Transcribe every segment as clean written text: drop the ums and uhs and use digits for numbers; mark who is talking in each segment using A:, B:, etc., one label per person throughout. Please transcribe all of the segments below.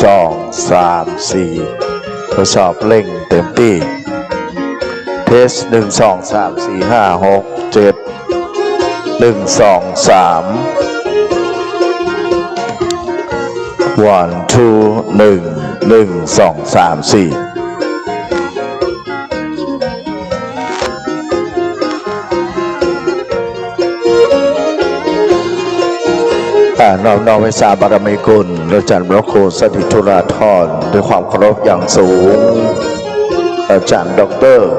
A: ทดสอบเร่งเต็มที่เทส1 2 3 4 5 6 7 1 2 3 1 2 1 1 2 3 4น้อมไว้สาบารมีคุณอาจารย์พระครูสถิตธุราธรด้วยความเคารพอย่างสูงอาจารย์ดร.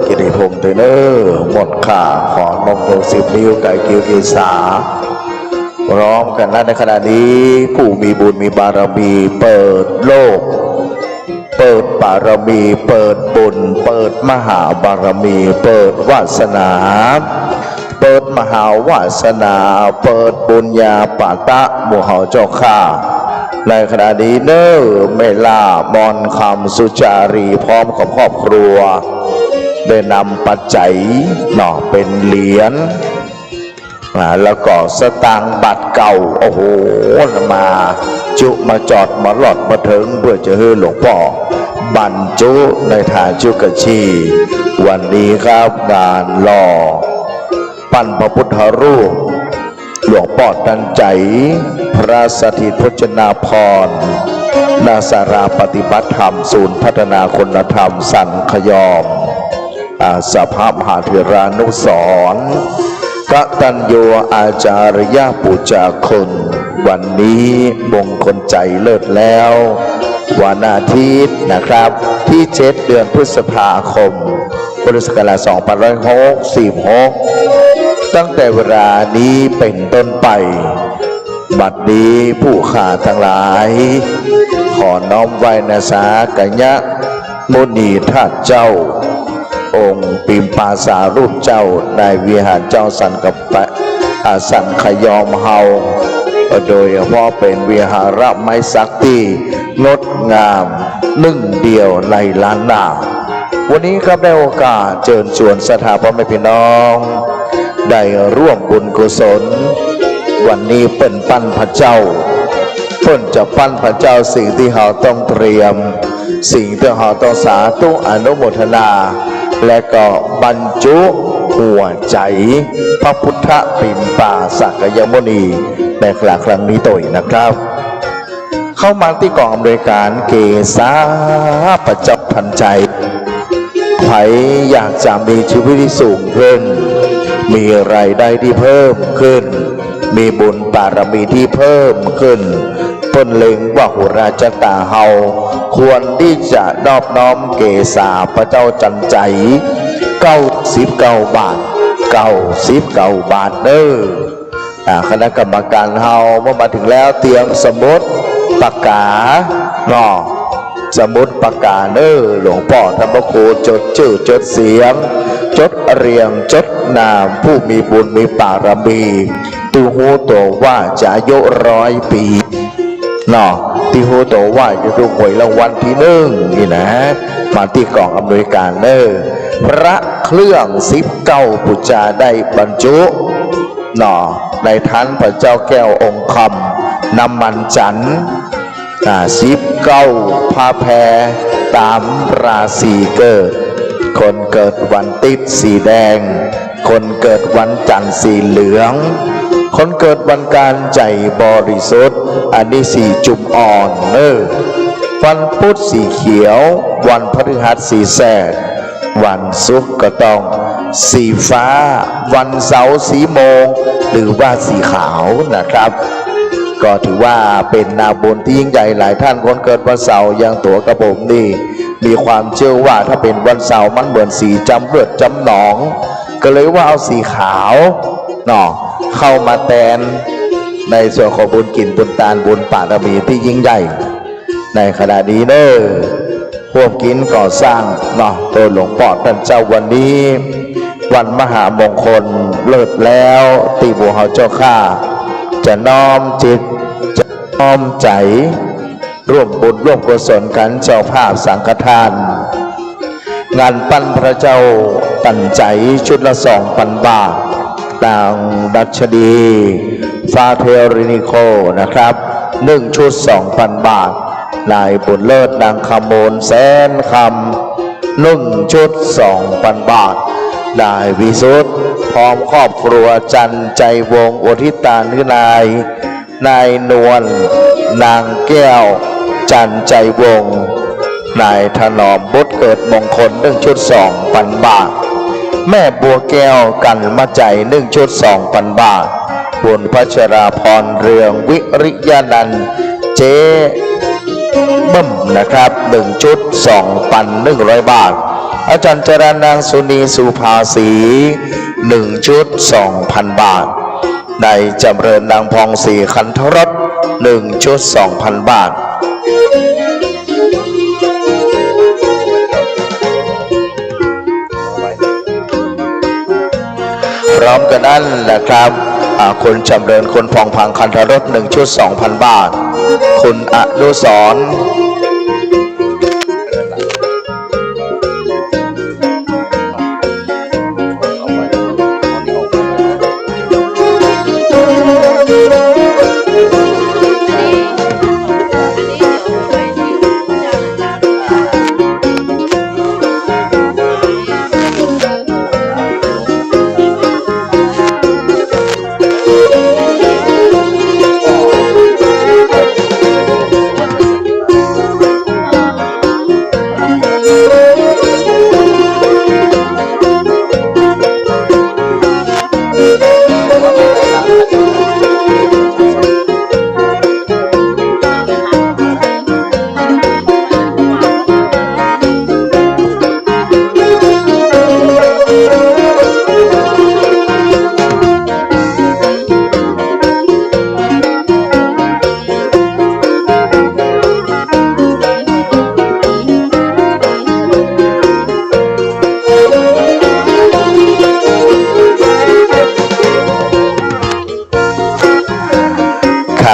A: กิติพงษ์เทเนอร์หมดข่าขอนมโต10 นิ้วไก่กิ้วเกษาพร้อมกันนั้นในขณะนี้ผู้มีบุญมีบารมีเปิดโลกเปิดบารมีเปิดบุญเปิดมหาบารมีเปิดวาสนาเปิดมหาวาสนาเปิดบุญญาปาตะหมู่เฮาเจ้าข้าในขณะนี้เนอเมลามอนคำสุจารีพร้อมกับครอบครัวได้นำปัจจัยเป็นเหรียญแล้วก็สตางค์บัตรเก่าโอ้โหมาจุมาจอดมาหลอดมาถึงเพื่อจะให้หลวงพ่อบรรจุในฐานจุกชีวันนี้ครับงานหล่อปั้นพระพุทธรูปหลวงพ่อตั้งใจพระสถิตพจนาพรณ์นาสาราปฏิบัติธรรมศูนย์พัฒนาคุณธรรมสันขยอมสภาพมหาเถรานุสรณ์กตัญญูอาจารยปุจจาคุณวันนี้มงคลใจเลิศแล้ววันอาทิตย์นะครับที่7 เดือนพฤษภาคมพุทธศักราช2566ตั้งแต่เวลานี้เป็นต้นไปบัดนี้ผู้ข้าทั้งหลายขอน้อมไว้ณสากัญญมุนีทัตเจ้าองค์ปิมปาสารูปเจ้าในวิหารเจ้าสันกับสันขยอมเฮาโดยเฉพาะเป็นวิหารไม้สักที่งดงาม1 เดียวในล้านนาวันนี้ครับได้โอกาสเชิญชวนศรัทธาพ่อแม่พี่น้องได้ร่วมบุญกุศลวันนี้เป็นปั้นพระเจ้าเพิ่นจะปั้นพระเจ้าสิ่งที่เราต้องเตรียมสิ่งที่เราต้องสาธุอนุโมทนาและก็บรรจุหัวใจพระพุทธปิ่มป่าสักยมุนีในครั้งนี้ตัวนะครับเข้ามาที่กองอำนวยการเกษาประจับทันใจใครอยากจะมีชีวิตที่สูงขึ้นมีรายได้ที่เพิ่มขึ้นมีบุญบารมีที่เพิ่มขึ้นต้นเล็งว่าหุราชตาเฮาควรที่จะนอบน้อมเกษาพระเจ้าจันใจ99 บาท99 บาทเด้อคณะกรรมการเฮาเมื่อมาถึงแล้วเตรียมสมุดปากกาสมุดปากกาหลวงพ่อธรรมโคจดชื่อจดเสียงจดเรียงจดนามผู้มีบุญมีบารมีตูหูตัวว่าจะอายุ100 ปีที่หูตัวว่าจะถูกหวยรางวัลที่1นี่นะมาที่กองอำนวยการพระเครื่อง19 ปุจจาได้บรรจุในทันพระเจ้าแก้วองค์คำน้ำมันจันทร์19 ผ้าแพรตามราศีเกิดคนเกิดวันติดสีแดงคนเกิดวันจันทร์สีเหลืองคนเกิดวันการใจบริสุทธิ์อันนี้สีจุ่มอ่อนวันพุธสีเขียววันพฤหัสสีแสดวันศุกร์ก็ต้องสีฟ้าวันเสาร์สีโมงหรือว่าสีขาวนะครับก็ถือว่าเป็นนาบุญที่ยิ่งใหญ่หลายท่านคนเกิดวันเสาร์อย่างตัวกระผมนี่มีความเชื่อว่าถ้าเป็นวันเสาร์มันเหมือนสีจำเลือดจำหนองก็เลยว่าเอาสีขาวเข้ามาแทนในส่วนของบุญกินบุญตาลบุญบารมีที่ยิ่งใหญ่ในขณะนี้พวกกินก่อสร้างตัวหลวงพ่อท่านเจ้าวันนี้วันมหามงคลเลิศแล้วที่บัวเฮาเจ้าข้าจะน้อมจิตจะน้อมใจร่วมบุญร่วมกุศลกันเจ้าภาพสังฆทานงานปั้นพระเจ้าตั้งใจชุดละ 2,000 บาทต่างดัชนีฟาเทรินิโคนะครับ1 ชุด 2,000 บาท นายบุญเลิศนางคำมลแสนคำ1 ชุด 2,000 บาทนายวิสุทธ์พร้อมครอบครัวจันใจวงศ์อุทิตานุนายนวลนางแก้วจันใจวงศ์นายถนอมบุตรเกิดมงคล1 ชุด 2,000 บาทแม่บัวแก้วกันมาใจ1 ชุด 2,000 บาทบุญพัชราพรเรืองวิริยานันท์เจ๊บึ้มนะครับ1 ชุด 2,100 บาทอาจารย์จรานางสุนีสุภาษี1 ชุด 2,000 บาทนายจำเริญนางพองศรีขันธรส1 ชุด 2,000 บาทพร้อมกันนั้นนะครับคุณจำเริญคนพองพังคันธรส1 ชุด 2,000 บาทคุณอนุสรณ์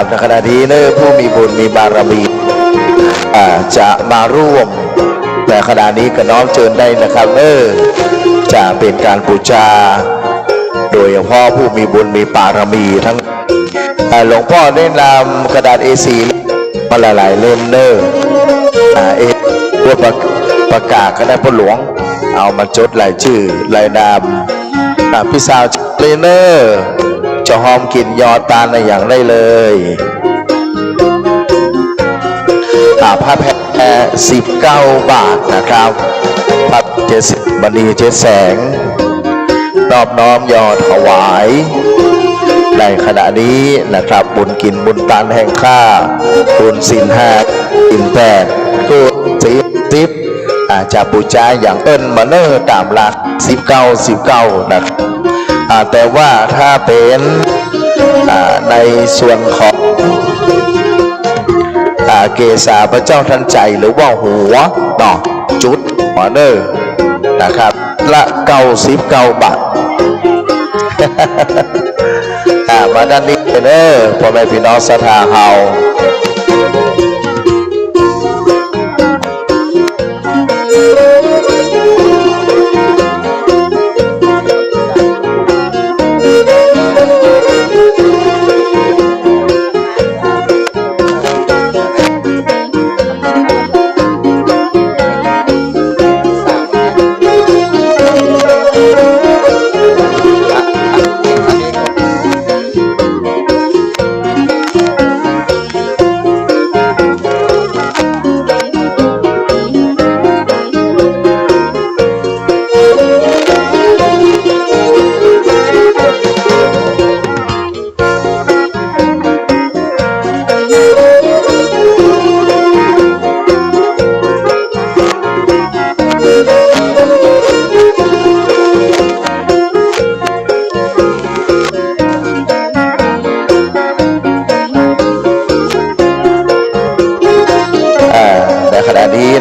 A: ในขณะนี้เนอผู้มีบุญมีบารมีจะมาร่วมในขณะนี้ก็น้อมเชิญได้นะครับจะเป็นการบูชาโดยเฉพาะผู้มีบุญมีบารมีทั้งหลวงพ่อได้นำกระดาษ A4 มาหลายๆเล่มพวกประกาศคณะผู้หลวงเอามาจดรายชื่อรายนามพี่สาวเลเนอร์จะหอมกินยอตาลในอย่างได้เลยผ้าแพร19 บาทนะครับผ้า70 บันี7 แสงนอบน้อมยอถวายในขณะนี้นะครับบุญกินบุญตานแห่งข้าบุญศีล5ศีล8กุศล10อาจจะบูชาอย่างมาเนอร์ตามหลัก19นะแต่ว่าถ้าเป็นในส่วนของเกศาพระเจ้าทันใจหรือว่าหัวจุดหัวเนอร์นะครับละ99 บาทมาด้านนี้เนอร์พ่อแม่พี่น้องศรัทธาเฮา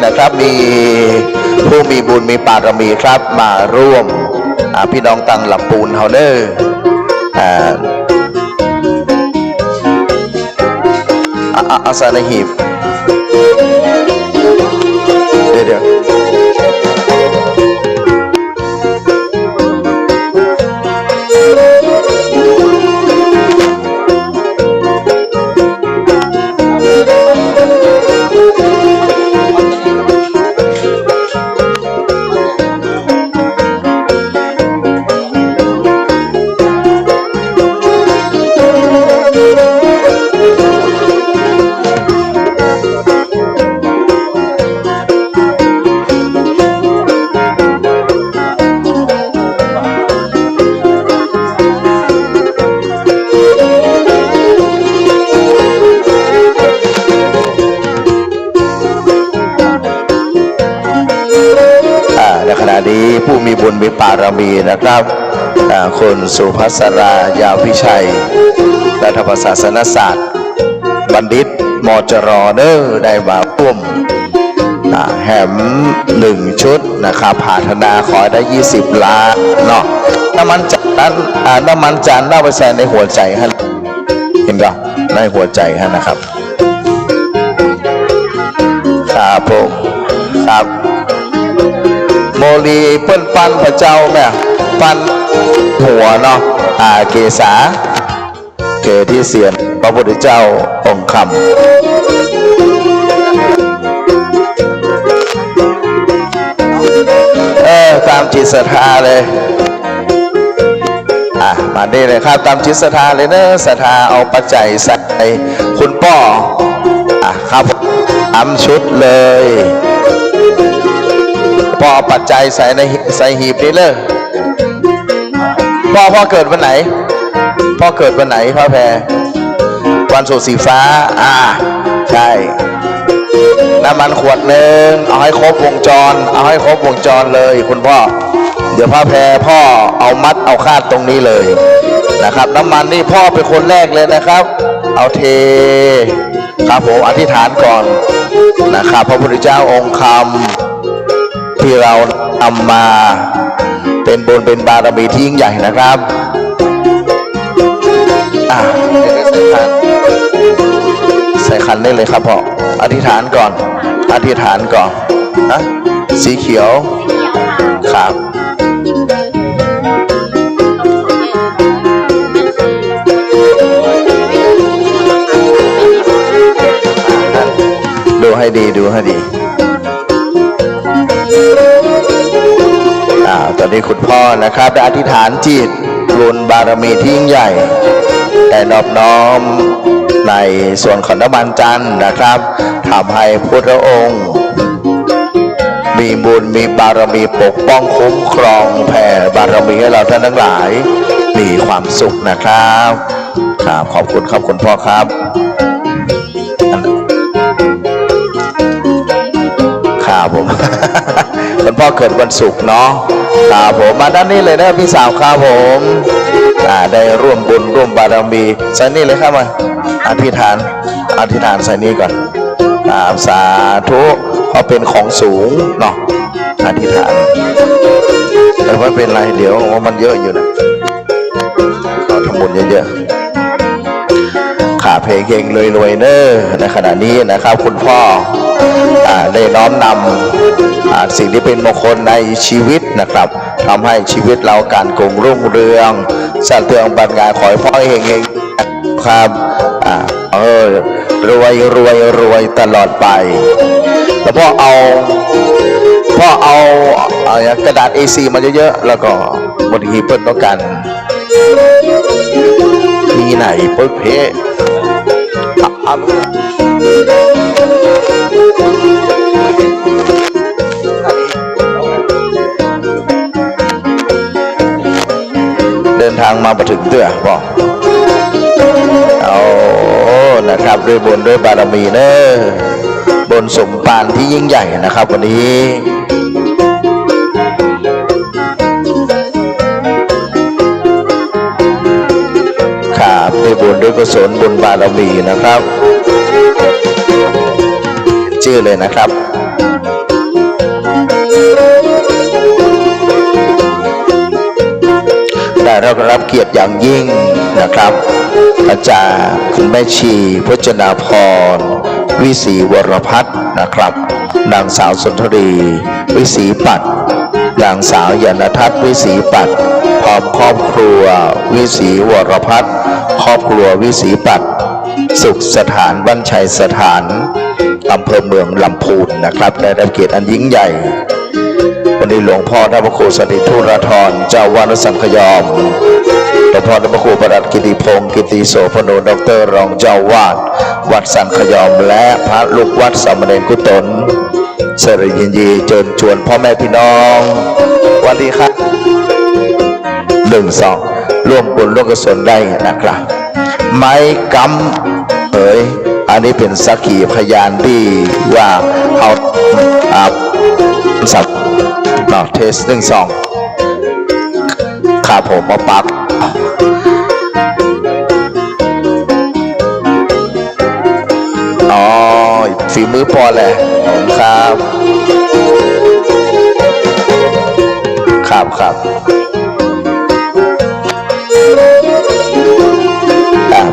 A: นะครับมีผู้มีบุญมีบารมีครับมาร่วมพี่น้องตังลำปูนเฮาเนอร์อาสาในหีบเดี๋ยว ารมีนะครับคุณสุภัสรายาวพิชัยรัฐประศาสนศาสตร์บัณฑิตมจรเนอร์ได้มาร่วมแหม1 ชุดนะครับผาธนาขอได้20 ล้านเนาะน้ำมันจานน่าไปใส่ในหัวใจฮะเห็นก็ในหัวใจฮะนะครับครับผมครับโมลีเปิ้นปั้นพระเจ้าแม่ปั้นหัวเนาะเกษาเกที่เสียนพระพุทธเจ้าองค์คำตามจิตศรัทธาเลยมาได้เลยครับตามจิตศรัทธาเลยเนอะศรัทธาเอาปัจจัยใส่คุณป้อครับชุดเลยพ่อปัจจัยใส่หีบนี้เลยพ่อเกิดวันไหนพ่อเกิดวันไหนพ่อแพรวันศุกร์สีฟ้าใช่น้ำมันขวดหนึ่งเอาให้ครบวงจรเลยคุณพ่อเดี๋ยวพ่อแพรพ่อเอามัดเอาคาดตรงนี้เลยนะครับน้ำมันนี่พ่อเป็นคนแรกเลยนะครับเอาเทครับผมอธิษฐานก่อนนะครับพระพุทธเจ้าองค์คำที่เราทำมาเป็นบุญเป็นบารมีที่ยิ่งใหญ่นะครับใส่ขันได้เลยครับพ่ออธิษฐานก่อนนะสีเขียวครับดูให้ดีตอนนี้คุณพ่อนะครับได้อธิษฐานจิตบุญบารมีที่ยิ่งใหญ่แต่นอบน้อมในส่วนของน้ำมันจันทร์นะครับทำให้พุทธองค์มีบุญมีบารมีปกป้องคุ้มครองแผ่บารมีให้เราท่านทั้งหลายมีความสุขนะครับขอบคุณครับคุณพ่อครับผม คุณพ่อเกิดวันศุกร์เนาะครับผมมาด้านนี้เลยนะพี่สาวครับผมได้ร่วมบุญร่วมบารมีใส่นี่เลยครับมาอธิษฐานใส่นี่ก่อนสาธุเพราะเป็นของสูงเนาะอธิษฐานแต่ว่าเป็นไรเดี๋ยวมันเยอะอยู่นะเราทำบุญเยอะๆขาเพลงเก่งรวยเนอร์ในขณะนี้นะครับคุณพ่อได้น้อมนำสิ่งที่เป็นมงคลในชีวิตนะครับทำให้ชีวิตเราการกงรุ่งเรืองสะเทืองบันงานขอให้พ่อเฮงครับรวยตลอดไปแล้วพ่อเอากระดาษ A4 มาเยอะๆแล้วก็บางทีเปิ้ลต้องการมีไหนเปิ้ลเพเดินทางมาถึงเตื้อบอกนะครับด้วยบุญด้วยบารมีเนอะบนสมภารที่ยิ่งใหญ่นะครับวันนี้ด้วยบุญด้วยกุศลบุญบารมีนะครับชื่อเลยนะครับได้รับเกียรติอย่างยิ่งนะครับอาจารย์คุณแม่ชีพจนาพรวิศรีวรพัฒน์นะครับนางสาวสุนทรีวิศรีปัตย์นางสาวยานทัศน์วิศรีปัตย์พร้อมครอบครัววิศรีวรพัฒน์ครอบครัววิศรีปัตย์สุขสถานบ้านชัยสถานอำเภอเมืองลำพูนนะครับได้รับเกียรติอันยิ่งใหญ่วันนี้หลวงพ่อพระครูสถิตธุรธรเจ้าวาดวัดสังขยอมหลวงพ่อพระครูประหลัดกิติพงศ์กิติโสพโนดร.รองเจ้าวาดวัดสังขยอมและพระลูกวัดสามเณรกุศลเสริยินดีเชิญชวนพ่อแม่พี่น้องวันนี้ครับ1-2ร่วมบุญร่วมกุศลได้นะครับไม้กำอันนี้เป็นสักขีพยานที่ว่าเอาสับเทส1-2 ขาผมมาปักอ๋อฝีมือพอแหละผมครับครับ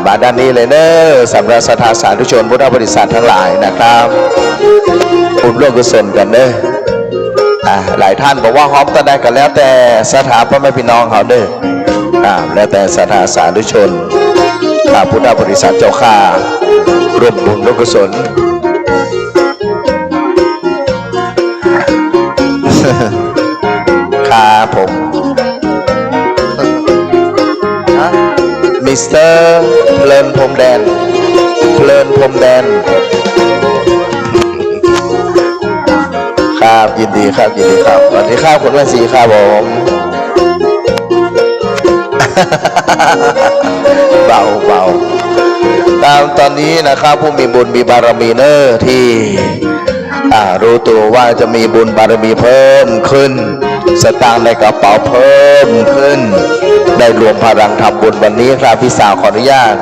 A: มาด้านนี้เลยเนอะสำหรับสถานสาธุชนพุทธบริษัททั้งหลายนะครับบุญร่วมกุศลกันเนอะหลายท่านบอกว่าฮอปก็ได้กันแล้วแต่สถาพ่อแม่พี่น้องเขาเนอะแล้วแต่สถานสาธุชนพุทธบริษัทเจ้าข้าร่วมบุญร่วมกุศลครับผมมิสเตอร์เพลินพรมแดนครับยินดีครับสวัสดีครับคุณแม่สีครับผมเบาตอนนี้นะครับผู้มีบุญมีบารมีเนอร์ที่รู้ตัวว่าจะมีบุญบารมีเพิ่มขึ้นสตางค์ในกระเป๋าเพิ่มขึ้นได้รวมพลังทำบุญวันนี้ครับพี่สาวขออนุญาต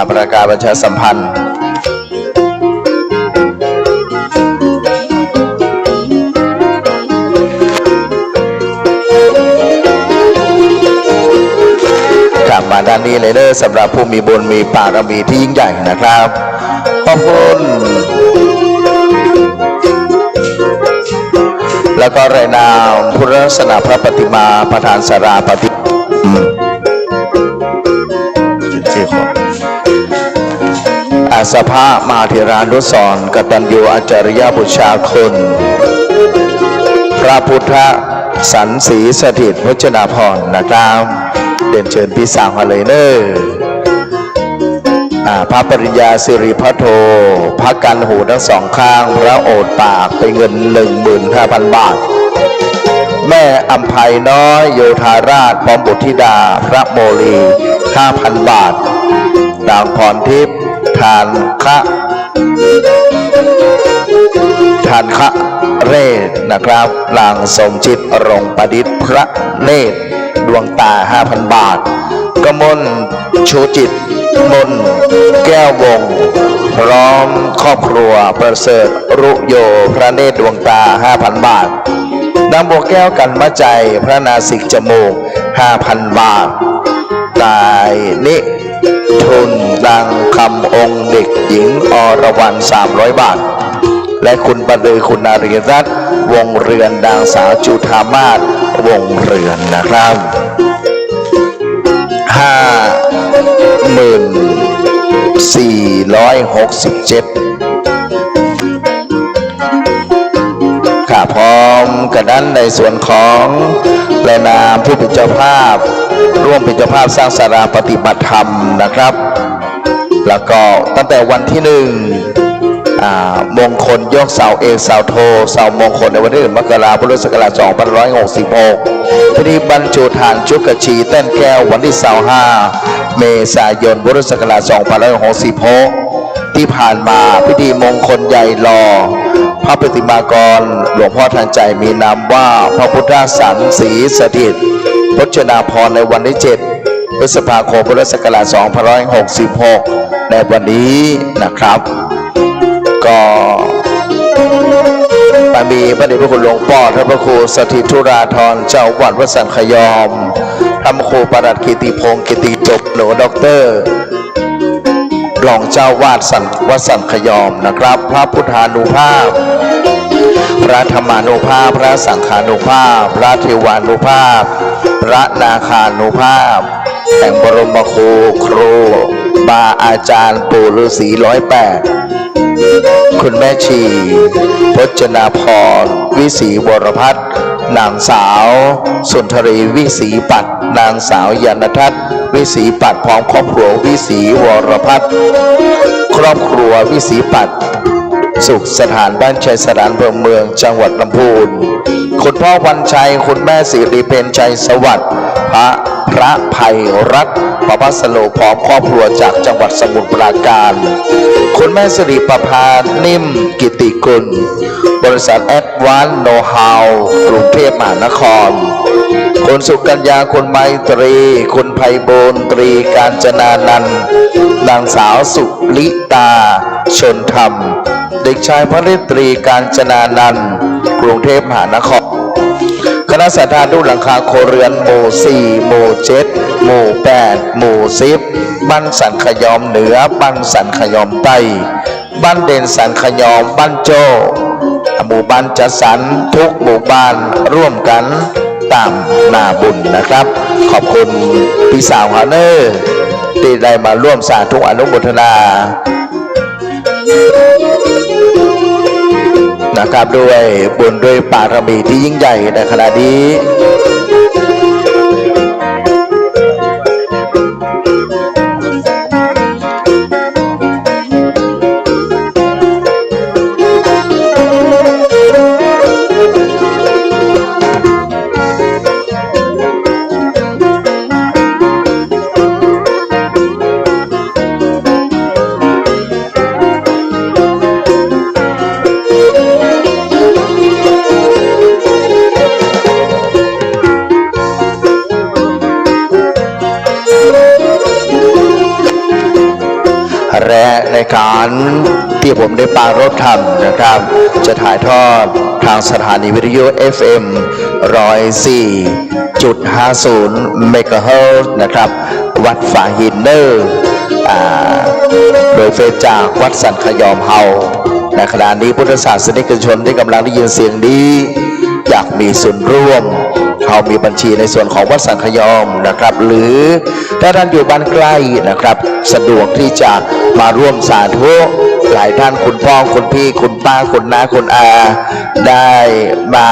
A: ประกาศประชาสัมพันธ์มาด้านนี้เลยเด้อสำหรับผู้มีบุญมีบารมีที่ยิ่งใหญ่นะครับขอบคุณแล้วก็รายนามพุทธศาสนาพระปฏิมาประธานสาราปฏิสภามหาเถรานุสรณ์กตัญญูอาจาริยบุชาคุณพระพุทธสันสีสถิตพจนาพรนะครับเด่นเชิญพี่สาวมาเลยเนอพระปริญญาสิริพัทโทพระกันหูทั้งสองข้างพระโอษฐ์ปากเป็นเงิน 15,000 บาทแม่อัมภัยน้อยโยธาราชพร้อมบุตรธิดาพระโมลี 5,000 บาทนางพรทิพย์ทานคะเรศนะครับนางสมจิตรงประดิษฐ์พระเนตรดวงตา 5,000 บาทกมลชูจิตมนแก้ววงพร้อมครอบครัวประเสริฐรุโยพระเนตรดวงตา 5,000 บาทนางบัวแก้วกันมะใจพระนาสิกจมูก 5,000 บาทกายนิทุนดังคำองค์เด็กหญิงอรวรรณ 300 บาทและคุณประดือคุณนารีรัตน์วงเรือนนางสาวจุธามาศวงเรือนนะครับ 54,467 ค่ะพร้อมกันนั้นในส่วนของรายนามผู้เป็นเจ้าภาพร่วมเป็นเจ้าภาพสร้างศาลาปฏิบัติธรรมนะครับแล้วก็ตั้งแต่วันที่1มงคลยกเสาเอกเสาโทเสามงคลในวันที่1 มกราคม พุทธศักราช 2566พิธีบรรจุฐานจุกชีเต้นแก้ววันที่25 เมษายน พุทธศักราช 2566ที่ผ่านมาพิธีมงคลใหญ่หล่อพระปฏิมากรหลวงพ่อทันใจมีนามว่าพระพุทธสันสีสถิตพจนาพรในวันที่7 พฤษภาคม พุทธศักราช 2566ในวันนี้นะครับก็มีพระเดชพระคุณหลวงพ่อท่านพระครูสถิตธุราธรเจ้าวัดวัดสังขยอมพระครูประหลัดกิติพงศ์กิติจบหนูด็อกเตอร์รองเจ้าวาดวัดสังขยอมนะครับพระพุทธานุภาพพระธรรมานุภาพพระสังฆานุภาพพระเทวานุภาพพระนาคานุภาพแห่งบรมครูบาอาจารย์ปู่ฤาษี108คุณแม่ชีพจนาพรวิศีวรพัฒน์นางสาวสุนทรีวิศีปัตย์นางสาวยานทัศน์วิศีปัตย์พร้อมครอบครัววิศีวรพัฒน์ครอบครัววิศีปัตย์สุขสถานบ้านชัยสถานอำเภอเมืองจังหวัดลำพูนคุณพ่อวันชัยคุณแม่สิริเพญชัยสวัสดิ์พระพ ระภัยรัตน์ปภัสโลพร้อมครอบครัวจากจังหวัดสมุทรปราการคุณแม่สิริประภานิ่มกิติกุลบริษัทแอดวานซ์โนว์ฮาวกรุงเทพมหานครคุณสุกัญญาคุณไมตรีคุณไพบูลย์ตรีการจนานันท์นางสาวสุลิตาชนธรรมเด็กชายพระฤตรีการจนานันท์กรุงเทพมหานครคณะสัตยานุหลังคาโคเรือนหมู่4หมู่7หมู่8หมู่10บ้านสันขยอมเหนือบ้านสันขยอมใต้บ้านเด่นสันขยอมบ้านโจหมู่บ้านจัดสรรทุกหมู่บ้านร่วมกันตามนาบุญนะครับขอบคุณพี่สาวฮาเนอร์ที่ได้มาร่วมสาธุอนุโมทนานะครับด้วยบุญด้วยบารมีที่ยิ่งใหญ่ในขณะนี้และในการที่ผมได้ปรารภธรรมนะครับจะถ่ายทอดทางสถานีวิทยุ FM 104.50 เมกะเฮิรตซ์นะครับวัดฝางหินเนอร์โดยเฟซจากวัดสันขยอมเฮาในขณะนี้พุทธศาสนิกชนที่กำลังได้ยินเสียงนี้อยากมีส่วนร่วมเขามีบัญชีในส่วนของวัดสังขยอมนะครับหรือถ้าท่านอยู่บ้านใกล้นะครับสะดวกที่จะมาร่วมสาธุหลายท่านคุณพ่อคุณพี่คุณป้าคุณน้าคุณอาได้มา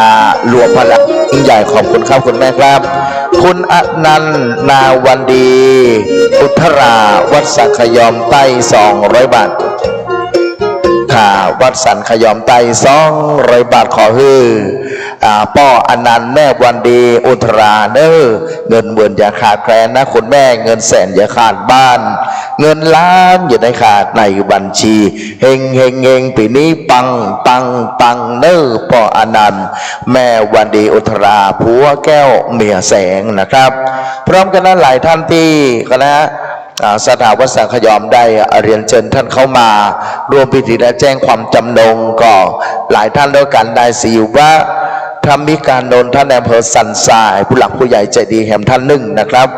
A: รวมพลังยิ่งใหญ่ขอบคุณครับคุณแม่ครับคุณอนันต์นาวันดีอุทราวัดสังขยอมใต้200 บาทค่ะวัดสันขยอมใต้200 บาทขอฮือป้ออนันต์แม่วันดีอุทราเนอเงินหมื่นอย่าขาดแคลนนะคุณแม่เงินแสนอย่าขาดบ้านเงินล้านอย่าได้ขาดในบัญชีเฮงเฮงเฮงปีนี้ปังปังปังเนอป้ออนันต์แม่วันดีอุทราผัวแก้วเมียแสงนะครับพร้อมกันนั้นหลายท่านที่คณะสถาวัดสังขยอมได้เรียนเชิญท่านเข้ามาร่วมพิธีและแจ้งความจำนงก็หลายท่านด้วยกันได้สิว่าธรรมิการนนท์ท่านอำเภอสันทรายผู้หลักผู้ใหญ่ใจดีแห่งท่านหนึ่งนะครับ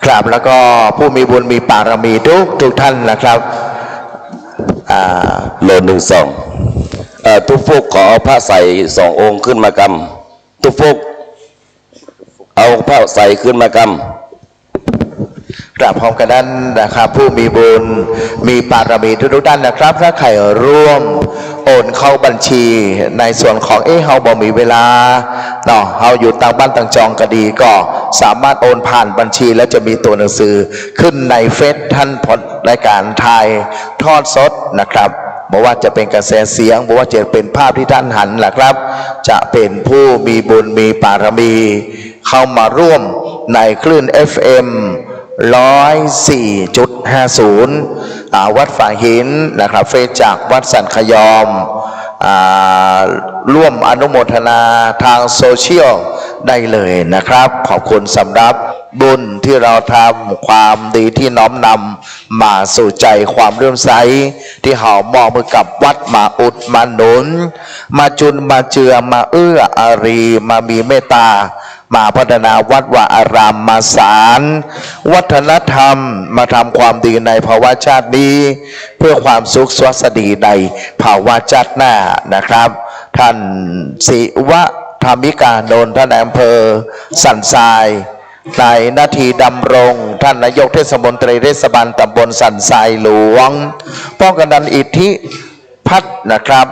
A: ครับแล้วก็ผู้มีบุญมีบารมีทุกท่านนะครับ
B: โล1-2ทุกฟุกขอเอาผ้าใส่2 องค์ขึ้นมากำทุกฟุกเอาผ้าใส่ขึ้นมากำ
A: กราบพร้อมกันนั้นนะครับผู้มีบุญมีบารมีทุกท่านนะครับถ้าใครร่วมโอนเข้าบัญชีในส่วนของเฮาบ่มีเวลาเนาะเฮาอยู่ต่างบ้านต่างจองก็ดีก็สามารถโอนผ่านบัญชีแล้วจะมีตัวหนังสือขึ้นในเฟซท่านพอดรายการถ่ายทอดสดนะครับบอกว่าจะเป็นกระแสเสียงบอกว่าจะเป็นภาพที่ท่านหันแหละครับจะเป็นผู้มีบุญมีบารมีเข้ามาร่วมในคลื่น FM 104.50 วัดฝางหินนะครับเฟซจากวัดสันขยอมร่วมอนุโมทนาทางโซเชียลได้เลยนะครับขอบคุณสำหรับบุญที่เราทำความดีที่น้อมนำมาสู่ใจความเลื่อมใสที่เห่ามอบมือกับวัดมาอุดมาหนุนมาจุนมาเจือมาเอื้ออารีมามีเมตตามาพัฒนาวัดวาอารามมาสารวัฒนธรรมมาทำความดีในภาวะชาตินี้เพื่อความสุขสวัสดีในภาวะชาติหน้านะครับท่านศิวะธรรมิกานนท์ท่านอำเภอสันทรายในนาทีดำรงท่านนายกเทศมนตรีเทศบาลตำบลสันทรายหลวงป้องกันดันอิทธิพัฒนะครับ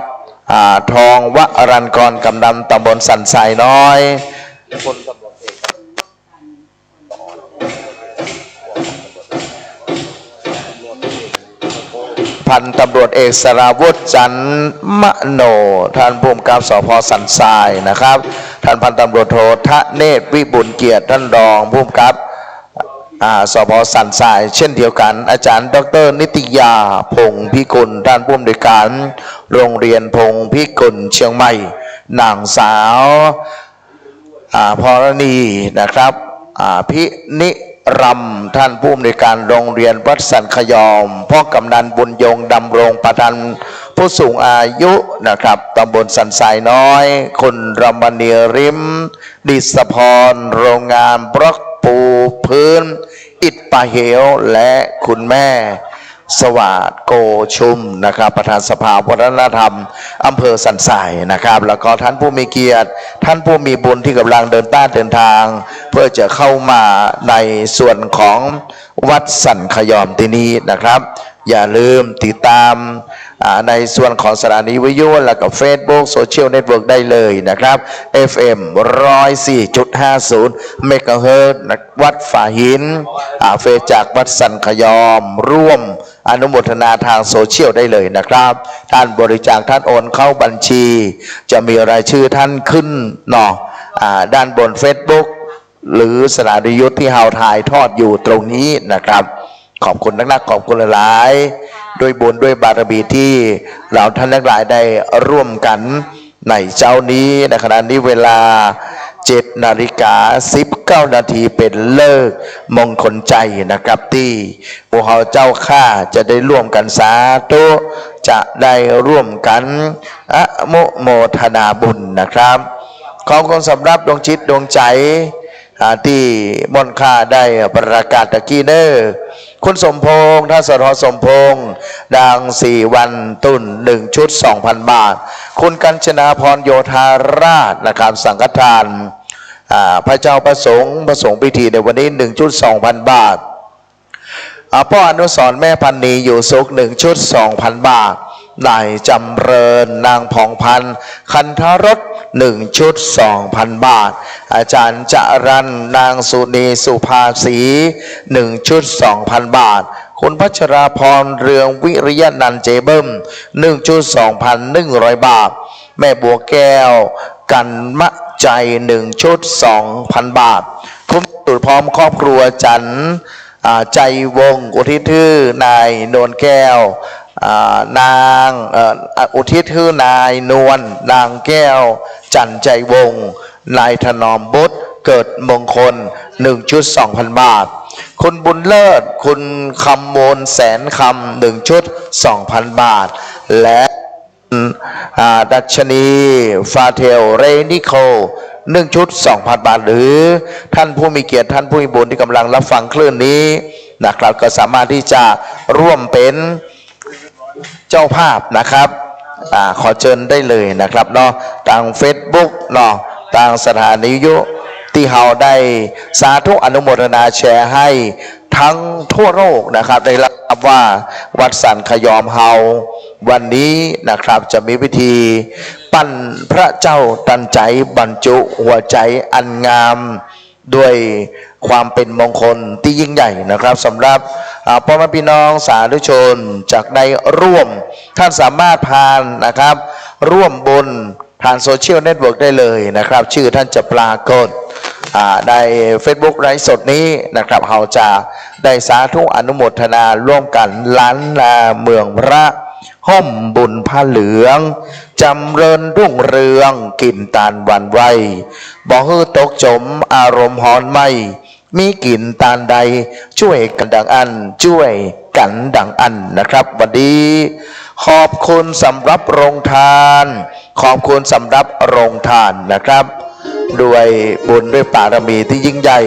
A: ทองวรันกรกำนันตำบลสันทรายน้อยพลตำรวจเอก พันตำรวจเอกสราวุฒิจันทร์มโนท่านผู้กำกับสพสันทรายนะครับท่านพันตำรวจโททะเนศวิบุญเกียรติท่านรองผู้กำกับสพสันทรายเช่นเดียวกันอาจารย์ดรนิติยาพงศ์พิกุลท่านผู้อำนวยการโรงเรียนพงศ์พิกุลเชียงใหม่นางสาวพรณีนะครับพินิรำท่านผู้อำนวยการโรงเรียนวัดสันขยอมพ่อกำนันบุญยงดำรงประธานผู้สูงอายุนะครับตำบลสันทรายน้อยคุณรมณีริมดิษพรโรงงานบล็อกปูพื้นอิฐปะเหวและคุณแม่สวัสดโกชุมนะครับประธานสภาวัฒนธรรมอำเภอสันทรายนะครับแล้วก็ท่านผู้มีเกียรติท่านผู้มีบุญที่กำลังเดินทางเพื่อจะเข้ามาในส่วนของวัดสันขยอมที่นี้นะครับอย่าลืมติดตามในส่วนของสถานีวิทยุและกับ Facebook โซเชียลเน็ตเวิร์กได้เลยนะครับ FM 104.50 เมกะเฮิรตซ์วัดฝาหินเฟซจากวัดสันขยอมร่วมอนุโมทนาทางโซเชียลได้เลยนะครับท่านบริจาคท่านโอนเข้าบัญชี จะมีรายชื่อท่านขึ้นเนาะด้านบน Facebook หรือสถานีวิทยุที่เฮาถ่ายทอดอยู่ตรงนี้นะครับขอบคุณนักขอบคุณหลายด้วยบุญด้วยบารมีที่เราท่านทั้งหลายได้ร่วมกันในเจ้านี้ในขณะนี้เวลา 7:19 นาทีเป็นเลิกมงคลใจนะครับที่พวกเราเจ้าข้าจะได้ร่วมกันสาธุจะได้ร่วมกันอนุโมทนาบุญนะครับขอบคุณสำหรับดวงจิตดวงใจที่มนค่าได้ประกาศตะกี้เนอร์คุณสมพงษ์ท่านสทสมพงษ์ดัง4 วันตุน1 ชุด 2,000 บาทคุณกัญชนาพรโยธาราชนะครับสังฆทานพระเจ้าประสงค์พิธีในวันนี้1 ชุด 2,000 บาทพ่ออนุสรณ์แม่พันนีอยู่สุข1 ชุด 2,000 บาทนายจำเริญนางผ่องพันธ์คันธรส1 ชุด 2,000 บาทอาจารย์จรัญนางสุนีสุภาษี1 ชุด 2,000 บาทคุณพัชราพรเรืองวิริยนันท์เจเบิ้ม1 ชุด 2,100 บาทแม่บัวแก้วกันมะใจ1 ชุด 2,000 บาทคุณตุดพร้อมครอบครัวจันใจวงอุทิศชื่อนายนวลแก้วนางอุทิศชื่อนายนวลนางแก้วจันใจวงนายถนอมบุตรเกิดมงคล1 ชุด 2,000 บาทคุณบุญเลิศคุณคำมนแสนคำ1 ชุด 2,000 บาทและดัชนีฟาเทลเรนิโค1 ชุด 2,000 บาทหรือท่านผู้มีเกียรติท่านผู้มีบุญที่กำลังรับฟังคลื่นนี้นะครับก็สามารถที่จะร่วมเป็นเจ้าภาพนะครับขอเชิญได้เลยนะครับเนาะทาง Facebook เนาะทางสถานีวิทยุที่เฮาได้สาธุอนุโมทนาแชร์ให้ทั้งทั่วโลกนะครับได้รับว่าวัดสันขยอมเฮาวันนี้นะครับจะมีพิธีปั้นพระเจ้าตันใจบรรจุหัวใจอันงามด้วยความเป็นมงคลที่ยิ่งใหญ่นะครับสำหรับพ่อแม่พี่น้องสาธุชนจากได้ร่วมท่านสามารถผ่านนะครับร่วมบุญผ่านโซเชียลเน็ตเวิร์กได้เลยนะครับชื่อท่านจะปรากฏใน Facebook ไลฟ์สดนี้นะครับเราจะได้สาธุอนุโมทนาร่วมกันล้านนาเมืองพระห้อมบุญผ้าเหลืองจำเริญรุ่งเรืองกินตาลวันไวบ่ฮือตกจมอารมณ์หอนไม่มีกินตาลใดช่วยกันดังอันช่วยกันดังอันนะครับวันนี้ขอบคุณสำหรับโรงทานขอบคุณสำหรับโรงทานนะครับด้วยบุญด้วยปารมีที่ยิ่งใหญ่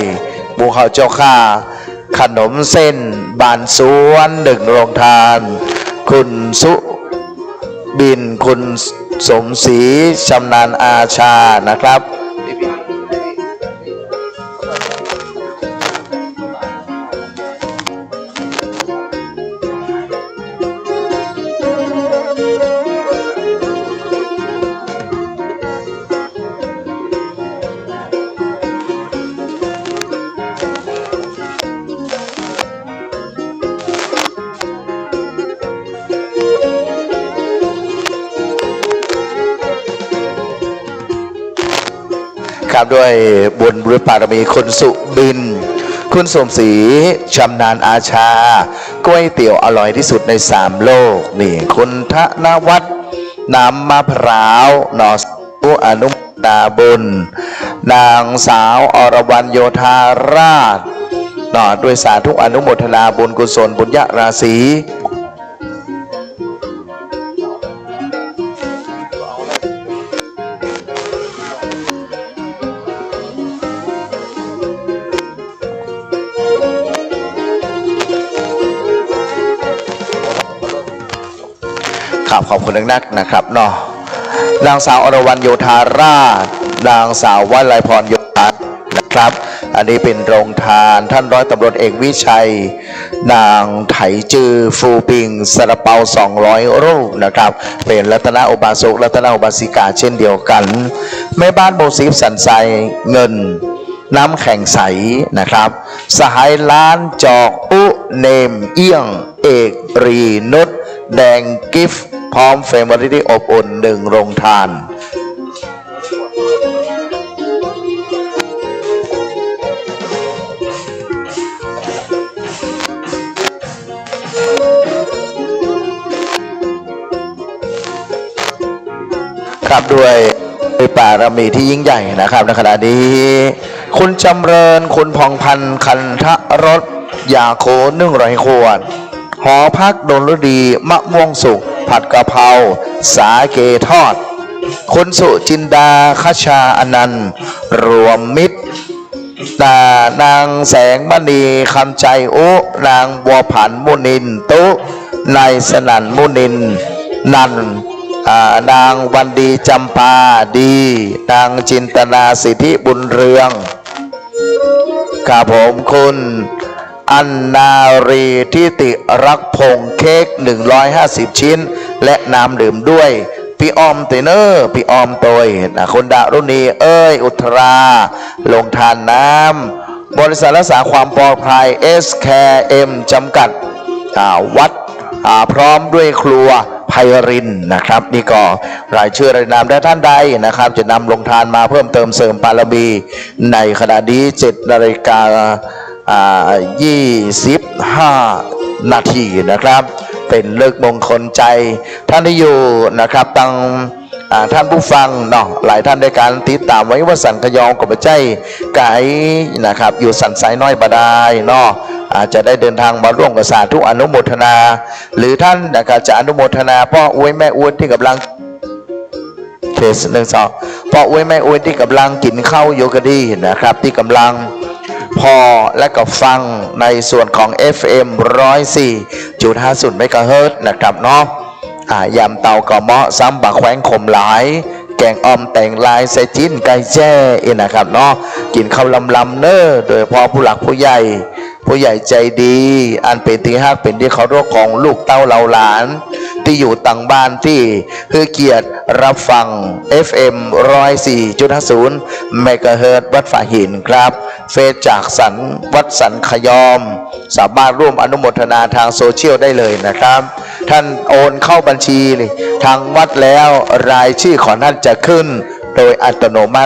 A: บุเขาเจ้าข้าขนมเส้นบานสวน1 โรงทานคุณสุบินคุณสมศรีชำนาญอาชานะครับ ครับด้วยบุญบารมีคุณสุบิน คุณสมศรีชำนาญอาชาก๋วยเตี๋ยวอร่อยที่สุดใน3 โลกนี่คุณธนวัฒน์น้ำมะพร้าวนอสุอนุโมทนาบุญนางสาวอรวรรณโยธาราชด้วยสาธุอนุโมทนาบุญกุศลบุญญาราศีขอบคุณนักนะครับเนาะนางสาวอรวรรณโยธาราชนางสาววลัยพรโยธานะครับอันนี้เป็นโรงทานท่านร้อยตำรวจเอกวิชัยนางไถจือฟูปิงสระเปา200 รูปนะครับเป็นรัตนอุบาสกรัตนอุบาสิกาเช่นเดียวกันแม่บ้านโบซีฟสันไซเงินน้ำแข็งใสนะครับสหายล้านจอกอุเนมเอี้ยงเอกรีนุชแดงกิฟต์พร้อมเฟมอรี่ที่อบอุ่น1 โรงทานครับด้วยบารมีที่ยิ่งใหญ่นะครับในขณะนี้คุณจำเริญคุณพองพันธ์คันทรสยาโค100 ขวดหอพักดลฤดีมะม่วงสุกผัดกะเพราสาเกทอดคุณสุจินดาคชาอนันต์รวมมิตรนางแสงมณีคำใจโอนางบัวผันมุนินตุนายสนั่นมุนินนันนางวันดีจำปาดีนางจินตนาสิทธิบุญเรืองครับผมคุณอันนารีทิติรักพงเค้ก150 ชิ้นและน้ำดื่มด้วยพี่ออมเตเนอร์พี่ออมโตยคุณดารุณีอุทราลงทานน้ำบริษัทรักษาความปลอดภัย SKM จำกัดวัดพร้อมด้วยครัวไพรินนะครับนี่ก็รายชื่อรายนามได้ท่านใดนะครับจะนำลงทานมาเพิ่มเติมเสริมบารมีในขณะนี้7:25 นาทีนะครับเป็นเลิกมงคลใจท่านที่อยู่นะครับตั้งท่านผู้ฟังเนาะหลายท่านในการติดตามไว้ว่าสันขยองกับใจไก่นะครับอยู่สันสายน้อยบาดายเนาะอาจจะได้เดินทางมาร่วมกับสาธุอนุโมทนาหรือท่านนะครับจะอนุโมทนาพ่ออวยแม่อวยที่กำลังเทส1-2พ่ออวยแม่อวยที่กำลังกินข้าวโยกดีนะครับที่กำลังพอและก็ฟังในส่วนของ FM 104.50 เมกะเฮิรตซ์นะครับเนาะยำเตากระเมาะซ้ำบักแขวงขมหลายแกงออมแต่งลายใส่จิ้นไก่แจ้นะครับเนาะกินข้าวลำเนอโดยพอผู้หลักผู้ใหญ่ใจดีอันเป็นที่ฮักเป็นที่เคารพของลูกเต้าเหล่าหลานที่อยู่ต่างบ้านที่คือเกียรติรับฟัง FM 104.50 เมกะเฮิรตซ์วัดฝาหินครับเฟซจากวัดสันขยอมสามารถร่วมอนุโมทนาทางโซเชียลได้เลยนะครับท่านโอนเข้าบัญชีทางวัดแล้วรายชื่อของท่านจะขึ้นโดยอัตโนมั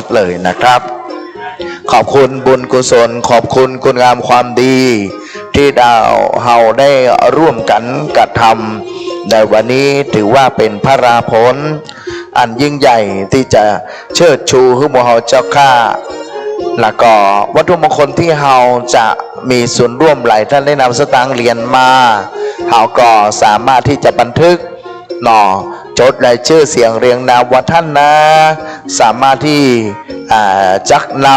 A: ติเลยนะครับขอบคุณบุญกุศลขอบคุณคุณงามความดีที่เฮาได้ร่วมกันกระทำในวันนี้ถือว่าเป็นพระราผลอันยิ่งใหญ่ที่จะเชิดชูให้หมู่เฮาเจ้าข้าแล้วก็วัตถุมงคลที่เฮาจะมีส่วนร่วมหลายท่านได้นำสตางค์เหรียญมาเฮาก็สามารถที่จะบันทึกจดรายชื่อเสียงเรียงนามว่าท่านนะสามารถที่จักน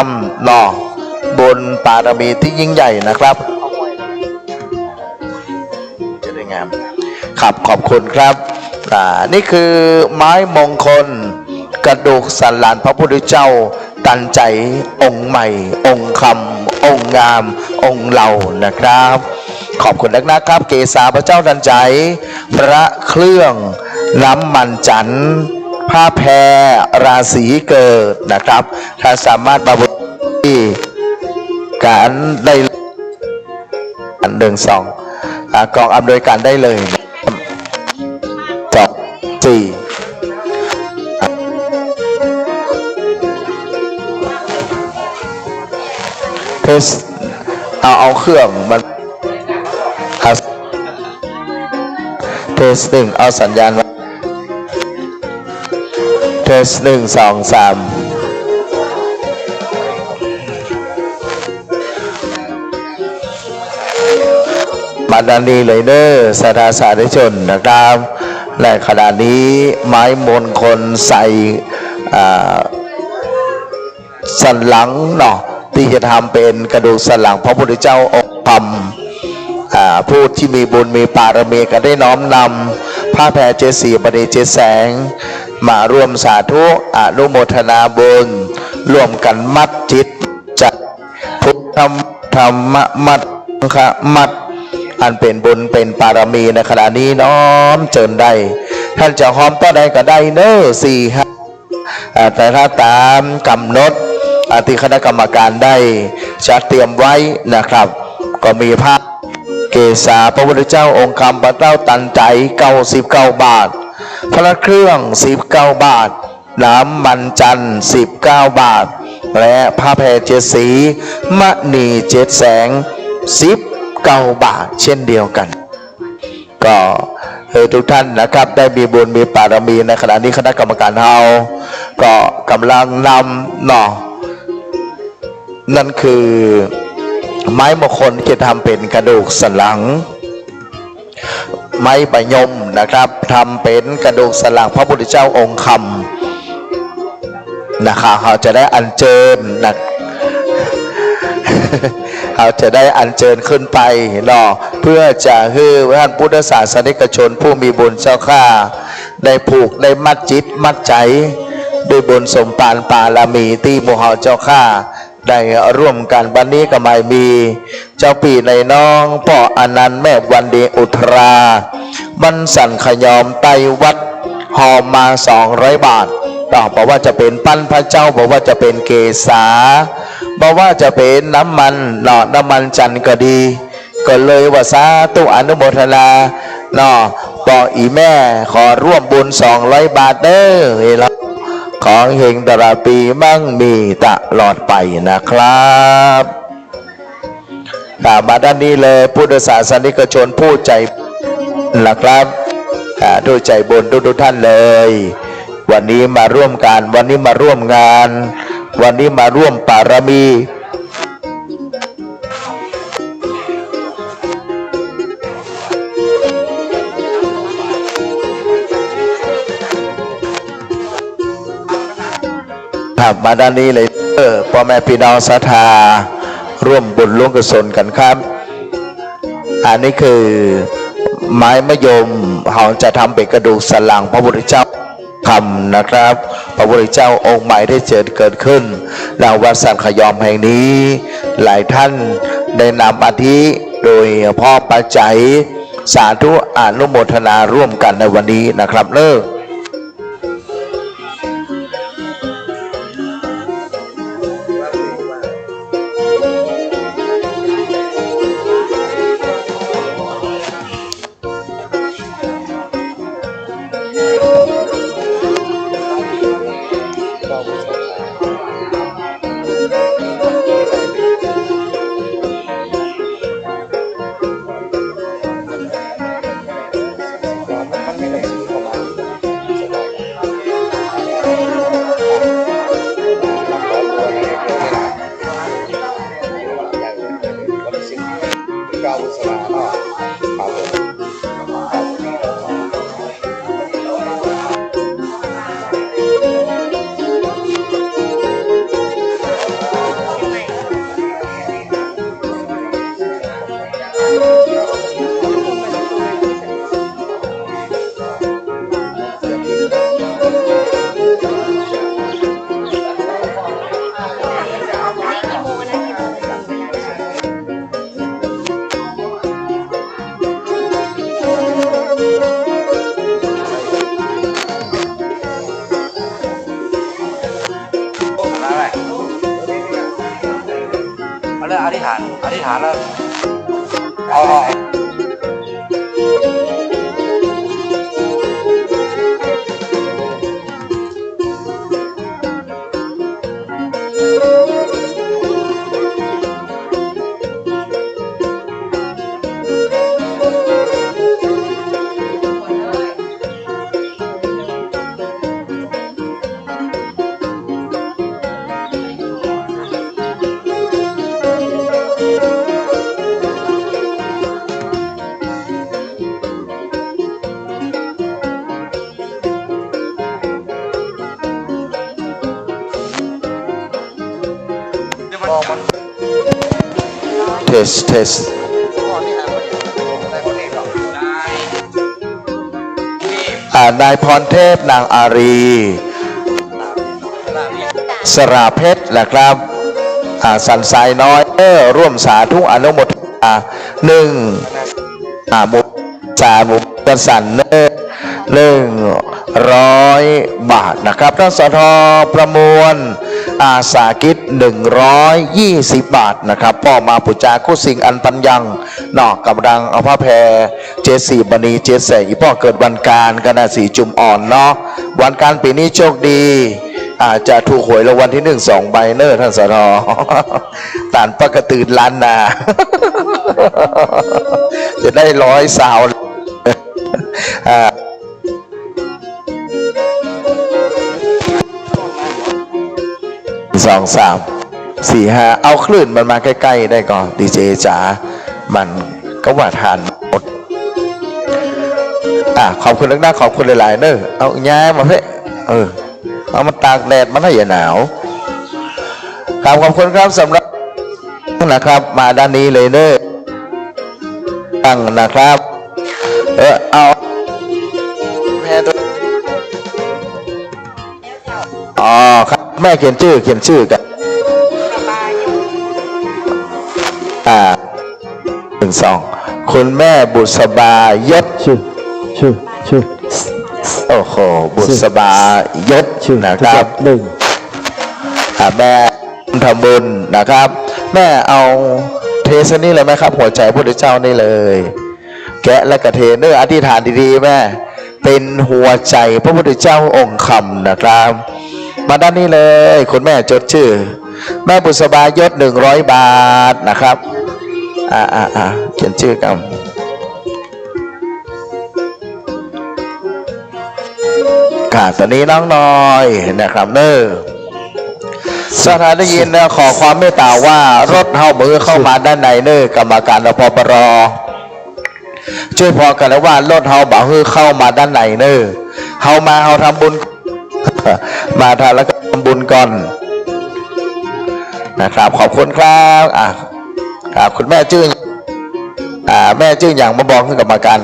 A: ำบนบารมีที่ยิ่งใหญ่นะครับจะได้งามครับขอบคุณครับนี่คือไม้มงคลกระดูกสันหลังพระพุทธเจ้าตันใจองค์ใหม่องค์คำองค์งามองค์เหล่านะครับขอบคุณนะครับเกศาพระเจ้าตันใจพระเครื่องน้ำมันจันทร์ผ้าแพรราศีเกิดนะครับถ้าสามารถมาบริการได้1-2 กองอำนวยการได้เลย2-4 สเอาเครื่องมันเทสหนึ่งเอาสัญญาณมาเทส1 2 3มาด้านนี้เลยเนอสาสาธุชนนะครับและขณะนี้ไม้มงคลใส่สันหลังเนาะที่จะทำเป็นกระดูกสันหลังพระพุทธเจ้าองค์ธรรมผู้ที่มีบุญมีปารมีก็ได้น้อมนำผ้าแผ่เจสีบดีเจแสงมาร่วมสาธุอนุโมทนาบุญร่วมกันมัดจิตจัดพุทธธรรมมัดคะมัดอันเป็นบุญเป็นปารมีในขณะนี้น้อมเจิญได้ท่านจะหอมต่อใดก็ได้เนอ4-5แต่ถ้าตามกำหนดที่คณะกรรมการได้จัดเตรียมไว้นะครับก็มีภาพเกศาพระพุทธเจ้าองค์คำพระเจ้าตันใจ99 บาทพระเครื่อง19 บาทน้ำมันจันทร์19 บาทและผ้าแผ่เจ็ดสีมณีเจ็ดแสง19 บาทเช่นเดียวกันก็ทุกท่านนะครับได้มีบุญมีปารมีในขณะนี้คณะกรรมการเฮาก็กำลังนำเนาะนั่นคือไม้มงคลที่จะทำเป็นกระดูกสันหลังไม้ใบยมนะครับทำเป็นกระดูกสันหลังพระพุทธเจ้าองค์คำนะครับเขาจะได้อัญเชิญนะเขาจะได้อัญเชิญขึ้นไปเนาะเพื่อจะให้ท่านพุทธศาสนิกชนผู้มีบุญเจ้าข้าได้ผูกได้มัดจิตมัดใจด้วยบุญสมปานปารมีที่หมู่เฮาเจ้าข้าได้ร่วมกันวันนี้ก็ไม่มีเจ้าปีในน้องพ่ออนันต์แม่วันดีอุทราบันสันขยอมไตวัดหอมมา200 บาทบอกว่าจะเป็นปั้นพระเจ้าบอกว่าจะเป็นเกศาบอกว่าจะเป็นน้ำมันเนาะน้ำมันจันทร์ก็ดีก็เลยว่าสาธุอนุโมทนาเนาะบอกอีแม่ขอร่วมบุญ200 บาทเด้อของเฮงตลอดปีมั่งมีตลอดไปนะครับมาด้านนี้เลยพุทธศาสนิกชนผู้ใจนะครับด้วยใจบุญทุกท่านเลยวันนี้มาร่วมกันวันนี้มาร่วมงานวันนี้มาร่วมปารมีมาด้านนี้เลยพ่อแม่พี่น้องศรัทธาร่วมบุญร่วมกุศลกันครับอันนี้คือไม้มะยมเขาจะทำเป็นกระดูกสันหลังพระพุทธเจ้าทำนะครับพระพุทธเจ้าองค์ใหม่ได้เกิดขึ้นณวัดสันขยอมแห่งนี้หลายท่านได้นำอาทิโดยพ่อปัจจัยสาธุอนุโมทนาร่วมกันในวันนี้นะครับเลิกอธิษฐานแล้วเอา เทสนายพรเทพนางอารีสราเพชรนะครับสันทรายน้อยร่วมสาธุอนุโมทนาหนึ่งหมู่สาหมู่กระสัน100 บาทนะครับท่านสทประมวลอาสากิจ120 บาทนะครับพ่อมาปุจจาคู่สิ่งอันปัญญังนอกกำลังเอาผ้าแพร74บันี7แสงอีพ่อเกิดวันการกันนะสีจุ่มอ่อนเนาะวันการปีนี้โชคดีอาจจะถูกหวยรางวัลที่1 2 ใบเนอท่านสทตานปกตื่นล้านนา จะได้100 สาว2 3 4 5เอาคลื่นมันมาใกล้ๆได้ก่อนดีเจจ๋ามันก็ว่าทานหมดขอบคุณนักหน้าขอบคุณหลายๆเนอะเอาแง่มาเพ่เอามาตากแดดมันให้อย่าหนาวขอบคุณครับสำหรับนะครับมาด้านนี้เลยเนอะตั้งนะครับเอาแม่ตัวครับแม่เขียนชื่อกัน1 2คุณแม่บุษบายศชื่อโอ้โหบุษบายศนะครับแม่ทำบุญนะครับแม่เอาเทสนี่เลยไหมครับหัวใจพระพุทธเจ้านี่เลยแกะและกระเทเนอร์อธิษฐานดีๆแม่เป็นหัวใจพระพุทธเจ้าองค์คำนะครับมาด้านนี้เลยคุณแม่จดชื่อแม่บุษบายศ100 บาทนะครับเขียนชื่อกันตอนนี้น้องน้อยนะครับเนอสถานได้ยินนะขอความเมตตาว่ารถเข้ามือเข้ามาด้านในเนอกรรมการรพปรช่วยพอกันแล้วว่ารถเฮาบ่ฮือเข้ามาด้านในเนอเฮามาเฮาทำบุญมาทานแล้วก็ทำบุญก่อนนะครับขอบคุณครับครับคุณแม่ชื่อแม่ชื่ออย่างมาบอกขึ้นกรรมการ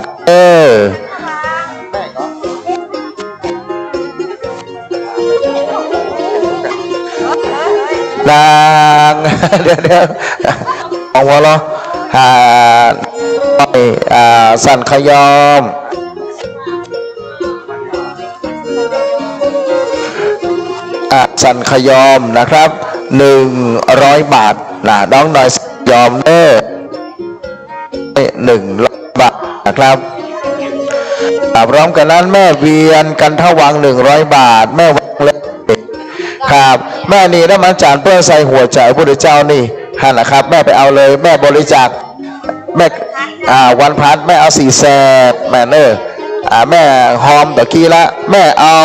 A: นางเดี๋ยวมองว่าเหรอสันขยอมสันขยอมนะครับ100 บาทน้องหน่อยยอมเด้อ100 บาทนะครับพร้อมกันนั้นแม่เวียนกันทวัง100 บาทแม่วังเล็กครับแม่นี่ได้มาจานเพื่อใส่หัวใจพระพุทธเจ้านี่ฮะนะครับแม่ไปเอาเลยแม่บริจาคแม่วันพัดแม่เอา4 แสกแม่เนอแม่หอมตะกี้ละแม่เอา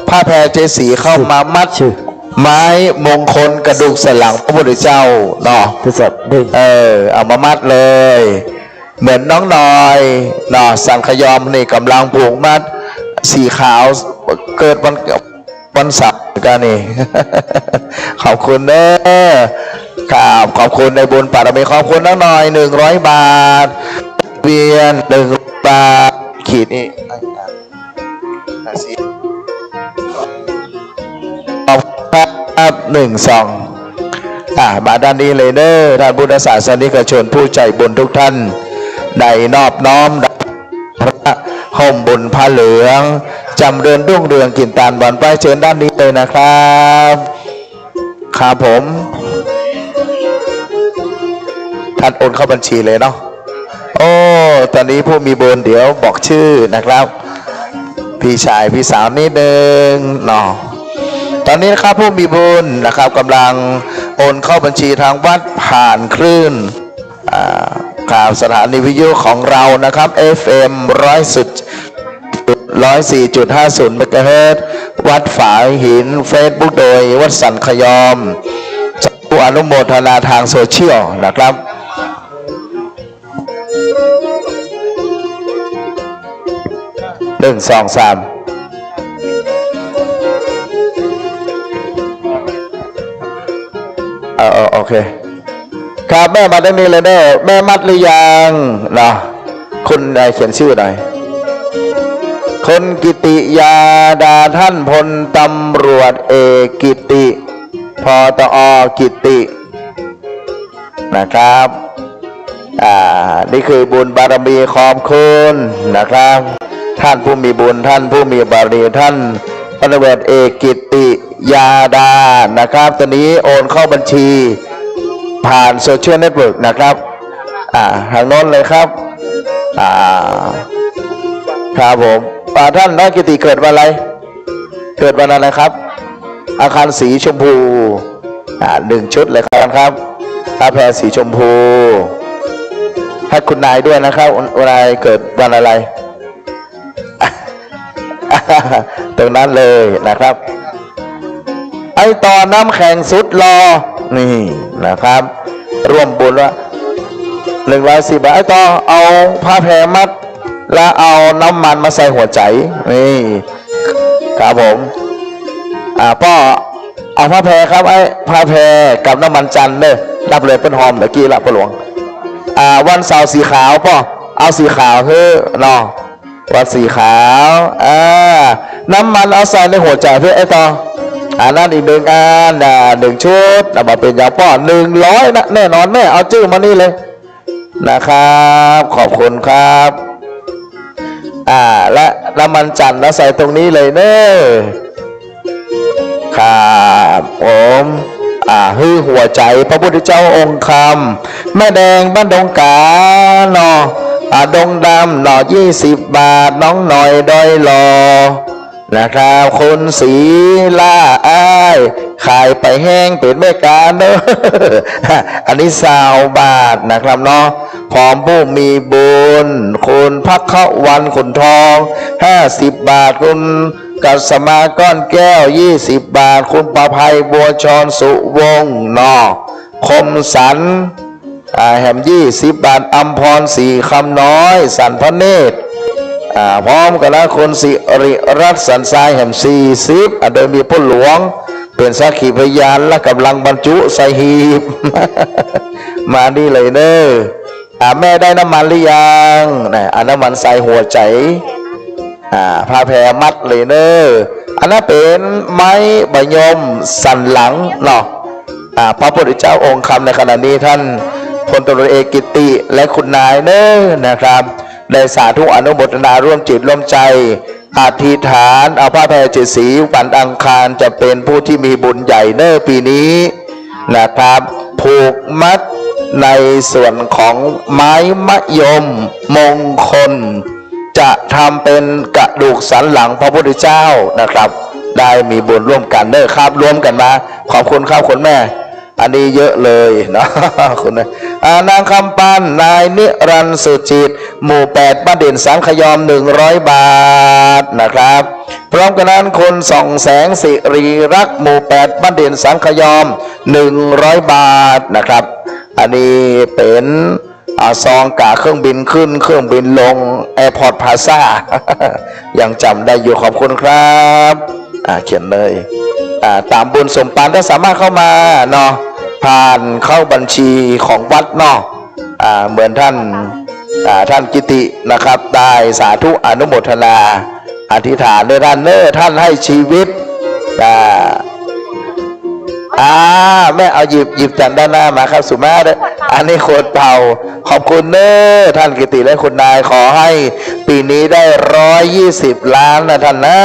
A: ผ้าแพรเจสีเข้ามามัดไม้มงคลกระดูกสันหลังพระพุทธเจ้าเนาะเอามามัดเลยเหมือนน้องน้อยเนาะสังขยอมนี่กำลังผูกมัดสีขาวเกิดวันเสาร์กันนี่ ขอบคุณเด้อครับขอบคุณในบุญปารมีขอบคุณน้องน้อย100 บาทเวียน1 บาทขีดนี่ครับ1 2มาด้านนี้เลยเด้อท่านพุทธศาสนิกชนผู้ใจบุญทุกท่านได้นอบน้อมพระห่มบุญผ้าเหลืองจำเรือนรุ่งเรืองกินตาลบานไปเชิญด้านนี้เลยนะครับครับผมท่านโอนเข้าบัญชีเลยเนาะโอ้ตอนนี้ผู้มีบุญเดี๋ยวบอกชื่อนะครับพี่ชายพี่สาวนิดนึงเนาะตอนนี้นะครับผู้มีบุญนะครับกำลังโอนเข้าบัญชีทางวัดผ่านคลื่นข่าวสถานีวิทยุของเรานะครับ FM 104.50 เมกะเฮิรตซ์วัดฝายหิน Facebook โดยวัดสันขยอมผู้อนุโมทนาทางโซเชียลนะครับ1 2 3โอเค ครับแม่มาตรงนี้เลยเด้อแม่มัดหรือยังเนาะคุณเขียนชื่อหน่อยคนกิติยาดาท่านพลตำรวจเอกกิติพตอกิตินะครับนี่คือบุญบารมีขอบคุณนะครับท่านผู้มีบุญท่านผู้มีบารมีท่านพลตำรวจเอกกิติยาดานะครับตอนนี้โอนเข้าบัญชีผ่านโซเชียลเน็ตเวิร์กนะครับทางโน้นเลยครับครับผมท่านน้อยกิติเกิดวันอะไรเกิดวันอะไรครับอาคารสีชมพู1 ชุดเลยครับผ้าแพรสีชมพูให้คุณนายด้วยนะครับคุณนายเกิดวันอะไร ตรงนั้นเลยนะครับไอต่อน้ำแข็งสุดรอนี่นะครับร่วมบุญว่า110 บาทไอต่อเอาผ้าแพรมัดแล้วเอาน้ำมันมาใส่หัวใจนี่ครับผมพ่อเอาผ้าแพรครับไอ้ผ้าแพรกับน้ำมันจันทร์เนี่ยรับเลยเป็นหอมเมื่อกี้ละพ่อหลวงวันเสาร์สีขาวป่ะเอาสีขาวเฮ้เนาะวันสีขาวน้ำมันเอาใส่ในหัวใจเพื่อไอ้ต่อนั่นอีก1 อัน1 ชุดมาเป็นยาป้อ100นะแน่นอนแม่เอาชื่อมานี่เลยนะครับขอบคุณครับและน้ำมันจันทร์แล้วใส่ตรงนี้เลยเนอะครับผมฮือหัวใจพระพุทธเจ้าองค์คำแม่แดงบ้านดงกาหนอดงดำหน่อ20 บาทน้องหน่อยดอยรอนะครับคนสีล่าอ้ายขายไปแห้งเป็นแม่กาเนอะ อันนี้20 บาทนะครับเนาะพร้อมผู้มีบุญคุณพักเข้าวันขุนทอง50 บาทคุณกัสมาก้อนแก้ว20 บาทคุณประภัยบัวชรสุวงศ์นอคมสันแหม20 บาทอัมพรศรีคำน้อยสันพระเนตรพร้อมกันแล้วคนสิริรัตน์สันทรายแหม40โดยมีพ่อหลวงเป็นสักขีพยานและกำลังบรรจุใส่หีบ มานี่เลยเนอะแม่ได้น้ำมันหรือยังน้ำมันใส่หัวใจผ้าแพรมัดเลยเนอะอันนั้นเป็นไม้ใบยมสันหลังเนาะพระพุทธเจ้าองค์คำในขณะนี้ท่านพลตำรวจเอกกิติและคุณนายเนอะนะครับได้สาธุอนุโมทนาร่วมจิตร่วมใจอธิษฐานเอาผ้าแพร7 สีวันอังคารจะเป็นผู้ที่มีบุญใหญ่เนอะปีนี้นะครับผูกมัดในส่วนของไม้มะยมมงคลจะทำเป็นกระดูกสันหลังพระพุทธเจ้านะครับได้มีบุญร่วมกันเนอะครับร่วมกันมาขอบคุณครับคุณแม่อันนี้เยอะเลยนะคุณนางคำปันนายนิรันดร์สุจิตหมู่8บ้านเด่นสังขยอม100 บาทนะครับพร้อมกันนั้นคนส่องแสงสิริรักษ์หมู่8บ้านเด่นสังขยอม100 บาทนะครับอันนี้เป็นซองกาเครื่องบินขึ้นเครื่องบินลงแอร์พอร์ตพลาซ่า ยังจำได้อยู่ขอบคุณครับเขียนเลยตามบุญสมปานถ้าสามารถเข้ามาเนาะผ่านเข้าบัญชีของวัดเนาะเหมือนท่านกิตินะครับได้สาธุอนุโมทนาอธิษฐานด้วยท่านเนอท่านให้ชีวิตแม่เอาหยิบจากด้านหน้ามาครับสุมาเลยอันนี้โคตรเป่าขอบคุณเนอท่านกิติและคุณนายขอให้ปีนี้ได้120 ล้านนะท่านนะ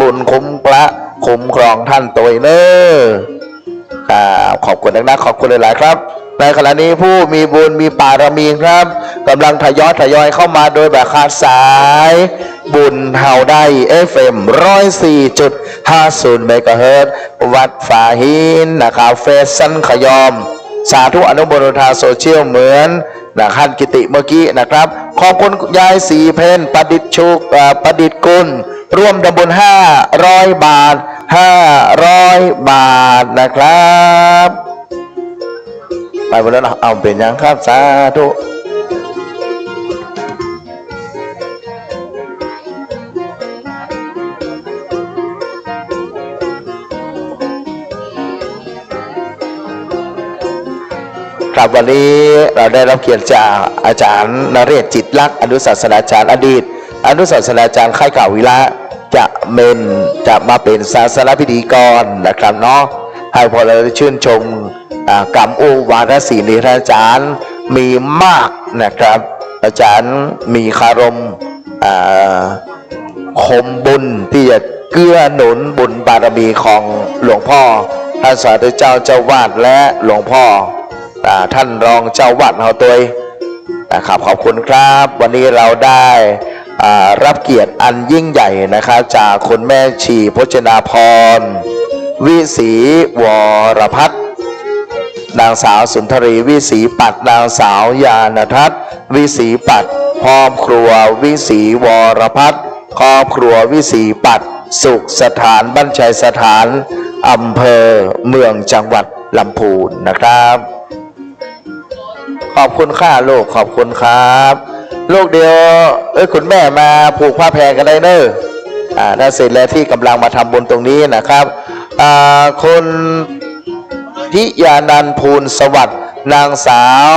A: บุญคุ้มครองท่านตัวเนอขอบคุณนะขอบคุณหลายๆครับในขณะนี้ผู้มีบุญมีบารมีครับกำลังทยอยเข้ามาโดยแบบขาดสายบุญเฮาได้ FM 104.50 เมกะเฮิรตซ์วัดฝาหินนะครับเฟซซันขยอมสาธุอนุโมทนาโซเชียลเหมือนท่านกิติเมื่อกี้นะครับขอบคุณยายสีเพนประดิษฐ์กุลร่วมทำบุญ500 บาท500 บาทนะครับไปบนนั้นเอาเป็นยังครับสาธุค นะครับวันนี้เราได้รับเกียรติจากอาจารย์นเรศจิตลักษณ์อนุศาสนาจารย์อดีตอนุศาสนาจารย์ค่ายเก่าวิระจะมาเป็นศาสนพิธีกรนะครับเนาะให้พอเราได้ชื่นชมกรรมอุวาทศิลป์ที่ท่านอาจารย์มีมากนะครับอาจารย์มีคารมคมบุญที่จะเกื้อหนุนบุญบารมีของหลวงพ่อท่านสาธุเจ้าเจ้าวาดและหลวงพ่อท่านรองเจ้าวาดเอาตัวนะครับขอบคุณครับวันนี้เราได้รับเกียรติอันยิ่งใหญ่นะครับจากคุณแม่ชีพจนาพรวิศีวรพัฒน์นางสาวสุนทรีวิศีปัตนางสาวยานทัศน์วิศีปัตครอบครัววิศีวรพัฒน์ครอบครัววิศีปัตสุขสถานบ้านชัยสถานอำเภอเมืองจังหวัดลำพูนนะครับขอบคุณค่ะลูกขอบคุณครับลูกเดียวคุณแม่มาผูกผ้าแพรกันได้เนอะน่าเสร็จแล้วที่กำลังมาทำบุญตรงนี้นะครับคุณทิยานันท์ภูลสวัสดิ์นางสาว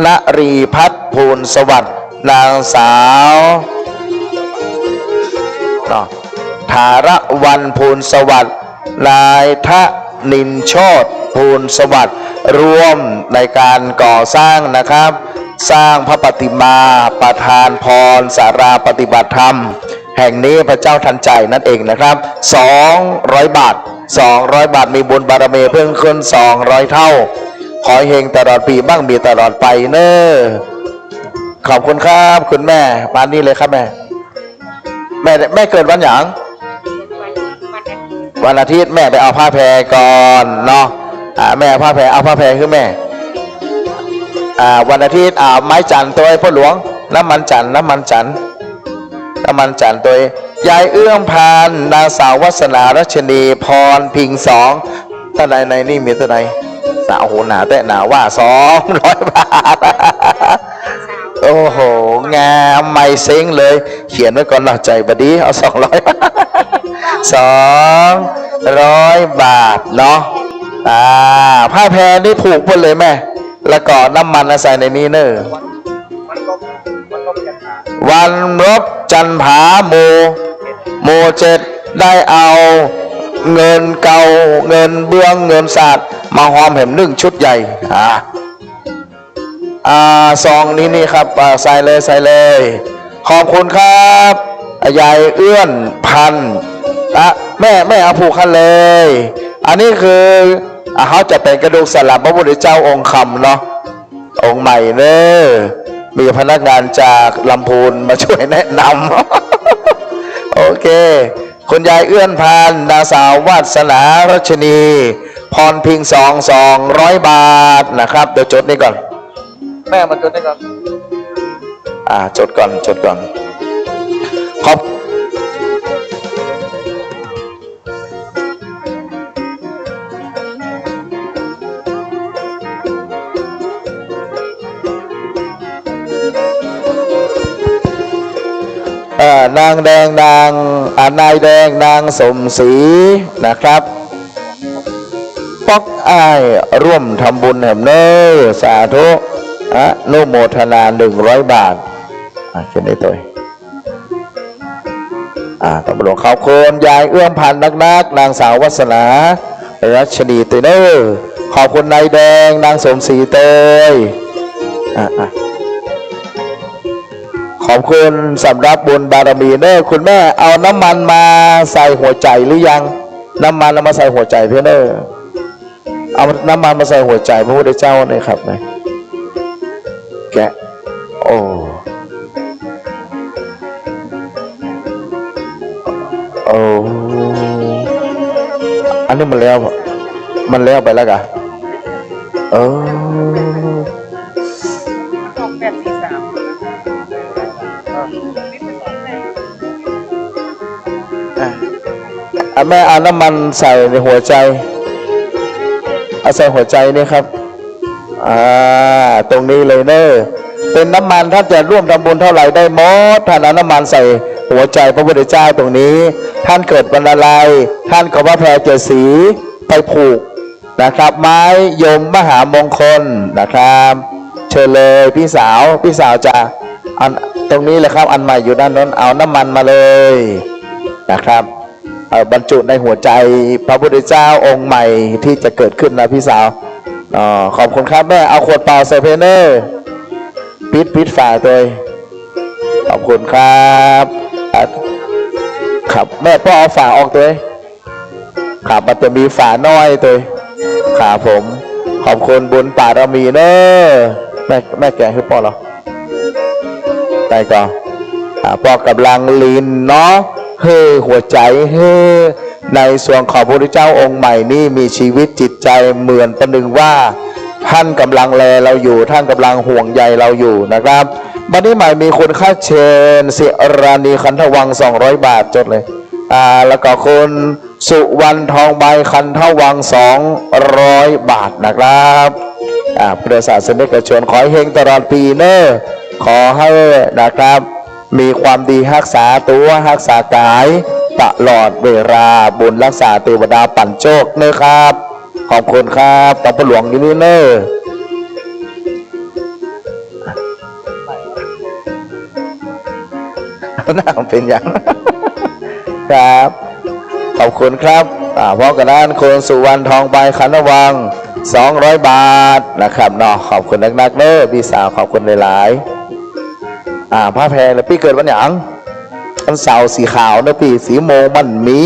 A: ณรีพัฒน์ภูลสวัสดิ์นางสาวธารวันภูลสวัสดิ์นายทะนินโชติภูลสวัสดิ์ร่วมในการก่อสร้างนะครับสร้างพระปฏิมาประธานพรสาราปฏิบัติธรรมแห่งนี้พระเจ้าทันใจนั่นเองนะครับ200 บาท200 บาทมีบุญบารมีเพิ่มขึ้น200 เท่าขอเฮงตลอดปีบ้างมีตลอดไปเนอะขอบคุณครับคุณแม่มานี่เลยครับแม่เกิดวันหยังวันอาทิตย์แม่ไปเอาผ้าแพรก่อนเนาะแม่เอาผ้าแพรคือแม่วันอาทิตย์ไม้จันตัวพ่อหลวงน้ำมันจันตัวยายเอื้อมพานนางสาววัฒนารัชนีพรพิง2ท่านในนี่มีตัวไหนสาวโหหนาแต่หนาว่า200 บาทโอ้โหงามไม่เซ็งเลยเขียนไว้ก่อนหน่อยใจบดีเอา200 บาทเนาะผ้าแพรนี่ผูกหมดเลยแม่แล้วก็น้ำมันใส่ในนี้เนอะวันรบจันผาโม7ได้เอาเงินเก่าเงินเบื้องเงินศาสตร์มาหอมแหม1 ชุดใหญ่ซองนี้ครับใส่เลยขอบคุณครับยายเอื้อนพันแม่เอาผูกกันเลยอันนี้คือเขาจะเป็นกระดูกสลักพระพุทธเจ้าองค์คำเนาะองค์ใหม่เนอะมีพนักงานจากลำพูนมาช่วยแนะนำโอเคคุณยายเอื้อนพันนางสาววาสนารัชนีพรพิง200 บาทนะครับเดี๋ยวจดนี่ก่อนแม่มาจดนี่ก่อนจดก่อนขอบนางแดงนายแดงนางสมศรีนะครับป๊อกอ้ายร่วมทำบุญแห่งเนอสาธุโนโมทนา100 บาทเช่นนี้ตัวตำรวจเขาโคนยายเอื้อมพันนักนางสาววัฒนารัชนีเตยเนอขอบคุณนายแดงนางสมศรีเตยขอบคุณสำหรับบุญบารมีเนอคุณแม่เอาน้ำมันมาใส่หัวใจหรือยังน้ำมันเอามาใส่หัวใจเพื่อนเนอเอาน้ำมันมาใส่หัวใจพระพุทธเจ้าเนี่ยครับนะแกะโอ้อันนี้มันแล้วไปแล้วกะแม่เอาน้ำมันใส่ในหัวใจเอาใส่หัวใจนี่ครับตรงนี้เลยเนอะเป็นน้ำมันท่านจะร่วมทำบุญเท่าไหร่ได้หมดท่านเอาน้ำมันใส่หัวใจพระพุทธเจ้าตรงนี้ท่านเกิดวันอะไรท่านก็ว่าแพรเจ็ดสีไปผูก นะครับไม้ยมมหามงคลนะครับเชิญเลยพี่สาวจะอันตรงนี้เลยครับอันใหม่อยู่ด้านนั้นเอาน้ำมันมาเลยนะครับบรรจุในหัวใจพระพุทธเจ้าองค์ใหม่ที่จะเกิดขึ้นนะพี่สาวขอบคุณครับแม่เอาขวดเปล่าใส่เพเนอร์ปิดฝาตัวขอบคุณครับครับแม่พ่อเอาฝาออกตัวครับมันจะมีฝาน้อยตัวครับผมขอบคุณบุญป่ารมีเนอะแม่แกให้พ่อเหรอได้ก่อนพ่อกำลังลีนเนาะเฮ้หัวใจเฮ้ในส่วนของพระพุทธเจ้าองค์ใหม่นี่มีชีวิตจิตใจเหมือนประหนึ่งว่าท่านกำลังแลเราอยู่ท่านกำลังห่วงใยเราอยู่นะครับวันนี้ใหม่มีคุณค่าเชิญศิรานีคันทวัง200 บาทจดเลยแล้วก็คุณสุวรรณทองใบคันทวัง200 บาทนะครับพุทธศาสนิกชนขอให้เฮงตลอดปีเนอะขอให้นะครับมีความดีรักษาตัวรักษากายตลอดเวลาบุญรักษาเทวดาปั่นโชคเนอะครับขอบคุณครับต้องประหลวงอยู่นี่เนอะน่าเป็นอย่างครับขอบคุณครับพ่อกระดานคุณสุวรรณทองใบขันธวัง200 บาทนะครับเนาะขอบคุณนักๆเนอะพี่สาวขอบคุณหลายๆผ้าแพรเลยพี่เกิดวันหยังวันเสาร์สีขาวเนอะพี่สีโมมันมี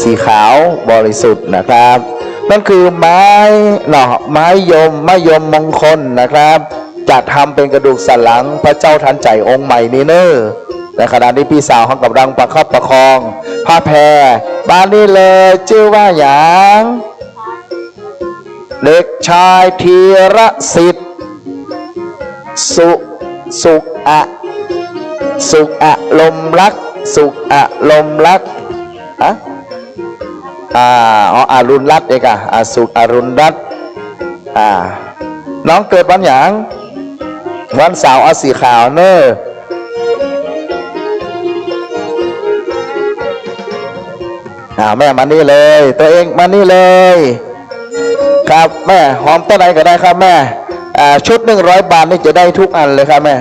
A: สีขาวบริสุทธิ์นะครับนั่นคือไม้เนาะไม้ยมมงคลนะครับจะทำเป็นกระดูกสันหลังพระเจ้าทันใจองค์ใหม่นี้เนอะในขณะนี้พี่สาวเขากำลังประคับประคองผ้าแพรบ้านนี้เลยชื่อว่าอย่างเด็กชายธีรสิทธิ์สุขลมรักลมรักอารุณรัตน์เอกสุขอรุณรัตน์น้องเกิดวันหยังวันเสาร์สีขาวเนอะแม่มานี่เลยตัวเองมานี่เลยครับแม่หอมต้นไหนก็ได้ครับแม่ชุด100 บาทนี่จะได้ทุกอันเลยครับแม่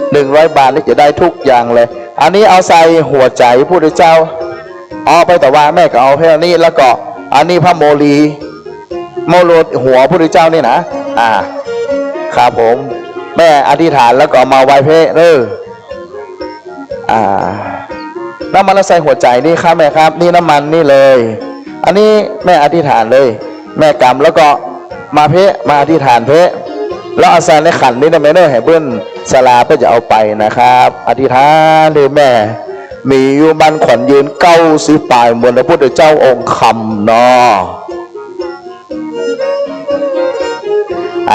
A: 100 บาทนี่จะได้ทุกอย่างเลยอันนี้เอาใส่หัวใจพระพุทธเจ้าไปแต่ว่าแม่ก็เอาแค่นี้แล้วก็อันนี้พระโมลีหัวพระพุทธเจ้านี่นะครับผมแม่อธิษฐานแล้วก็มาไหว้พระน้ำมันใส่หัวใจนี่ครับแม่ครับนี่น้ำมันนี่เลยอันนี้แม่อธิษฐานเลยแม่กำแล้วก็มามาอธิษฐานแล้วเอาใส่ในขันนี่นะแม่เนอให้เบิ้ลสลาเพื่อจะเอาไปนะครับอธิษฐานเลยแม่มีอยู่มันขวัญยืน90 ปลายเหมือนพระพุทธเจ้าองค์คำเนาะ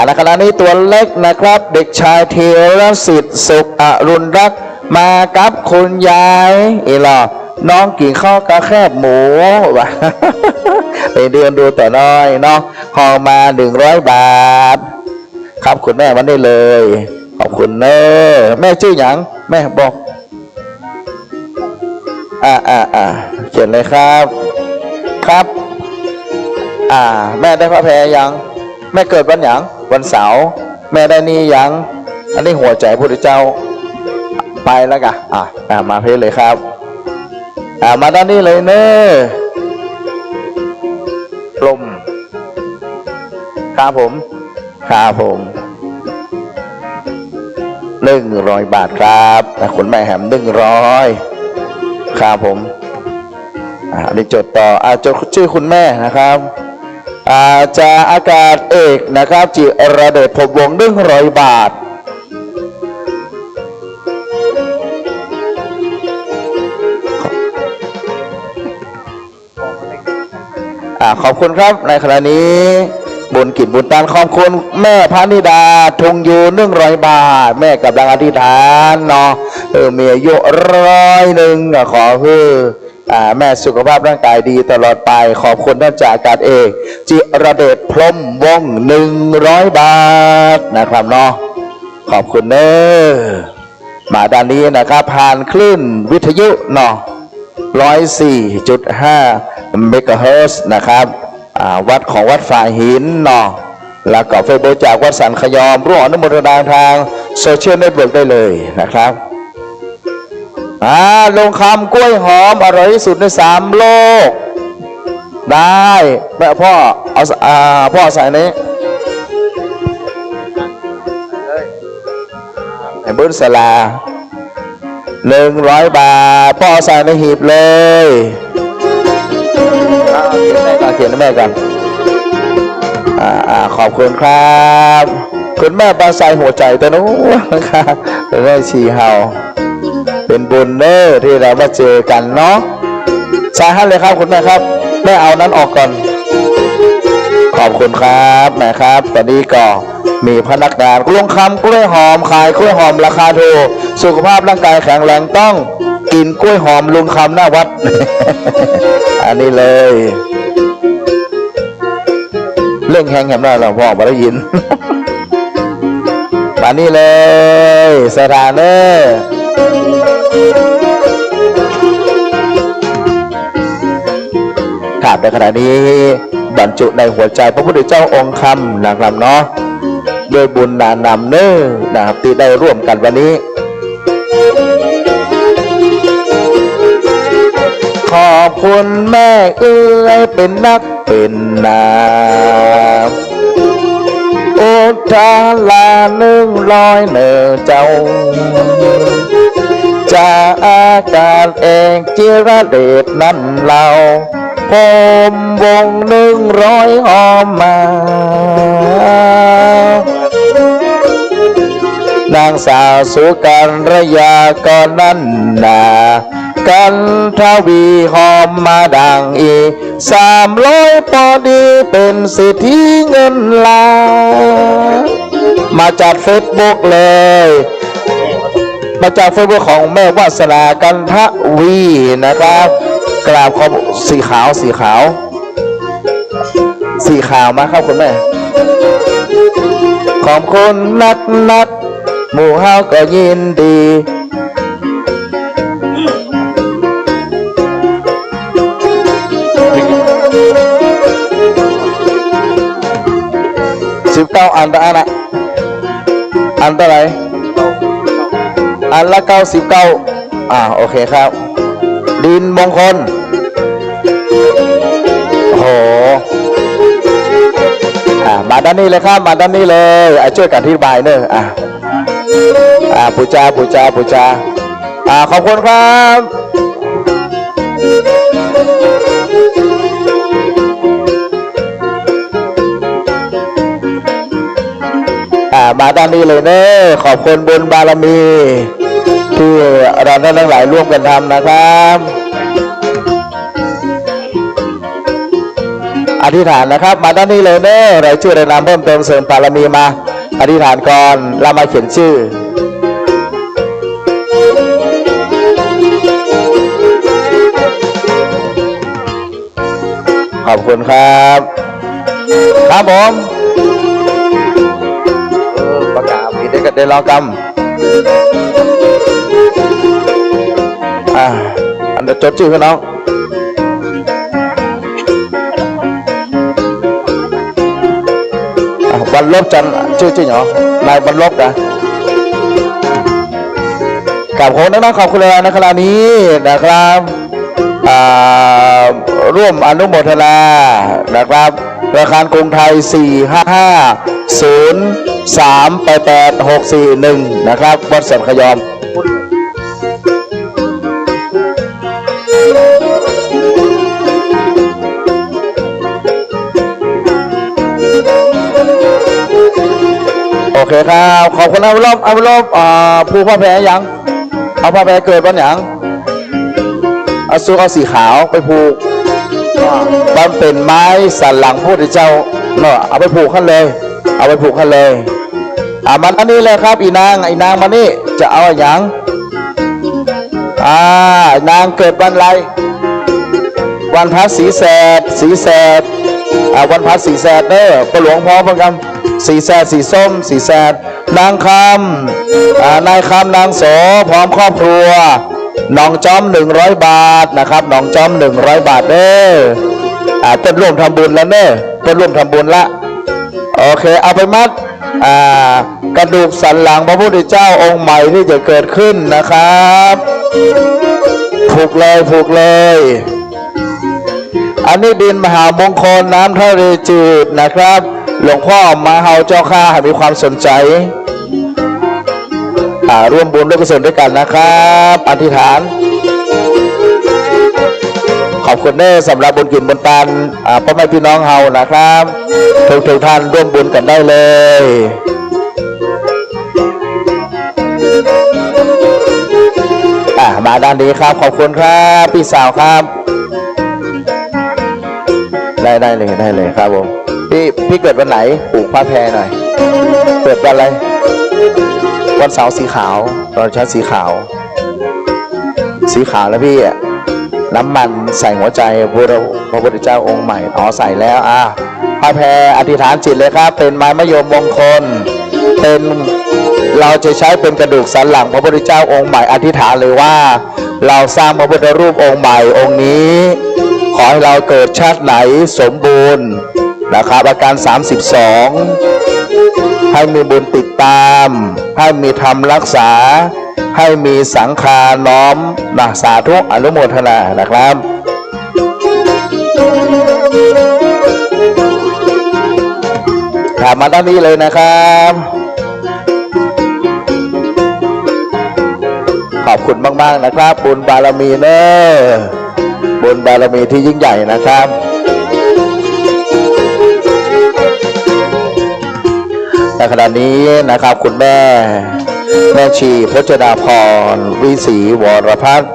A: ในขณะนี้ตัวเล็กนะครับเด็กชายธีรสิทธิ์สุขอรุณรักมากับคุณยายน้องกินข้าวกระแคบหมูไปเดินดูแต่น้อยเนาะหอมา100 บาทครับคุณแม่วันนี้เลยขอบคุณเนอะแม่ชื่อหยังแม่บอกเขียนเลยครับแม่ได้พระแพรยังแม่เกิดวันหยังวันเสาร์แม่ได้นี่ยังอันนี้หัวใจพระพุทธเจ้าไปแล้วกันมาเพลเลยครับมาด้านนี้เลยเนอะลมครับผม100 บาทครับคุณแม่แหม100ครับผมนี่จดต่อจดชื่อคุณแม่นะครับจะอากาศเอกนะครับจิรเดชพบวง100 บาทขอบคุณครับในขณะนี้บุญกิจบุญตานขอบคุณแม่พระนิดาทงยู100 บาทแม่กำลังอธิษฐานเนาะมีอายุ100ขอเพื่อแม่สุขภาพร่างกายดีตลอดไปขอบคุณท่านจากอากาศเอกจิรเดชพรหมวง100 บาทนะครับเนาะขอบคุณเนอะมาด้านนี้นะครับผ่านคลื่นวิทยุเนาะ104.5 เมกะเฮิรตซ์นะครับ วัดของวัดฝ่ายหินเนาะแล้วก็เฟซบุ๊กจากวัดสันขยอมร่วมอนุโมทนาทางโซเชียลเน็ตเวิร์กได้เลยนะครับลงคำกล้วยหอมอร่อยที่สุดใน3 โลกได้แม่พ่อเอาพ่อใส่นี้ไอ้บุญสลา100 บาทพ่อใส่ในหีบเลยเขียนให้แม่กันขอบคุณครับคุณแม่ปลาใสหัวใจตัวนู้นนะครับได้ชีเฮาเป็นบุญเนอร์ที่เรามาเจอกันเนาะใส่ให้เลยครับคุณแม่ครับแม่เอานั้นออกก่อนขอบคุณครับแม่ครับตอนนี้ก็มีพนักงานลงคำกล้วยหอมขายกล้วยหอมราคาถูกสุขภาพร่างกายแข็งแรงต้องกินกล้วยหอมลุงคำหน้าวัด อันนี้เลยเรื่องแห้งแหมเราพ่อมาได้ยิน มานี่เลยสถานเนอร์ครับในขณะนี้บรรจุในหัวใจพระพุทธเจ้าองค์คำนะครับเนาะด้วยบุญนานำเนอร์นะครับที่ได้ร่วมกันวันนี้ขอบคุณแม่เอื้อยเป็นนักเป็นนาอุทาลา100 เนอเจ้าจากอากาศเองจิระเดชนั่นเราผมวง100 หอมมานางสาวสุการรยาก่อนนั้นนากันทวีหอมมาดังอี300 พอดีเป็นสิทธิเงินล้านมาจากเฟซบุ๊กเลยมาจากเฟซบุ๊กของแม่วาสนากันทวีนะครับกราบขอบสีขาวมาครับคุณแม่ขอบคุณนักหมู่เฮาก็ยินดี19 อันละอันเท่าไหร่อันละ99โอเคครับดินมงคลโอ้โหมาด้านนี้เลยครับมาด้านนี้เลยช่วยกันอธิบายเนอะปูจาขอบคุณครับมาด้านนี้เลยเนอะขอบคุณบุญบารมีที่เราทั้งหลายร่วมกันทำนะครับอธิษฐานนะครับมาด้านนี้เลยเนอะรายชื่อรายนามเพิ่มเติมเสริมบารมีมาอธิษฐานก่อนเรามาเขียนชื่อขอบคุณครับครับผมประกาศผิดได้กันได้รอกรรมอันเดี๋ยวจดชื่อให้น้องบรรลบจันชื่อเหรอนายบรรลบนะกับโค้ดน้องขอบคุณเลยในขณะนี้นะครับร่วมอนุโมทนานะครับธนาคารกรุงไทย455038861นะครับวัดสันขยอมโอเคครับขอบคุณเอารอบผู้พ่อแพ้ยังเอาพ่อแพ้เกิดวันยังเอาสีขาวไปผูกมันเป็นไม้สันหลังพระพุทธเจ้าเนาะเอาไปผูกขั้นเลยมันอันนี้เลยครับอีนางมานี่จะเอาอย่างนางเกิดวันอะไรวันพระศรีแสดวันพระศรีแสดเด้อพระหลวงพ่อพระกำสีแสดสีส้มสีแสดนางคำนายคำนางโสพร้อมครอบครัวน้องจอม100 บาทนะครับน้องจอม100 บาทเด้อ เต้นร่วมทำบุญแล้วเนอะเต้นร่วมทำบุญละโอเคเอาไปมัดกระดูกสันหลังพระพุทธเจ้าองค์ใหม่ที่จะเกิดขึ้นนะครับผูกเลยผูกเลยอันนี้ดินมหามงคลน้ำทะเลจืดนะครับหลวงพ่อมาเฮาเจ้าข้าให้มีความสนใจร่วมบุญร่วมกุศลด้วยกันนะครับอธิษฐานขอบคุณเน้อสำหรับบุญกินบุญทานพ่อแม่พี่น้องเฮานะครับทุกท่านร่วมบุญกันได้เลยมาด้านนี้ครับขอบคุณครับพี่สาวครับได้เลยครับผมพี่เกิดวันไหนปลูกผ้าแพรหน่อยเกิดวันอะไรวันเสาร์สีขาวตอนเช้าสีขาวแล้วพี่น้ำมันใส่หัวใจพระพุทธเจ้าองค์ใหม่ใส่แล้วผ้าแพรอธิษฐานจิตเลยครับเป็นไม้มะยมมงคลเป็นเราจะใช้เป็นกระดูกสันหลังพระพุทธเจ้าองค์ใหม่อธิษฐานเลยว่าเราสร้างพระพุทธรูปองค์ใหม่องค์นี้ขอให้เราเกิดชาติไหนสมบูรณ์นะครับอาการ32ให้มีบุญติดตามให้มีธรรมรักษาให้มีสังฆาน้อมสาธุอนุโมทนานะครับถามมาด้านนี้เลยนะครับขอบคุณมากๆนะครับบุญบารมีเนอะบุญบารมีที่ยิ่งใหญ่นะครับในขณะนี้นะครับคุณแม่ชีพจนาพรวิศรีวรพัฒน์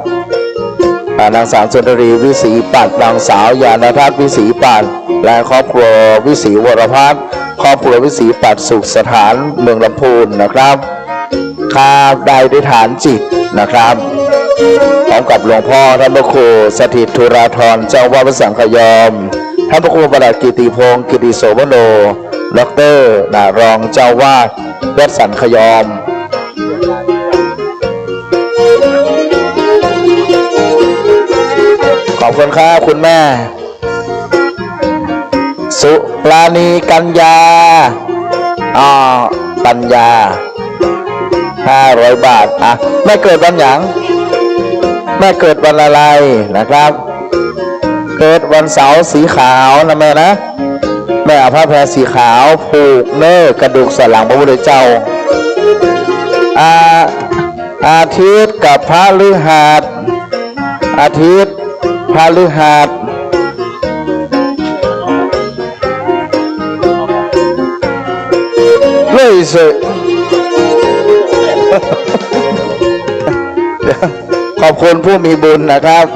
A: นางสาวสุนทรีวิศรีปัตย์นางสาวยานทัศน์วิศรีปัตย์และครอบครัววิศรีวรพัฒน์ครอบครัววิศรีปัตย์สุขสถานเมืองลำพูนนะครับข้าได้ด้วยฐานจิตนะครับพร้อมกับหลวงพ่อท่านพระครูสถิตธุราธรเจ้าวัดพระสังฆยอมท่านพระครูประหลัดกิติพงศ์กิติโสมโนดร.รองเจ้าวาดวัดสังฆยอมขอบคุณครับคุณแม่สุปราณีกัญญาปัญญา500 บาทแม่เกิดวันหยังแม่เกิดวันอะไรนะครับเกิดวันเสาร์สีขาวนะแม่นะแม่เอาผ้าแพรสีขาวผูกเนื้อกระดูกสันหลังพระพุทธเจ้าอาทิตย์กับพฤหัสอาทิตย์พฤหัสเลยสิขอบคุณผู้มีบุญนะครับ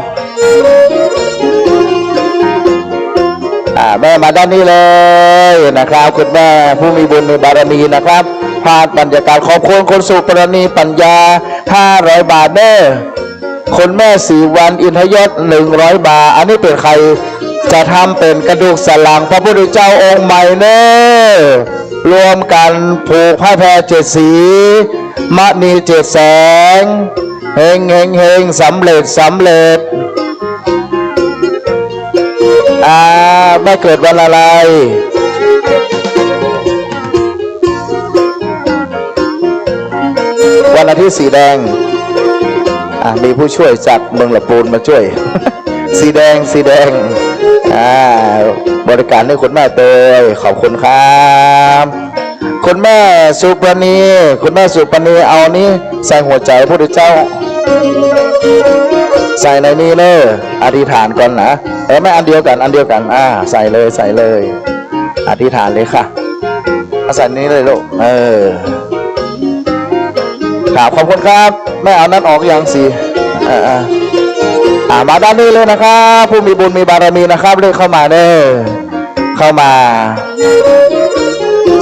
A: แม่มาด้านนี้เลยนะครับคุณแม่ผู้มีบุญในบารมีนะครับพาดบรรยากาศขอบคุณคนสุปรณีปัญญา500 บาทเด้อคนแม่4 วันอินทยศ100 บาทอันนี้เป็นใครจะทำเป็นกระดูกสันหลังพระพุทธเจ้าองค์ใหม่เด้อรวมกันผูกผ้าแพร7 สีมณี7 แสงเฮงสำเร็จไม่เกิดวันอะไรวันอาทิตย์สีแดงมีผู้ช่วยจากเมืองลำพูนมาช่วย สีแดงบริการให้คุณแม่เตยขอบคุณครับคุณแม่สุปณีเอานี้ใส่หัวใจพระพุทธเจ้าใส่ในนี้เนอะอธิษฐานก่อนนะไม่อันเดียวกันใส่เลยอธิษฐานเลยค่ะใส่นี้เลยลูกขอบคุณครับแม่เอานั้นออกอย่างสิมาด้านนี้เลยนะครับผู้มีบุญมีบารมีนะครับเรียกเข้ามาเด้อเข้ามา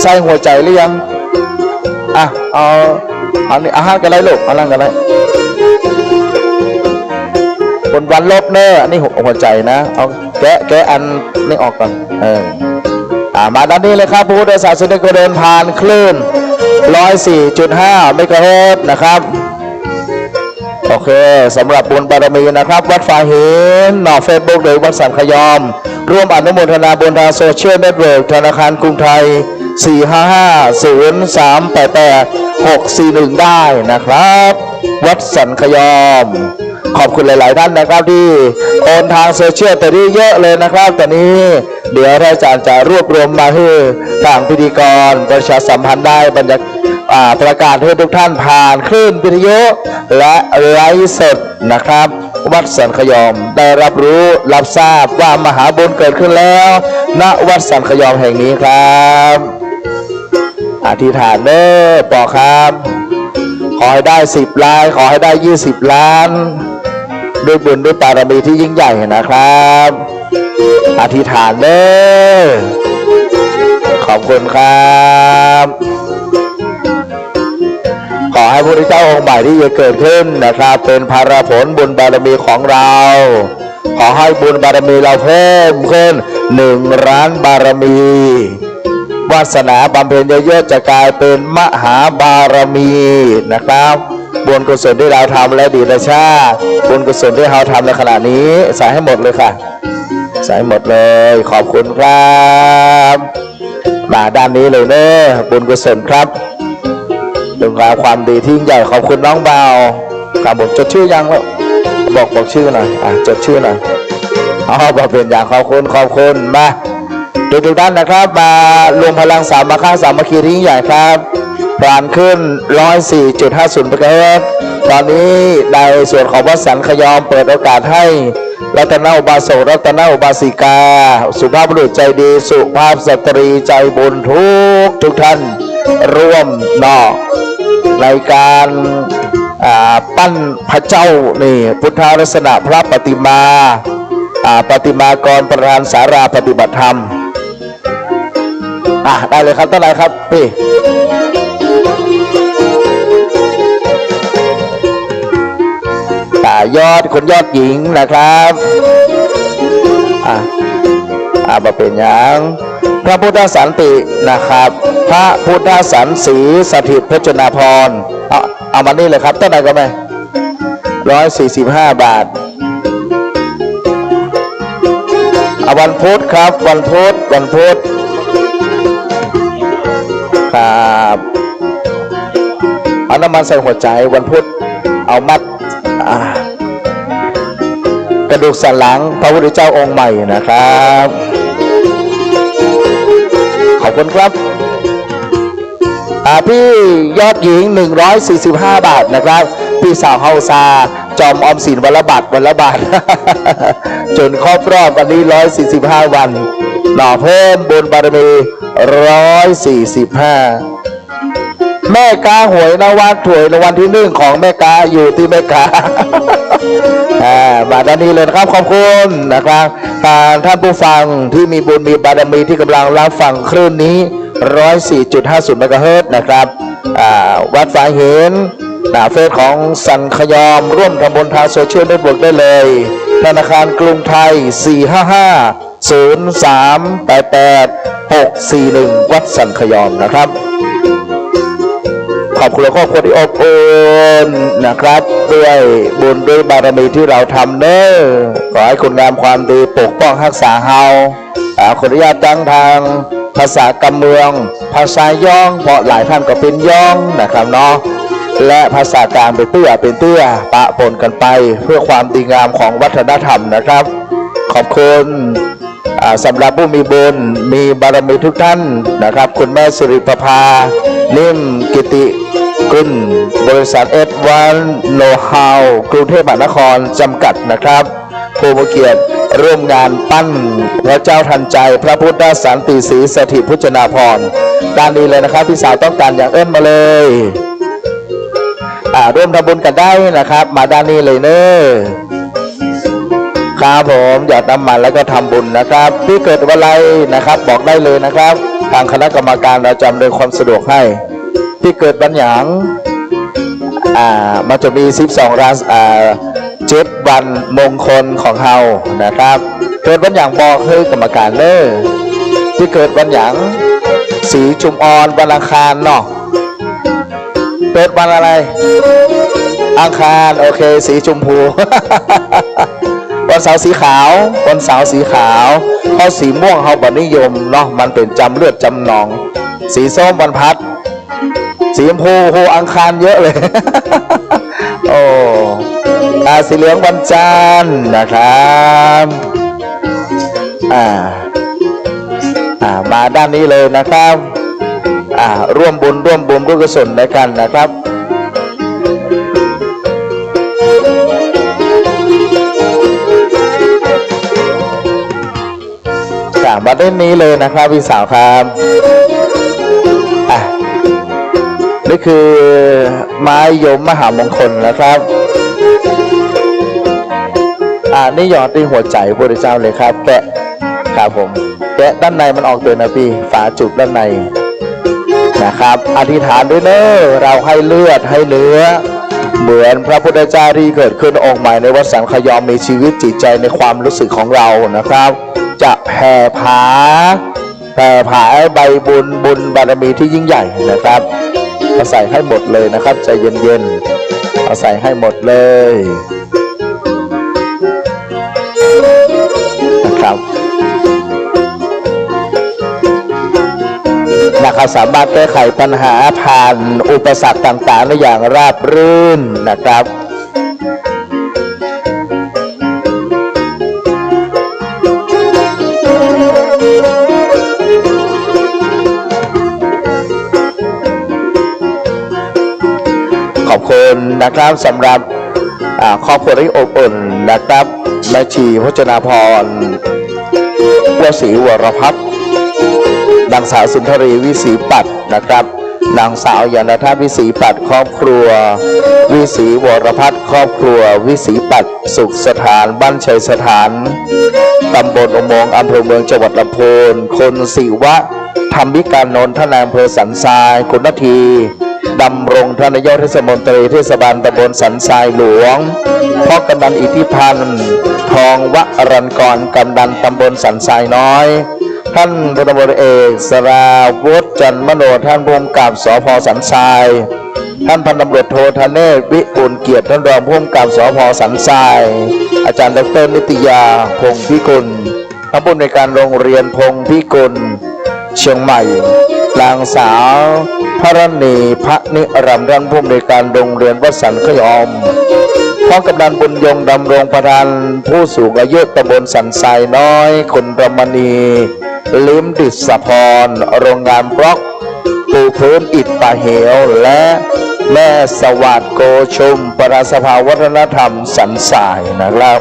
A: ใส่หัวใจหรือยังเอานี่อาหารกันไรลูกอะไรกันไรคนวันลบเนอะนี่หัวใจนะเอาแกะอันนี่ออกก่อนมาด้านนี้เลยครับผู้โดยสารเสด็จก็เดินผ่านคลื่น 104.5 เมกะเฮิรตซ์นะครับโอเคสำหรับบุญบารมีนะครับวัดฝาหินหนอเฟซบุ๊กหรือวัดสังฆยอม ร่วมอนุโมทนาบุญทางโซเชียลเน็ตเวิร์กธนาคารกรุงไทย 455-0388-641 ได้นะครับ วัดสันขยอม ขอบคุณหลายๆท่านนะครับที่โอนทางโซเชียลแต่นี่เยอะเลยนะครับแต่นี้เดี๋ยวท่านอาจารย์จะรวบรวมมาให้ทางพิธีกรประชาสัมพันธ์ได้บรรยากาศประกาศให้ทุกท่านผ่านคลื่นวิทยุและไลฟ์สดนะครับ วัดสันขยอมได้รับรู้รับทราบว่ามหาบุญเกิดขึ้นแล้วณวัดสันขยอมแห่งนี้ครับอธิษฐานเด้อปอครับขอให้ได้10 ล้านขอให้ได้20 ล้านด้วยบุญด้วยบารมีที่ยิ่งใหญ่นะครับอธิษฐานเด้อขอบคุณครับขอให้พระพุทธเจ้าองค์ใหม่ที่จะเกิดขึ้นนะครับเป็นภาระผลบุญบารมีของเราขอให้บุญบารมีเราเพิ่มขึ้น1 ล้านบารมีวาสนาบำเพ็ญเยอะๆจะกลายเป็นมหาบารมีนะครับบุญกุศลที่เราทำและดีและชาติบุญกุศลที่เราทำในขณะนี้ใส่ให้หมดเลยค่ะใส่หมดเลยขอบคุณครับมาด้านนี้เลยเนอะบุญกุศลครับเป็นความดีที่ยิ่งใหญ่ขอบคุณน้องเบาครับผมจดชื่อยังแล้วบอกชื่อหน่อยจดชื่อหน่อยบอกเป็นอย่างขอบคุณมาทุกด้านนะครับมารวมพลังสามัคคีสามัคคีที่ยิ่งใหญ่ครับผ่านขึ้น 104.50 เปอร์เซ็นต์ตอนนี้ในส่วนของวัดสันขยอมเปิดโอกาสให้รัตนอุบาสกรัตนอุบาสิกาสุภาพบุรุษใจดีสุภาพสตรีใจบุญทุกท่านร่วมในการปั้นพระเจ้านี่พุทธลักษณะพระปฏิมาปฏิมากรประธานสาราปฏิบัติธรรมได้เลยครับต้นอะไรครับพี่ยอดคนยอดหญิงนะครับมาเป็นอย่างพระพุทธสันตินะครับพระพุทธสันสีสถิตพจนาพรเอามานี่เลยครับต้นอะไรก็ไหม145 บาทวันพุธครับวันพุธครับเอาน้ำมันใส่หัวใจวันพุธเอามัดกระดูกสันหลังพระพุทธเจ้าองค์ใหม่นะครับขอบคุณครับพี่ยอดหญิง145 บาทนะครับพี่สาวเฮาซาจอมออมสินวันละบาทจนครบรอบวันนี้145 วันหน่อเพิ่มบุญบารมี145แม่กาหวยนวัดถวยรางวัลที่1ของแม่กาอยู่ที่แม่กามาด้านนี้เลยนะครับขอบคุณนะครับท่านผู้ฟังที่มีบุญมีบารมีที่กำลังรับฟังคลื่นนี้104.50 เมกะเฮิรตซ์นะครับวัดฝายเห็นเฟซของสันขยอมร่วมทำบุญทางโซเชียลเน็ตเวิร์กได้เลยธนาคารกรุงไทย 455-0388-641 วัดสันขยอมนะครับขอบคุณครอบครัวที่อบอุ่นนะครับด้วยบุญด้วยบารมีที่เราทำเน้อขอให้คุณงามความดีปกป้องรักษาเฮาขออนุญาตตั้งทางภาษากำเมืองภาษาย่องเพราะหลายท่านก็เป็นย่องนะครับเนาะและภาษากลางเป็นเตื้อปะปนกันไปเพื่อความดีงามของวัฒนธรรมนะครับขอบคุณสำหรับผู้มีบุญมีบารมีทุกท่านนะครับคุณแม่สิริประภานิ่มกิติกุลบริษัทS1 โนฮาวกรุงเทพมหานครจำกัดนะครับผู้มีเกียรติร่วมงานปั้นพระเจ้าทันใจพระพุทธสันติศรีสถิตพจนาพรด้านนี้เลยนะครับพี่สาวต้องการอย่างเอิ้นมาเลยร่วมทำบุญกันได้นะครับมาด้านนี้เลยเนอะครับผมหยอดน้ำมันแล้วก็ทำบุญนะครับพี่เกิดวันอะไรนะครับบอกได้เลยนะครับทางคณะกรรมการเราจำโดยความสะดวกให้พี่เกิดวันหยางมันจะมี12 ราศี7 วันมงคลของเฮานะครับเกิดวันหยางบอกคือกรรมการเนอะพี่เกิดวันหยางสีชุมออนวันอังคารเนาะเกิดวันอะไรอังคารโอเคสีชมพูวัน วันเสาร์สีขาววันเสาร์สีขาวเพราะสีม่วงเขาบนิยมเนาะมันเป็นจำเลือดจำหนอง สีส้มวันพัดสีชมพูโหอังคารเยอะเลย โอ้สีเหลืองวันจันทร์นะครับมาด้านนี้เลยนะครับร่วมบุญร่วมกุศลในกันนะครับมาด้านนี้เลยนะครับพี่สาวครับนี่คือไม้ยมมหามงคลนะครับนี่หยอดที่หัวใจพระพุทธเจ้าเลยครับแกะครับผมแกะด้านในมันออกตัวนะพี่ฝาจุกด้านในนะครับอธิษฐานด้วยเนอะเราให้เลือดให้เนื้อเหมือนพระพุทธเจ้าที่เกิดขึ้นองค์ใหม่ในวัดสังขยอมมีชีวิตจิตใจในความรู้สึกของเรานะครับจะแผ่ผาใบบุญบารมีที่ยิ่งใหญ่นะครับเอาใส่ให้หมดเลยนะครับใจเย็นๆเอาใส่ให้หมดเลยนะครับสามารถแก้ไขปัญหาผ่านอุปสรรคต่างๆได้อย่างราบรื่นนะครับขอบคุณนะครับสำหรับครอบครัวที่อบอุ่นนะครับแม่ชีพจนาพรวศรีวรพัฒน์นางสาวสุนทรีวิศีปัตย์นะครับนางสาวยานทัศน์วิศีปัตย์ครอบครัววิศีวรพัฒน์ครอบครัววิศีปัตย์สุขสถานบ้านชัยสถานตำบลอุโมงค์อำเภอเมืองจังหวัดลำพูนคนศิวะธรรมิการนนท์ท่านนายอำเภอสันทรายคุณนาทีดำรงท่านนายกเทศมนตรีเทศบาลตำบลสันทรายหลวงพ่อกำนันอิทธิพันธ์ทองวรัญกรกำนันตำบลสันทรายน้อยท่านพลตำรวจเอกสราวุฒิจันทร์มโนท่านผู้กำกับสภ.สันทรายท่านพันตำรวจโทธเนศวิปุลเกียรติท่านรองผู้กำกับสภ.สันทรายอาจารย์ดร.นิตยาพงษ์พิกุลท่านผู้อำนวยการโรงเรียนพงษ์พิกุลเชียงใหม่นางสาวพระณีพระนิรัมย์รันผู้อำนวยการโรงเรียนวัดสันขยอมพร้อมกำนันบุญยงดำรงประธานผู้สูงอายุตำบลสันทรายน้อยคุณรมณีลิ้มดิษพรโรงงานบล็อกปูพื้นอิฐป่าเหวและแม่สวัสดิ์โกชุมประธานสภาวัฒนธรรมสันทรายนะครับ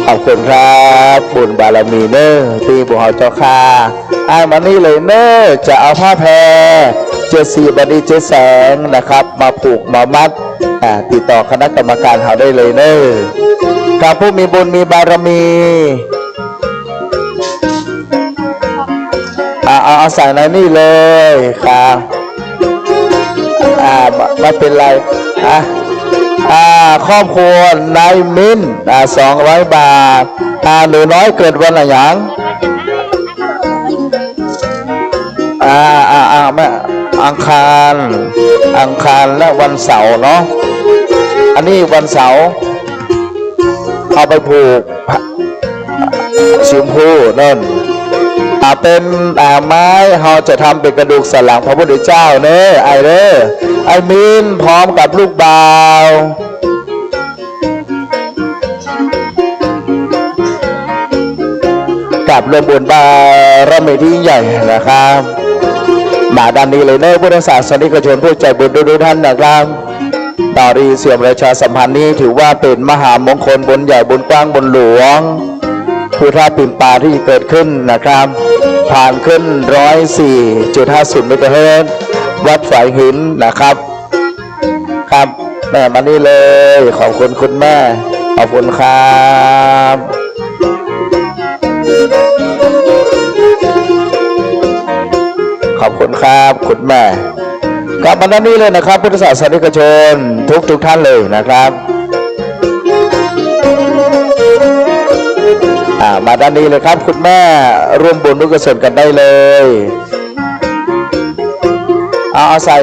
A: ขอบคุณครับบุญบารมีเนอที่บุหอเจ้าค่ามานี่เลยเนอจะเอาผ้าแพร74 บดีเจแสงนะครับมาผูกมามัดติดต่อคณะกรรมการเขาได้เลยเนอครับผู้มีบุญมีบารมีเอาใส่ในนี่เลยครับไม่เป็นไรครอบครัวนายมิ้น200 บาทหนูน้อยเกิดวันอะไรอย่างแม่อังคารและวันเสาร์เนาะอันนี้วันเสาร์เอาไปผูกชิมพูนั่นเป็นไม้เราจะทำเป็นกระดูกสันหลังพระพุทธเจ้าเนอะไอมินพร้อมกับลูกบ่าวกับรวมบุญบารมีที่ยิ่งใหญ่นะครับมาด้านนี้เลยเนอะพุทธศาสนิกชนผู้ใจบุญทุกท่านนะครับตอรีเสื่อมราชาสัมพันธ์นี้ถือว่าเป็นมหามงคลบุญใหญ่บุญกว้างบุญหลวงผู้ท่าปิ่นปลาที่เกิดขึ้นนะครับผ่านขึ้น 104.50 เมกะเฮิรตซ์วัดฝายหินนะครับครับแม่มานี่เลยขอบคุณคุณแม่ขอบคุณครับขอบคุณครับคุณแม่กลับมาด้านนี้เลยนะครับพุทธศาสนิกชนทุกท่านเลยนะครับมาด้านนี้เลยครับคุณแม่ร่วมบุญร่วมกุศลกันได้เลย เอาใส่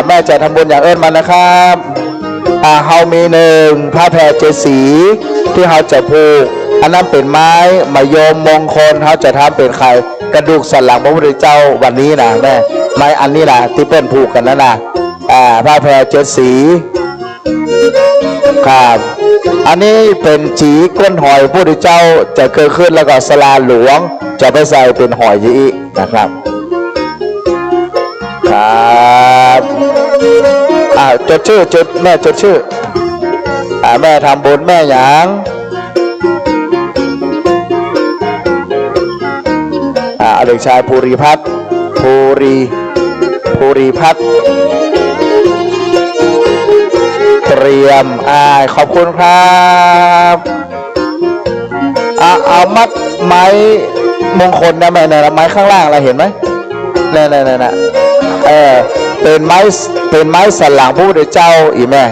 A: แม่จะทำบุญอย่างเอิญมานะครับเฮามีหนึ่งผ้าแพรเจดสีที่เฮาจะผูกอันนั้นเป็นไม้มะยมมงคลเฮาจะทำเป็นไข่กระดูกสันหลังพระพุทธเจ้าวันนี้นะแม่ไม้อันนี้นะที่เปิ้นผูกกันนั่นนะผ้าแพรเจดสีครับอันนี้เป็นจีก้นหอยพระพุทธเจ้าจะเกิดขึ้นแล้วก็สลาหลวงจะไปใส่เป็นหอยยีนะครับครับจดชื่อแม่จดชื่อแม่ทำบุญแม่หยางเด็กชายภูริพัฒน์ภูริพัฒน์เตรียมขอบคุณครับเอามัดไม้มงคลนะแม่เนี่ยไม้ข้างล่างเราเห็นไหมนี่เป็นไม้สันหลังพระพุทธเจ้าอีแม่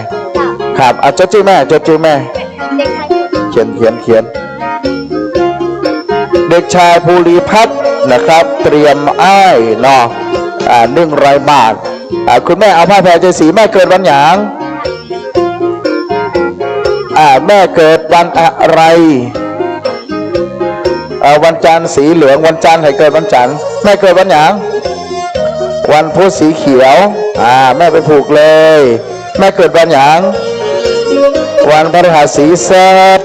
A: ครับจดชื่อแม่เขียนเด็กชายภูริพัฒน์นะครับเตรียมเนาะ100 บาทคุณแม่เอาผ้าแพรเจดสีแม่เกิดวันหยางแม่เกิดวันอะไรวันจันทร์สีเหลืองวันจันทร์ให้เกิดวันจันทร์แม่เกิดวันหยางวันพุธสีเขียวแม่ไปผูกเลยแม่เกิดวันหยางวันพฤหัสสีเสด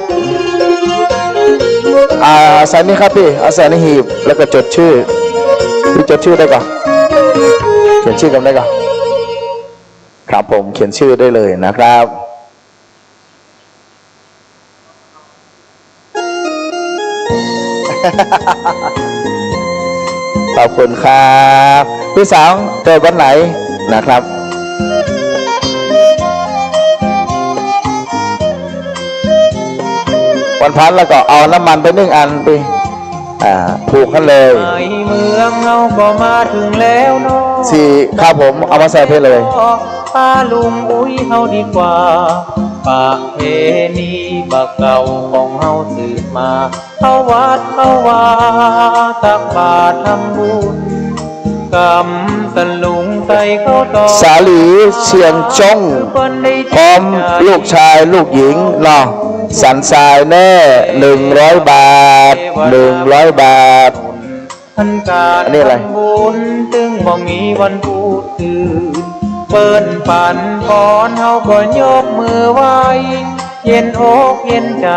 A: ใส่นี่ครับพี่เอาใส่ในหีบแล้วก็จดชื่อพี่จดชื่อได้ก่อนเขียนชื่อกันได้ก่อนครับผมเขียนชื่อได้เลยนะครับขอบคุณครับพี่สาวเกิดวันไหนนะครับวันพันแล้วก็เอาน้ำมันไป1 อันไปผูกกันเลย
C: เมืองเราก็มาถึงแล้วเนาะ
A: สี่ครับผมเอามาใส่เพลเลย
C: ป้าลุงอุ้ยเฮาดีกว่าประเพณีบักเก่าของเฮาสืบมาเข้าวัดเข้าวาตักบาตรทำบุญกำตะลุงใส่เข้าตอ
A: สาลีเชียงจงพร้อมลูกชายลูกหญิงเนาะสันทรายแน่100 บาท100 บาท
C: ท่านการทำบุญตึงบ่มีวันพูดถึงเปิ้นปั่นปอนเฮาก็ยกมือไหว้เย็นอกเย็นใจ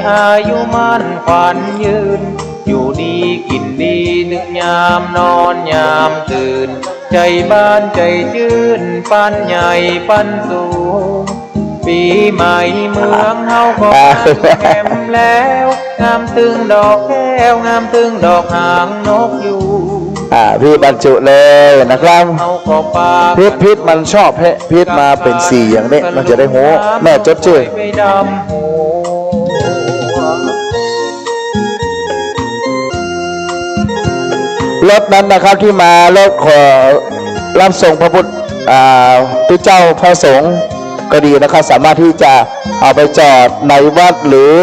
C: อายุมั่นขวัญยืนอยู่ดีกินดีนึกยามนอนยามตื่นใจบ้านใจชื่นปันใหญ่ปันสูงปีใหม่เมืองเฮาก็แข็มแล้วงามตึงดอกแก้วงามตึงดอกหางนกอยู่
A: พี่บรรจุเลยนะครับพิษมันชอบพิษมาเป็น4อย่างนี้มันจะได้โหแม่จดชื่อรถนั้นนะครับที่มารถขอรับส่งพระพุทธเจ้าพระสงฆ์ก็ดีนะครับสามารถที่จะเอาไปจอดในวัดหรือ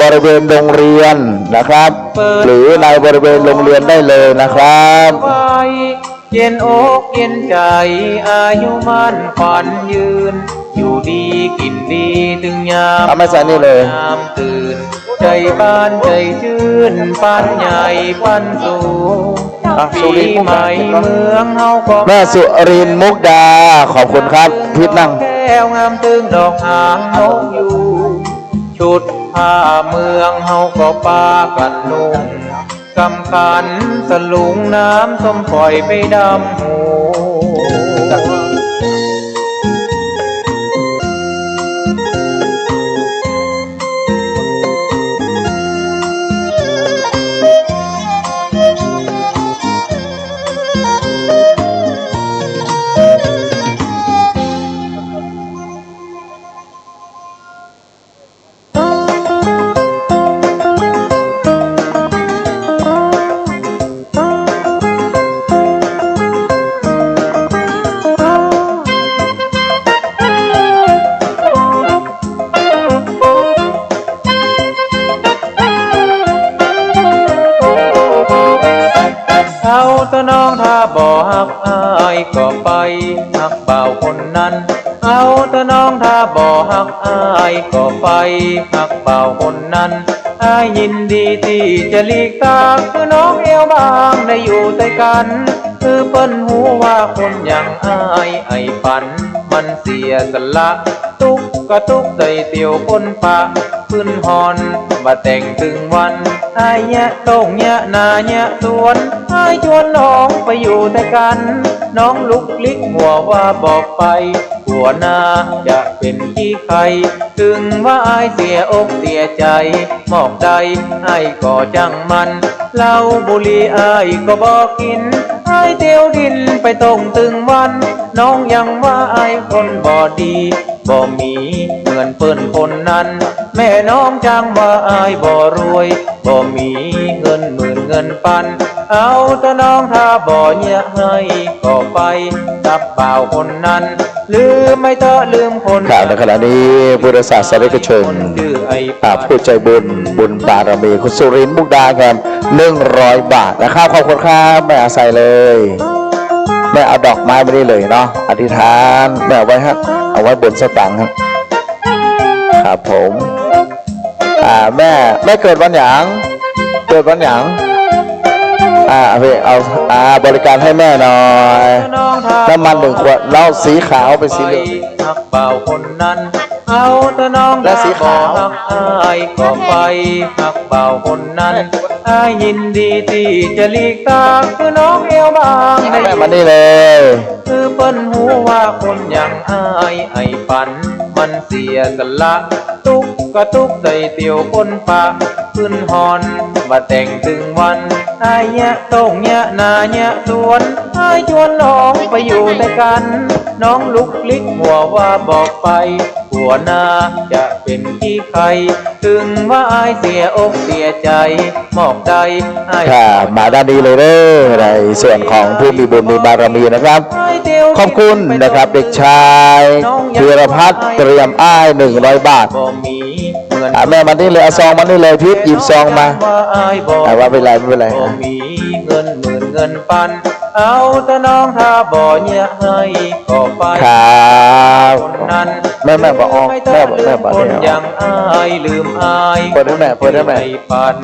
A: บริเวณโรงเรียนนะครับหรือในบริเวณโรงเรียนได้เลยนะครับ
C: เย็นอกเย็นใจอายุมั่นขวัญยืนอยู่ดีกินดีถึงยาม
A: ไม่ใส่นี่เลย
C: ยามตื่นใจบ้านใจชื่นปันใหญ่ปันสูงปีใหม่เมืองเฮาก็
A: แม่สุรินทร์มุกดาขอบคุณครับพิษนั่ง
C: แก้วงามตึงดอกหางนกอยู่ชุดผ้าเมืองเฮาก็ปากันนุ่งกำขันสลุงน้ำส้มปล่อยไปดำหูตะน้องถ้าบ่ฮักอ ายก็ไปหักเบาคนนั้นเอาแต่น้องถ้าบ่หักอายก็ไปหักเบาคนนั้นอายยินดีที่จะหลีกทางคือน้องเอวบางได้อยู่ด้วยกันคือเปิ้นหูว่าคนอย่างอายไอ้ฝันมันเสียสละตุกกระตุกใจเตียวคนปะพื้นหอนมาแต่งถึงวันอายแยะโต้งแยะนาแยะสวนอายชวนน้องไปอยู่ด้วยกันน้องลุกลิกหัวว่าบอกไปหัวหน้าจะเป็นที่ใครถึงว่าอายเสียอกเสียใจหมอกใดอายก็จังมันเหล้าบุหรี่อายก็บอกกินอายเตียวดินไปตรงตึงวันน้องยังว่าอายคนบ่ดีบ่มีเหมือนเปิ้นคนนั้นแม่น้องจังว่าอายบ่รวยบ่มีเงินหมื่นเงินพันเอาแต่น้องถ้าบ่เนี่ยให้ก็ไปกับบ่าวคนนั้นลืมไม่เถอะลืมคน
A: ข่าวในขณะนี้พุทธศาสนิกชน
C: ชื่อไอ้
A: ผู้ใจบุญบารมีคุณสุรินทร์มุกดาครับ100 บาทนะครับขอบคุณครับแม่อาศัยเลยแม่เอาดอกไม้มาได้เลยเนาะอธิษฐานแม่เอาไว้ฮะเอาไว้บนสตังค์ครับครับผมแม่เกิดวันหยังเกิดวันหยังเอาบริการให้แม่หน่อยน้ำมัน1 ขวดเหล้าสีขาวเป็นสีเหลือง
C: หักเบาคนนั้นเอาแต่น้อง
A: และสีขาว
C: หักอายก็ไปหักเบาคนนั้นอายยินดีที่จะหลีกทางคือน้องเอวบางได้
A: แม่มานี่เลย
C: คือเปิ้นหูว่าคนอย่างอายไอ้ฝันมันเสียสละตุกกระตุกใจเตียวคนปะขึ้นหอนมาแต่งถึงวันอายแยะโต้งแยะนาแยะสวนอายชวนน้องไปอยู่ด้วยกันน้องลุกลิกหัวว่าบอกไปหัวหน้าจะเป็นที่ใครถึงว่าอายเสียอกเสียใจหมอกใดอาย
A: มาด้านนี้เลยเด้อในส่วนของผู้มีบุญมีบารมีนะครับ ขอบคุณนะครับเด็กชายธีรพัฒน์เตรียมอ้าย100 บาท
C: บ่มีเหมือน
A: แม่มานี่เลยเอาซองมานี่เลยพิษหยิบซองมา
C: ว่าอายบ่
A: ว่าไม่เป็นไรไม่เป็นไร
C: บ่มีเงินหมื่นเงินพันเอาแต่น้องถ้าบ่เนี่ยให้ก็ไป
A: ครับ
C: คนนั้น
A: แม่บอกออกแม่บอก
C: คน
A: เนี่ย
C: อย่างอายลืมอาย
A: เปิดให้แม่เปิดให้แม่
C: ไม่ฝัน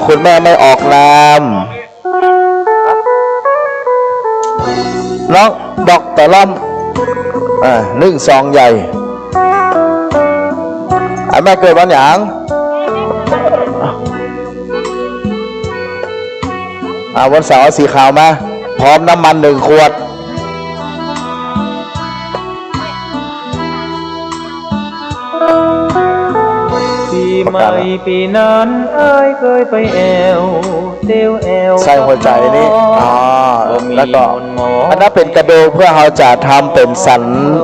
A: คุณแม่ไม่ออกนามน้องดอกแต่ล่ำ1 ซองใหญ่แม่เกิดวันหยังวันเสาร์สีขาวมาพร้อมน้ำมัน1 ขวด
C: ปีใหม่ปีนั้นอายเคยไปแอวเตียวแอว
A: ใส่หัวใจนี่แล้วก็อันนั้นเป็นกระดูกเพื่อเราจะทำเป็นสัน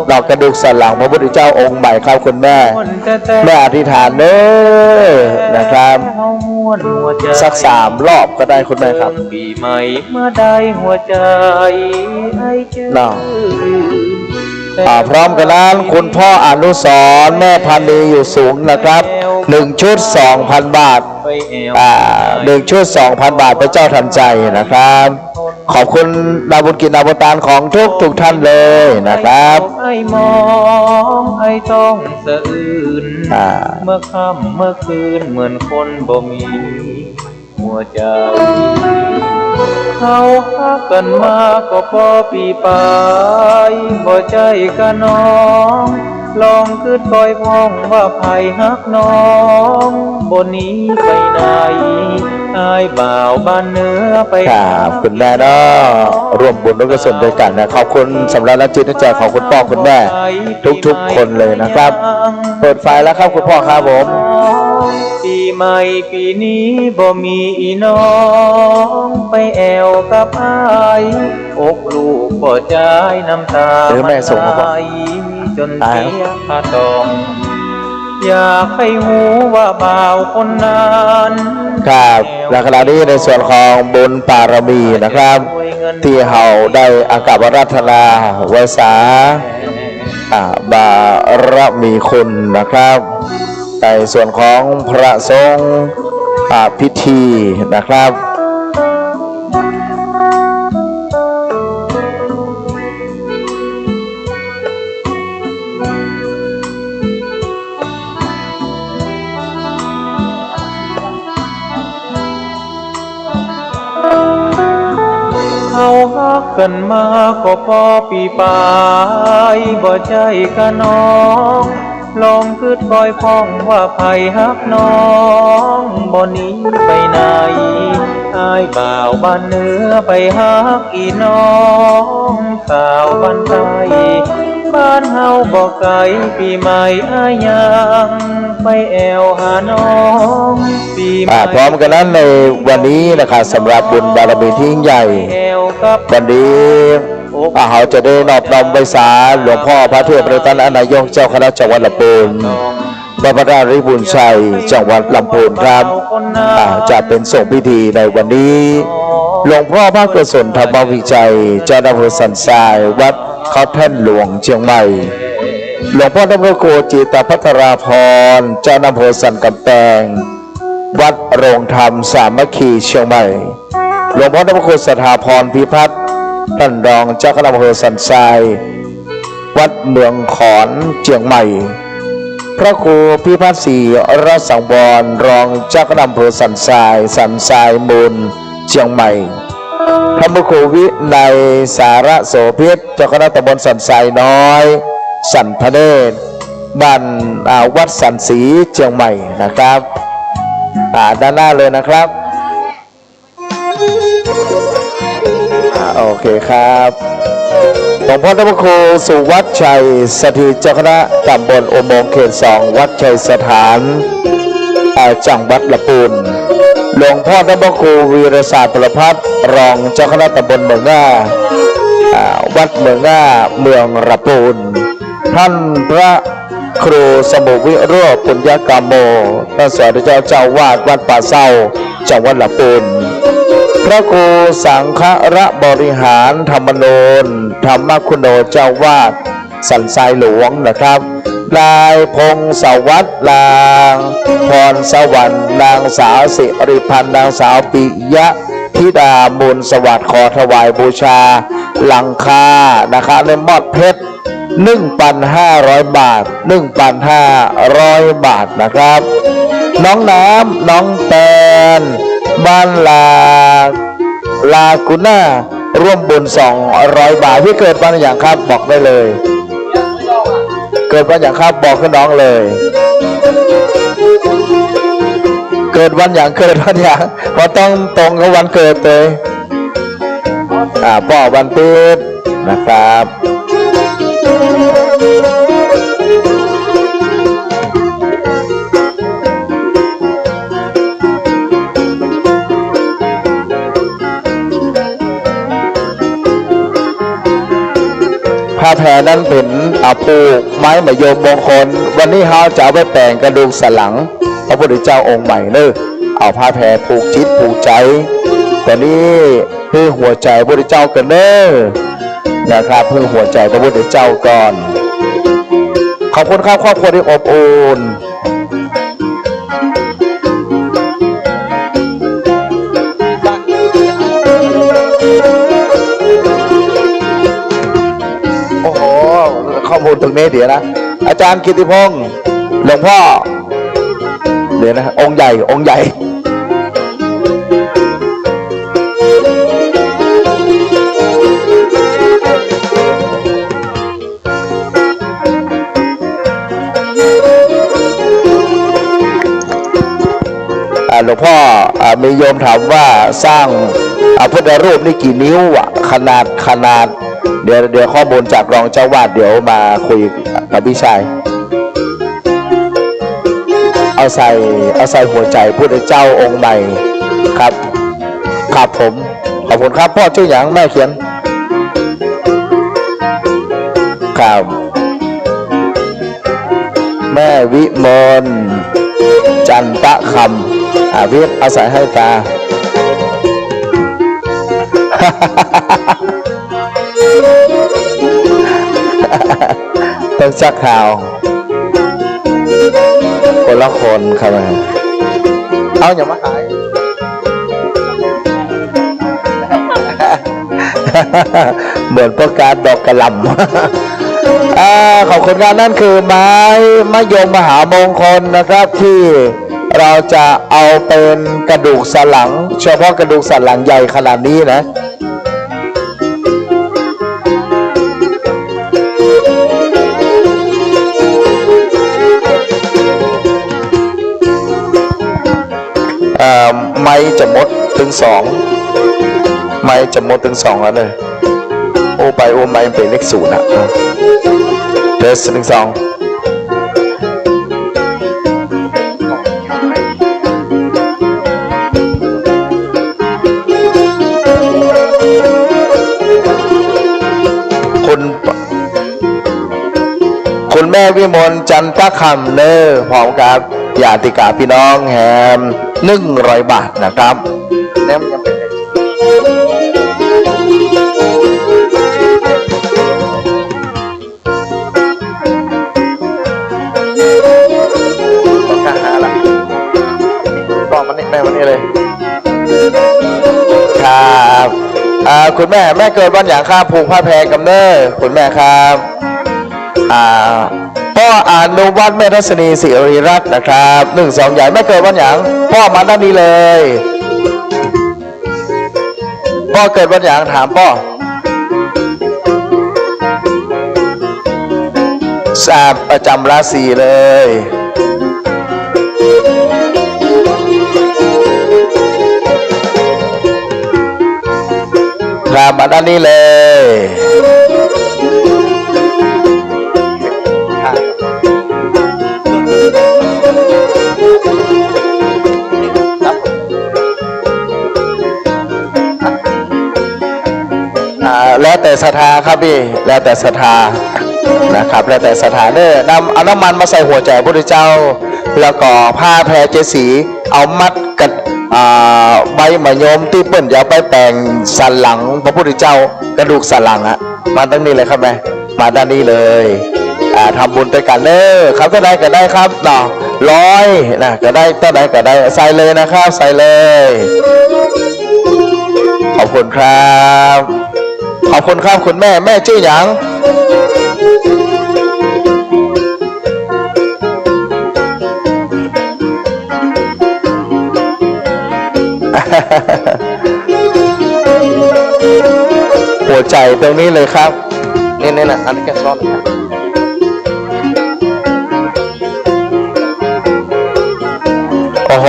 A: ดอกกระดูกสันหลังพระพุทธเจ้าองค์ใหม่ครับคุณแม่แม่อธิษฐานเด้อนะครับสัก3 รอบก็ได้คุณแม่ครับ
C: ปีใหม่เมื่อได้หัวใจไอ้เจ้า
A: พร้อมกันนั้นคุณพ่ออนุสรณ์แม่พันนีอยู่สูงนะครับ1 ชุด 2,000 บาท1 ชุด 2,000 บาทพระเจ้าทันใจนะครับ ขอบคุณดาวบุญกินดาวบุญตานของทุกท่านเลยนะครับ
C: ไอ้มองไอ้ต้องสะอื้นเมื่อค่ำเมื่อคืนเหมือนคนบ่มีหัวใจเขาฮักกันมาก็พอปีปลายบ่ใจกันน้องลองคืดคอยพ้องว่าไผฮักน้องบนนี้ไปไหนอายบ่าวบ้านเนื้อไป
A: ครับคุณแม่เนาะร่วมบุญร่วมกุศลด้วยกันนะขอบคุณสำหรับน้ำจิตน้ำใจของคุณพ่อคุณแม่ทุกคนเลยนะครับ เปิดไฟแล้วครับคุณพ่อครับผม
C: ปีใหม่ปีนี้บ่มีอีน้องไปแอวกับอายอกลูกบ่ใจายน้ำตา
A: หรือแม่ส่งมาบอก
C: ไหลจนเสียขาดองอยากให้หูว่าบ่าวคนนั้น
A: ครับและขณะนี้ในส่วนของบุญปารมีนะครับ ที่เราได้อากาศรัตนาไวสาบารมีคุณนะครับ ในส่วนของพระสงฆ์พิธีนะครับ
C: เขาฮักกันมาก็พอปีปลายบ่ใจกันน้องลองคืดคอยพ้องว่าไผฮักน้องบ่หนีไปไหนอายบ่าวบ้านเหนือไปฮักอีน้องสาวบ้านไทยบ้านเฮาบ่ไกลปีใหม่อายยังไปแอวหาน้องปีใหม่
A: พร้อมกันนั้นในวันนี้นะครับสำหรับบุญบารมีที่ยิ่งใหญ่วันนี้เราจะได้นอบน้อมไว้สาหลวงพ่อพระเทพประธานนายกเจ้าคณะจังหวัดลำพูนพระประธานริบุญชัยจังหวัดลำพูนครับจะเป็นส่งพิธีในวันนี้หลวงพ่อพระกุศลธรรมวิจัยเจ้าอำเภอสันทรายวัดเขาแท่นหลวงเชียงใหม่หลวงพ่อธรรมโกจิตพัทราพรเจ้าอำเภอสันกำแพงวัดโรงธรรมสามัคคีเชียงใหม่หลวงพ่อธรรมโกสถาพรพิพัฒน์ท่านรองเจ้าคณะอำเภอสันทรายวัดเมืองขอนเชียงใหม่พระครูพิพัฒน์ศรีรสังวรรองเจ้าคณะอำเภอสันทรายมูลเชียงใหม่พระมครูวินัยสารโสภิตเจ้าคณะตำบลสันทรายน้อยสันพเนศบ้านวัดสันศรีเชียงใหม่นะครับด้านหน้าเลยนะครับโอเคครับหลวงพ่อธรรมโคสุวัดชัยสถิตเจ้าคณะตำบลอุโมงค์เขต2วัดชัยสถานจังหวัดลำพูนหลวงพ่อธรรมโควีรศาสตร์ประภัสรองเจ้าคณะตำบลเมืองง่าวัดเมืองง่าเมืองลำพูนท่านพระครูสมุวิโรจน์ปุญญกามโมท่านสอนเจ้าวาดวัดป่าเศร้าจังหวัดลำพูนพระครูสังฆระบริหารธรรมโนนธรรมคุณโนเจ้าวาดสันทรายหลวงนะครับนายพงศวัฒน์นางพรสวรรค์นางสาวสิริพันธ์นางสาวปิยะธิดามูลสวัสดิ์ขอถวายบูชาหลังคานะคะในมอดเพชร1,500 บาท1,500 บาทนะครับน้องน้ำน้องแตนบ้านลากุน่าร่วมบุญ200 บาทที่เกิดวันอย่างครับบอกได้เลยเกิดวันอย่างครับบอกขึ้นน้องเลยเกิดวันอย่างเพราะต้องตรงกับวันเกิดเลยพ่อวันเกิดนะครับผ้าแพรนั้นเป็นปูไม้มะยมมงคลวันนี้เขาจะเอาไปแต่งกระดูกสันหลังพระพุทธเจ้าองค์ใหม่เนอะเอาผ้าแพรผูกจิตผูกใจตอนนี้เพื่อหัวใจพระพุทธเจ้ากันเนอะนะครับเพื่อหัวใจพระพุทธเจ้าก่อนขอบคุณครับครอบครัวที่อบอุ่นโอ้โหข้อมูลตรงนี้เดี๋ยวนะอาจารย์กิติพงศ์หลวงพ่อเดี๋ยวนะองค์ใหญ่หลวงพ่อมีโยมถามว่าสร้างพุทธรูปนี่กี่นิ้วขนาดเดี๋ยวข้อมูลจากรองเจ้าวาดเดี๋ยวมาคุยกับพี่ชายเอาใส่หัวใจพุทธเจ้าองค์ใหม่ครับผมขอบคุณครับพ่อชื่อหยังแม่เขียนครับแม่วิมลจันตะคำวิทย์เอาใส่ให้ตา ต้องซักข่าวคน คนละคนครับเอาอย่ามาขาย เหมือนประกาศดอกกระหล่ำขอบคุณครับนั่นคือไม้มะยมมหามงคลนะครับที่เราจะเอาเป็นกระดูกสันหลังเฉพาะกระดูกสันหลังใหญ่ขนาดนี้นะไม้จะมดถึงสองไม้จะมดถึงสองแล้วเลยโอ้ไปโอ้ไม้เป็นเลขศูนย์นะเทสหนึ่งสองคุณแม่วิมลจันทคำเนอร์พร้อมกับญาติกาพี่น้องแฮม100 บาทนะครับแล้วยังเป็นต้องการหาละต่อมันนี่แม่วันนี้เลยครับคุณแม่เกิดวันอย่างข้าผูกผ้าแพรกำเนิดคุณแม่ครับพ่ออนุวัฒน์แม่ทัศนีศิริรัตน์นะครับ1-2ใหญ่แม่เกิดวันอย่างพ่อมาด้านนี้เลยพ่อเกิดวันอย่างถามพ่อทราบประจำราศีเลยครับมาด้านนี้เลยแล้วแต่ศรัทธาครับพี่แล้วแต่ศรัทธานะครับแล้วแต่ศรัทธาเด้อนำเอาน้ำมันมาใส่หัวใจพระพุทธเจ้าแล้วก็ผ้าแพรเจสีเอามัดกับใบมะยมที่เปิ้นจะไปแปลงสันหลังพระพุทธเจ้ากระดูกสันหลังอะมาตั้งนี้เลยครับแม่มาด้านนี้เลยทำบุญไปกันเด้อครับก็ได้ก็ได้ครับเนาะ100นะก็ได้ก็ได้ก็ได้ใส่เลยนะครับใส่เลยขอบคุณครับขอบคุณครับคุณแม่ชื่อหยังหัวใจตรงนี้เลยครับนี่นะอันนี้แกซ้อนโอ้โห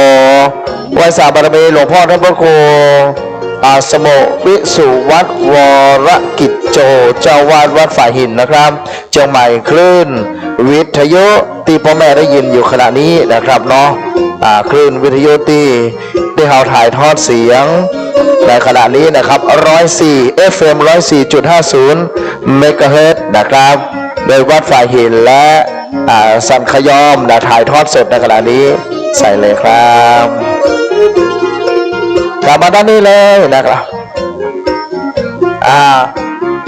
A: วันสาบารมีหลวงพ่อท่านพระครูสมวิสุวัดวรกิจโจเจ้าวาดวัดฝ่ายหินนะครับเชียงใหม่คลื่นวิทยุที่พ่อแม่ได้ยินอยู่ขณะนี้นะครับเนาะคลื่นวิทยุที่เราถ่ายทอดเสียงในขณะนี้นะครับ104 FM 104.50 เมกะเฮิรตซ์นะครับโดยวัดฝ่ายหินและสันขยอมนะถ่ายทอดสดในขณะนี้ใส่เลยครับกลับมาด้านนี้เลยนะครับ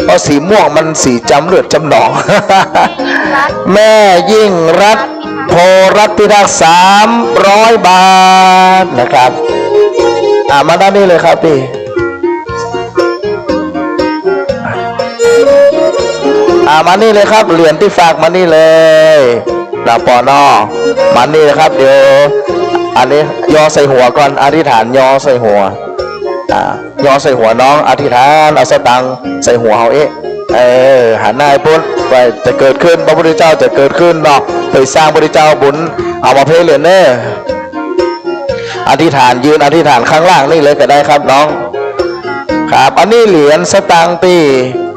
A: เพราะสีม่วงมันสีจำเลือดจำหนอง แม่ยิ่งรัฐโพรัตน์พิทักษ์300 บาทนะครับมาด้านนี้เลยครับพี่มานี่เลยครับเหรียญที่ฝากมานี่เลยนะปอนอมานี่นะครับเดี๋ยวอันนี้ย่อใส่หัวก่อนอธิษฐานย่อใส่หัวใส่หัวน้องอธิษฐานเอาสตังค์ใส่หัวเขาหันหน้าให้พ้นไปจะเกิดขึ้นพระพุทธเจ้าจะเกิดขึ้นเนาะไปสร้างพระพุทธเจ้าบุญเอามาเพลเหรียญอธิษฐานยืนอธิษฐานข้างล่างนี่เลยก็ได้ครับน้องครับอันนี้เหรียญสตังค์ปี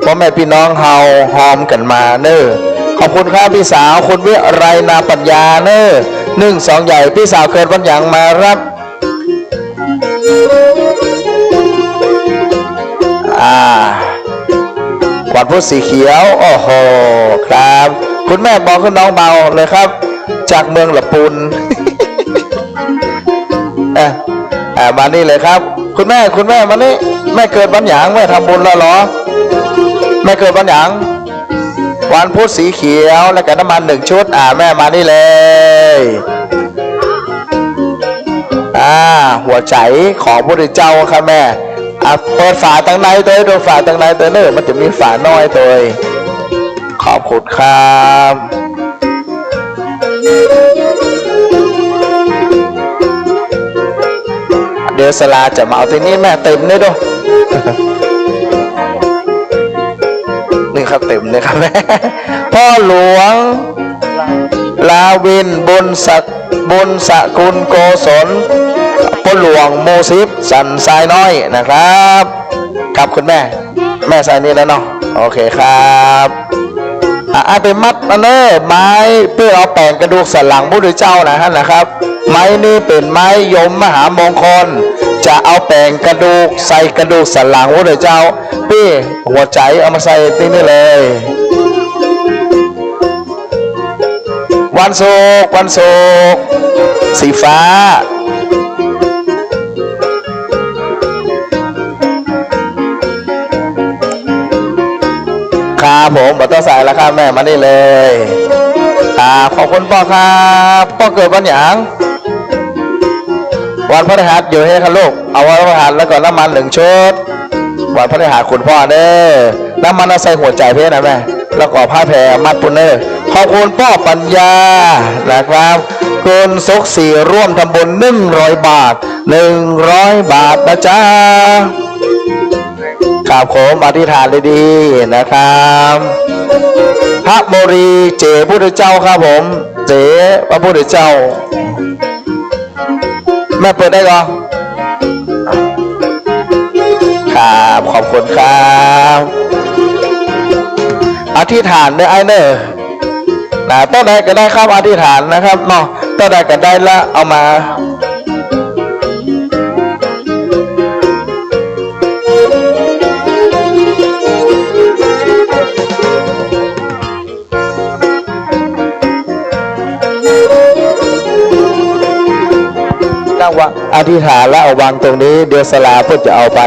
A: พ่อแม่พี่น้องเฮาหอมกันมาขอบคุณครับพี่สาวคุณวิไรนาปัญญา1-2ใหญ่พี่สาวเกิดวันอย่างมารับวันพุธสีเขียวโอ้โหครับคุณแม่บอกคุณน้องเบาเลยครับจากเมืองละปุน มานี่เลยครับคุณแม่มานี่แม่เกิดวันหยางแม่ทำบุญแล้วเหรอแม่เกิดวันหยาง วันพุธสีเขียวแล้วก็น้ำมัน1 ชุดแม่มานี่เลยหัวใจของพระพุทธเจ้าครับแม่เปิดฝาตั้งในตัวดูฝาตั้งในตัวเนอะมันจะมีฝาน้อยตัวขอบคุณครับเดี๋ยวสลาจะมาเอาที่นี่แม่เต็มเลยดู นี่ครับเต็มเลยครับแม่พ่อหลวงลาวินบุญสกุลโกศลพ่อหลวงโมซิฟสันทรายน้อยนะครับครับคุณแม่ใส่นี่แล้วเนาะโอเคครับไปมัดเนอไม้เพื่อเอาแป้งกระดูกสันหลังพระพุทธเจ้านะครับไม้นี่เป็นไม้ยมมหามงคลจะเอาแป้งกระดูกใส่กระดูกสันหลังพระพุทธเจ้าพี่หัวใจเอามาใส่ที่นี่เลยวันศุกร์สีฟ้าครับผมบัตรสายแล้วครับแม่มานี่เลยขอบคุณพ่อครับพ่อเกิดวันหยางวันพฤหัสอยู่ให้ครับลูกเอาวันพฤหัสแล้วก็น้ำมัน1 ชุดวันพฤหัสคุณพ่อเด้อน้ำมันเอาใส่หัวใจเพื่อนนะแม่แล้วก็ผ้าแพรมัดปุนเนอร์ขอบคุณพ่อปัญญานะครับคุณสุขศรีร่วมทำบุญ100 บาท100 บาทนะจ๊ะครับผมอธิษฐานดีๆนะครับพระโมรีเจพระพุทธเจ้าครับผมเจพระพุทธเจ้าแม่เปิดได้ก่อนครับขอบคุณครับอธิษฐานได้ไอ้เนอร์ต้นใดก็ได้ครับอธิษฐานนะครับเนาะต้นใดก็ได้ละเอามานั่งวางอธิษฐานแล้วเอาวางตรงนี้เดี๋ยวสลาพุทธจะเอาไป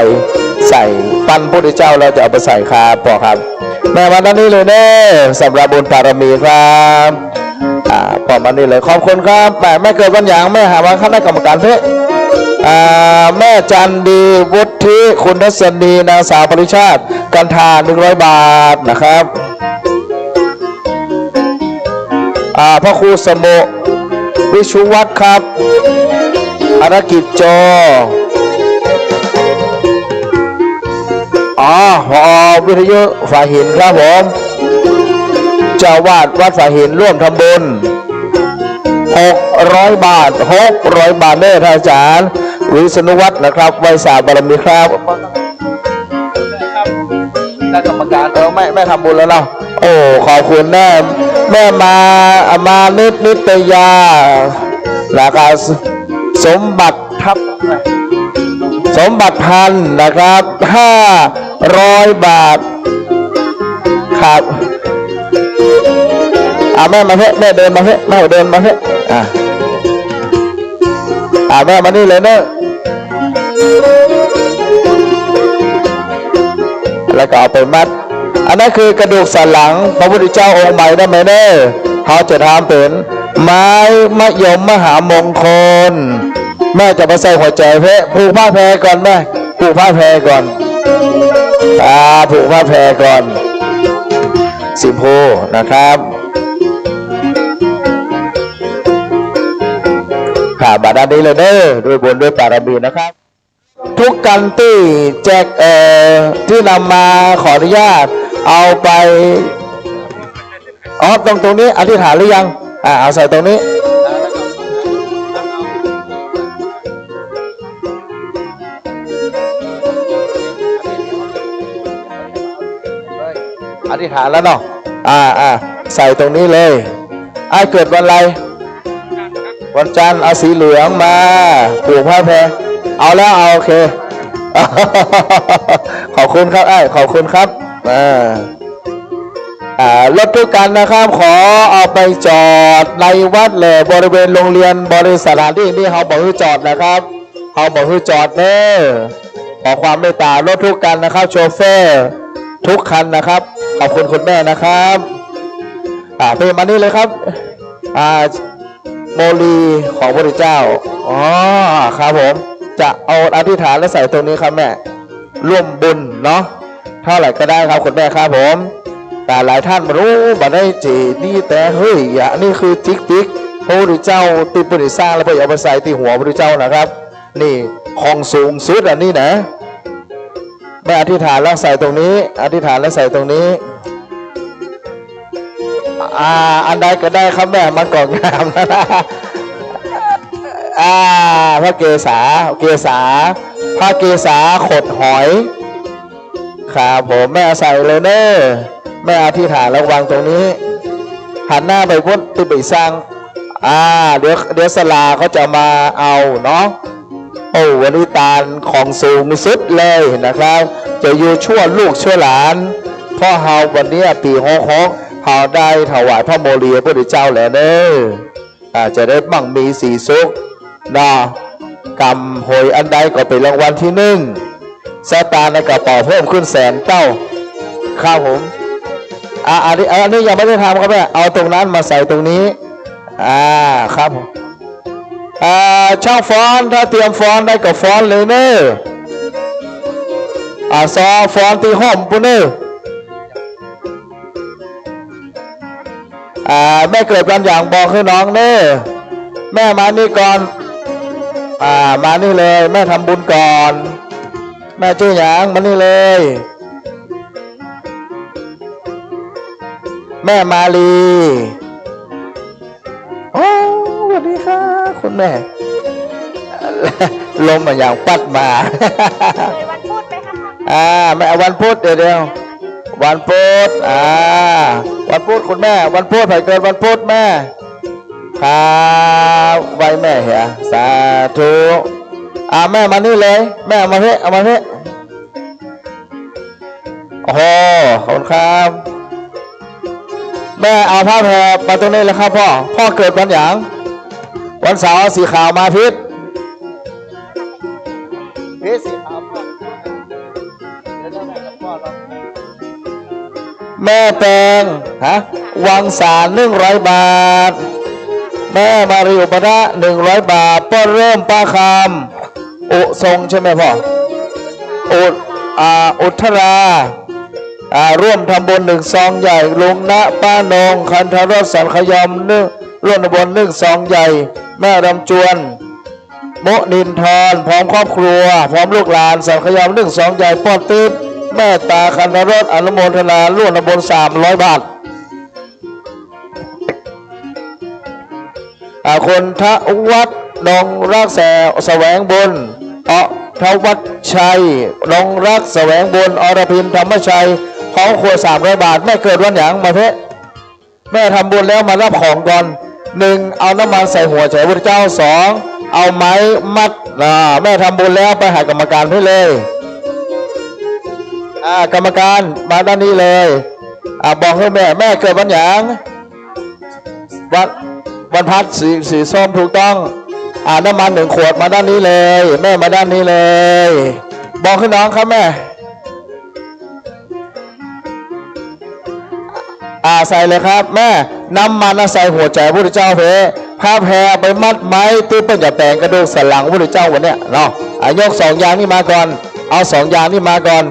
A: ใส่ปั้นพระพุทธเจ้าเราจะเอาไปใส่คาปอครับแม่มาด้านนี้เลยเน่สำหรับบุญบารมีครับปอมานี่เลยขอบคุณครับแม่เกิดวันหยางแม่หาว่าคณะกรรมการเพชรแม่จันดีวุฒิคุณทัศนีนางสาวปริชาติกันทา100 บาทนะครับพระครูสมุวิชุวัฒน์ครับภารกิจจหอวิทยุฝ่ายหินครับผมเจ้าวาดวัดฝ่ายหินร่วมทำบุญ600 บาท600 บาทเด้อท่านอาจารย์วิษณุวัฒน์นะครับไวยสาบารมีครับได้กรรมการไม่ทำบุญแล้วเนาะโอ้ขอบคุณแม่มานิตยานะครับสมบัติพันนะครับ500 บาทครับแม่มาเถอะแม่เดินมาเถอะแม่เดินมาเถอะแม่มานี่เลยเนอะแล้วก็เอาไปมัดอันนั้นคือกระดูกสันหลังพระพุทธเจ้าองค์ใหม่ได้ไหมเนอะเขาจะทำเป็นไม้มะยมมหามงคลแม่จะมาใส่หัวใจเพะผูกผ้าแพรก่อนแม่ผูกผ้าแพรก่อนผูกผ้าแพรก่อนสิบโพนะครับบาดาลนี้เลยเด้อด้วยบุญด้วยบารมีนะครับทุกกันที่แจกที่นำมาขออนุญาตเอาไปตรงนี้อธิษฐานหรือยังเอาใส่ตรงนี้อธิษฐานแล้วเนาะใส่ตรงนี้เลยเกิดวันอะไรวันจันทร์เอาสีเหลืองมาผูกผ้าแพรเอาแล้วโอเคขอบคุณครับขอบคุณครับรถทุกกันนะครับขอเอาไปจอดในวัดเลยบริเวณโรงเรียนบริษัทสถานที่นี่เขาบอกให้จอดนะครับเขาบอกให้จอดเด้อขอความเมตตารถทุกกันนะครับโชเฟอร์ทุกคันนะครับขอบคุณคุณแม่นะครับ เพลงมานี่เลยครับโมลีของพระพุทธเจ้าอ๋อครับผมจะเอาอธิษฐานและใส่ตรงนี้ครับแม่ร่วมบุญเนาะเท่าไหร่ก็ได้ครับคุณแม่ครับผมแต่หลายท่านมารู้มาได้จีนี่แต่เฮ้ยอย่านี่คือจิ๊กพระพุทธเจ้าตีปุริสร้างแล้วไปเอาไปใส่ตีหัวพระพุทธเจ้านะครับนี่ของสูงสุดอันนี้นะแม่อธิษฐานแล้วใส่ตรงนี้อธิษฐานแล้วใส่ตรงนี้อันใดก็ได้ครับแม่มันก่องามนะพระเกศาพระเกศาขดหอยครับผมแม่ใส่เลยเนอะแม่อธิษฐานแล้ววางตรงนี้หันหน้าไปพุทธติบิสังเดี๋ยวสลาเขาจะมาเอาเนาะโอ้วันนี้ตาลของสูงสุดเลยนะครับจะอยู่ชั่วลูกชั่วหลานพ่อเฮาวันนี้ปีฮ้องเฮาได้ถวายพระโมลีพระพุทธเจ้าแล้วเนอะจะได้มั่งมีสีสุขนะกำหวยอันใดก็เป็นรางวัลที่1สตาร์ในกระเป๋าเพิ่มขึ้น100,000 เต้าครับผมอันนี้ยังไม่ได้ทำครับแม่เอาตรงนั้นมาใส่ตรงนี้ครับช่างฟ้อนถ้าเตรียมฟ้อนได้ก็ฟ้อนเลยเนอะซอฟ้อนตีห้อมปุ่นเนอะแม่เกิดวันอย่างบอกให้น้องเนอะแม่มานี่ก่อนมานี่เลยแม่ทำบุญก่อนแม่ชื่อหยางมานี่เลยแม่มาลีโอ้สวัสดีค่ะคุณแม่ลมอย่างปัดมา
D: วันพุธไหมคะ
A: แม่วันพุธเดี๋ยววันพุธวันพุธคุณแม่วันพุธใครเกิดวันพุธแม่ครับไว้แม่เหรอสาธุแม่มานี่เลยแม่เอามาเพ่โอ้โหขอบคุณครับแม่เอาผ้าแพรมาตรงนี้เลยครับพ่อเกิดวันหยางวันเสาร์สีขาวมาพิษสีขาวแม่แปงวังสาร100 บาทแม่มาริอุปนะ100 บาทป้อเริ่มป้าคำทรงใช่ไหมพ่ออุทราร่วมทำบุญ1 ซองใหญ่ลุงณป้านงคันธรสสันขยมร่วมทำบุญ1 ซองใหญ่แม่รำจวนโมนินทรพร้อมครอบครัวพร้อมลูกหลานสันขยม1 ซองใหญ่ป้อนตื้นแม่ตาคันธรสอนุโมทนาร่วมทำบุญ300 บาทคนทวัดดงรักแสวงบุญทวัดชัยดงรักแสวงบุญอรพินธรรมชัยของครัว300 บาทแม่เกิดวันหยางมาเพ่แม่ทำบุญแล้วมารับของก่อน1เอาน้ำมันใส่หัวใจพระเจ้า2เอาไม้มัดแม่ทำบุญแล้วไปหากรรมการให้เลยกรรมการมาด้านนี้เลยบอกให้แม่เกิดวันหยางวันพัดสีส้มถูกต้องน้ำมัน1 ขวดมาด้านนี้เลยแม่มาด้านนี้เลยบอกให้น้องครับแม่ใส่เลยครับแม่น้ำมันใส่หัวใจพระพุทธเจ้าเพผ้าแพรไปมัดไม้ตื้อเป็นจะแต่งกระดูกสันหลังพระพุทธเจ้าวันเนี้ยเนาะยก2 อย่างนี้มาก่อนเอา2 อย่างนี้มาก่อน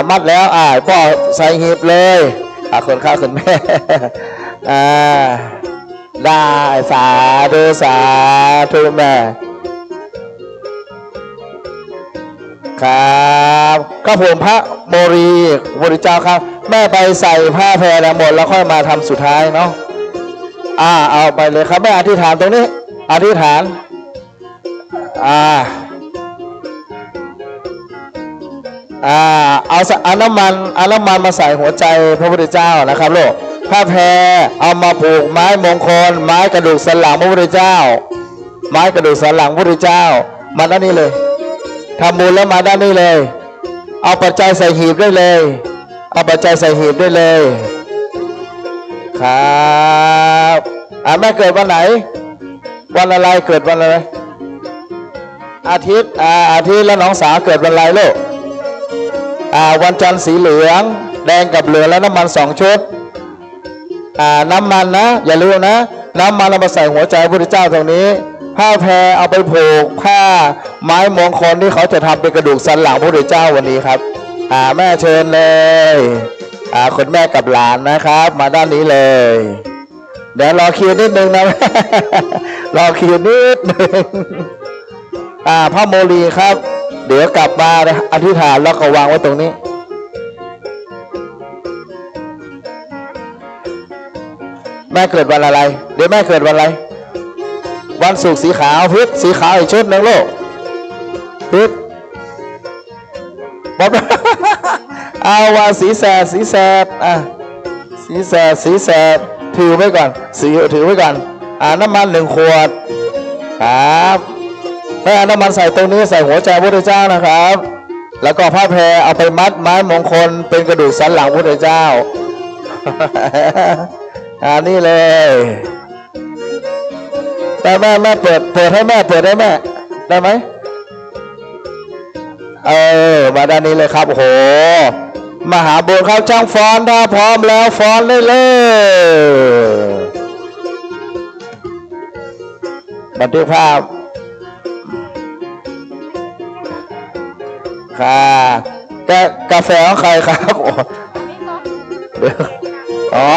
A: มัดแล้วพ่อใส่หีบเลยคนข้าคนแม่ได้สาธุแม่ครับก็ผมพระโมรีพระพุทธเจ้าครับแม่ไปใส่ผ้าแพรแล้วหมดแล้วค่อยมาทำสุดท้ายเนาะเอาไปเลยครับแม่อธิษฐานตรงนี้อธิษฐานเอาน้ำมันมาใส่หัวใจพระพุทธเจ้านะครับลูกผ้าแพรเอามาผูกไม้มงคลไม้กระดูกสันหลังพระพุทธเจ้าไม้กระดูกสันหลังพระพุทธเจ้ามาด้านนี้เลยทำบุญแล้วมาด้านนี้เลยเอาปัจจัยใส่หีบได้เลยเอาปัจจัยใส่หีบได้เลยครับแม่เกิดวันไหนวันอะไรเกิดวันอะไรอาทิตย์แล้วน้องสาวเกิดวันอะไรลูกวันจันทร์สีเหลืองแดงกับเหลืองและน้ำมัน2 ชุด น้ำมันนะอย่าลืมนะน้ำมันเรามาใส่หัวใจพระพุทธเจ้าตรงนี้ผ้าแพรเอาไปผูกผ้าไม้มงคลที่เขาจะทำเป็นกระดูกสันหลังพระพุทธเจ้าวันนี้ครับแม่เชิญเลยคุณแม่กับหลานนะครับมาด้านนี้เลยเดี๋ยวรอคิวนิดนึงนะ รอคิวนิดนึงพระโมลีครับเดี๋ยวกลับมาอธิษฐานแล้วก็วางไว้ตรงนี้แม่เกิดวันอะไรเดี๋ยวแม่เกิดวันอะไรวันศุกร์สีขาวพิษสีขาวอีกชุดหนึ่งลูกพิษบ๊อบ เอาว่าสีแสดสีแสดสีแสดสีแสดถือไว้ก่อนถือไว้ก่อนน้ำมัน1 ขวดครับแม่น้ำมันใส่ตรงนี้ใส่หัวใจพระพุทธเจ้านะครับแล้วก็ผ้าแพรเอาไปมัดไม้มงคลเป็นกระดูกสันหลังพระพุทธเจ้า นี่เลยแต่แม่เปิดให้แม่เปิดได้แม่ได้ไหมมาด้านนี้เลยครับโอ้โหมหาบุญครับช่างฟ้อนถ้าพร้อมแล้วฟ้อนได้เลยบันทึกภาพค่ะกาแฟของใครครับอ๋อ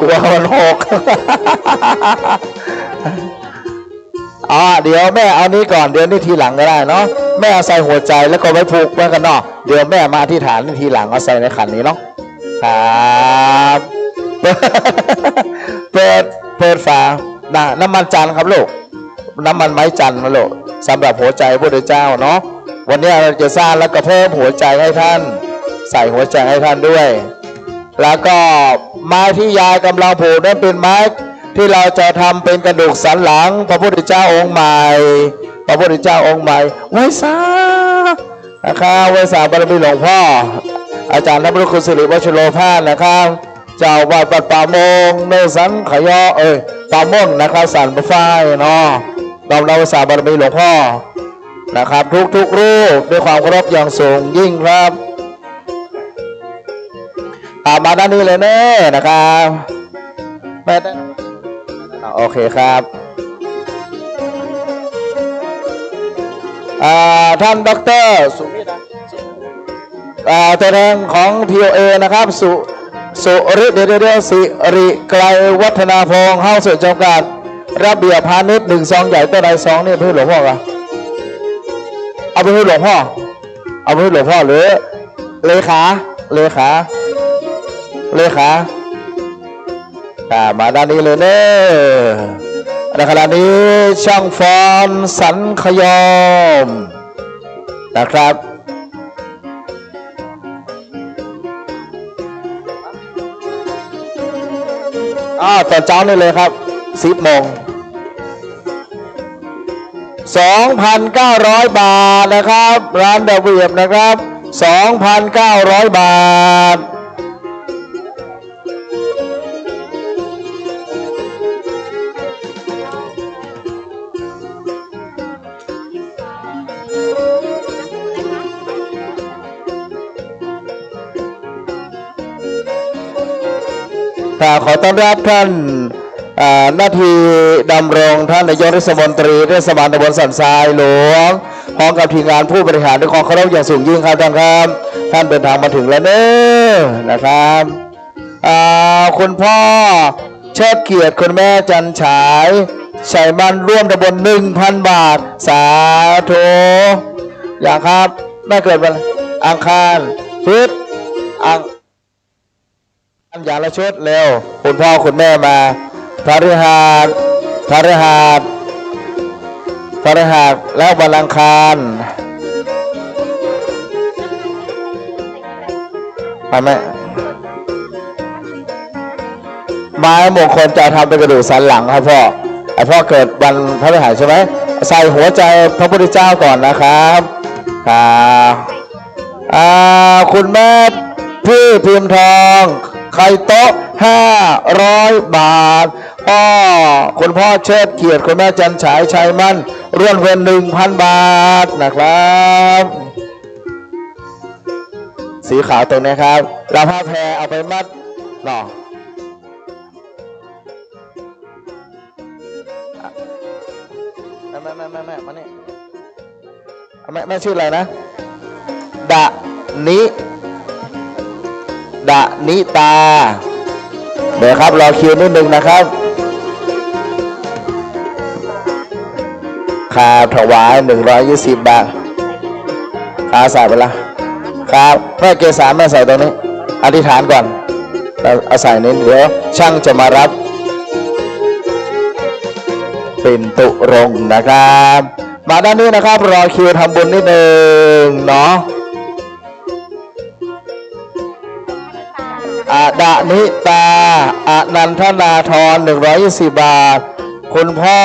A: กลัวมันหก เดี๋ยวแม่เอานี้ก่อนเดี๋ยวนี้ทีหลังก็ได้เนาะแม่เอาใส่หัวใจแล้วก็ไว้ผูกไว้กันเนาะเดี๋ยวแม่มาที่ฐานทีหลังเอาใส่ในขันนี้เนาะครับ เปิดฝาน้ำมันจันทร์ครับลูกน้ำมันไม้จันทร์นะลูกสำหรับหัวใจพระพุทธเจ้าเนาะวันนี้เราจะสร้างแล้วก็เพิ่มหัวใจให้ท่านใส่หัวใจให้ท่านด้วยแล้วก็ไม้ที่ยายกำลังผูกนั้นเป็นไม้ที่เราจะทำเป็นกระดูกสันหลังพระพุทธเจ้าองค์ใหม่พระพุทธเจ้าองค์ใหม่ไว้ซานะครับไว้สาบารมีหลวงพ่ออาจารย์พระพุทธคุณสิริวัชโรภาสนะครับเจ้าวาดวัดป่าโมงเนสังขยอป่าม่นนะครับสันปะฝ้ายเนาะเราสาบารมีหลวงพ่อนะครับทุกรูปด้วยความเคารพอย่างสูงยิ่งครับมาด้านนี้เลยเน่นะครับแม่โอเคครับท่านดร.สุวิทย์ตัวแทนของ TOA นะครับสุริเดชสิริไกลวัฒนาพงษ์เฮ้าสุดจำกัดระเบียบพาณิชย์1 ซองใหญ่ตัวใดซองนี่เพื่อหลวงพ่อกันเอาไปให้หลวงพ่อหรือเลขามาด้านนี้เลยเน่ในขณะนี้ช่างฟ้อนสันขยอมนะครับตอนเช้านี่เลยครับ10 โมง 2,900 บาทนะครับร้านระเบียบนะครับ 2,900 บาทขอต้อนรับท่านหน้าที่ดำรงท่านนายกเทศมนตรีเทศบาลตำบลสันทรายหลวงพร้อมกับทีมงานผู้บริหารด้วยความเคารพอย่างสูงยิ่งครับท่านครับท่านเดินทางมาถึงแล้วเนอะนะครับคุณพ่อเชิดเกียรติคุณแม่จันฉายชัยมันร่วมตำบล 1,000 บาทสาธุอย่างครับแม่เกิดวันอังคารพุธอย่างละชุดเร็วคุณพ่อคุณแม่มาพฤหัสแล้ววันอังคารมาแม่ไม้มงคลจะทำเป็นกระดูกสันหลังครับพ่อเกิดวันพฤหัสใช่ไหมใส่หัวใจพระพุทธเจ้าก่อนนะครับคุณแม่พี่พิมพ์ทองไข่โต๊ะ500 บาทคุณพ่อเชิดเกียรติคุณแม่จันฉายชัยมั่นร่วมเงิน 1,000 บาทนะครับสีขาวตรงนี้ครับเราผ้าแพรเอาไปมัดเนาะ แม่มานี่แม่ชื่ออะไรนะดะนิตาเดี๋ยวครับรอคิวนิดนึงนะครับค่าถวาย120 บาทค่าใส่ไปละครับแม่เกษาแม่ใส่ตรงนี้อธิษฐานก่อนแล้วเอาใส่นี้เดี๋ยวช่างจะมารับปิ่นตุรงค์นะครับมาด้านนี้นะครับรอคิวทำบุญนิดนึงเนาะดานิตาอนันทนาธร120 บาทคุณพ่อ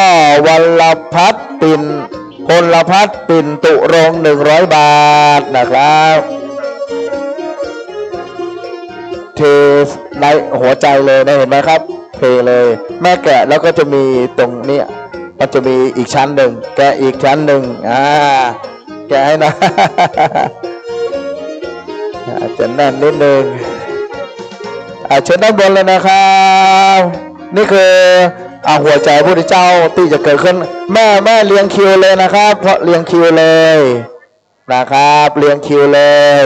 A: วัลพัฒน์ปิ่นตุรงค์100 บาทนะครับเทในหัวใจเลยนะเห็นไหมครับเทเลยแม่แกะแล้วก็จะมีตรงนี้มันจะมีอีกชั้นหนึ่งแกะอีกชั้นหนึ่งแกะให้นะ อาจจะแน่นนิดนึงเชิญด้านบนเลยนะครับนี่คือหัวใจพระพุทธเจ้าที่จะเกิดขึ้นแม่เรียงคิวเลยนะครับเพราะเรียงคิวเลยนะครับเรียงคิวเลย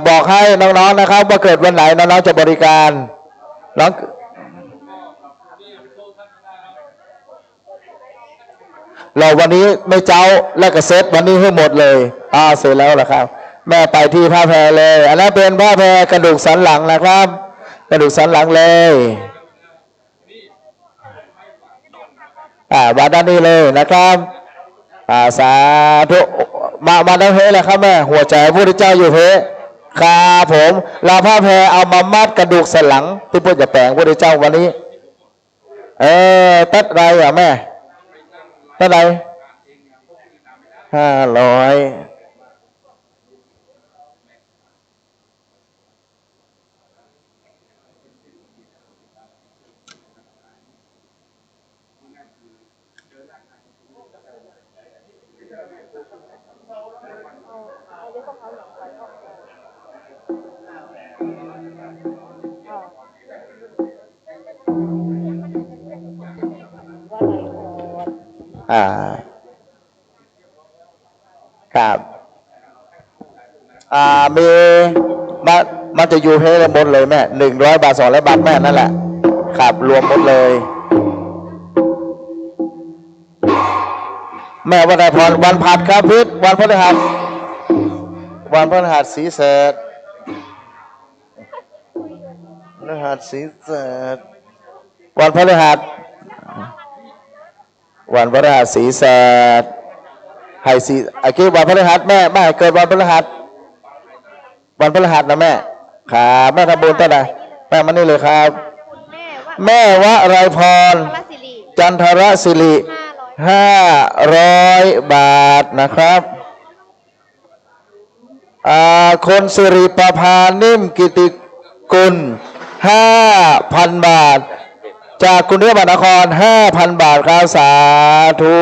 A: บอกให้น้องๆนะครับว่าเกิดวันไหนน้องๆจะบริการน้องเราวันนี้ไม่เจ้าและกระเซ็ตวันนี้ให้หมดเลยเสร็จแล้วนะครับแม่ไปที่ผ้าแพรเลยอันนั้นเป็นผ้าแพรกระดูกสันหลังนะครับกระดูกสันหลังเลยมาด้านนี้เลยนะครับสาธุมาด้านเพเลยครับแม่หัวใจพระพุทธเจ้าอยู่เพครับผมเราผ้าแพรเอามามัดกระดูกสันหลังที่พ่อจะแปลงพระพุทธเจ้าวันนี้ตัดไรแม่ตัดไร500ครับมีมันจะอยู่เพลหมดเลยแม่100 บาท200 บาทแม่นั่นแหละครับรวมหมดเลยแม่วันไหนพรวันผัดครับพิษวันพฤหัสศรีเสดพฤหัสศรีเสดวันพฤหัสศรีเสดให้สีไอ้กี้วันพฤหัสแม่เกิดวันพฤหัสนะแม่ครับแม่ทำบุญตั้งแต่แม่มานี่เลยครับแม่วะไรพรจันทรศิริ500 บาทนะครับคนสิริประภานิ่มกิติกุล5,000 บาทจากกรุงเทพมหานคร 5,000 บาทครับสาธุ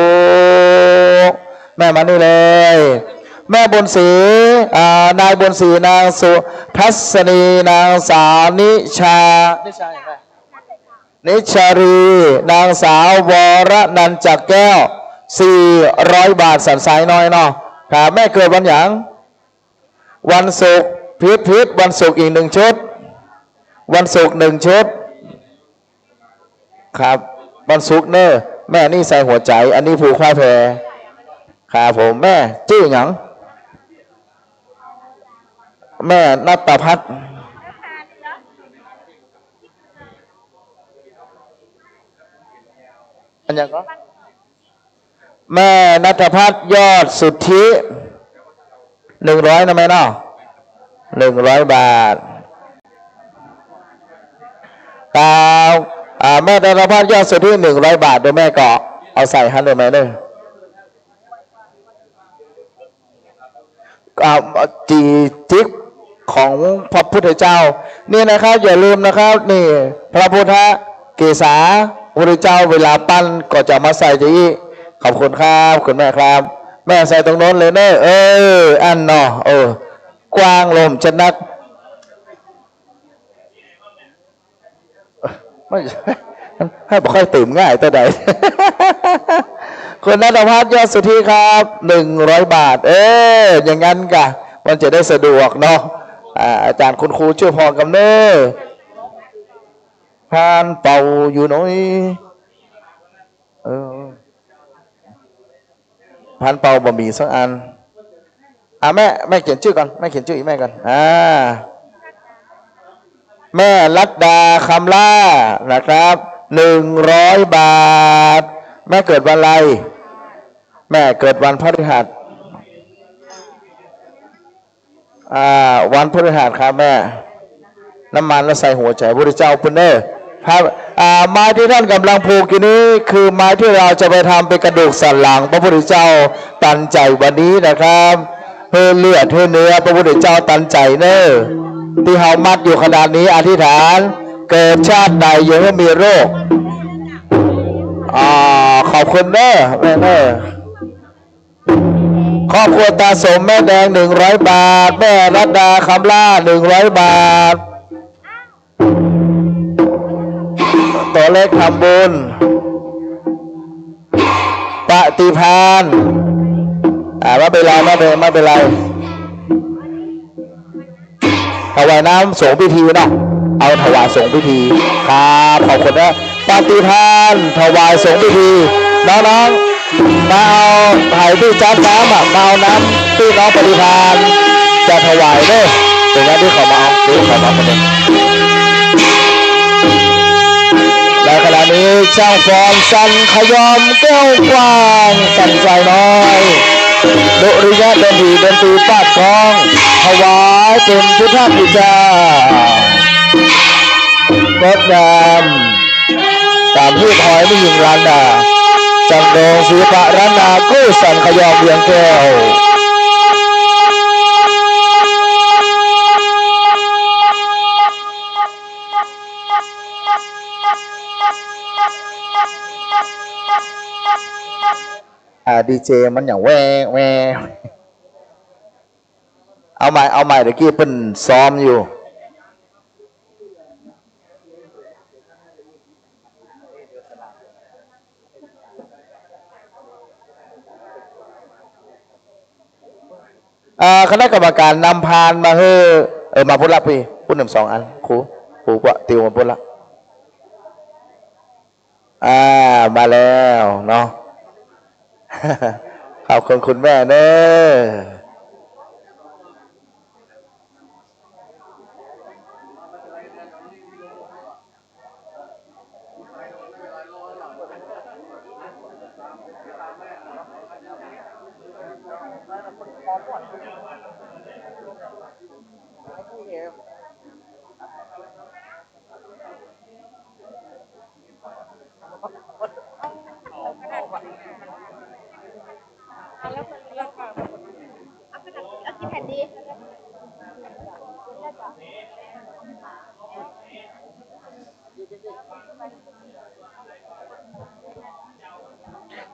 A: แม่มานี่เลยแม่บุญศรีนายบุญศรีนางสุทัศนีนางสาวนิชารีนางสาววรนันท์จักรแก้ว400 บาทสันสายน้อยเนาะครับแม่เกิดวันหยังวันศุกร์พิษวันศุกร์อีก1 ชุดวันศุกร์1 ชุดครับวันศุกร์เนอะแม่นี่ใส่หัวใจอันนี้ผูกผ้าแพรครับผมแม่ชื่อหยังแม่นัตตพัฒน์อันยังก็แม่นัตพัฒน์ยอดสุทธิ100นะแม่เนาะ100 บาทตามแม่นัตพัฒน์ยอดสุทธิ100 บาทโดยแม่ก็เอาใส่ให้เลยแม่เนอะจีจิกของพระพุทธเจ้านี่นะครับอย่าลืมนะครับนี่พระพุทธเกศาพระพุทธเจ้าเวลาปั้นก็จะมาใส่ที่ขอบคุณครับคุณแม่ครับแม่ใส่ตรงโน้นเลยเนอะอันเนาะกว้างลมจะนักไม่ ให้บอกค่อยตื่มง่ายตัวใด คุณณัฐพัฒน์ยอดสุธีครับ100 บาทอย่างงั้นกะมันจะได้สะดวกเนาะอาจารย์คุณครูช่วยพอกำเนิดพานเป่าอยู่น้อยพานเป่าบะหมี่สักอันแม่เขียนชื่อก่อนแม่เขียนชื่ออีกแม่ก่อนแม่รัตดาคำล่านะครับ100 บาทแม่เกิดวันอะไรแม่เกิดวันพฤหัสวันพฤหัสครับแม่น้ำมันแล้วใส่หัวใจพระเจ้าปุ่นเนอร์ครับไม้ที่ท่านกำลังผูกอยู่นี้คือไม้ที่เราจะไปทำเป็นกระดูกสันหลังพระพุทธเจ้าตันใจวันนี้นะครับเพื่อเลือดเพื่อเนื้อพระพุทธเจ้าตันใจเนอร์ที่เฮามัดอยู่ขนาดนี้อธิษฐานเกิดชาติใดอย่าให้มีโรคขอบคุณเนอร์แม่เนอร์ครอบครัวตาสมแม่แดง100 บาทแม่รัตดาคำล่า100 บาทตัวเลขทำบุญปฏิภาณไม่เป็นไรไม่เป็นไรถวายน้ำสงฆ์พิธีเนาะเอาถวายสงฆ์พิธีครับขอบคุณนะปฏิภาณถวายสงฆ์พิธีน้องๆมาเอาไผ่ที่จัดน้ำมาเอาน้ำที่น้องปฏิภาณจะถวายเด้อเป็นงานที่เขามาเอาที่เขามาคนเดียวและขณะนี้ช่างฟอมสันขยอมแก้วกว้างสั่นใจน้อยดุริยะดนตรีปาดกองถวายเป็นพุทธบูชางดงามตามที่ถอยไม่ยิงรันดาจังโดงศิลปะรันนากู้สันขยอมเบียงแก้วดีเจมันอย่างแวเอาใหม่เดี๋ยวกี้เป็นซ้อมอยู่คณะกรรมการนำพานมามาพูดละพี่พูด1-2 อันครูกว่าติวมาพูดละมาแล้วเนาะขอบคุณคุณแม่เนอะ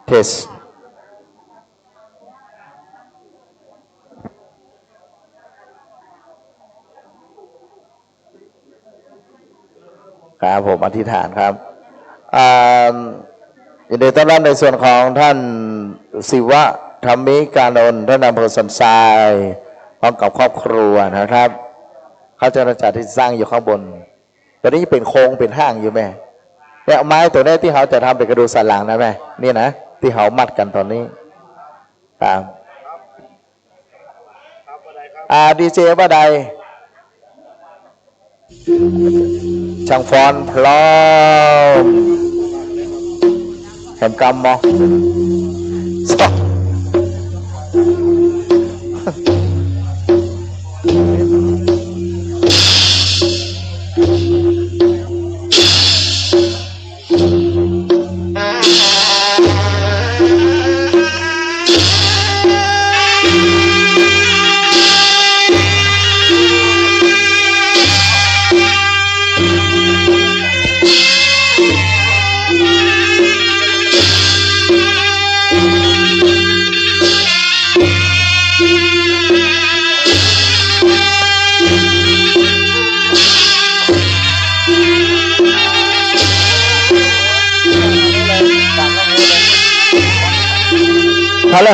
A: เทสครับผมอธิษฐานครับยินดีต้อนรับในส่วนของท่านศิวะธรรมิกานนท์ท่านอำเภอสันทรายพร้อมกับครอบครัวนะครับเขาจะจัดที่สร้างอยู่ข้างบนตอนนี้เป็นโค้งเป็นห้างอยู่แม่แต่ไม้ตัวนี้ที่เขาจะทำเป็นกระดูกสันหลังนะแม่นี่นะที่เขามัดกันตอนนี้ครับดีเจว่าใดช่างฟอนพร้อมเห็นกำมอง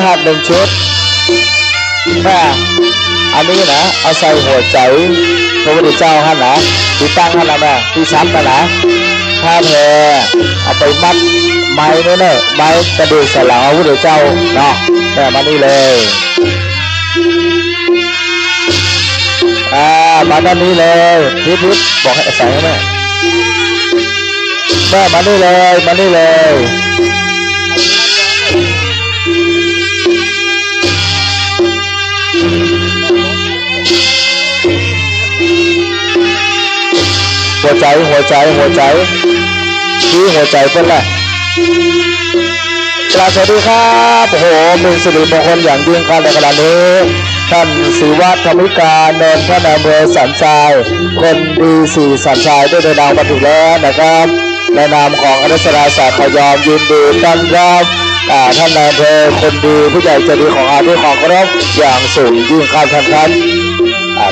A: หัส1 ชุดแม่อันนี้นะเอาใส่หัวใจพระพุทธเจ้าท่านนะที่ตั้งท่านนะแม่ที่ชั้นนะผ้าแพรเอาไปมัดไม้เนี่ยไม้กระดูกสันหลังพระพุทธเจ้าเนาะแม่มานี่เลยมาด้านนี้เลยพิษบอกให้ใส่แม่มานี่เลยมานี่เลยหัวใจที่หัวใจเป็นไรกราบสวัสดีครับโอ้โหมีสิริมงคลอย่างยิ่งครับในขณะนี้ท่านศิวะธรรมิกาเนินพระนามเภอสันทรายคนดี4สันทรายได้เดินทางมาถึงแล้วนะครับในนามของอนุสราศาสตร์ขยอมยินดีต้อนรับท่านนายอำเภอคนดีผู้ใหญ่ใจดีของอาด้วยของเคารพอย่างสูงยิ่งครับท่านครับ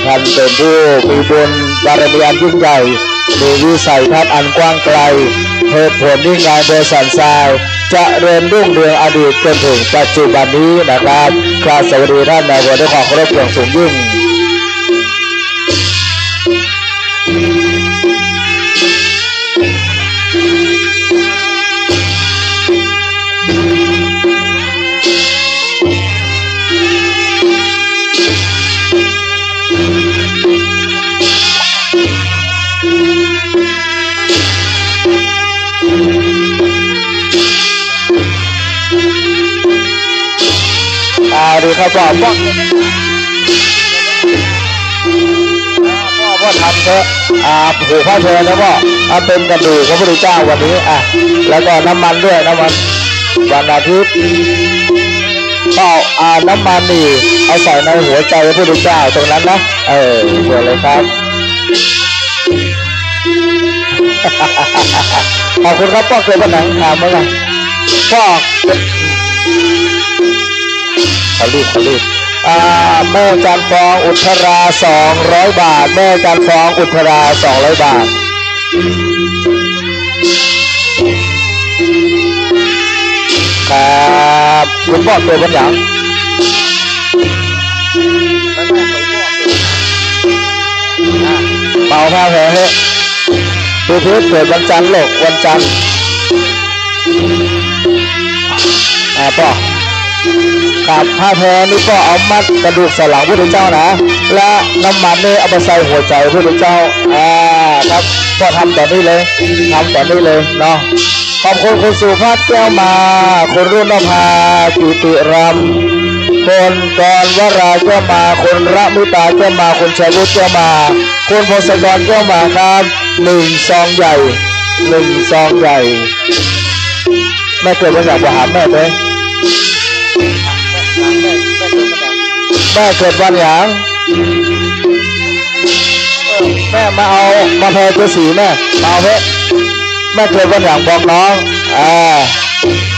A: ท่านเป็นผู้มีบุญบารมีอันยิ่งใหญ่มีวิสัยทัศน์อันกว้างไกลเหตุผลที่งานเบอร์สันทรายจะเริ่มรุ่งเรืองอดีตจนถึงปัจจุบันนี้นะครับกราบสวัสดีท่านนายอำเภอด้วยความเคารพอย่างสูงยิ่งดูครับพ่อทำเถอะผูกผ้าเชิญนะพ่อเป็นกระดูกพระพุทธเจ้าวันนี้แล้วก็น้ำมันด้วยน้ำมันวันอาทิตย์ก็น้ำมันนี่เอาใส่ในหัวใจพระพุทธเจ้าตรงนั้นนะเปิดเลยครับขอบคุณครับพ่อเคยเป็นหนังถามมั้ยล่ะพ่อขอรีบแม่จันฟองอุทรา200 บาทแม่จันฟองอุทรา200 บาทครับคุณพ่อเกิดวันหยังเป่าผ้าแผลให้พี่เกิดวันจันทร์โลกวันจันทร์พ่อกับผ้าแพรนี่ก็เอามัดกระดูกสันหลังพระพุทธเจ้านะและน้ำมันนี่เอาไปใส่หัวใจพระพุทธเจ้าครับก็ทำแบบนี้เลยเนาะขอบคุณคุณสุภาพแก้วมาคุณรุ่นนภากิติรัมคนกรวราแก้วมาคุณระมิตาแก้วมาคุณชัยวุฒิแก้วมาคุณพงศกรแก้วมาครับ1 ซองใหญ่แม่เกิดวันอยากจะหาแม่เลยแม่เกิดวันหยังแม่มาเอามาแพรตัวสีแม่มาเอาเพชรแม่เกิดวันหยังบอกน้อง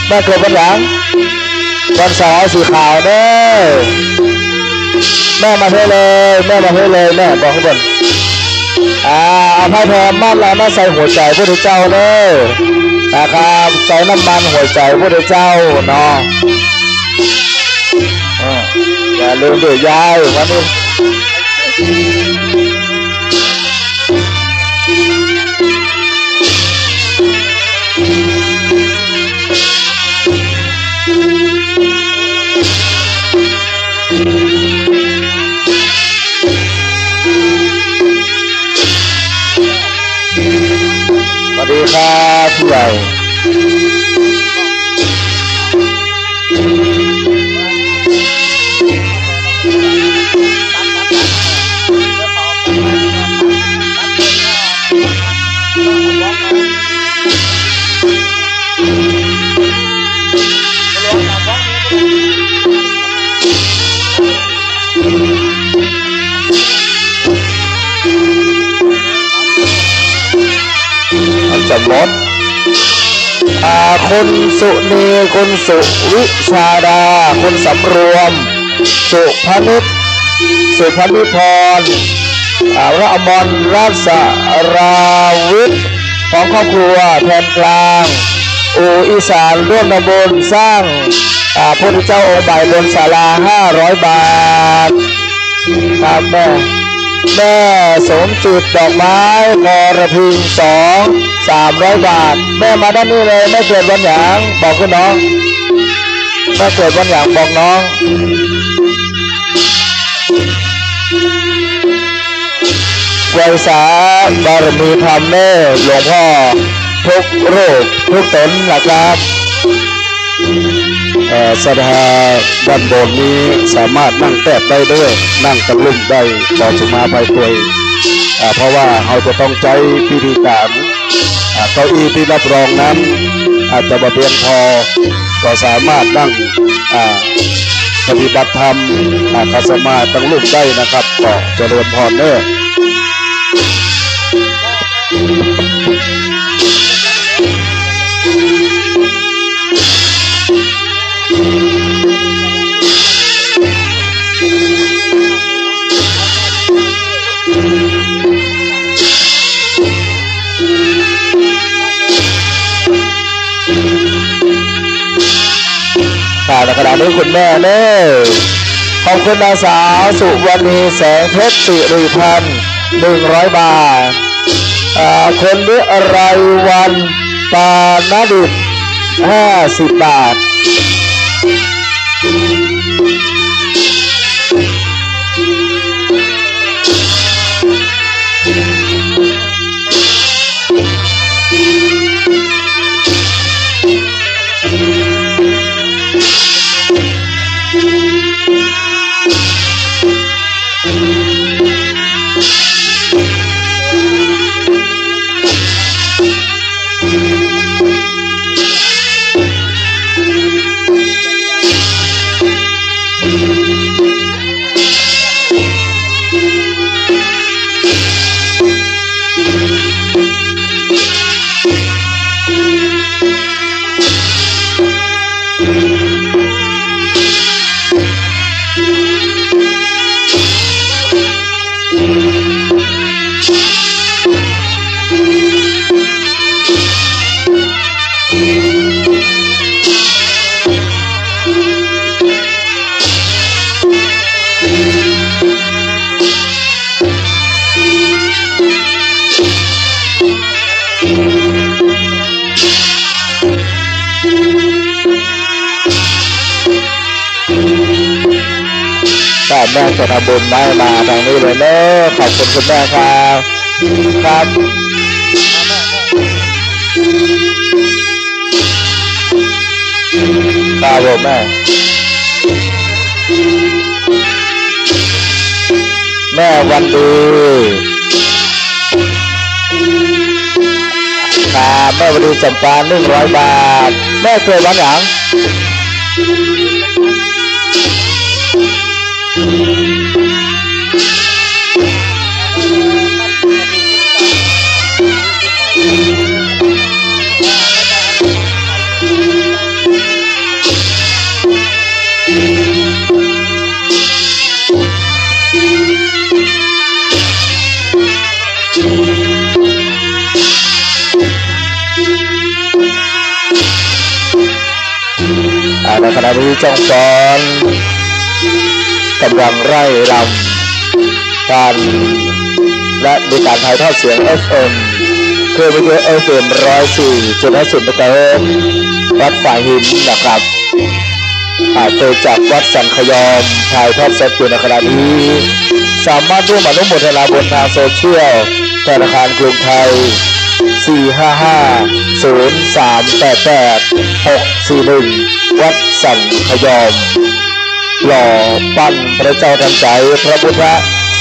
A: แม่เกิดวันหยังวันเสาร์สีขาวเด้อแม่มาเพชรเลยแม่บอกข้างบนเอาผ้าแพรมัดแล้วแม่ใส่หัวใจพระพุทธเจ้าเลยนะครับใส่น้ำมันหัวใจพระพุทธเจ้าเนาะอย่าลืมด้วยยายวันนี้สวัสดีครับผู้ใหญ่จำรถคุณสุนีคุณสุวิชาดาคุณสำรวมสุพนิพรระอมรราชราวิทย์ของครอบครัวแทนกลาง อูอีสานร่วมทำบุญสร้างพระพุทธเจ้าองค์ใหม่บนศาลา500 บาทครับแม่สมจิตดอกไม้กระพิง300 บาทแม่มาด้านนี้เลยแม่เกิดวันหยางบอกคุณน้องแม่เกิดวันหยางบอกน้องไวสาบารมีธรรมเน่หลวงพ่อทุกรูปทุกตนนะครับสถาด้านบนนี้สามารถนั่งแตะได้ด้วยนั่งตะลุ่มได้ต่อสมาภัยตัวเพราะว่าเราจะต้องใช้พิธีการเก้าอี้ที่รับรองนั้นอาจจะบ่เพียงพอก็สามารถนั่งปฏิบัติธรรมคัสมาตั้งลุ่มได้นะครับก็เจริญพรเน้อในขณะนี้คุณแม่เน่ขอบคุณนางสาวสุวรรณีแสงเพชรสิริพันธ์100 บาทคนวิไรวันปานดิษฐ์50 บาทแม่จะทำบุญได้มาทางนี้เลยเนอะขอบคุณคุณแม่ครับครับผมแม่วันดีครับแม่วันดีจำปา100 บาทแม่เกิดวันหยังในขณะนี้จงกรกำลังไล่รำการและมีการถ่ายทอดเสียง FM คือวิทยุ FM 104.50 เมกะเฮิรตซ์วัดฝ่ายหินนะครับเกิดจากวัดสันขยอมถ่ายทอดสดอยู่ในขณะนี้สามารถร่วมอนุโมทนาบุญทางโซเชียลธนาคารกรุงไทย455-0388-641 วัดสันขยอมหล่อปั้นพระเจ้าทันใจพระพุทธ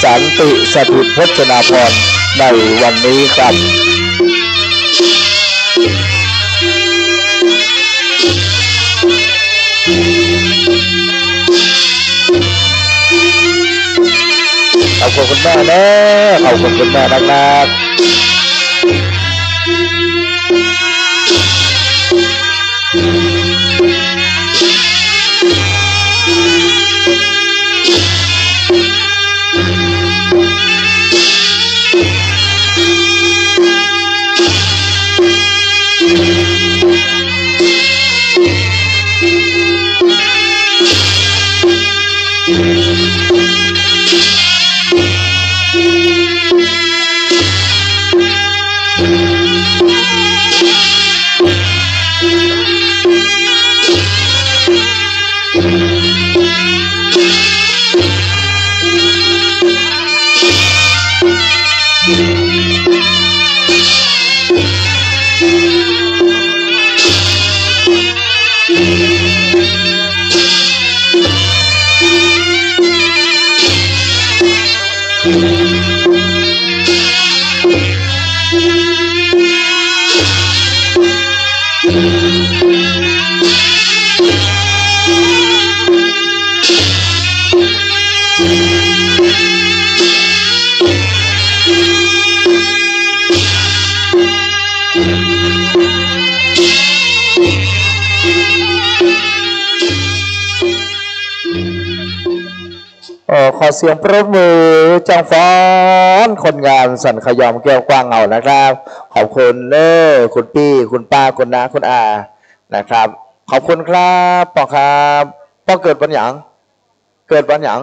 A: สันติสถิตพจนาภรณ์ในวันนี้ครับขอบคุณคุณแม่นะขอบคุณคุณแม่นัก ขอเสียงปรบมือจังฟ้อนคนงานสันขยอมแก้วกว้างเงานะครับ ขอบคุณคุณพี่คุณป้าคุณน้าคุณอานะครับ ขอบคุณครับปอครับปอเกิดวันหยังเกิดวันหยัง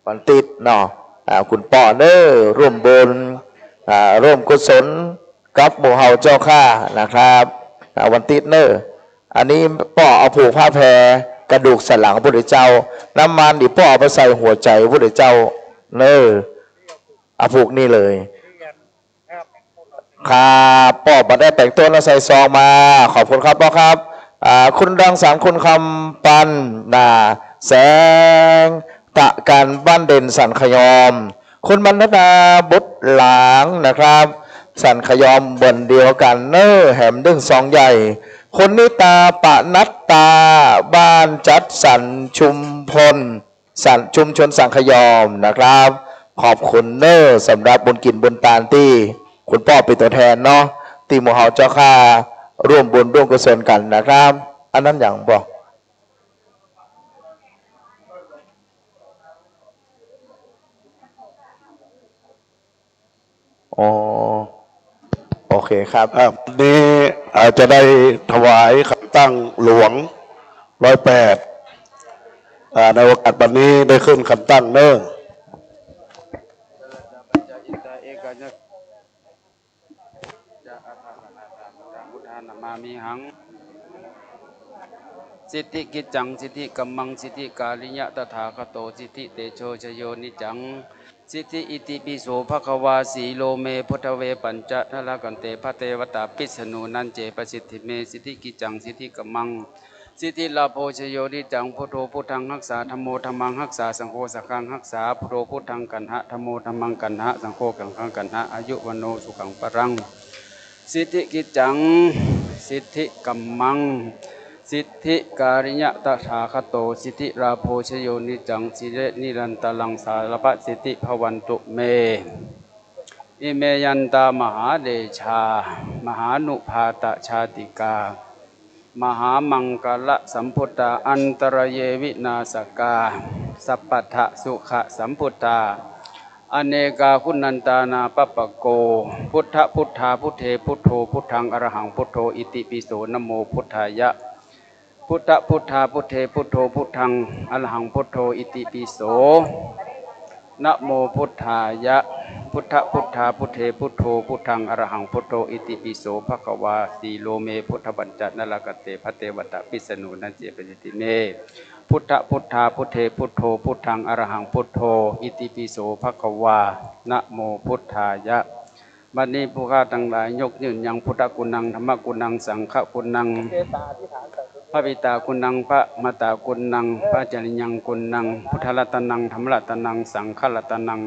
A: วันติดเนาะคุณปอร่วมบุญร่วมกุศลกับหมู่เฮาเจ้าข้านะครับวันติดอันนี้ป่อเอาผูกผ้าแพรกระดูกสันหลังพระพุทธเจ้าน้ำมันดิป่อเอาไปใส่หัวใจพระพุทธเจ้าเอาผูกนี่เลยครับป่อมาได้แต่งตัวแล้วใส่ซองมาขอบคุณครับป่อครับคุณรังสรรค์คุณคำปันแสงตะการบ้านเด่นสันขยอมคุณบรรณดาบุตรหลางนะครับสันขยอมบนเดียวกันแหมดึงสองใหญ่คนนิตาปะนัตตาบ้านจัดสรรชุมพลสันชุมชนสังขยอมนะครับขอบคุณสำหรับบุญกินบุญตาลที่คุณพ่อเป็นตัวแทนเนาะที่หมู่เฮาเจ้าข้าร่วมบุญร่วมกุศลกันนะครับอันนั้นอย่างบอกโอเคครับ
E: นี้อาจจะได้ถวายขันตั้งหลวง108ในโอกาสวันนี้ได้ขึ้นขันตั้ง
F: มามีหังสิทธิกิจจังสิทธิกัมมังสิทธิกาลิยะตถาคโตสิทธิเตโชชโยนิจังสิทธิอิติปิโสภควาสีโลเมพุทธเวปัญจทละกันเตพระเทวตาปิสนูนันเจปสิทธิเมสิทธิกิจจังสิทธิกัมมังสิทธิลาโภชโยนิจังพุทโธพุทธังรักษาธัมโมธัมมังรักษาสังโฆสังฆังรักษาพุทโธพุทธังกันหะธัมโมธัมมังกันหะสังโฆกังขังกันหะอายุวันโนสุขังปรังสิทธิกิจจังสิทธิกัมมังสิทธิการิยะตถาคโตสิทธิราโภชโยนิจังสิเรนิรันตลังสารพัสิทธิภวันตุเมอิเมยันตามหาเดชามหานุภาตชาติกามหามังกละสัมพุทธาอันตรเยวินาสกาสัพพทะสุขะสัมพุทธาอเนกาคุณันตานาปปโกพุทธพุทธาพุทเทพุทโธพุทธังอรหังพุทโธอิติปิโสนโมพุทธายะพุทธพุทธาพุทเทพุทโธพุทธังอรหังพุทโธอิติปิโสนะโมพุทธายะพุทธพุทธาพุทเทพุทโธพุทธังอรหังพุทโธอิติปิโสภควาสีโลเมพุทธบัญญัตินรกเตพระเทวตาปิสนูนันเจปสิติเมพุทธพุทธาพุทเทพุทโธพุทธังอรหังพุทโธอิติปิโสภควานะโมพุทธายะบัดนี้ผู้ข้าทั้งหลายยกยืนยังพุทธกุณังธรรมกุณังสังฆกุณังพระบิดากุณังพระมาตากุณังพระจริยังกุณังพุทธรัตนังธรรมรัตนังสังฆรัตนัง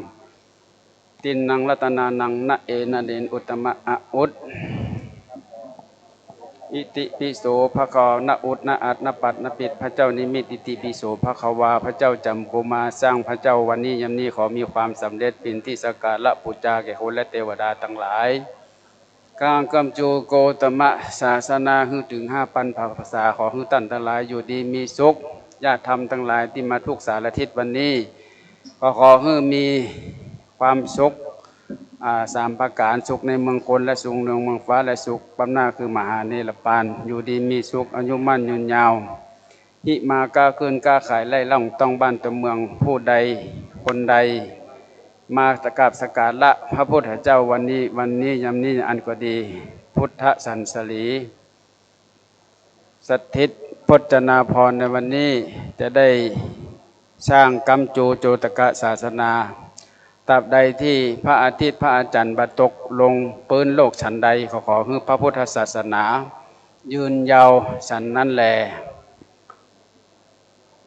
F: ตินนังรัตนานังนะเอนะเดนอุตตมะอะอุตอิติปิโสภควานะอุตนะอัตนะปัตนะปิดพระเจ้านิมิตอิติปิโสภควาพระเจ้าจำภูมาสร้างพระเจ้าวันนี้ยามนี้ขอมีความสำเร็จเป็นที่สักการะบูชาแก่คนและเทวดาทั้งหลายการกำจูโกตมะศาสนาคือถึง5,000 ภาษาขอให้ท่านทั้งหลายอยู่ดีมีสุขญาติธรรมทั้งหลายที่มาทุกสารทิศวันนี้ก็ขอให้มีความสุข3 ประการสุขในเมืองคนและสุขในเมืองฟ้าและสุขบำนาคือมหาเนรปานอยู่ดีมีสุขอายุมั่นยืนยาวหิมากาคืนกาขายไล่ล่องต้องบ้านตัวเมืองผู้ใดคนใดมาตะกราบสักการะพระพุทธเจ้าวันนี้ยามนี้อันก็ดีพุทธสันสลีสถิตพจนาภรณ์ในวันนี้จะได้สร้างกัมจูโจตกะศาสนา ตราบใดที่พระอาทิตย์พระอาจารย์บตกลงปืนโลกฉันใดขอให้พระพุทธศาสนายืนยาวฉันนั้นแล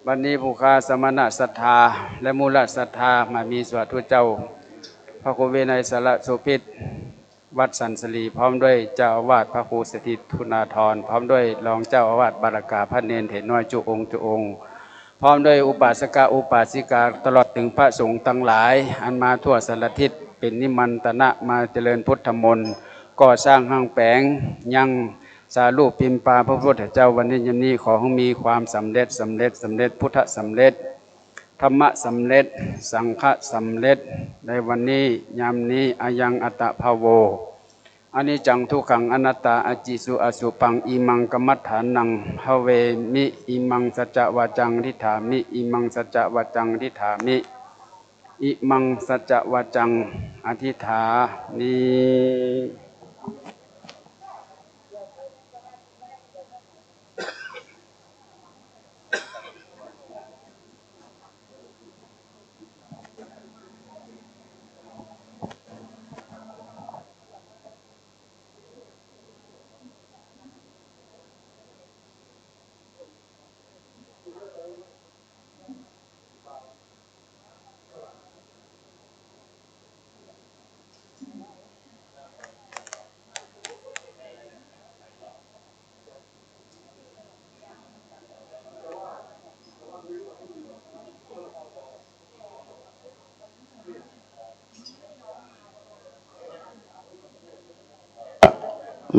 F: วันนี้ผู้ค้าสมณะศรัทธาและมูลศรัทธามามีสวัสดิ์เจ้าพระครูวินัยสารสุพิษวัดสันสลีพร้อมด้วยเจ้าอาวาสพระครูสถิตทุนาธรพร้อมด้วยรองเจ้าอาวาสบารากาพระเนนเถรน้อยจุองค์พร้อมด้วยอุปาสกอุปาสิกาตลอดถึงพระสงฆ์ทั้งหลายอันมาทั่วสารทิศเป็นนิมันตนะมาเจริญพุทธมนต์ก่อสร้างห้างแปงยังสารูปพิมพ์ปาพระพุทธเจ้าวันนี้ยามนี้ขอให้มีความสำเร็จพุทธสำเร็จธรรมะสำเร็จสังฆะสำเร็จในวันนี้ยามนี้อายังอัตตภโวอานิจจังทุกขังอนัตตาอจิสุอสุปังอิมังกมัฏฐานังภเวมิอิมังสัจจวาจังทิฏฐามิอิมังสัจจวาจังทิฏฐามิอิมังสัจจวาจังอธิษฐานิ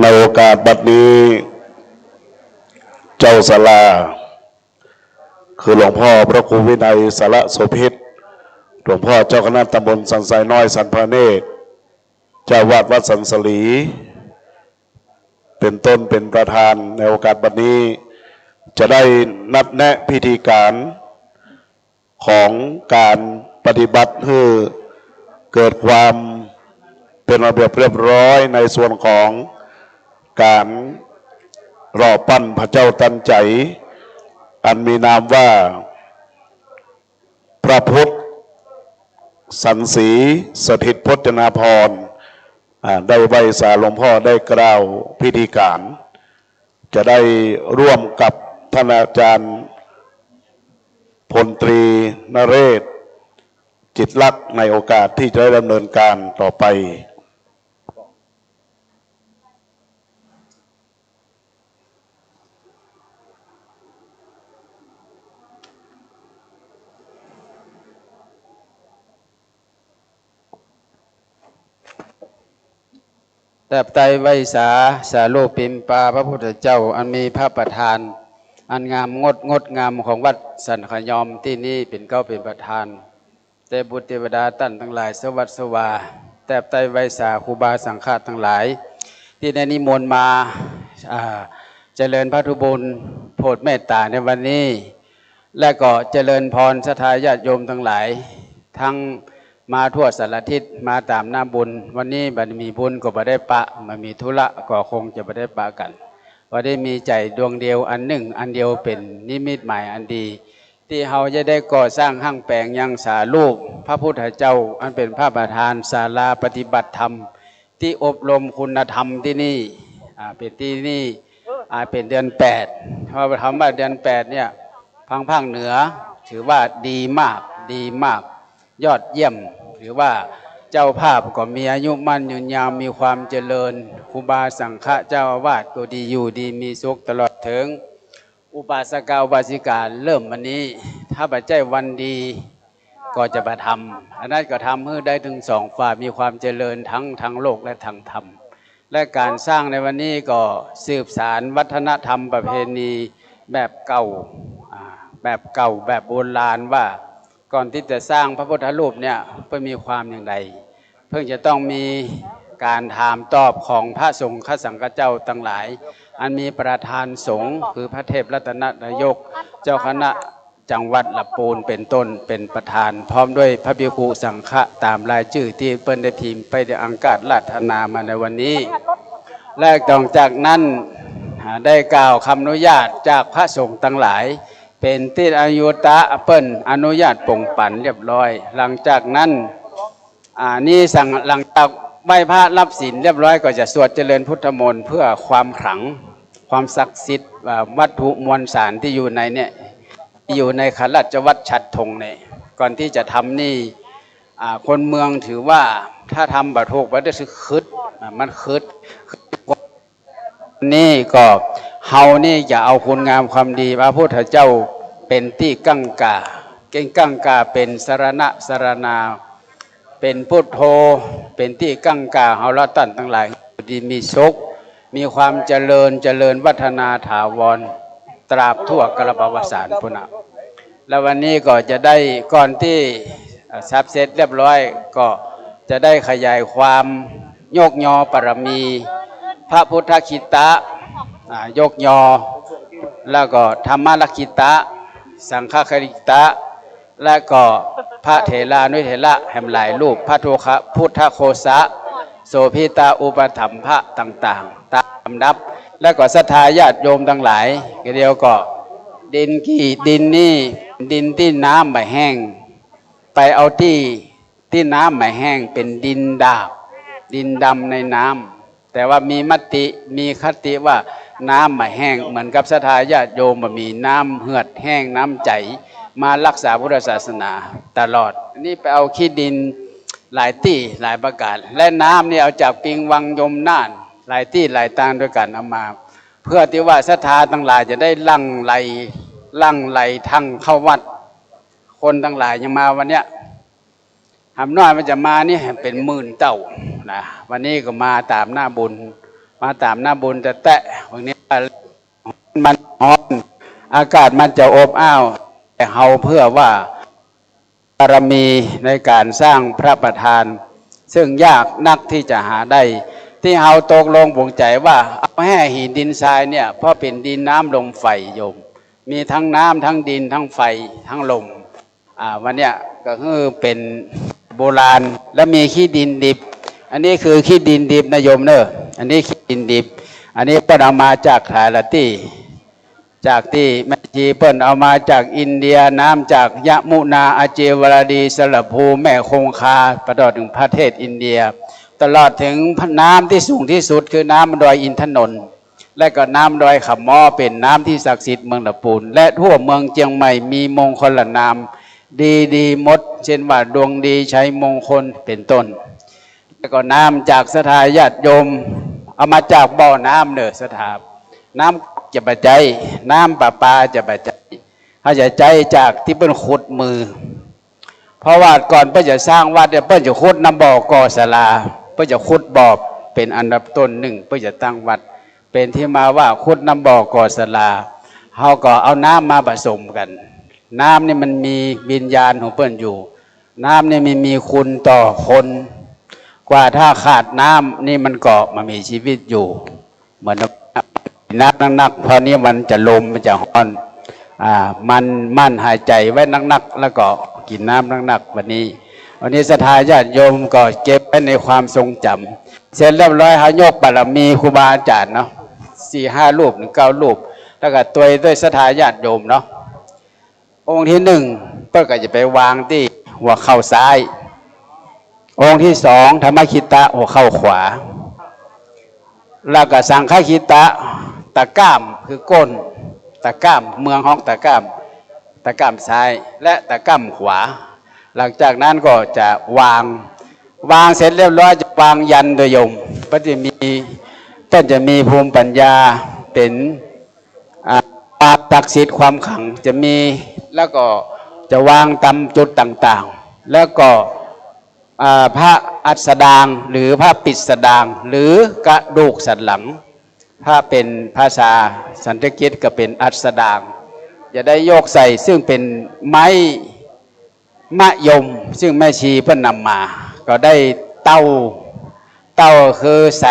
E: ในโอกาสบัดนี้เจ้าศาลาคือหลวงพ่อพระครูวินัยสารโสภิตหลวงพ่อเจ้าคณะตำบลสันทรายน้อยสันพระเนตรเจ้าวาดวัดสันสลีเป็นต้นเป็นประธานในโอกาสบัดนี้จะได้นัดแนะพิธีการของการปฏิบัติให้เกิดความเป็นระเบียบเรียบร้อยในส่วนของการรอปั้นพระเจ้าตันใจอันมีนามว่าพระพุทธสันสีสถิตพจนาภรณ์ได้ไว้สาหลวงพ่อได้กล่าวพิธีการจะได้ร่วมกับท่านอาจารย์พลตรีนเรศจิตลักษณ์ในโอกาสที่จะได้ดำเนินการต่อไป
F: แต่ไตรไวสาสาโลปิมปาพระพุทธเจ้าอันมีพระประธานอันงามงดงามของวัดสันขยอมที่นี่เป็นเก้าเป็นประธานแต่บุตรเทวดาตั้นทั้งหลายสวัสดิ์สวาแต่ไตรไวสาครูบาสังฆาทั้งหลายที่ได้นิมนต์มาเจริญพระธุบุญโปรดเมตตาในวันนี้และก็เจริญพรศรัทธาญาติโยมทั้งหลายทั้งมาทั่วสารทิศมาตามหน้าบุญวันนี้บัดมีบุญก็บ่ได้ปะมามีธุระก็คงจะบ่ได้ปะกันว่าได้มีใจดวงเดียวอันหนึ่งอันเดียวเป็นนิมิตหมายอันดีที่เฮาจะได้ก่อสร้างห้างแปลงยังสารูปพระพุทธเจ้าอันเป็นพระประธานศาลาปฏิบัติธรรมที่อบรมคุณธรรมที่นี่เป็นที่นี่เป็นเดือน8เพราะคำว่าเดือน8เนี่ยภาคเหนือถือว่าดีมากยอดเยี่ยมหรือว่าเจ้าภาพก็มีอายุมั่นยืนยาวมีความเจริญครูบาสังฆะเจ้าอาวาสก็ดีอยู่ดีมีสุขตลอดถึงอุปาสกอุบาสิกาเริ่มวันนี้ถ้าปัจจัยวันดีก็จะประทำอันนั้นก็ทำให้ได้ถึง2 ฝ่ายมีความเจริญทั้งทางโลกและทางธรรมและการสร้างในวันนี้ก็สืบสารวัฒนธรรมประเพณีแบบเก่าแบบโบราณว่าก่อนที่จะสร้างพระพุทธรูปเนี่ยเพื่อมีความอย่างไรเพิ่งจะต้องมีการถามตอบของพระสงฆ์ข้าสังฆเจ้าทั้งหลายอันมีประธานสงฆ์คือพระเทพรัตนนายกเจ้าคณะจังหวัดลำพูนเป็นต้นเป็นประธานพร้อมด้วยพระภิกษุสังฆะตามรายชื่อที่เปิ้นได้พิมพ์ไปในอังกาศราชนามาในวันนี้และต่อจากนั้นได้กล่าวคำอนุญาตจากพระสงฆ์ทั้งหลายเป็นที่อายุตะเปิ้นอนุญาตปงปั่นเรียบร้อยหลังจากนั้น นี่สั่งหลังจากไหว้พระรับศีลเรียบร้อยก็จะสวดเจริญพุทธมนต์เพื่อความขลังความศักดิ์สิทธิ์วัตถุมวลสารที่อยู่ในเนี่ยอยู่ในขันธ์ราชวัตรฉัตรธงเนี่ยก่อนที่จะทำนี่คนเมืองถือว่าถ้าทำบัตรโกบัตรสึกคืดมันคืดนี่ก็เฮานี่จะเอาคุณงามความดีพระพุทธเจ้าเป็นที่กั้งกาเก่งกั้งกาเป็นสรณะสรณาเป็นพุทโธเป็นที่กั้งกาเฮาละตันทั้งหลายดีมีโชคมีความเจริญวัฒนาถาวรตราบทั่วกระบวสานพุทธะแล้ววันนี้ก็จะได้ก่อนที่ซับเสร็จเรียบร้อยก็จะได้ขยายความโยกยอปรมีพระพุทธคิตะโยกยอแล้วก็ธรรมลักขิตะสังฆคริตะและก็พระเถรานุเถระแห่งหลายรูปพระโทคะพุทธโคสะโสภิตาอุปถัมภะต่างๆตามลำดับและก็ศรัทธาญาติโยมทั้งหลายเดียวก็ดินนี่ดินที่น้ำไม่แห้งไปเอาที่น้ำไม่แห้งเป็นดินดาบดินดำในน้ำแต่ว่ามีมติมีคติว่าน้ำไม่แห้งเหมือนกับศรัทธาญาติโยมมีน้ำเหือดแห้งน้ำใจมารักษาพุทธศาสนาตลอดนี่ไปเอาขี้ดินหลายที่หลายประการและน้ำนี่เอาจากปิงวังยมน่านหลายที่หลายตางด้วยกันเอามาเพื่อที่ว่าศรัทธาทั้งหลายจะได้ลั่งไหลทั้งเข้าวัดคนทั้งหลายยังมาวันเนี้ยทำน้อยมันจะมานี่เป็นหมื่นเต่านะวันนี้ก็มาตามหน้าบุญแต่แตะวันนี้มันร้อนอากาศมันจะอบอ้าวแต่เฮาเพื่อว่าบารมีในการสร้างพระประธานซึ่งยากนักที่จะหาได้ที่เฮาตกลงปวงใจว่าเอาแห่หินดินทรายเนี่ยเพราะเป็นดินน้ำลมไฟโยมมีทั้งน้ำทั้งดินทั้งไฟทั้งลมวันเนี้ยก็คือเป็นโบราณและมีขี้ดินดิบอันนี้คือขี้ดินดิบนะโยมเนอะอันนี้ขี้ดินดิบอันนี้เปิ้นเอามาจากฐานที่แม่ชีเปิ้นเอามาจากอินเดียน้ำจากยะมุนาอาเจวราดีสลับภูแม่คงคาประดอถึงประเทศอินเดียตลอดถึงน้ำที่สูงที่สุดคือน้ำดอยอินทนนท์และก็น้ำดอยขมม้อเป็นน้ำที่ศักดิ์สิทธิ์เมืองตะปูนและทั่วเมืองเชียงใหม่มีมงคลนามดีมดเช่นว่าดวงดีใช้มงคลเป็นต้นแล้วก็น้ำจากศรัทธาญาติโยมเอามาจากบ่อน้ำเนอะศรัทธาน้ำจะปัจจัยน้ำประปาจะปัจจัยเขาจะใจจากที่เปิ้นขุดมือเพราะว่าก่อนเปิ้นจะสร้างวัดเนี่ยเปิ้นจะขุดน้ำบ่อก่อศาลาเปิ้นจะขุดบ่อเป็นอันดับต้นหนึ่งเปิ้นจะตั้งวัดเป็นที่มาว่าขุดน้ำบ่อก่อศาลาเขาก็เอาน้ำมาผสมกันน้ำนี่มันมีวิญญาณของเปิ้นอยู่น้ำนี่มีคุณต่อคนกว่าถ้าขาดน้ำนี่มันก็มามีชีวิตอยู่เหมือนน้ำนักๆพอนี้มันจะลมมันจะฮ้อนมันมั่นหายใจไว้นักๆแล้วก็กินน้ำนักๆวันนี้ศรัทธาญาติโยมก็เก็บไว้ในความทรงจำเสร็จเรียบร้อยหายกบารมีครูบาอาจารย์เนาะ4-5 รูปถึง 9 รูปแล้วก็ตัวด้วยศรัทธาญาติโยมเนาะองค์ที่1เปิ้ลก็จะไปวางที่หัวเข่าซ้ายองค์ที่2ธรรมคิตะหัวเข่าขวาแล้วก็สังฆคิตะตะก้ามคือก้นตะก้ามเมืองห้องตะก้ามซ้ายและตะก้ามขวาหลังจากนั้นก็จะวางเสร็จเรียบร้อยจะวางยันโดยโยมก็จะมีต้นจะมีภูมิปัญญาเป็นปราบตักสิทธิ์ความขังจะมีแล้วก็จะวางตามจุดต่างๆแล้วก็พระอัสดางหรือพระปิสดางหรือกระดูกสันหลังถ้าเป็นภาษาสันสกฤตก็เป็นอัสดางจะได้โยกใส่ซึ่งเป็นไม้มะยมซึ่งแม่ชีเพิ่นนำมาก็ได้เต้าคือใส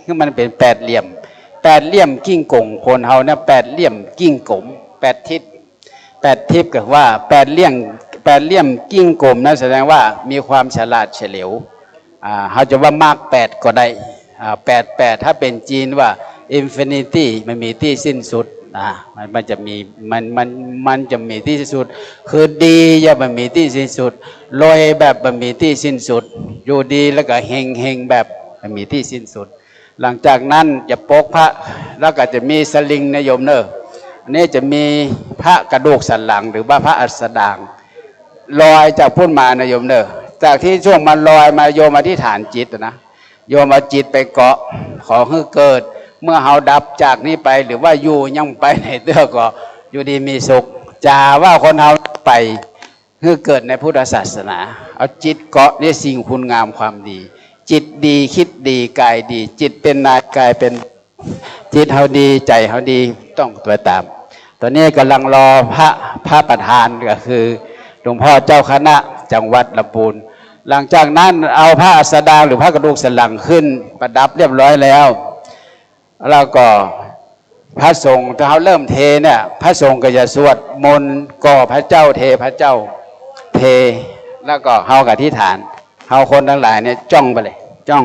F: คือมันเป็น8 เหลี่ยมกิ้งก่งคนเฮาเนี่ย8 เหลี่ยมกิ้งกลม8 ทิศก็ว่า8 เหลี่ยมกิ้งกลมนั้นแสดงว่ามีความฉลาดเฉลียวเขาจะว่ามาก8ก็ได้8ถ้าเป็นจีนว่า infinity มันมีที่สิ้นสุด มันจะมีมันจะมีที่สิ้นสุดคือดีอย่ามันมีที่สิ้นสุดรวยแบบมันมีที่สิ้นสุดอยู่ดีแล้วก็เฮงแบบมันมีที่สิ้นสุดหลังจากนั้นจะปกพระแล้วก็จะมีสลิงนะโยมเนอะอันนี้จะมีพระกระดูกสันหลังหรือว่าพระอัสดางลอยจากพุ่นมานะโยมเนอะจากที่ช่วงมันลอยมาโยมอธิษฐานจิตนะโยมเอาจิตไปเกาะขอให้เกิดเมื่อเฮาดับจากนี้ไปหรือว่าอยู่ยังไปในเตื้อก็อยู่ดีมีสุขจาว่าคนเฮาไปคือเกิดในพุทธศาสนาเอาจิตเกาะในสิ่งคุณงามความดีจิตดีคิดดีกายดีจิตเป็นนายกายเป็นจิตเฮาดีใจเฮาดีต้องตัวตามตอนนี้กำลังรอพระประธานก็คือหลวงพ่อเจ้าคณะจังหวัดลำพูนหลังจากนั้นเอาพระอัสดางหรือพระกระดูกสันหลังขึ้นประดับเรียบร้อยแล้วแล้วก็พระสงฆ์ถ้าเขาเริ่มเทเนี่ยพระสงฆ์ก็จะสวดมนต์ก่อพระเจ้าเทพระเจ้าเทแล้วก็เฮากับที่ฐานเฮาคนทั้งหลายเนี่ยจ้องไปเลยจ้อง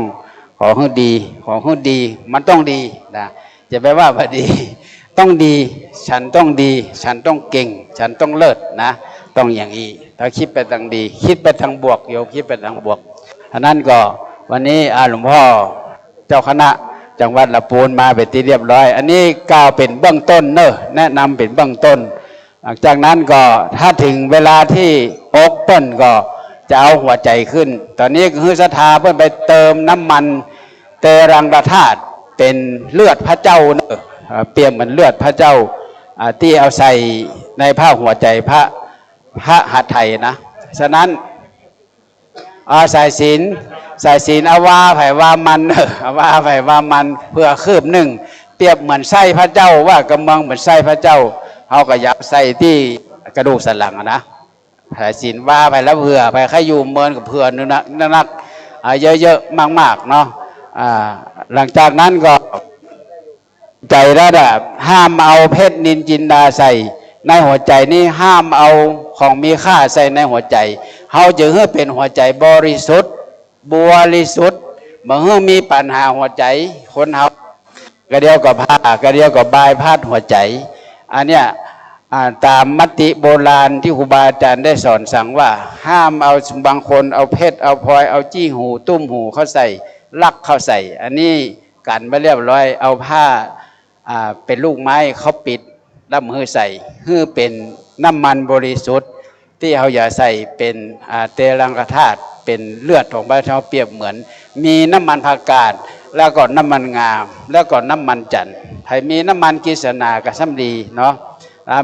F: ขอให้ดีขอให้ดีมันต้องดีนะจะไปว่าพอดีต้องดีฉันต้องดีฉันต้องเก่งฉันต้องเลิศนะต้องอย่างนี้ถ้าคิดไปทางดีคิดไปทางบวกโยคิดไปทางบวกอันนั้นก็วันนี้หลวงพ่อเจ้าคณะจังหวัดลำพูนมาเป็นที่เรียบร้อยอันนี้กล่าวเป็นเบื้องต้นเนอะแนะนำเป็นเบื้องต้นหลังจากนั้นก็ถ้าถึงเวลาที่อกเปิ้นก็จะเอาหัวใจขึ้นตอนนี้คือศรัทธาเปิ้นไปเติมน้ำมันเตรังกธาตุเป็นเลือดพระเจ้าเนอะเปรียบเหมือนเลือดพระเจ้าที่เอาใส่ในผ้าหัวใจพระหัตถ์ไทยนะฉะนั้นสายศีลเอาว่าไผ่ว่ามันเอาว่าไผ่ว่ามันเพื่อคืบหนึ่งเปรียบเหมือนไส้พระเจ้าว่ากำลังเหมือนไส้พระเจ้าเขาก็ยับใส่ที่กระดูกสันหลังนะสายศีลว่าไปแล้วเผื่อไปใครอยู่เมินกับเผื่อนักเยอะๆมากๆเนาะหลังจากนั้นก็ใจระดับห้ามเอาเพชรนินจินดาใส่ในหัวใจนี่ห้ามเอาของมีค่าใส่ในหัวใจเขาจะให้เป็นหัวใจบริสุทธิ์เมื่อมีปัญหาหัวใจคนเขากระเดียวกับผ้ากระเดียวกับบายพาดหัวใจอันเนี้ยตามมติโบราณที่ครูบาอาจารย์ได้สอนสั่งว่าห้ามเอาบางคนเอาเพชรเอาพลอยเอาจี้หูตุ้มหูเข้าใส่ลักเข้าใส่อันนี้กันไม่เรียบร้อยเอาผ้าเป็นลูกไม้เขาปิดแล้วมือใส่เพื่อเป็นน้ำมันบริสุทธิ์ที่เขาอย่าใส่เป็นเตรังกธาตุเป็นเลือดของพระเจ้าเปรียบเหมือนมีน้ำมันผักกาดแล้วก็น้ำมันงามแล้วก็น้ำมันจันทร์ให้มีน้ำมันกิษณากับซ้ำดีเนาะ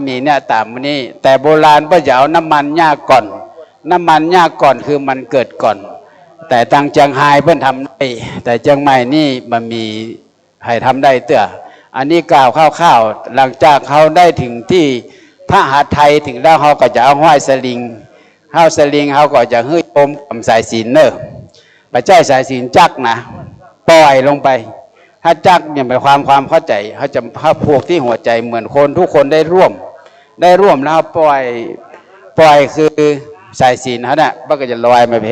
F: มีเนี่ยตามนี้แต่โบราณก็จะเอาน้ำมันหญ้าก่อนน้ำมันหญ้าก่อนคือมันเกิดก่อนแต่ทางเชียงรายเพิ่นทำได้แต่เชียงใหม่นี่มันมีให้ทำได้เตื้ออันนี้กล่าวคร่าวๆหลังจากเขาได้ถึงที่พระหัตถ์ไทยถึงแล้วเขาก็จะเอาห้อยสลิงเขาก็จะให้อมกับสายศีลเนอะไปใช้สายศีลจักนะปล่อยลงไปถ้าจักเนี่ยเป็นความเข้าใจเขาจะผูกที่หัวใจเหมือนคนทุกคนได้ร่วมแล้วปล่อยคือสายศีลเขาเนี่ยมันก็จะลอยมาเพ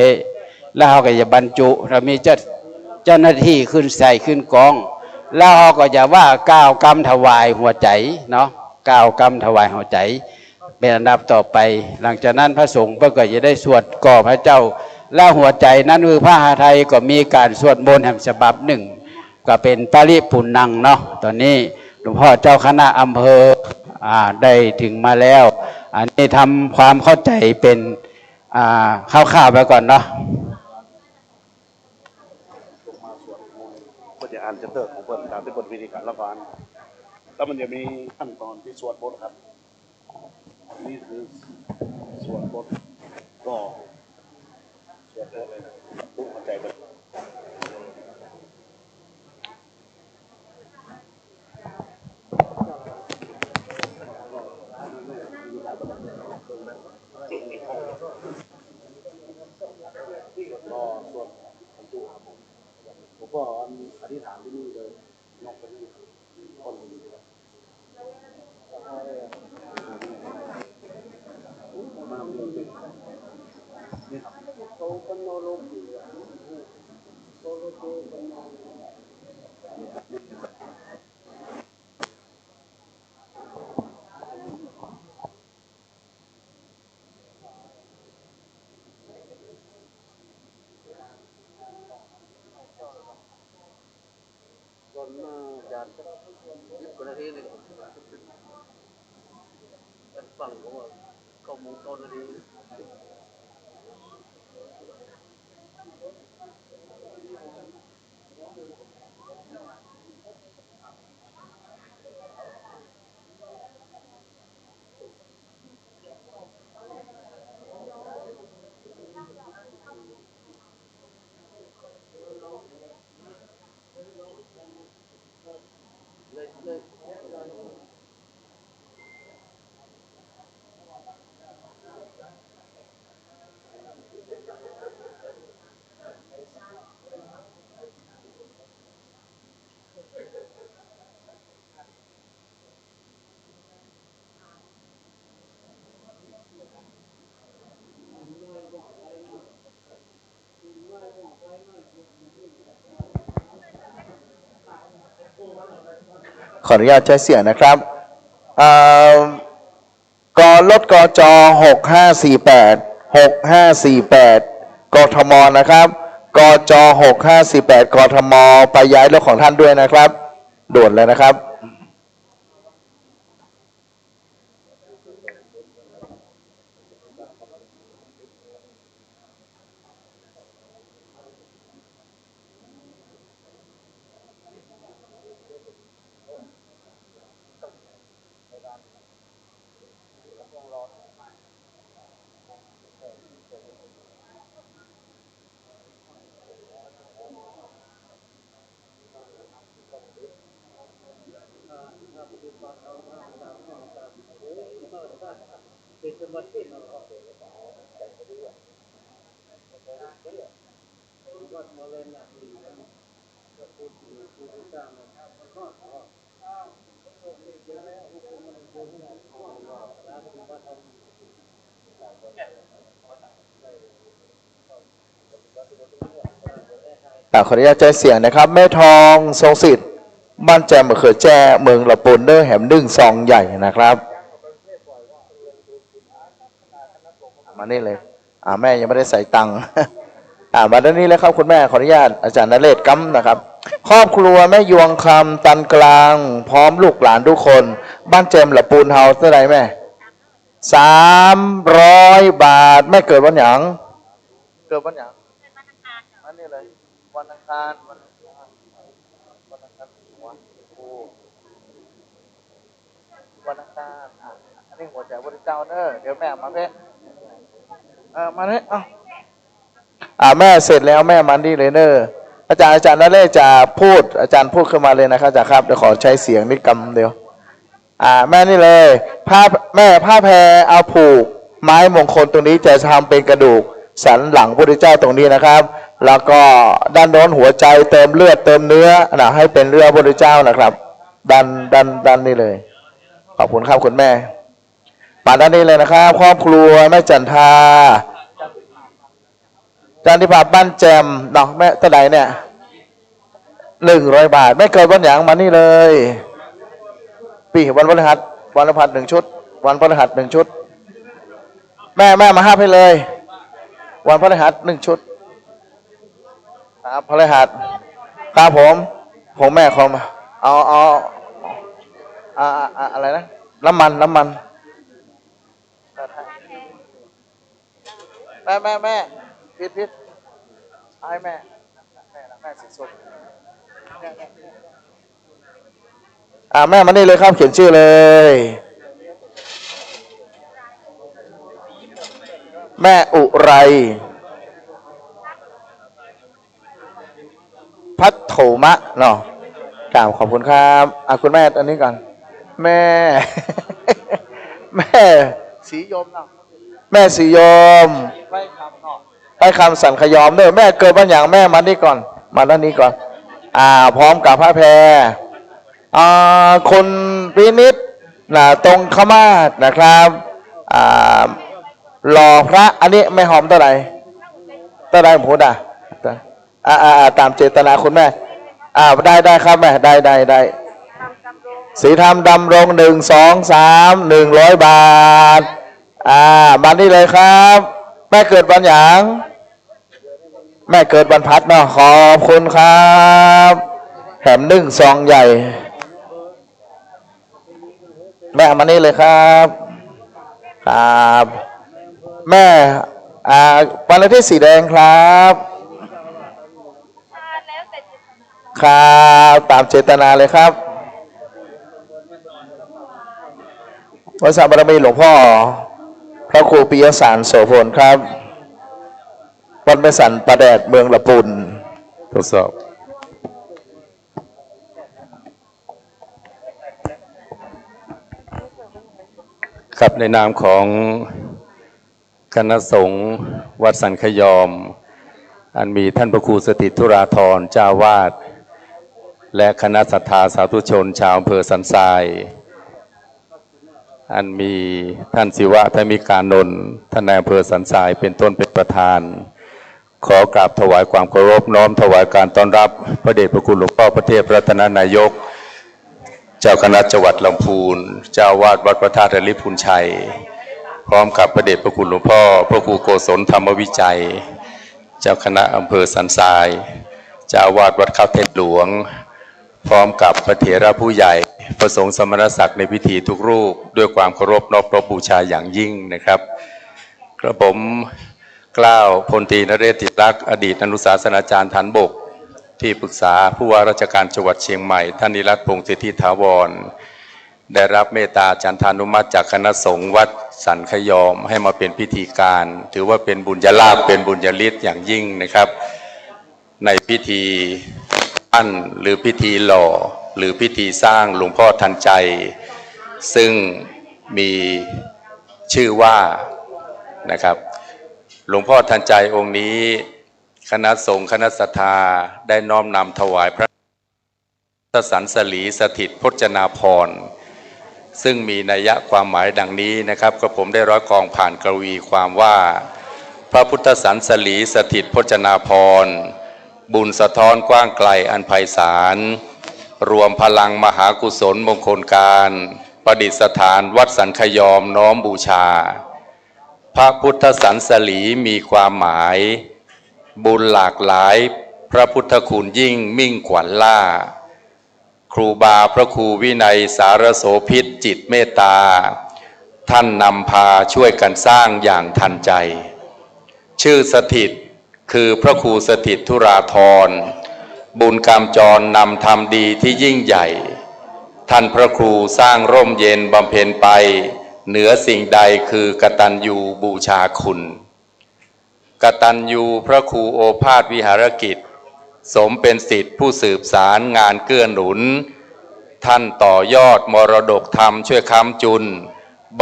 F: แล้วเขาก็จะบรรจุเรามีเจ้าหน้าที่ขึ้นใส่ขึ้นกองแล้วเขาก็จะว่าก้าวกรรมถวายหัวใจเนาะก้าวกรรมถวายหัวใจเป็นอันดับต่อไปหลังจากนั้นพระสงฆ์ก็จะได้สวดก่อพระเจ้าแล้วหัวใจนั้นคือพระหาไทยก็มีการสวดมนต์แห่งฉบับหนึ่งก็เป็นปริปุณนังเนาะตอนนี้หลวงพ่อเจ้าคณะอำเภอได้ถึงมาแล้วอันนี้ทำความเข้าใจเป็นคร่าวๆไปก่อนเนาะ
E: ก็จะอ่านจะเติร์ของเปิดตามที่บทวิธีการละบานแล้วมันจะมีขั้นตอนที่สวดบทครับนี่คือสวดบทก็สวดอะไรนะรู้เข้าใจแบบผมก็อธิษฐานที่นี่เลยนอกไปนี่คนนี้มาเมืองเป็นนี่ครับโตปโนโลกีโตโลโตปโน
A: ขออนุญาตใช้เสียงนะครับกรถกจ6548 กทมนะครับกจ6548 กทมไปย้ายรถของท่านด้วยนะครับด่วนเลยนะครับขออนุญาตใจเสียงนะครับแม่ทองทรงสิทธิ์บ้านแจมเขือแจ้เมืองละปูนเดอร์แหมนึ่งซองใหญ่นะครับมานี่เลยแม่ยังไม่ได้ใส่ตังค์มาด้านนี้เลยครับคุณแม่ขออนุญาตอาจารย์นเรศกัมนะครับครอบครัวแม่ยวงคำตันกลางพร้อมลูกหลานทุกคนบ้านแจมละปูนเฮาเท่าไหร่แม่300 บาทแม่เกิดวันหยังเกิดวันหยังอันนี้เลยวันอังคารวันอังคารอันนี้หัวใจพระเจ้าเนอะเดี๋ยวแม่มาเพ่มาเนี่ยแม่เสร็จแล้วแม่มันดีเลยเนอะอาจารย์นั่นเลยจะพูดอาจารย์พูดขึ้นมาเลยนะครับจ้ะครับเดี๋ยวขอใช้เสียงนิกรรมเดียวแม่นี่เลยผ้าแม่ผ้าแพรเอาผูกไม้มงคลตรงนี้จะทำเป็นกระดูกสันหลังพระพุทธเจ้าตรงนี้นะครับแล้วก็ด้านโน้นหัวใจเติมเลือดเติมเนื้อนะให้เป็นเรือพระพุทธเจ้านะครับด้านนี่เลยขอบคุณครับคุณแม่ป่าด้านนี้เลยนะครับครอบครัวแม่จันทาจันทิพาบ้านแจมเนาะแม่เท่าไหร่เนี่ย100 บาทไม่เกินวันหยางมานี่เลยปีวันพฤหัส1 ชุดวันพฤหัส1 ชุดแม่มาห้าให้เลยวันพฤหัส1 ชุดครับพฤหัสครับผมแม่ของเอาอะไรนะน้ำมันแม่พิษให้แม่สีส้มแม่มานี่เลยครับเขียนชื่อเลยแม่อุไรพัทโถมะเนาะกล่าวขอบคุณครับคุณแม่อันนี้ก่อนแม่สียมเนาะแม่สียมไปคำสันขยอมเนอะแม่เกิดวันอย่างแม่มานี่ก่อนมาด้านนี้ก่อนพร้อมกับพระแพรคนพินิจตรงขมาศนะครับหล่อพระอันนี้ไม่หอมเท่าไหร่ผมด่าตามเจตนาคุณแม่ได้ครับแม่ได้สีธรรมดำรง1 2 3 100 บาทมานี่เลยครับแม่เกิดวันหยางแม่เกิดวันพัดเนาะขอบคุณครับ แถมนึ่งซองใหญ่ แม่เอามานี่เลยครับครับแม่วันละที่สีแดงครับครับตามเจตนาเลยครับวัดสาบารมีหลวงพ่อพระครูปิยสารโสพลครับวัดแม่สันประแดดเมืองละปุ่นทดสอบ
G: ครับในนามของคณะสงฆ์วัดสันขยอมอันมีท่านพระครูสถิตธุราธรเจ้าวาดและคณะศรัทธาสาธุชนชาวอำเภอสันทรายอันมีท่านศิวะธมิกานนท์ท่านนายอำเภอสันทรายเป็นต้นเป็นประธานขอกราบถวายความเคารพน้อมถวายการต้อนรับพระเดชพระคุณหลวงพ่อพระเทพรัตนนายกเจ้าคณะจังหวัดลำพูนเจ้าวาดวัดพระธาตุริพุนชัยพร้อมกับพระเดชพระคุณหลวงพ่อพระครูโกศลธรรมวิจัยเจ้าคณะอำเภอสันทรายเจ้าวาดวัดข้าวเทศหลวงพร้อมกับพระเถระผู้ใหญ่พระสงฆ์สมณศักดิ์ในพิธีทุกรูปด้วยความเคารพนอบน้อมบูชาอย่างยิ่งนะครับกระผมกล้าวพลตรีนเรศติรักษ์อดีตอนุศาสนาจารย์ฐานบกที่ปรึกษาผู้ว่าราชการจังหวัดเชียงใหม่ท่านนิรัตน์พงษ์สิทธิถาวรได้รับเมตตาจันทานุมัติจากคณะสงฆ์วัดสันขยอมให้มาเป็นพิธีการถือว่าเป็นบุญญาลาภเป็นบุญญาฤทธิ์อย่างยิ่งนะครับในพิธีปั้นหรือพิธีหล่อหรือพิธีสร้างหลวงพ่อทันใจซึ่งมีชื่อว่านะครับหลวงพ่อทันใจองค์นี้คณะสงฆ์คณะศรัทธาได้น้อมนำถวายพระสันสลีสถิตพจนาภรณ์ซึ่งมีนัยยะความหมายดังนี้นะครับกระผมได้ร้อยกองผ่านกวีความว่าพระพุทธสันสลีสถิตพจนาภรณ์บุญสะท้อนกว้างไกลอันไพศาลรวมพลังมหากุศลมงคลการประดิษฐานวัดสันขยอมน้อมบูชาพระพุทธสันสลีมีความหมายบุญหลากหลายพระพุทธคุณยิ่งมิ่งขวัญล่าครูบาพระครูวินัยสารโสพิษจิตเมตตาท่านนำพาช่วยกันสร้างอย่างทันใจชื่อสถิตคือพระครูสถิตธุราธรบุญกรรมจรนำทำดีที่ยิ่งใหญ่ท่านพระครูสร้างร่มเย็นบำเพ็ญไปเหนือสิ่งใดคือกตัญญูบูชาคุณกตัญญูพระครูโอภาสวิหารกิจสมเป็นศิษย์ผู้สืบสารงานเกื้อหนุนท่านต่อยอดมรดกธรรมช่วยค้ำจุน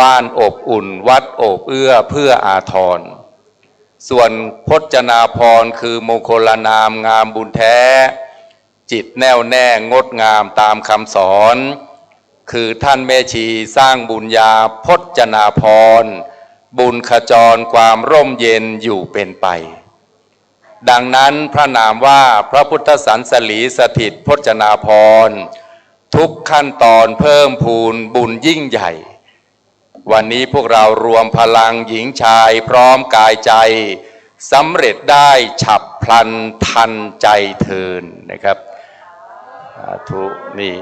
G: บ้านอบอุ่นวัดโอบเอื้อเพื่ออาทรส่วนพจนาภรณ์คือมงคลนามงามบุญแท้จิตแน่วแน่งดงามตามคำสอนคือท่านแม่ชีสร้างบุญญาพจนาภรณ์บุญขจรความร่มเย็นอยู่เป็นไปดังนั้นพระนามว่าพระพุทธสันสลีสถิตพจนาภรณ์ทุกขั้นตอนเพิ่มพูนบุญยิ่งใหญ่วันนี้พวกเรารวมพลังหญิงชายพร้อมกายใจสำเร็จได้ฉับพลันทันใจเทินนะครับทุกนี่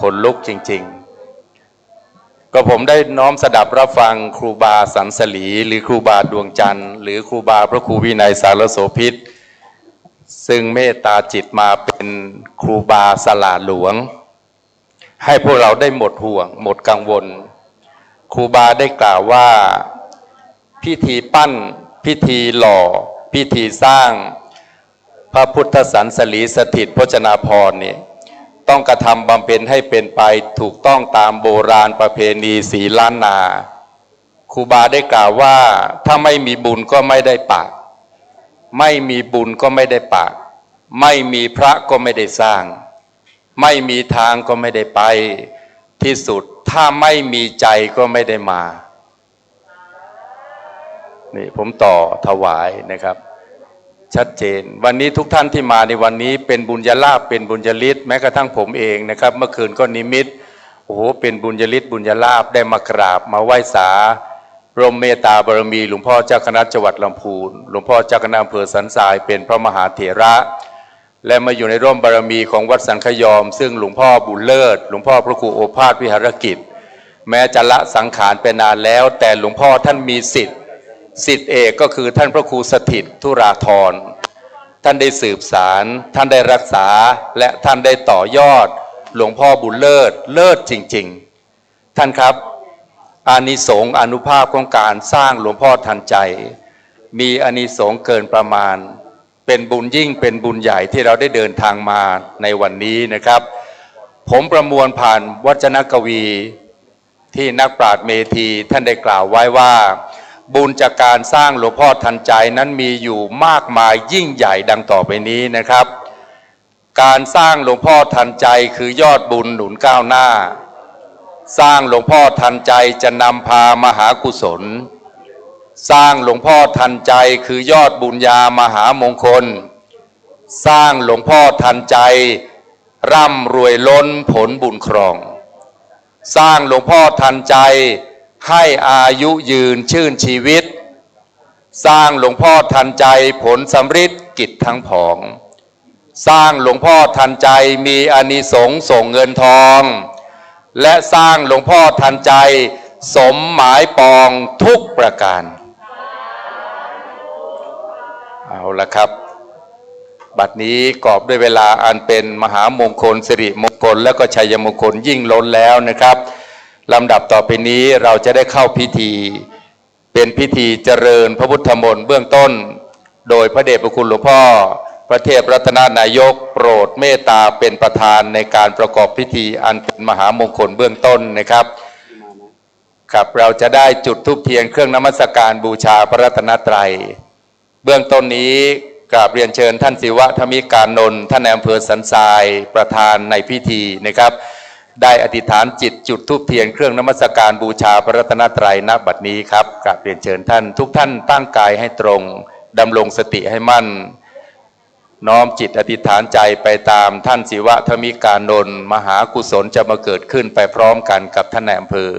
G: คนลุกจริงๆก็ผมได้น้อมสดับรับฟังครูบาสันสลีหรือครูบาดวงจันทร์หรือครูบาพระครูวินัยสารโสพิษซึ่งเมตตาจิตมาเป็นครูบาสลาหลวงให้พวกเราได้หมดห่วงหมดกังวลครูบาได้กล่าวว่าพิธีปั้นพิธีหล่อพิธีสร้างพระพุทธสันสลีสถิตพจนาภรณ์เนี่ยต้องกระทำบำเพ็ญให้เป็นไปถูกต้องตามโบราณประเพณีศีลล้านนาครูบาได้กล่าวว่าถ้าไม่มีบุญก็ไม่ได้ปากไม่มีบุญก็ไม่ได้ปากไม่มีพระก็ไม่ได้สร้างไม่มีทางก็ไม่ได้ไปที่สุดถ้าไม่มีใจก็ไม่ได้มานี่ผมต่อถวายนะครับชัดเจนวันนี้ทุกท่านที่มาในวันนี้เป็นบุญญาลาภเป็นบุญญาฤทธิ์แม้กระทั่งผมเองนะครับเมื่อคืนก็นิมิตโอ้โหเป็นบุญญาฤทธิ์บุญญาลาภได้มากราบมาไหว้สาร่มเมตตาบารมีหลวงพ่อเจ้าคณะจังหวัดลำพูนหลวงพ่อเจ้าคณะอำเภอสันทรายเป็นพระมหาเถระ และมาอยู่ในร่มบารมีของวัดสังขยอมซึ่งหลวงพ่อบุญเลิศหลวงพ่อพระครูโอภาสวิหารกิจแม้จะละสังขารไปนานแล้วแต่หลวงพ่อท่านมีสิทธิ์เอกก็คือท่านพระครูสถิตธุราธรท่านได้สืบสารท่านได้รักษาและท่านได้ต่อยอดหลวงพ่อบุญเลิศจริงๆท่านครับอานิสงส์อานุภาพของการสร้างหลวงพ่อทันใจมีอานิสงส์เกินประมาณเป็นบุญยิ่งเป็นบุญใหญ่ที่เราได้เดินทางมาในวันนี้นะครับผมประมวลผ่านวจนกวีที่นักปราชญ์เมธีท่านได้กล่าวไว้ว่าบุญจากการสร้างหลวงพ่อทันใจนั้นมีอยู่มากมายยิ่งใหญ่ดังต่อไปนี้นะครับการสร้างหลวงพ่อทันใจคือยอดบุญหนุนก้าวหน้าสร้างหลวงพ่อทันใจจะนำพามหากุศลสร้างหลวงพ่อทันใจคือยอดบุญญามหามงคลสร้างหลวงพ่อทันใจร่ำรวยล้นผลบุญครองสร้างหลวงพ่อทันใจให้อายุยืนชื่นชีวิตสร้างหลวงพ่อทันใจผลสำฤทธิ์กิจทั้งผองสร้างหลวงพ่อทันใจมีอานิสงส์ส่งเงินทองและสร้างหลวงพ่อทันใจสมหมายปองทุกประการเอาละครับบัดนี้กอบด้วยเวลาอันเป็นมหามงคลสิริมงคลและก็ชัยมงคลยิ่งล้นแล้วนะครับลำดับต่อไปนี้เราจะได้เข้าพิธีเป็นพิธีเจริญพระพุทธมนต์เบื้องต้นโดยพระเดชพระคุณหลวงพ่อพระเทพรัตนนายกโปรดเมตตาเป็นประธานในการประกอบพิธีอันเป็นมหามงคลเบื้องต้นนะครับครับเราจะได้จุดธูปเทียนเครื่องนมัสการบูชาพระรัตนตรัยเบื้องต้นนี้กราบเรียนเชิญท่านศิวะธมิการนนท์ท่านนายอำเภอสันทรายประธานในพิธีนะครับได้อธิษฐานจิตจุดธูปเทียนเครื่องนมัสการบูชาพระรัตนตรัยณบัดนี้ครับกราบเรียนเชิญท่านทุกท่านตั้งกายให้ตรงดำรงสติให้มั่นน้อมจิตอธิษฐานใจไปตามท่านศิวะธมิการนนท์มหากุศลจะมาเกิดขึ้นไปพร้อมกันกับท่านนายอำเภอ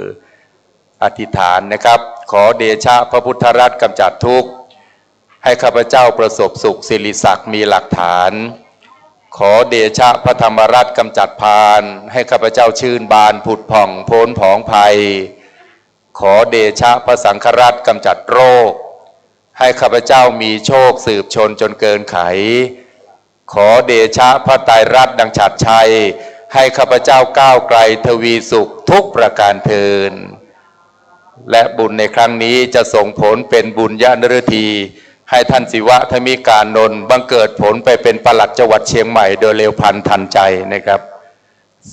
G: อธิษฐานนะครับขอเดชะพระพุทธรัตน์กำจัดทุกข์ให้ข้าพเจ้าประสบสุขสิริศักดิ์มีหลักฐานขอเดชะพระธรรมรัตน์กำจัดพานให้ข้าพเจ้าชื่นบานผุดผ่องโพ้นผองภัยขอเดชะพระสังฆรัตน์กำจัดโรคให้ข้าพเจ้ามีโชคสืบชนจนเกินไขขอเดชะพระไตรรัตน์ดังฉัตรชัยให้ข้าพเจ้าก้าวไกลทวีสุขทุกประการเทินและบุญในครั้งนี้จะส่งผลเป็นบุญญาณฤทีให้ท่านศิวะธมิการนนท์บังเกิดผลไปเป็นปลัดจังหวัดเชียงใหม่โดยเร็วพลันทันใจนะครับ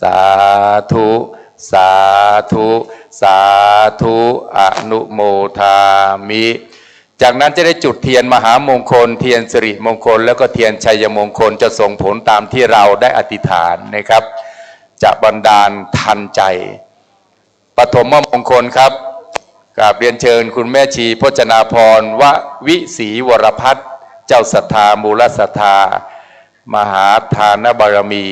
G: สาธุสาธุสาธุอนุโมทามิจากนั้นจะได้จุดเทียนมหามงคลเทียนสิริมงคลแล้วก็เทียนชัยมงคลจะส่งผลตามที่เราได้อธิษฐานนะครับจะบันดาลทันใจปฐมมงคลครับกราบเรียนเชิญคุณแม่ชีพจนาพรววิศรีวรพัฒน์เจ้าศรัทธามูลศรัทธามหาทานบารมี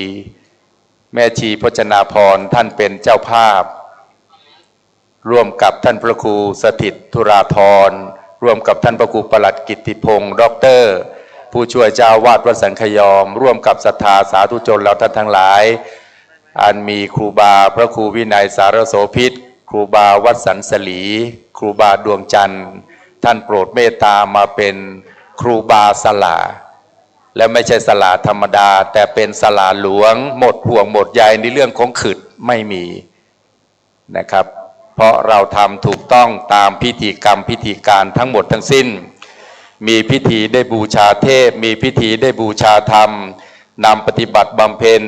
G: แม่ชีพจนาพรท่านเป็นเจ้าภาพร่วมกับท่านพระครูสถิตธุราธรร่วมกับท่านพระครูประหลัดกิตติพงศ์ด็อกเตอร์ผู้ช่วยเจ้าวาดวัดสังขยอมร่วมกับศรัทธาสาธุชนเราท่านทั้งหลายอันมีครูบาพระครูวินัยสารโสภิตครูบาวัดสันสลีครูบาดวงจันทร์ท่านโปรดเมตตามาเป็นครูบาสลาและไม่ใช่สลาธรรมดาแต่เป็นสลาหลวงหมดห่วงหมดใยในเรื่องของขึดไม่มีนะครับเพราะเราทำถูกต้องตามพิธีกรรมพิธีการทั้งหมดทั้งสิ้นมีพิธีได้บูชาเทพมีพิธีได้บูชาธรรมนำปฏิบัติบำเพ็ญ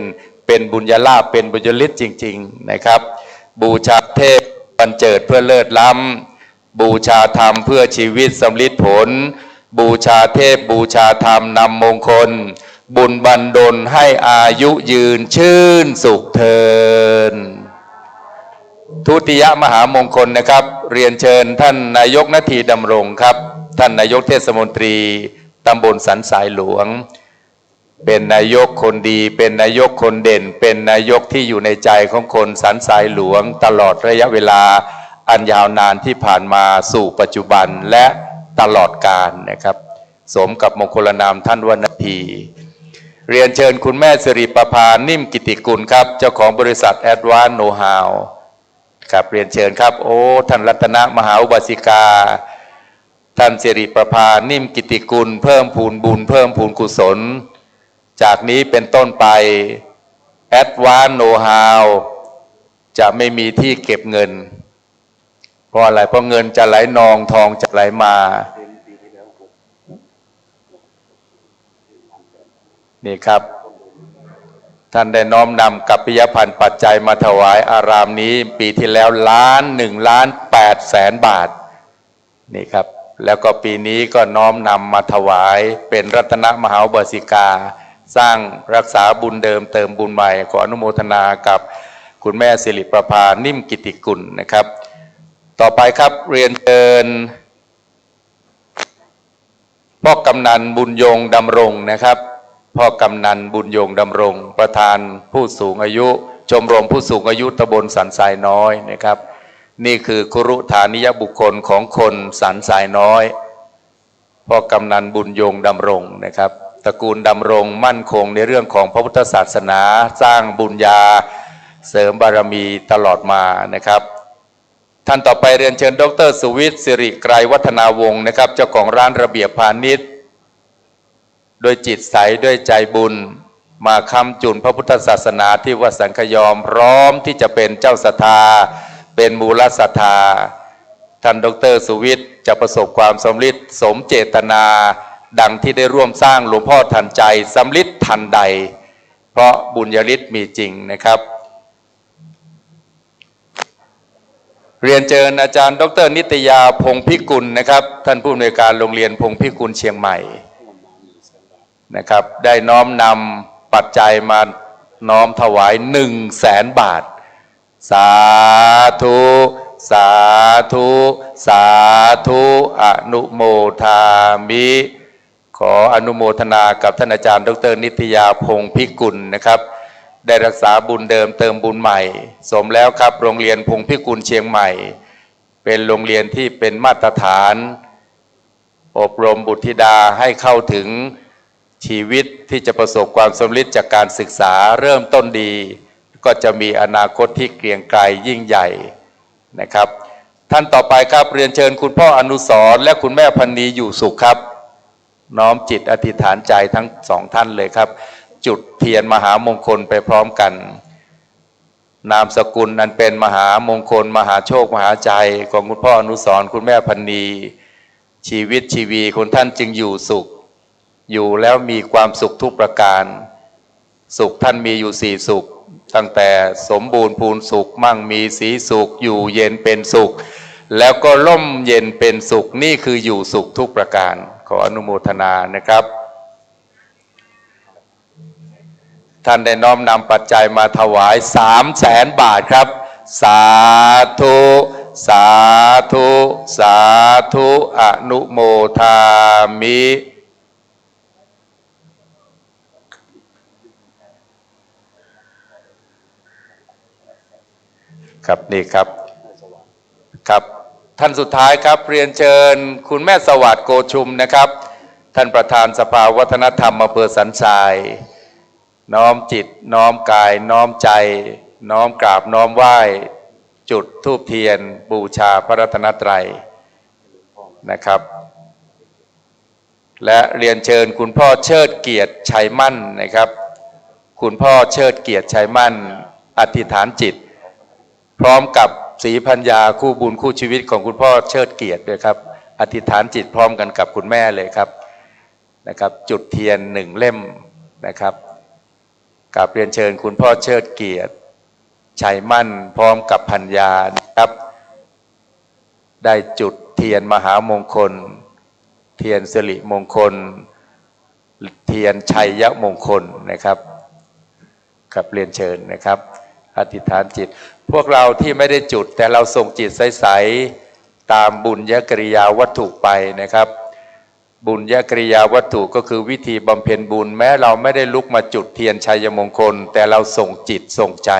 G: เป็นบุญญาลาภเป็นบุญญาฤทธิ์จริงๆนะครับบูชาเทพบรรเจิดเพื่อเลิศล้ำบูชาธรรมเพื่อชีวิตสำลิดผลบูชาเทพบูชาธรรมนำมงคลบุญบันดลให้อายุยืนชื่นสุขเทินทุติยมหามงคลนะครับเรียนเชิญท่านนายกนาทีดำรงครับท่านนายกเทศมนตรีตำบลสันทรายหลวงเป็นนายกคนดีเป็นนายกคนเด่นเป็นนายกที่อยู่ในใจของคนสันทรายหลวงตลอดระยะเวลาอันยาวนานที่ผ่านมาสู่ปัจจุบันและตลอดกาลนะครับสมกับมงคลนามท่านวนาที เรียนเชิญคุณแม่สิริประภานิ่มกิติกุลครับเจ้าของบริษัท Advanced Know-how ครับเรียนเชิญครับโอ้ท่านรัตนมหาอุบาสิกาท่านสิริประภานิ่มกิติกุลเพิ่มพูนบุญเพิ่มพูนกุศลจากนี้เป็นต้นไป Advanced Know-how จะไม่มีที่เก็บเงินเพราะอะไรเพราะเงินจะไหลนองทองจะไหลมานี่ครับท่านได้น้อมนำกัปปิยพันธ์ปัจจัยมาถวายอารามนี้ปีที่แล้ว1,800,000 บาทนี่ครับแล้วก็ปีนี้ก็น้อมนำมาถวายเป็นรัตนมหาอุบาสิกาสร้างรักษาบุญเดิมเติมบุญใหม่ขออนุโมทนากับคุณแม่สิริประภานิ่มกิติกุลนะครับต่อไปครับเรียนเชิญพ่อกำนันบุญยงดำรงนะครับพ่อกำนันบุญยงดำรงประธานผู้สูงอายุชมรมผู้สูงอายุตำบลสันทรายน้อยนะครับนี่คือครุฐานิยบุคคลของคนสันทรายน้อยพ่อกำนันบุญยงดำรงนะครับตระกูลดำรงมั่นคงในเรื่องของพระพุทธศาสนาสร้างบุญญาเสริมบารมีตลอดมานะครับท่านต่อไปเรียนเชิญดร.สุวิทย์สิริไกรวัฒนาวงศ์นะครับเจ้าของร้านระเบียบพาณิชย์โดยจิตใสด้วยใจบุญมาค้ำจุนพระพุทธศาสนาที่วัดสังคยอมพร้อมที่จะเป็นเจ้าศรัทธาเป็นมูลศรัทธาท่านดร.สุวิทย์จะประสบความสำเร็จสมเจตนาดังที่ได้ร่วมสร้างหลวงพ่อทันใจสำเร็จทันใดเพราะบุญญาฤทธิ์มีจริงนะครับเรียนเชิญอาจารย์ดร.นิตยาพงษ์พิกุลนะครับท่านผู้อำนวยการโรงเรียนพงษ์พิกุลเชียงใหม่นะครับได้น้อมนำปัจจัยมาน้อมถวาย100,000 บาทสาธุสาธุสาธุอนุโมทามิขออนุโมทนากับท่านอาจารย์ดร.นิตยาพงษ์พิกุลนะครับได้รักษาบุญเดิมเติมบุญใหม่สมแล้วครับโรงเรียนพงษ์พิกุลเชียงใหม่เป็นโรงเรียนที่เป็นมาตรฐานอบรมบุตรธิดาให้เข้าถึงชีวิตที่จะประสบความสำเร็จจากการศึกษาเริ่มต้นดีก็จะมีอนาคตที่เกรียงไกรยิ่งใหญ่นะครับท่านต่อไปครับเรียนเชิญคุณพ่ออนุสรณ์และคุณแม่พันนีอยู่สุขครับน้อมจิตอธิษฐานใจทั้งสองท่านเลยครับจุดเทียนมหามงคลไปพร้อมกันนามสกุลนั้นเป็นมหามงคลมหาโชคมหาใจของคุณพ่ออนุสรณ์คุณแม่พันนีชีวิตชีวีคุณท่านจึงอยู่สุขอยู่แล้วมีความสุขทุกประการสุขท่านมีอยู่4สุขตั้งแต่สมบูรณ์พูนสุขมั่งมีสีสุขอยู่เย็นเป็นสุขแล้วก็ร่มเย็นเป็นสุขนี่คืออยู่สุขทุกประการขออนุโมทนานะครับท่านได้น้อมนำปัจจัยมาถวาย300,000 บาทครับสาธุสาธุสาธุอนุโมทามิครับนี่ครับครับท่านสุดท้ายครับเรียนเชิญคุณแม่สวัสดิ์โกชุมนะครับท่านประธานสภาวัฒนธรรมอำเภอสันทรายน้อมจิตน้อมกายน้อมใจน้อมกราบน้อมไหว้จุดธูปเทียนบูชาพระรัตนตรัยนะครับและเรียนเชิญคุณพ่อเชิดเกียรติชัยมั่นนะครับคุณพ่อเชิดเกียรติชัยมั่นอธิษฐานจิตพร้อมกับศรีพัญญาคู่บุญคู่ชีวิตของคุณพ่อเชิดเกียรติด้วยครับอธิษฐานจิตพร้อมกันกับคุณแม่เลยครับนะครับจุดเทียน1 เล่มนะครับกราบเรียนเชิญคุณพ่อเชิดเกียรติชัยมั่นพร้อมกับพัญญานะครับได้จุดเทียนมหามงคลเทียนสิริมงคลเทียนชัยมงคลนะครับกับเรียนเชิญนะครับอธิษฐานจิตพวกเราที่ไม่ได้จุดแต่เราส่งจิตใสๆตามบุญญกริยาวัตถุไปนะครับบุญญกริยาวัตถุก็คือวิธีบำเพ็ญบุญแม้เราไม่ได้ลุกมาจุดเทียนชัยมงคลแต่เราส่งจิตส่งใจ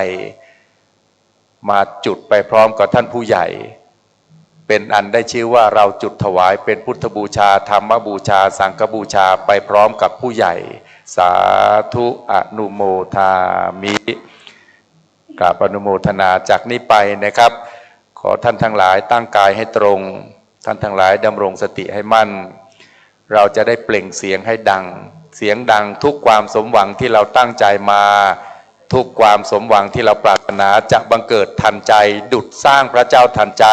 G: มาจุดไปพร้อมกับท่านผู้ใหญ่เป็นอันได้ชื่อว่าเราจุดถวายเป็นพุทธบูชาธรรมบูชาสังฆบูชาไปพร้อมกับผู้ใหญ่ สาธุอนุโมทามิกราบอนุโมทนาจากนี้ไปนะครับ ขอท่านทั้งหลายตั้งกายให้ตรง ท่านทั้งหลายดำรงสติให้มั่น เราจะได้เปล่งเสียงให้ดัง เสียงดังทุกความสมหวังที่เราตั้งใจมา ทุกความสมหวังที่เราปรารถนาจะบังเกิดทันใจ ดุจสร้างพระเจ้าทันใจ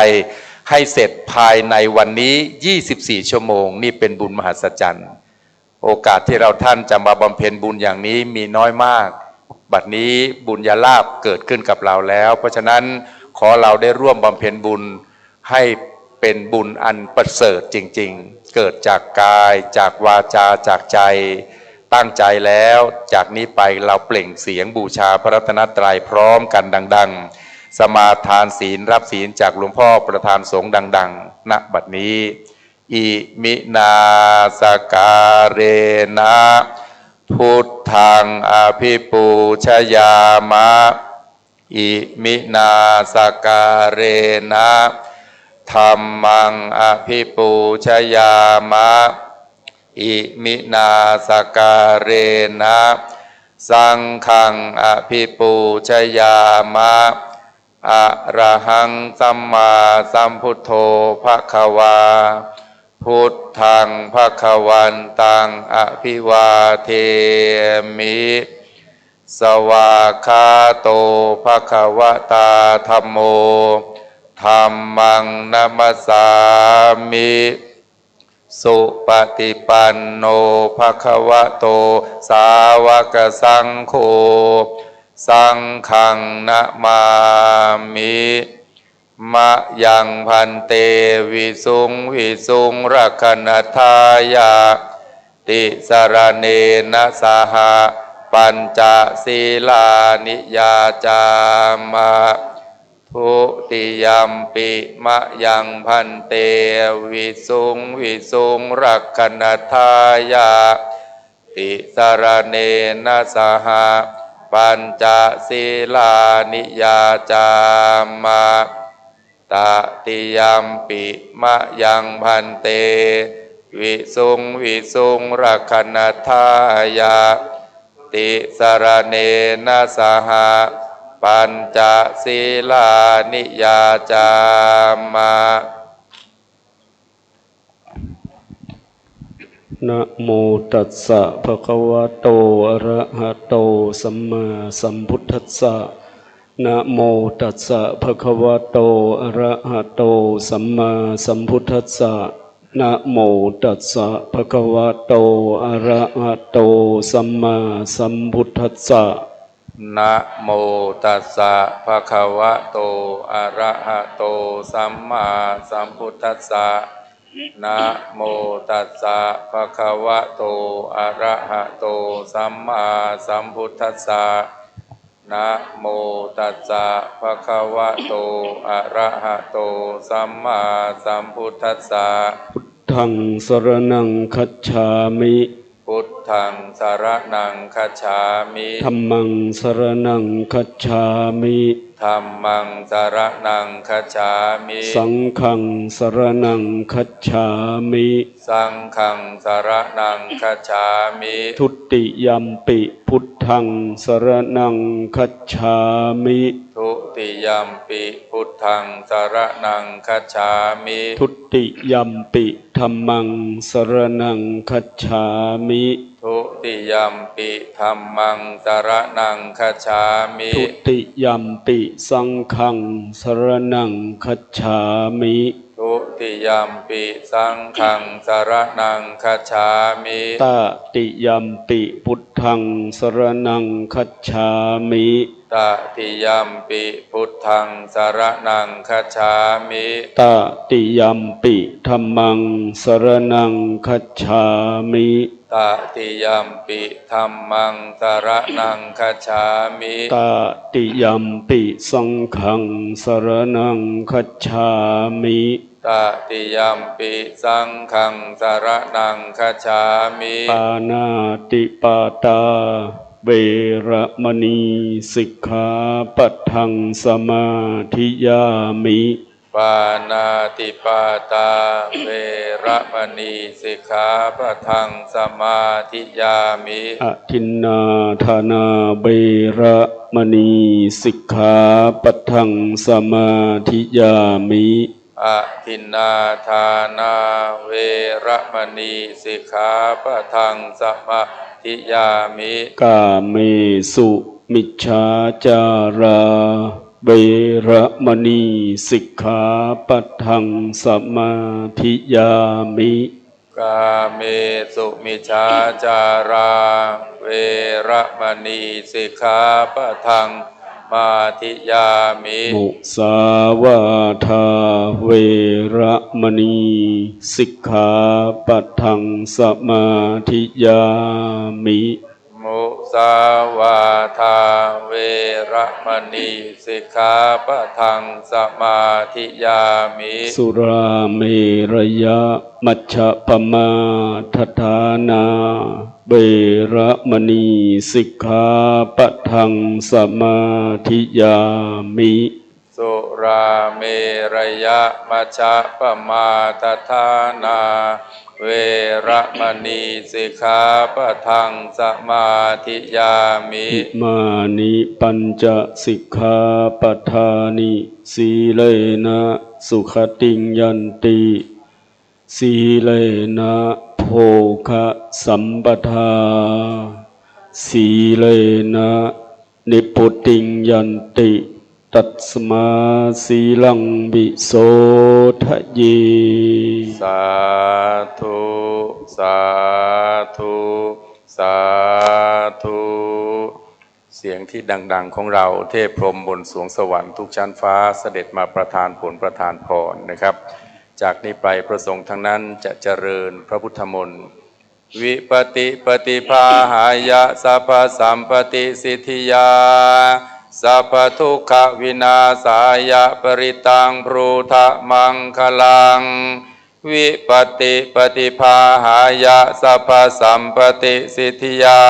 G: ให้เสร็จภายในวันนี้24 ชั่วโมงนี่เป็นบุญมหัศจรรย์โอกาสที่เราท่านจะมาบำเพ็ญบุญอย่างนี้มีน้อยมากบัดนี้บุญญาลาภเกิดขึ้นกับเราแล้วเพราะฉะนั้นขอเราได้ร่วมบำเพ็ญบุญให้เป็นบุญอันประเสริฐจริงๆเกิดจากกายจากวาจาจากใจตั้งใจแล้วจากนี้ไปเราเปล่งเสียงบูชาพระรัตนตรัยพร้อมกันดังๆสมาทานศีลรับศีลจากหลวงพ่อประธานสงฆ์ดังๆณบัดนี้อิมินาสการเรนะพุทธังอภิปูชยามะอิมินาสการเรนะธัมมังอภิปูชยามะอิมินาสการเรนะสังฆังอภิปูชยามะอะระหังสัมมาสัมพุทโธภควาพุทธังภควันตังอภิวาเทมิสวากขาโตภควตาธัมโมธัมมังนัมสสามิสุปฏิปันโนภควโตสาวกสังโฆสังฆังนะมามิมะยังพันเตวิสุงวิสุงรักขณทายาติสรเนนะสหปัญจศีลานิยาจามะทุติยัมปิมะยังพันเตวิสุงวิสุงรักขณทายาติสรเนนะสหปัญจศีลานิยาจามะตติยัมปิมะยังพันเตวิสุงวิสุงรักขณทายาติสรเนนะสหปัญจศีลานิยาจามะ
H: นะโมตัสสะภะคะวะโตอะระหะโตสัมมาสัมพุทธัสสะนะโมตัสสะภะคะวะโตอะระหะโตสัมมาสัมพุทธัสสะนะโมตัสสะภะคะวะโตอะระหะโตสัมมาสัมพุทธัสสะ
G: นะโมตัสสะภะคะวะโตอะระหะโตสัมมาสัมพุทธัสสะนะโมตัสสะภะคะวะโตอะระหะโตสัมมาสัมพุทธัสสะนะโมตัสสะภะคะวะโตอะระหะโตสัมมาสัมพุทธัสสะ
H: พุทธังสรณังคัจฉามิ
G: พุทธังสรณังคัจฉามิ
H: ธัมมังสรณังคัจฉามิ
G: ธัมมังสรณังคัจฉามิ
H: สังฆังสรณังคัจฉามิ
G: สังฆังสรณังคัจฉามิ
H: ทุติยัมปิพุทธังสรณังคัจฉามิ
G: ทุติยัมปิพุทธังสรณังคัจฉามิ
H: ทุติยัมปิธัมมังสรณังคัจฉามิ
G: ทุติยัมปิธัมมังสรณังคัจฉามิ
H: ทุติยัมปิสังฆังสรณังคัจฉามิ
G: ทุติยัมปิสังฆังสรณังคัจฉามิ
H: ตติยัมปิพุทธังสรณังคัจฉามิ
G: ตติยัมปิพุทธังสรณังคัจฉามิ
H: ตติยัมปิธัมมังสรณังคัจฉามิ
G: ตติยัมปิธัมมังสรณังคัจฉามิ
H: ตติยัมปิสังฆังสรณังคัจฉามิ
G: ตติยัมปิสังฆังสรณังคัจฉามิ
H: ปานาติปาตาเวระมณีสิกขาปัฏฐังสมาธิยามิ
G: ป ปานาติปาตาเวระมณีสิกขาปะทังสมาธิยามิ
H: อทินนาธานาเบระมณีสิกขาปะทังสมาธิยามิ
G: อะทินนาทานาเวระมณีสิกขาปะทังสมาธิยามิ
H: กาเมสุมิจฉาจาราเวระมณีสิกขาปะทังสมาธิยามิ
G: กาเมสุมิจฉาจาราเวระมณีสิกขาปะทังมาธิยามิ
H: มุสาวาทาเวระมณีสิกขาปะทังสมาธิยามิ
G: มุสาวาทาเวระมณีสิกขาปะทังสมาธิยามิ
H: สุราเมรยะมัชฌะปมาทฐานาเวระมณีสิกขาปะทังสมาธิยามิ
G: สุราเมรยะมัชฌะปมาทฐานาเวระมณีสิกขาปะทังสมาธิยามิ
H: มานิปัญจสิกขาปทานิสีเลนะสุขติงยันติสีเลนะโภคะสัมปทาสีเลนะนิพุติงยันติตัสมาสีลังวิโสทะเย
G: สาธุสาธุสาธุเสียงที่ดังๆของเราเทพพรหมบนสวงสวรรค์ทุกชั้นฟ้าเสด็จมาประทานผลประทานพรนะครับจากนี้ไปพระสงฆ์ทั้งนั้นจะเจริญพระพุทธมนต์วิปติปฏิภาหายะสัพพสัมปติสิทธิยาสัพพทุกขวินาศายะปริตังปรูทะมังคลังวิปติปฏิภาหายะสัพพสัมปติสิทธิยา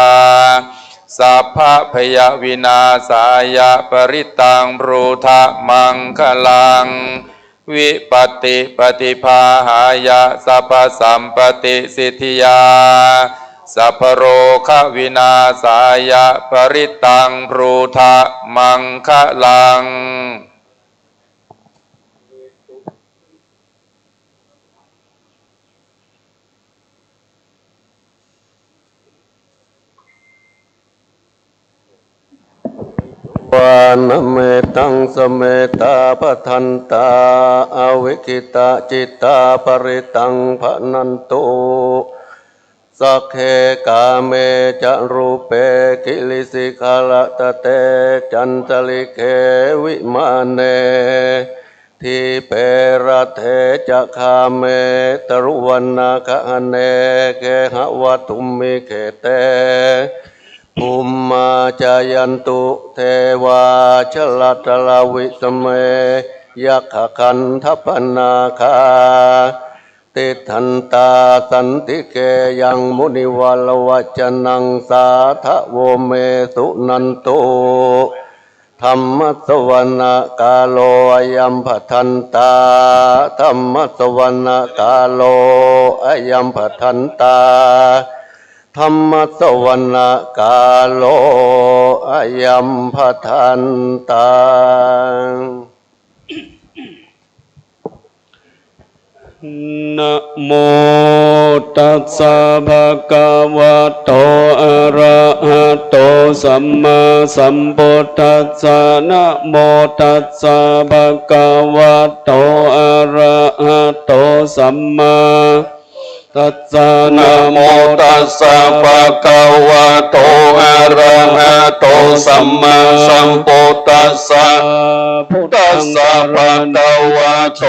G: สัพพพยวินาศายะปริตังปรูทะมังคลังวิปติปฏิภาหายะสัพพสัมปติสิทธิยาสัพพโรคะวินาศายะปริตังปรูทะมังคลัง
I: วานเมตังสเมตาปทันตาอวิคิตาจิตาปริตังภนันตุสักเคกาเมจะรูเปกิลิสิกาลตะเตจันตลิเควิมาเนทิเประเทจะคาเมตรุวันนาคะเนเกหะวัตุมิเขเตภูมิมาจายันตุเทวาชลตลาวิสเมยักขคันทัพนาคาติทันตาสันติเกยังมุนิวาลวัจนังสาทะโวเมสุนันตุธรรมสวนาคาโลอยัมปทันตาธรรมสวนาคาโลอยัมปทันตาธรรมสวนาคาโลอยัมปทันตา
H: นะโมตัสสะภะคะวะโตอะระหะโตสัมมาสัมพุทธัสสะนะโมตัสสะภะคะวะโตอะระหะโตสัมมาตัสสะนะโมตัสสะภะคะวะโตอะระหะโตสัมมาสัมพุทธัสสะพุทธัสสะภะคะวะโต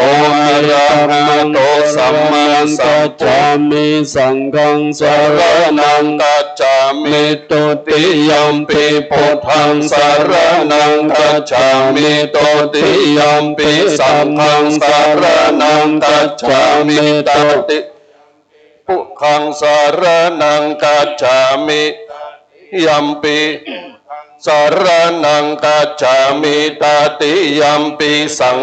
H: อะระหะโตสัมมาสัมพุทธัสสะมิสังฆังสรณังกัจฉามิตุติยัมปิพุทธังสรณังกัจฉามิตุติยัมปิสังฆังสรณังกัจฉามิตุติพุทธังสรณังกัจฉามิยัมปิสรณังกัจฉามิตติยัมปิสัง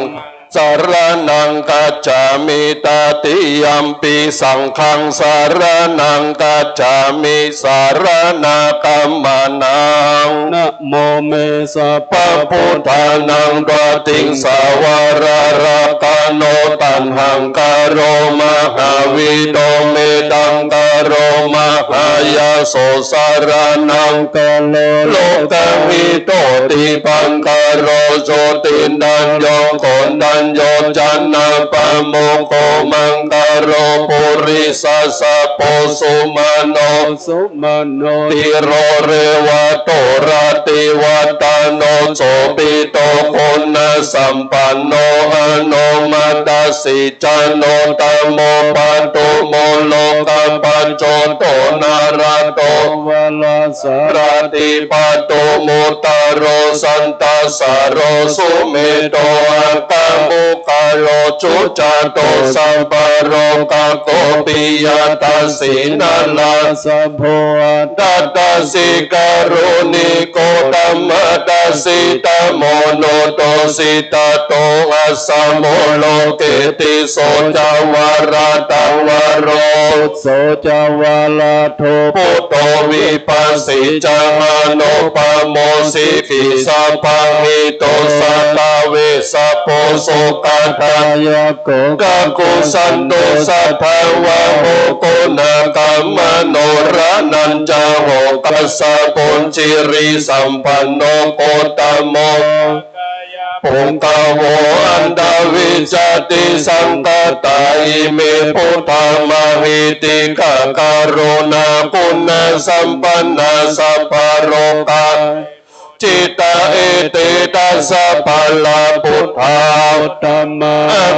I: สารนังกัจจามิตติยัมปิสังฆังสารนังกัจจามิสารนากัมมานังนะโมเมสัพพะพุทธานังดวติงสาวรารากาโนตันหังกโรมหาวิโดเมตังกโรมหายาโสสารนังกโลโลกมิโตติปังกโรโสตินันโยโกนันโยจันนาปะโมโกมังกโรปุริสัสสะโปสุมาโนติโรเรวะโตระติวัตาโนโสปิโตโคนสัมปันโนอโนมัตตสิจโนตโมปันตุโมโลกปัญโจโตนาราโตวลาสารติปัตโตมุตโรสันตัสสโรสุเมโตอัตตมุกาโลจุจโตสัพพโรกโกปิยตัสสินาลาสัพโพตัตตสิกรุณิโกตัมมตัสสิตโมโนโตสิตโตอัสสโมโลเกติโสจาวาราตังวโรโสจาวาลาโทพุทโตวิปัสสิจามโนปโมสิกิสัพพมิโตสัตเวสัพโพโสกัตายโกกกุสันโตสัพพวะโหโกนาคัมมโนรานันจาโหกัสสะปุญจิริสัมปันโนโกตโมปุงกโวอันดาวิจติสังกตาอิเมพุทธามหิติกะการุณาคุณสัมปันนาสัพพโรกาจิตาเอเตตัสสะปัลลาพุทธาธัมมา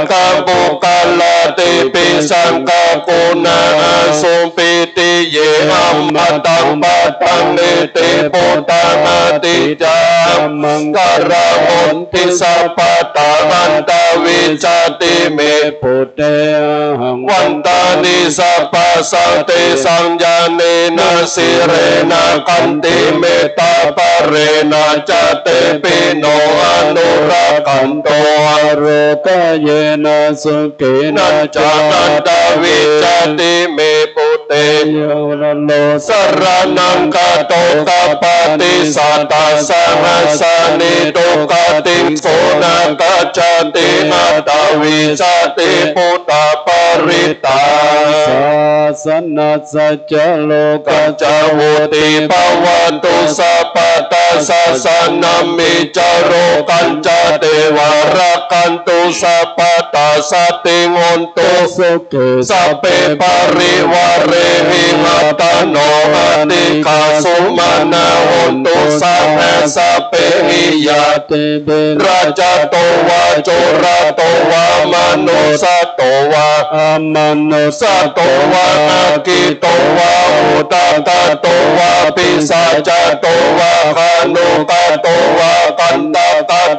I: คาบุกาลาติปิสังกกุณาสุปิติเยอัมมตังปัตตังเนติพุทธาติจามังกรมุนติสัพพตาอันตวิจติเมพุทเตหังวันตานิสัพพสัตติสัญญาเนนะสิเรนะกันติเมตตาปเรนะจเตปิโนอนุรักขันโตอโรกเยนะสุเกนะจานันตวิจติเมปุเตโยโลสรนังกโตกปฏิสัตตสังสานิตุกติโสนะกัจจตินาตวิจติพุทธปริตาสาสนัสสัจโลกัจจวุติภวันตุสัพพตาสัสนามิจโรกันจเทวารักันตุสัพพตาสติงอนตุสุเกสัพเพปริวาเรหิมัตโนอติกาสุมานาหุนตุสัพเพสัพเพหิยาติเบราชโตวาโจระโตวามนุสโตวาอมนุสโตวาอากิโตวาอุตตะโตวาปิสัจโตวาคานุกโตวากันตะ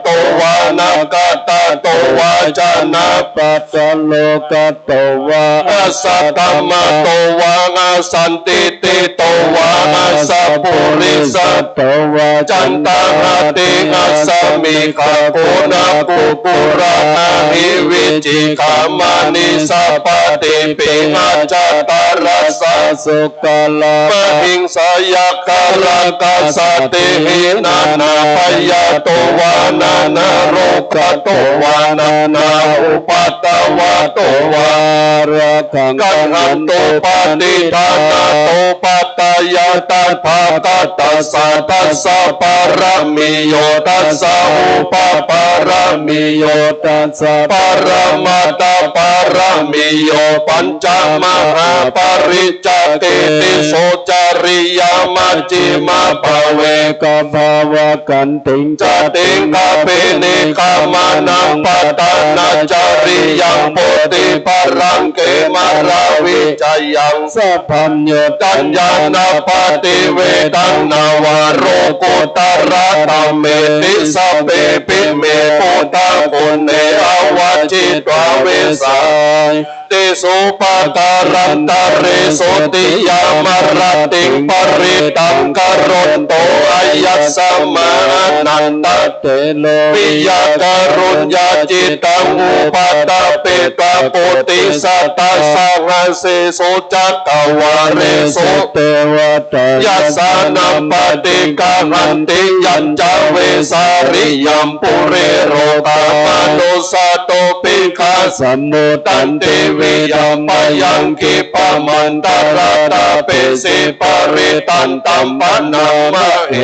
I: โตวานากตะโตวาจานาปัตตโลกโตวาอาสัตตมะโตวาอาสันติติโตวาอาสัพพุริสัตโตวาจันตังอาติอาสมิขโกนาปุปุระนาหิวิจิกามานิสัพพติปิอาจตารัสสะสุกลามหิงสายกาลกาสติหินานาปยโตวานานาโรกโตวานานาอุปัตตวะโตวาระกังหันโตปฏิทานาโตปัตตยตัสภะกัตตัสสะตัสสะปารมิโยตัสสะอุปปารมิโยตัสสะปรมัตถปารมิโยปัญจมหาปริจจติติโสจาริยามัจจิมาภเวกภาวกันติงจติงกาเปนิกามานังปัตตานาจาริยังโพธิปรังเกมาราวิจยังสัพพัญญตัญญานาปฏิเวตังนาวาโรกุตระตัมเมติสัพเพปิเมปุตตะกุณเนอวัจิตวาเวสายติสุปการันตเรสุติยามรติงปริตังกรณโตอาย ยัสสมานันตเตโลวิยากรุญญาจิตังอุปัตตะเปตะปุติสัตตะสังหัสเสโสจักกวาเรโสเตวตายัสสานัมปติกาหันติยัญจเวสาริยัมปุเรโรตามโนสาโตปิฆาสัมโมตันเตวิยัมปยังกิปะมันตระตาเปสิปาริตันตัมปนามะเอ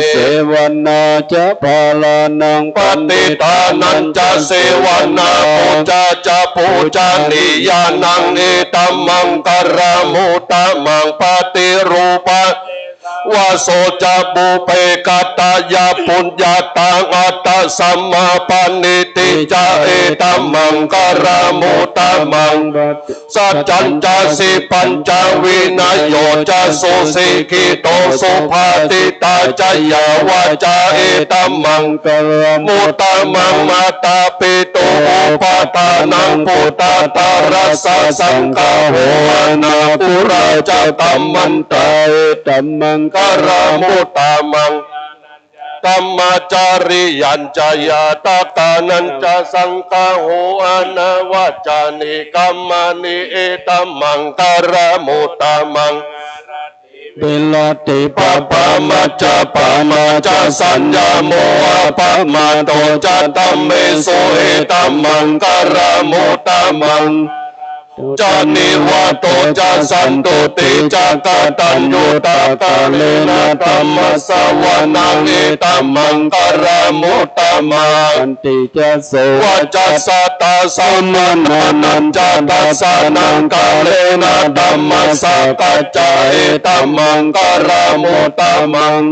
I: เสวนาจะพาลานังปฏิทานันจะเสวนาปูจาจะปูจานิยานังเอตัมมังกรมุตตมังปฏิรูปะวาโสจะบุเปกัตตายาปุญญาตังอัตตสัมมาปันนิติจะเอตัมมังกรมุตตมังสัจจัญจะสิปัญจวินัยโยจะสุสิกิโตสุภาติตาจยาวาจาเอตัมมังกรมุตตมังมาตาปิโตอุปาทานังปุตตาตารัสสะสังฆาโหนาปุราจะตัมมันตาเอตัมมังกรมุตตมังตัมมาจาริยัญจายาตตานันจะสังฆาโหอนาวาจานิกัมมานิเอตัมมังกรมุตตมังเบลติปะปะมาจาปะมาจาสัญญาโมอะปะมาโตจะตัมเมโสเอตัมมังกรมุตตมังจานิวะโตจะสันตุติจะกตัญญูตตะเลนะธัมมสวนังเอตัมมังกรมุตตมังติจะโสวัจจสัตตะสัมมานันจะตัสสะนังกาเลนะธัมมสกัจจาเอตัมมังกรมุตตมัง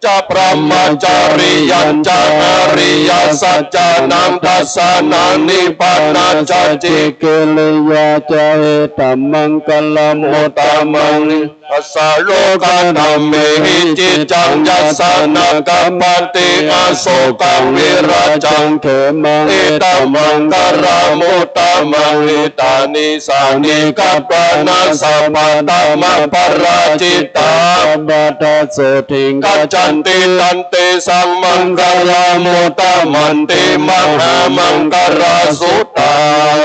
I: จะพระมจาริยัญจาอริยสัจจานังทัสสานังนิพพานาจจิกิริยาจาเอตัมมังกลมุตตมังอัสสะโลกานัมเมหิจิจังยัสสานากัปปติอาโศกังวิราจังเขมังเอตัมมังกรมุตตมังอิตานิสานิกัปปนาสัมปตามังปราจิตาบัตโสทิงกัจจันติตันติสังมังกรมุตตมันติมังหามังกรสุตตา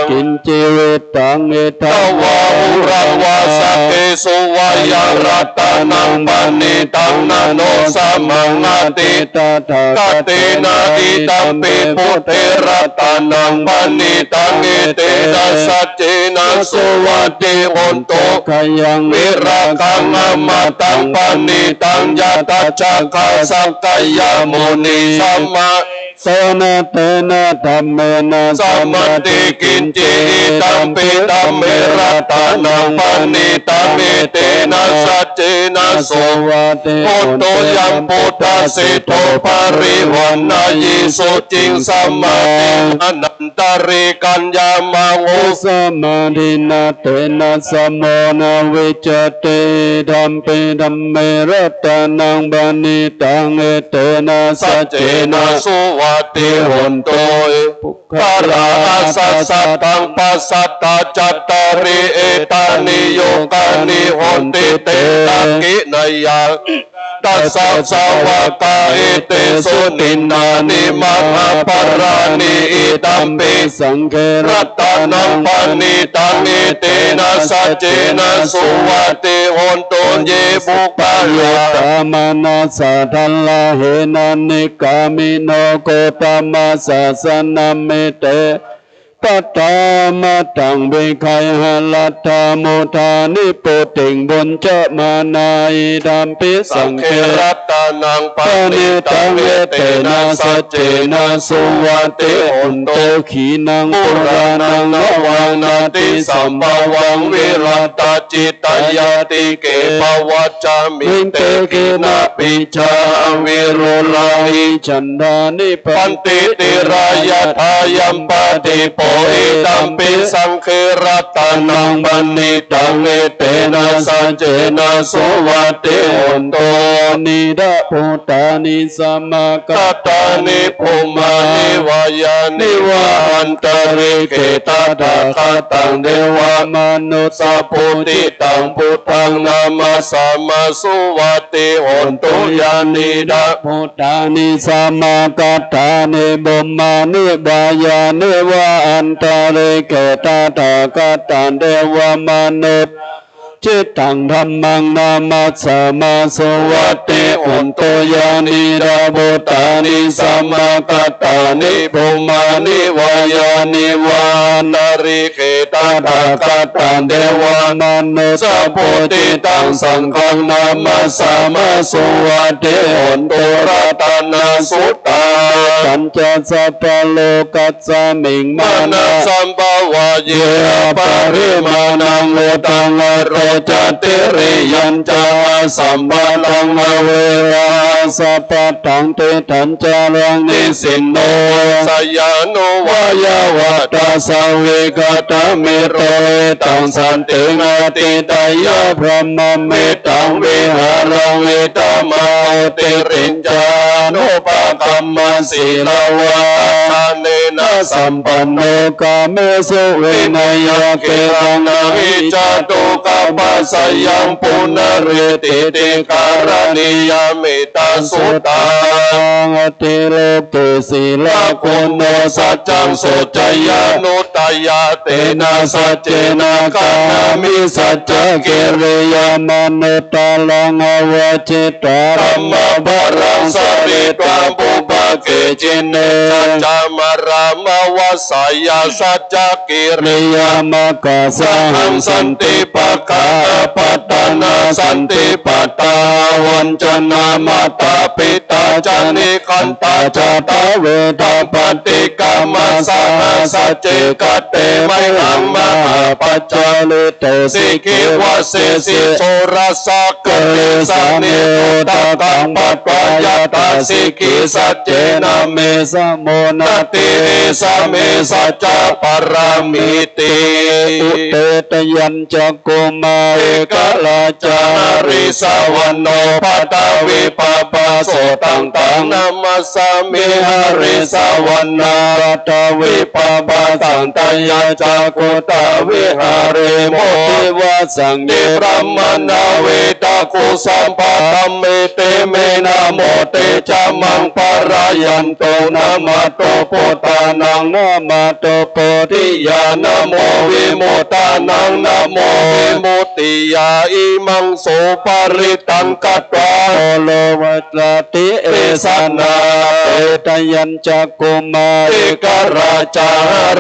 I: กินจิวิตังเอตวะอุระวะสัพเพสุวายรัตนังปันนิตังนาโนสัมมังอติตถาคตินาอิตัมปิพุทเทรัตนังปันนิตังเอเตนะสัจเจนะสุวัตติโหนโตขยังวิราคังอมตังปันนิตังยะตัจจคาสักกายมุนีสัมมาโสนะเตนะธัมเมนะสัมมติกินจิตัมปิตัมเมรัตนังปันนิตังเอเตนะสัจเจนะโสวัตติโหนโตยัมพุทธสิโตปริวันนายิสุจิงสัมมาอนันตริกัญญามังโอสมาธินาเตนะสัมโมนะวิจเตธัมปิธัมเมรัตนังปันนิตังเอเตนะสัจเจนะสุวัตติโหนโตภาราสัสสะตังปัสสัตตาจัตตาริเอตานิโยกานิโหนติเตตังกินายาตัสสะสาวกาเอเตสุตินานิมหาปรานิอิตัมปิสังเขรัตนังปันนิตังเอเตนะสัจเจนะสุวัตติโหนโตเยบุปาโยตามนาสัทธัลลาเหนันิกามิโนโกตมัสสะสนัมเมเตปัตตามะตังเบคัยหลัตถาโมทานิโปติงบุญเจมานาอิดัมปิสังเขรัตนังปันนิตังเอเตนะสัจเจนะสุวัตติโหนโตขีนังปุรานังนวังนาติสัมภวังวิรัตจิตายาติเกปวัจจามิเตกินาปิจาวิโรลาหิฉันดานิปันติติรายทายัมปติโป อิตัมปิสังเครัตนังบันนิตังเอเตนะสัจเจนะโสวัตติโหนโตนิดาภูตานิสัมมากัตตานิภูมานิวายานิวาอันตริเกตาตาคตังเดวามนุสสะปุติตังพุทธังนามาสัมมาสุวัตติโหนตุยานิดาภูตานิสัมมากัตตานิบุมมานิบายานิวาอันตริเกตาตาคตังเดวามนุสจิตตังธรรมังนามัสสะมาสวัตติอุนโตยานิราบุตานิสัมมากัตตานิภูมานิวายานิวานาริเกตาตากัตตังเดวามนุสสะโพธิตังสังฆังนามัสสะมาสวัตติอุนโตรัตนาสุตตาปัญจสัพพโลกัสสมิงมานะสัมภวะเยปริมาณังโลตังโรจติริยัญจาสัมบัลังเวราสัพพตังเตตัญจารังนิสินโนสยานุวายวัตสาเวกตเมโรตังสันตินาติตายะพระมเมตังวิหารเวตมาติริญจานุปกัมมศีลวะทานเนนะสัมปันโนกาเมสุเวนยเกรังนาวิจตุกาปัสสยังปุณเรติติการณิยมิตาสุตังติโลกุสีลาคุโนสัจจังสุจยานุตยาเตนะสัจเจนะกามิสัจจเกเรยมนุตตาลังอวจิตาธัมมะภรังสริตวาปุปะเกจิเนสัจจามรามวัสสยาสัจจกิริยามกะสังสันติปะกาปัตตานาสันติปัตตาวันจนามาตาปิตาจานิคันตาจตาเวทาปฏิกามาสาสัจเจกเตไมหังมหาปัจจาลิโตสิกิวะเสสิโสรัสสะเกเรสานิโตตาตังปัตตายาตาสิกิสัจเจนะเมสะโมนาติสะเมสัจจปรามิติอุเตตยัญจกุมาเอกลาจาริสาวโนปัตตวิปปะโสตังตังนามัสสามิหาริสาวนาปัตตวิปปะตังตยาจากุตวิหาริโมทิวะสังเดพระมนาเวตาคุสัมปะตัมเมเตเมนะโมเตจามังปะรายันโตนะมาโตโพธานังนะมาโตโพธิญาณโมวิโมตานังนะโมวิโมติยาอิมังโสปาริตังกัตวาโลวัตติเอสนาเอตยัญจักกุมาเอกราชา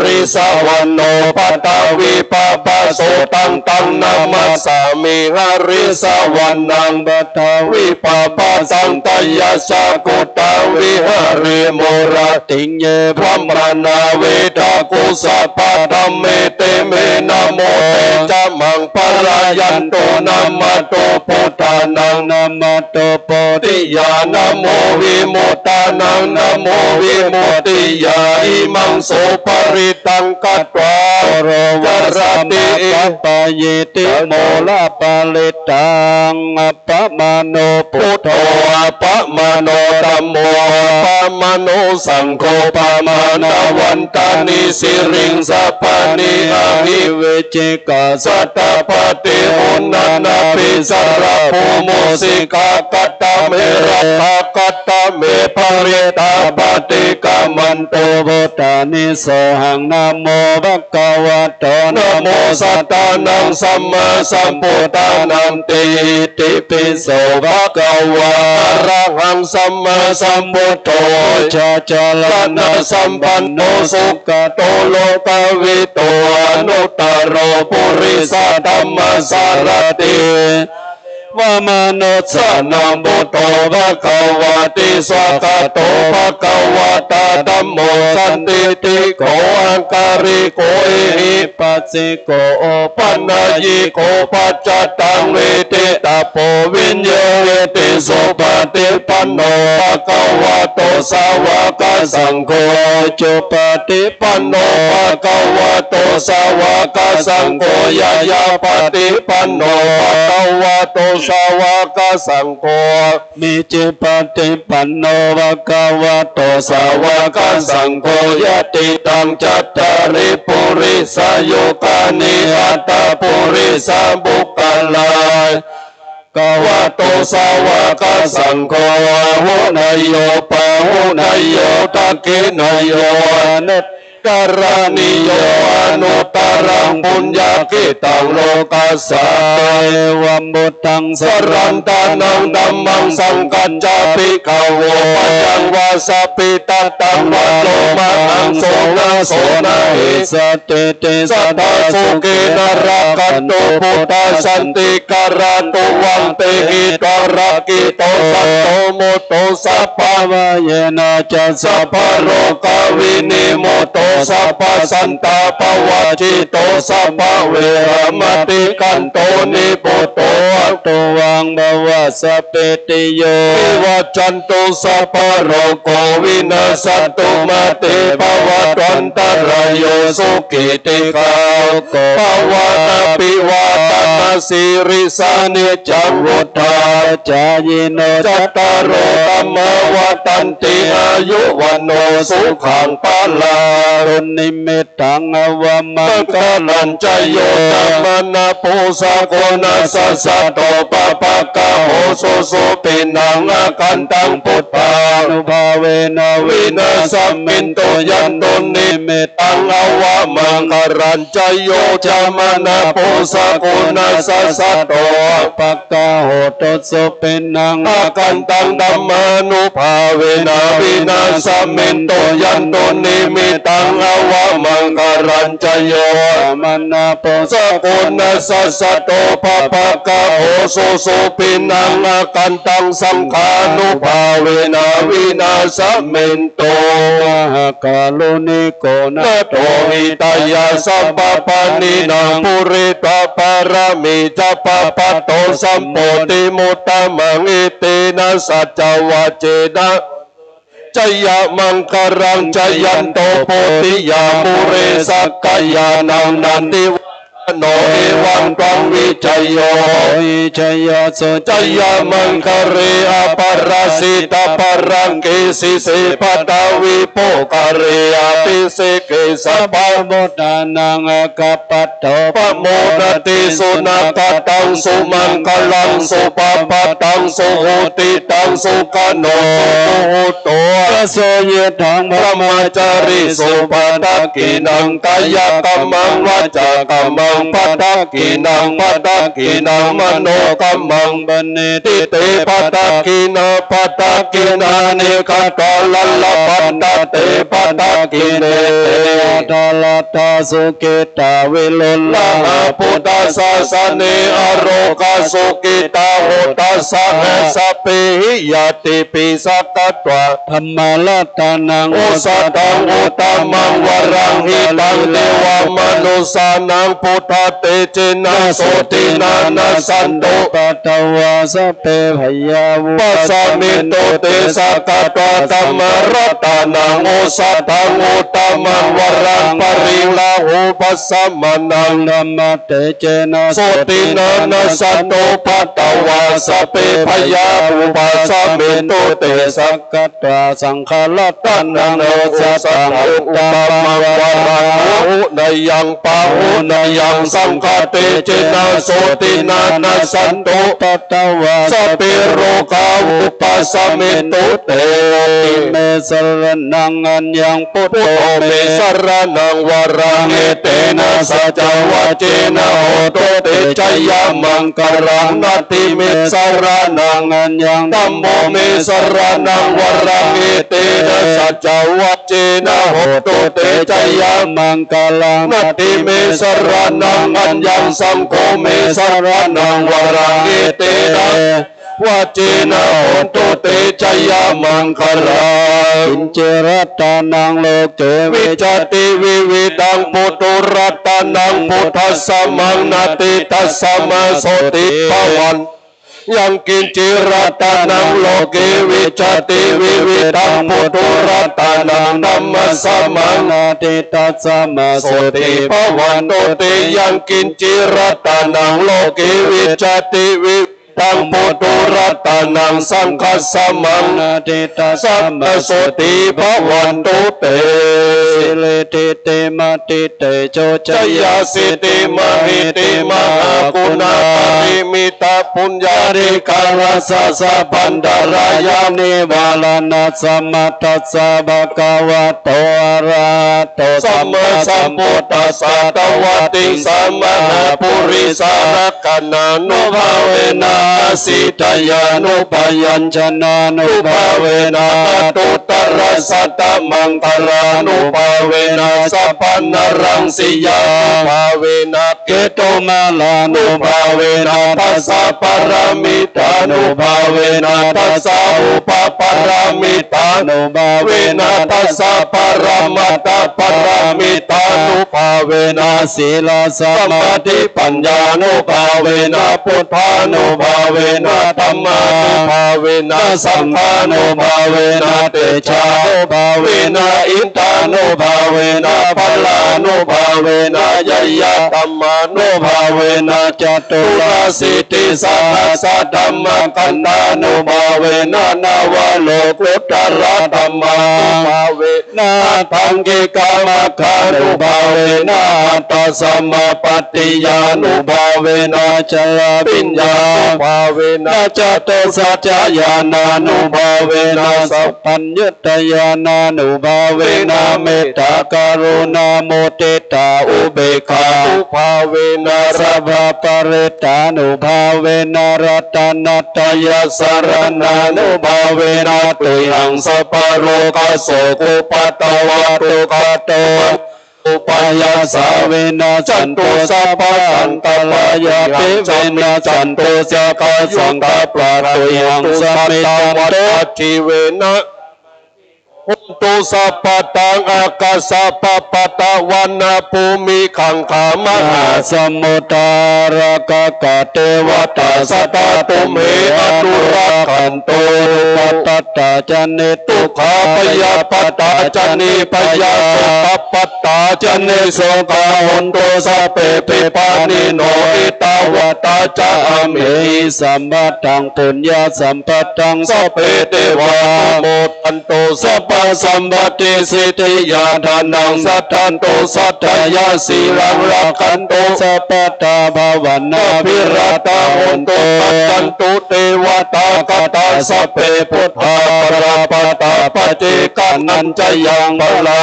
I: ริสาวโนปัตตวิปปะโสตังตังนามัสสามิหาริสาวนังปัตตวิปปะสังตยาสกุตวิหาริโมระติงเยพระมนาเวทากุสัพพะธัมเมเตเมนะโมเตจามังปะรายันโตนะมาโตพุทธานังนะมาโตโพธิญาณโมวิโมตานังนะโมวิโมติยาอิมังโสปริตังกัตวาโรวรติปัปปะเยติโมลาปะลิตังอัปปะมโนพุทโธอัปปะมโนธัมโมอัปปะมโนสังโฆปะมานาวันตานิสิริงสัพพานิอาหิเวจิกาสัตตปฏิหุนนานาปิสระภูโมสิกากัตตะเมรัตถากัตตะเมภริตาปฏิกามันโตโพธานิโสหังนะโมภะคะวะโตนะโมสัตตานังสัมมาสัมพุทธานังติติปิโสภะคะวะอะระหังสัมมาสัมพุทโธชาจาลนะสัมปันโนสุขโตโลกวิโตอนุตตโรปุริสธัมมสารติวามนุสสานังพุทโธภะคะวะติสวากาโตภะคะวะตาธัมโมสันติติโกอังการิ ติโกเอหิปัสสิโกโอปัญญิโกปัจจตังเวทิตาโพวิญโยเวติสุปฏิปันโนภะคะวะโตสาวกสังโฆจุปฏิปันโนภะคะวะโตสาวกสังโฆยายาปฏิปันโนภะคะวะโตสาวกสังโฆมิจิปฏิปันโนภะคะวะโตสาวกสังโฆยติตังจัตตาริปุริสโยกานิอัตตปุริสบุคคลากวะโตสาวกสังโฆหุนายโยปะหุนายโยตักขินายโยนัตการณิโยอนุตตรังปุญญากิตังโลกัสสะเอวัมบุตังสรันตานังธัมมังสังกัจจาปิขโวปัจจังวาสปิตตังวัตโลมานังโสนาโสนาหิสติติสัทธาสุขินารักขันตุพุทธสันติการันตุวันเตหิตรักขิโตสัตโตมุตโตสัพพวะเยนะจัสสัพพโรกวินิโมโตสัพพสันตาปวัจจิโตสัพพเวรมติกันโตนิปุตโตตุวังบวะสัพเพติโยวิวัจจันตุสัพพโรโกวินาสตุมาเตภวัตวันตรายโยสุขิติกาโกภวนาปิวาตนาสิริสานิจังวุฒาจายโนจัตตารโอธัมมวัฏันติอายุวันโนสุขังปาลาตุนิมิตตังอวมังคลัญจโยตัมมนาปุสะโกนัสสะโตปะปะกะโหสุสุปินังอาคันตังพุทธานุภาเวนะวินาสัมมินโตยันตุนิมิตตังอวมังคลัญจโยตัมมนาปุสะโกนัสสะโตปะกะโหตุสุปินังอาคันตังธัมมานุภาเวนะวินาสัมมินโตยันตุนิมิตตังอวมังคลัญจโยมนาปุสะโกนัสสะโตปะปะกะโหสุสุปินังอาคันตังสังฆานุภาเวนะวินาสัมมินโตมหากาลุนิโกนะโตหิตายาสัพพปานินางปุริตาปารมิจัปปะปะโตสัมโพธิมุตตมังอิตินะสัจจวัจเจนะจยะมังคารังจยันโตโพธิยามุเรสักกายานังนันติโนเอวังตังวิจัยโยวิจัยสุจยามังคาเรอปราสิตาปรังเกสิเสปตาวิโปกาเรอปิเสเกสัพพมุตตานังกัปปัตโตปโมนติสุนักตังสุมังคลังสุปปตังสุโหติตังสุขโนสุโตโสยทังพระมจาริสุปตะกินังกายกรรมังวาจากรรมังปัตตะกินังปัตตะกินังมโนกรรมังบเนติเตปัตตะกินาปัตตะกินานิกตาลัลลปัตตะเตปัตตะกิเนตาลตาสุกิตาวิลุลลาพุทธศาสเนอโรกสุกิตาโหตัสสะสัพเพหิยติปิสัตตวะธรรมลัตตานังอุสัตตังอุตตมังวรังหิตังเทวมนุสานังพุทธเตเจนะโสตินานาสันโตปัตตวาสัพเพพยาวุปัสสมิโตเตสักตวะธรรมรัตตานังอุสัตตังอุตตมังวรังปริลาหุปัสสมนังธรรมเตเจนะโสตินานาสันโตปัตตวาสัพเพพยาวุปัสสมิโตเตสักตวะสังฆลัตตานังโอสัตตังอุตตมังวรังหุนยังปะหุนยังสังฆเตเจนะโสตินานาสันโตปัตตวาสัพเพโรกาวุปัสสมิโตเตเมสรนังอัญญังพุทโธเมสรนังวรังเอเตนะสัจวัจเจนะโหตุเตชยมังคลังนัตติเมสรนังอัญญังธัมโมเมสรนังวรังเอเตนะสัจวัจเจนะโหตุเตชยมังคลังนัตติเมสรนังอัญญังสังโฆเมสรนังวรังเอเตนะ วาเจนะโหตุเตชยมังคลาอินเจรัตานังโลเกวิจติวิวิดังปุตุรัตานังพุทธัสสะมังนาติตัสสะมาโสติภวันยังกินจิรัตานังโลเกวิจติวิวิดังปุตุรัตานังธัมมัสสะมังนาติตัสสะมาโสติภวันโตติยังกินจิรัตานังโลเกวิจติวิตังปุตุรัตานังสังฆัสสะมังนาติตัสสะมาโสติภวันโตเตสิเลติเตมติเตโชจยาสิติมหิติมหากุณาปริมิตาปุญญาริกาลสะสะพันดารายานิวาลานัสสะมัตตัสสะภะคะวะโตอะระหะโตสัมมาสัมพุทธัสสะตวัตติสัมมาปุริสารคณานุภาเวนะสิทายานุปยัญชนะนุภาเวนะตุตระสัตตมังคลานุภาเวนะสัพพนรังสิยานุภาเวนะเกตุมาลานุภาเวนะทัสสะปรมิตานุภาเวนะทัสสะอุปปรมิตานุภาเวนะทัสสะปรมัตถปรมิตานุภาเวนะศีลสมาธิปัญญานุภาเวนะพุทธานุภาเวนะธรรมานุภาเวนะสังฆานุภาเวนะเตชะนุภาเวนะอินทานุภาเวนะพลานุภาเวนะยยะธรรมานุภาเวนะจตุราสิทธิสหัสสะธรรมกันตานุภาเวนะนาวโลกุตระธรรมานุภาเวนะทังกิกามคานุภาเวนะตัสสะมปฏิญานุภาเวนะจลปิญญานุภาเวนะจตุสัจจญาณานุภาเวนะสัพพัญญตญาณานุภาเวนะเมตตากรุณาโมทิตาอุเบกขานุภาเวนะสัพพปริตานุภาเวนะรัตนัตยสรณานุภาเวนะตุยังสัพพโรกัสโสกุปตวะตุกโตอุปายาสาเวนะจันตุสัพพอันตรายาปิเวนะจันตุสัพพสังฆปราตุยังสัพพิวัตถิเวนะหุตุสัพพตังอากาสปปตะวันนาภูมิขังขามหาสมุทาระกะกะเทวตาสตาตุเมอนุรักขันโตปัตตาจันเนตุขาปยาปตาจันนิปยาโสตปัตตาจันเนโสกาหุนโตสัพเพปิปานิโนอิตาวตาจาเมสัมปัตังปุญญาสัมปตังสัพเพเทวาโมทันโตสัพพสัมปติสิทธิยาทานังสัทธันโตสัทธายาสีรังรักขันโตสัพพตาภาวนาภิราตาหุนโตปัจจันตุเทวตากตาสัพเพพุทธาปราปตาปฏิกานันจยังพลา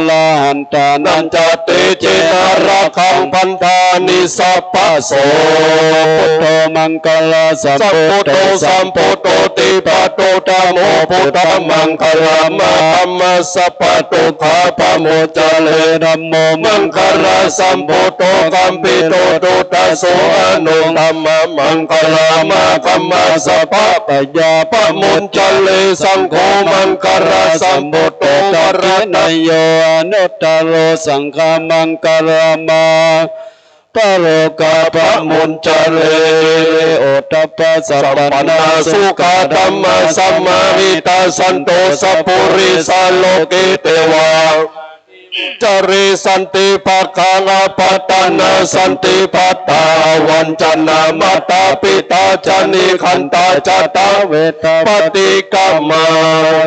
I: ลาหันตานันจเตเจนาราคังพันธานิสัพพโสพุทโธมังคลาสัพพุทโธสัมพุทโธติปัตโตธัมโมพุทธมังคลามะธัมมัสสะปะตุขาปะโมจาเลธัมโมมังคลาสัมพุทโธกัมปิโตตุตโสอนุธัมมะมังคลามะธัมมัสสะปะปะยาปะโมจาเลสังโฆมังคลาสัมพุทโธวรณยโยอนุตตโรสังฆมังคลามาปโรกาปะมุนจเลโอตปะสัพพนาสุขาธัมมาสัมมาหิตาสันโตสัพพุริสาโลกิเตวาจาริสันติภาคังอปัตตนาสันติปัตตาวันจันนามาตาปิตาจานิขันตาจตาเวทปฏิกัมมา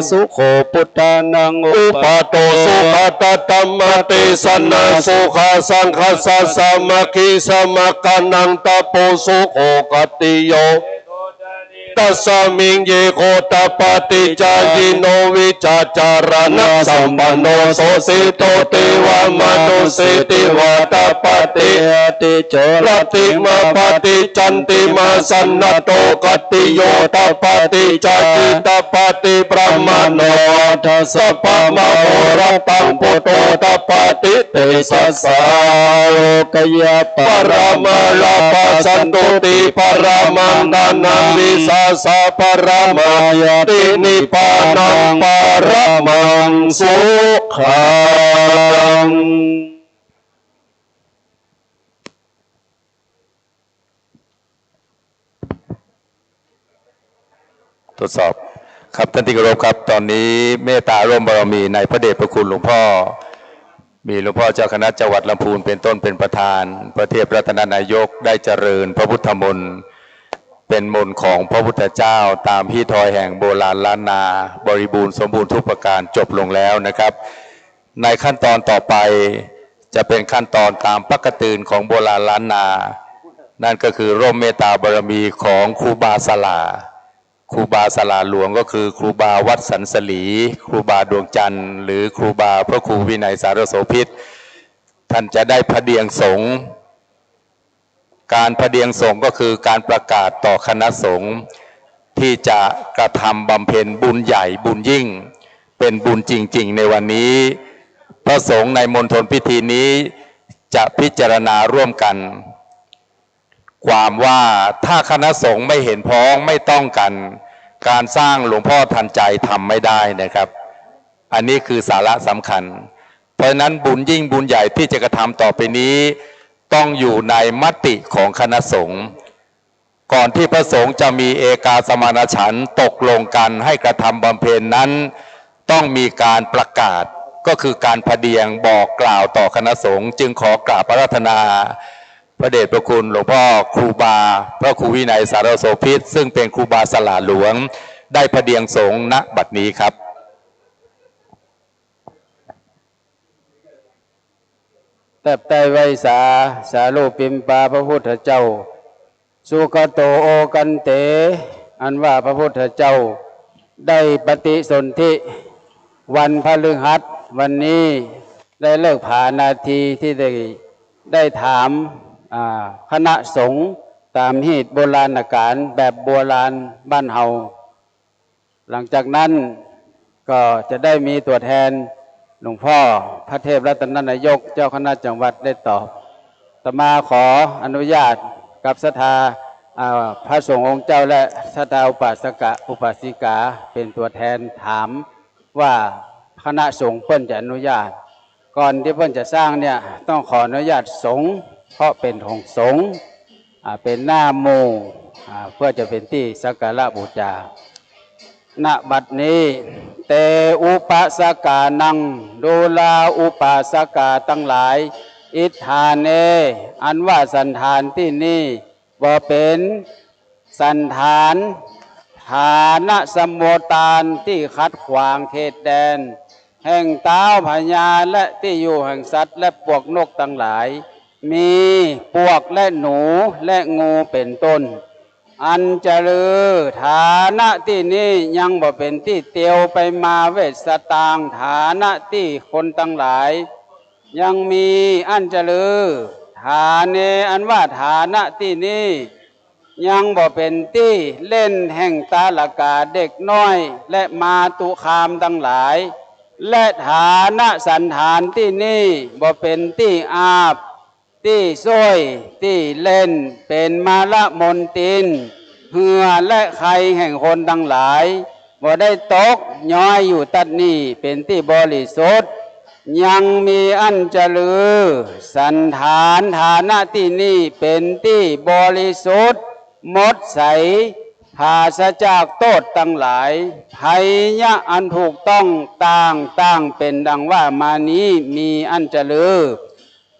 I: สุโขพุทธานังอุปาโตสุขตตัมมติสนาสุขาสังฆสัสสะมะคิสมะกันังตะโพสุโขกติโยตัสสะมิงเยโคตปฏิจายิโนวิจาจารณะสัมปันโนโสสิโตติวามนุสิติวาตปฏิติโจรติมาปฏิจันติมาสันนโตกติโยตปฏิจาจิตปฏิปรมาโนทัสสะปะมะโหรตังปุตโตตปฏิเตสัสสาโลกยะปรมาลาปัสสันตุติปรมังดานังวิสา สัพพะระมายตินิพพานังปรมังสุขัง
G: ทดสอบครับท่านที่เคารพครับตอนนี้เมตตาร่วมบารมีในพระเดชพระคุณหลวงพ่อมีหลวงพ่อเจ้าคณะจังหวัดลำพูนเป็นต้นเป็นประธานพระเทพรัตนนายกได้เจริญพระพุทธมนต์เป็นมนต์ของพระพุทธเจ้าตามพิธีแห่งโบราณล้านนาบริบูรณ์สมบูรณ์ทุกประการจบลงแล้วนะครับในขั้นตอนต่อไปจะเป็นขั้นตอนตามปกติของโบราณล้านนานั่นก็คือร่มเมตตาบารมีของครูบาศาลาครูบาศาลาหลวงก็คือครูบาวัดสันสลีครูบาดวงจันทร์หรือครูบาพระครูวินัยสารโสภิตท่านจะได้พระเดียงสงฆ์การพระเดียงสงฆ์ก็คือการประกาศต่อคณะสงฆ์ที่จะกระทำบำเพ็ญบุญใหญ่บุญยิ่งเป็นบุญจริงๆในวันนี้พระสงฆ์ในมณฑลพิธีนี้จะพิจารณาร่วมกันความว่าถ้าคณะสงฆ์ไม่เห็นพ้องไม่ต้องกันการสร้างหลวงพ่อทันใจทำไม่ได้นะครับอันนี้คือสาระสำคัญเพราะฉะนั้นบุญยิ่งบุญใหญ่ที่จะกระทำต่อไปนี้ต้องอยู่ในมติของคณะสงฆ์ก่อนที่พระสงฆ์จะมีเอกาสมานฉันท์ตกลงกันให้กระทำบำเพ็ญนั้นต้องมีการประกาศก็คือการพเดียงบอกกล่าวต่อคณะสงฆ์จึงขอกราบอาราธนาพระเดชพระคุณหลวงพ่อครูบาพระครูวินัยสารโสภิตซึ่งเป็นครูบาศาลาหลวงได้พเดียงสงฆ์ณบัดนี้ครับ
F: แต่แต่ไวสาสาโลปิมปาพระพุทธเจ้าสุขโตโอกันเตอันว่าพระพุทธเจ้าได้ปฏิสนธิวันพฤหัสวันนี้ได้เลิกผ่านาทีที่ได้ถามคณะสงฆ์ตามฮีตโบราณการแบบโบราณบ้านเฮาหลังจากนั้นก็จะได้มีตัวแทนหลวงพ่อพระเทพรัตนนายกเจ้าคณะจังหวัดได้ตอบต่อมาขออนุญาตกับศรัทธาพระสงฆ์องค์เจ้าและศรัทธาอุปาสกะอุปาสิกาเป็นตัวแทนถามว่าคณะสงฆ์เพิ่นจะอนุญาตก่อนที่เพิ่นจะสร้างเนี่ยต้องขออนุญาตสงฆ์เพราะเป็นของสงฆ์เป็นหน้าโมเพื่อจะเป็นที่สักการะบูชาณบัดนี้เตอุปสกานังดูลาอุปสกาทั้งหลายอิทธาเนอันว่าสันฐานที่นี่บ่เป็นสันฐานฐานะสมโมตานที่ขัดขวางเขตแดนแห่งเท้าพญาและที่อยู่แห่งสัตว์และพวกนกทั้งหลายมีปวกและหนูและงูเป็นต้นอันเจริญฐานะที่นี้ยังบ่เป็นที่เตียวไปมาเวสตางฐานะที่คนทั้งหลายยังมีอันเจริญฐานเนอันว่าฐานะที่นี้ยังบ่เป็นที่เล่นแห่งตาลกาเด็กน้อยและมาตุคามทั้งหลายและฐานะสันฐานที่นี่บ่เป็นที่อาบที่ซ้อยที่เล่นเป็นมาละมนตินเหือและไข่แห่งคนทั้งหลายบ่ได้ตกย้อยอยู่ตัดนี้เป็นที่บริสุทธิ์ยังมีอันเจริญสันฐานฐานะที่นี่เป็นที่บริสุทธิ์หมดใสภาสจากโทษทั้งหลายภัยยะอันถูกต้องต่างเป็นดังว่ามานี้มีอันเจริญ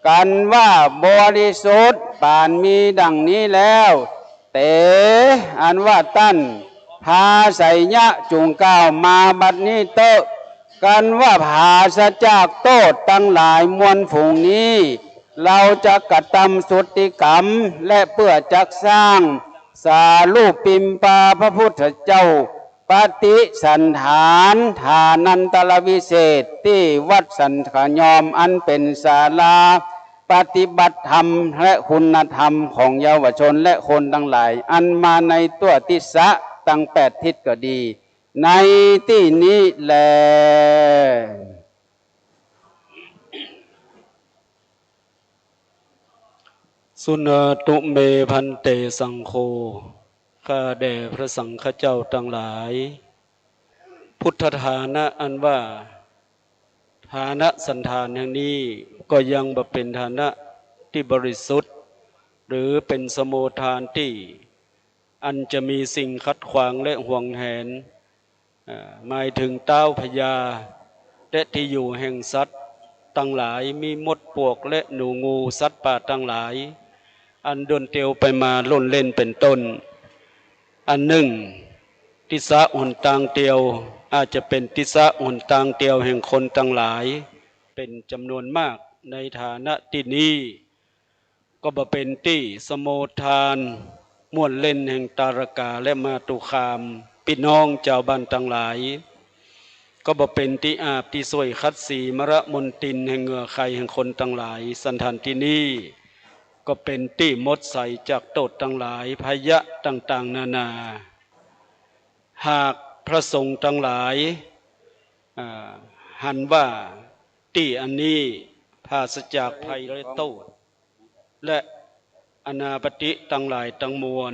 F: กันว่าบริสุทธิ์ปานมีดังนี้แล้วเตอันว่าตั้นภาไสยะจุงก้าวมาบัดนี้เตอะกันว่าภาสจากโทษทั้งหลายมวลฝูงนี้เราจะกระทำสุติกรรมและเพื่อจักสร้างสารูปปิมปาพระพุทธเจ้าปฏิสันฐานฐานันตรวิเศษที่วัดสันขยอมอันเป็นศาลาปฏิบัติธรรมและคุณธรรมของเยาวชนและคนทั้งหลายอันมาในตัวทิศะตั้ง8 ทิศก็ดีในที่นี้แล
H: สุนตุเมพันเตสังโฆ ข้าแด่พระสังฆเจ้าทั้งหลาย พุทธฐานะอันว่าฐานะสันธานแห่งนี้ก็ยังบ่เป็นฐานะที่บริสุทธิ์หรือเป็นสมุทฐานที่อันจะมีสิ่งขัดขวางและห่วงแหนหมายถึงเต้าพญาและที่อยู่แห่งสัตว์ทั้งหลายมีมดปวกและหนูงูสัตว์ป่าทั้งหลายอันดนเตียวไปมาล่นเล่นเป็นต้นอันหนึ่งทิศะหนทางเตียวอาจจะเป็นทิศะหนทางเตียวแห่งคนทั้งหลายเป็นจำนวนมากในฐานะที่นี้ก็บ่เป็นที่สโมทานม่วนเล่นแห่งตารกาและมาตุคามพี่น้องเจ้าบ้านทั้งหลายก็บ่เป็นที่อาบที่สวยคัดสีมระมนตินแห่งเหงื่อไขแห่งคนทั้งหลายสันทันที่นี้ก็เป็นที่มดใสจากโตดทั้งหลายพยะต่างๆนานาหากพระสงฆ์ทั้งหลายหันว่าที่อันนี้ภาสจากภัยและโทษและอนาปฏิทั้งหลายทั้งมวล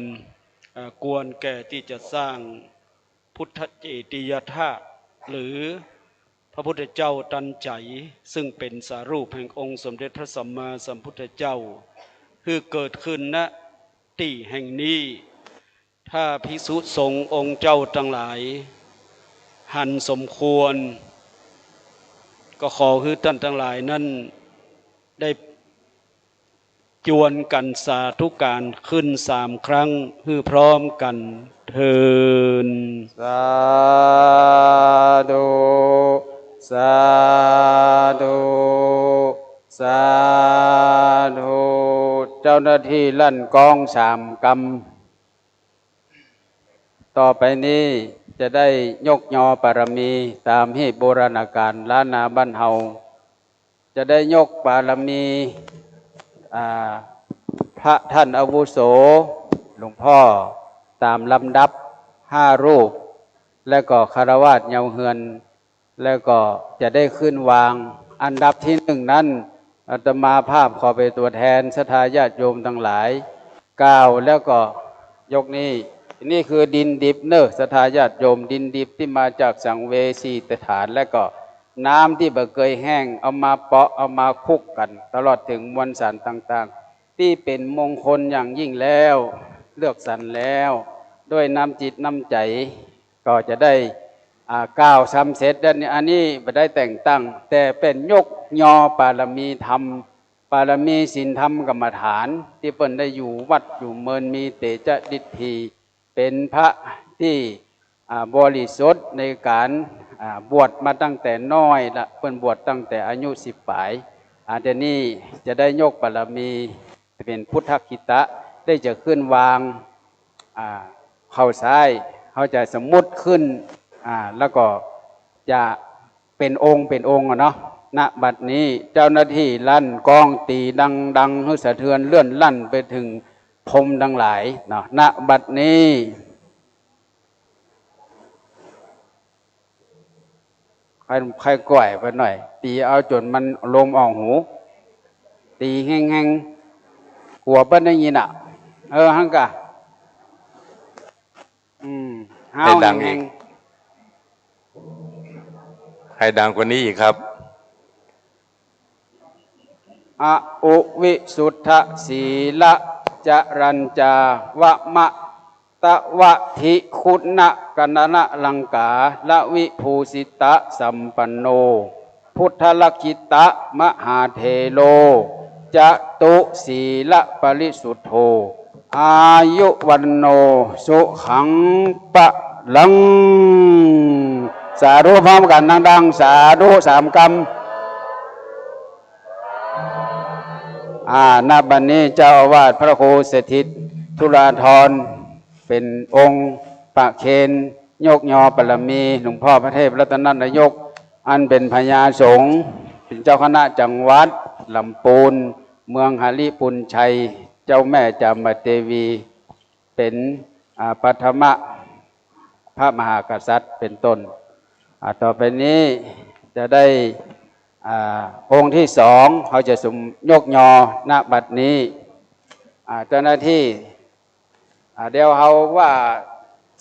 H: ควรแก่ที่จะสร้างพุทธเจติยธาตุหรือพระพุทธเจ้าตันใจซึ่งเป็นสารูปแห่งองค์สมเด็จพระสัมมาสัมพุทธเจ้าคือเกิดขึ้นณที่แห่งนี้ถ้าภิกษุสงฆ์องค์เจ้าทั้งหลายหันสมควรก็ขอคือท่านทั้งหลายนั้นได้จวนกันสาธุการขึ้น3 ครั้งคือพร้อมกันเทิน
C: สาธุสาธุสาธุเจ้าหน้าที่ลั่นกอง3 กำต่อไปนี้จะได้ยกยอปารมีตามที่โบราณกาลล้านนาบ้านเฮาจะได้ยกปารมีพระท่านอาวุโสหลวงพ่อตามลำดับ5 รูปและก็คารวะเยาเฮือนแล้วก็จะได้ขึ้นวางอันดับที่1นั้นอาตมาภาพขอเป็นตัวแทนศรัทธาญาติโยมทั้งหลาย9แล้วก็ยกนี้นี่คือดินดิบเนอะศรัทธาญาติโยมดินดิบที่มาจากสังเวสีฐานและก็น้ำที่บ่เคยแห้งเอามาเปาะเอามาคลุกกันตลอดถึงมวลสารต่างๆที่เป็นมงคลอย่างยิ่งแล้วเลือกสรรแล้วด้วยน้ำจิตน้ำใจก็จะได้ก้าวซ้ำเสร็จแล้วอันนี้ไม่ได้แต่งตั้งแต่เป็นยกยอปารมีธรรมปารมีศีลธรรมกรรมฐานที่เปิ้นได้อยู่วัดอยู่เมินมีเตจดิษฐีเป็นพระที่บริสุทธิ์ในการบวชมาตั้งแต่น้อยละเปิ้นบวชตั้งแต่อายุ10 ปลายเดี๋ยวนี้จะได้ยกบารมีเป็นพุทธคิตะได้จะขึ้นวางเข้าซ้ายเขาจะสมมุติขึ้นแล้วก็จะเป็นองค์เนาะณบัดนี้เจ้าหน้าที่ลั่นกองตีดังให้สะเทือนเลื่อนลั่นไปถึงพรหมทั้งหลายเนาะณบัดนี้ใครก่อยไปหน่อยตีเอาจนมันลมออกหูตีแห้งๆกลัวเปิ้นได้ยินฮังกะ
G: ให้ดังอีกให้ดังกว่านี้อีกครับ
C: ออุวิสุทธศีละจรัญจาวะมะตะวะทิคุณะกันนะลังกาละวิภูสิตะสัมปันโนพุทธลักขิตะมหาเทโลจะตุศีละปริสุทโธอายุวันโนสุขังปะลังสาธุพร้อมกันดังๆสาธุ3 กำณบัดนี้เจ้าอาวาสพระครูสถิตธุราธรเป็นองค์ประเคนยกยอปรมีหลวงพ่อพระเทพรัตนนายกอันเป็นพญาสงฆ์เป็นเจ้าคณะจังหวัดลำพูนเมืองหาริปุณชัยเจ้าแม่จามเทวีเป็นปัทมะพระมหากษัตริย์เป็นต้นต่อไปนี้จะได้องค์ที่2เขาจะสมยกยอณบัดนี้เจ้าหน้าที่
F: เดี๋ยวเฮาว่า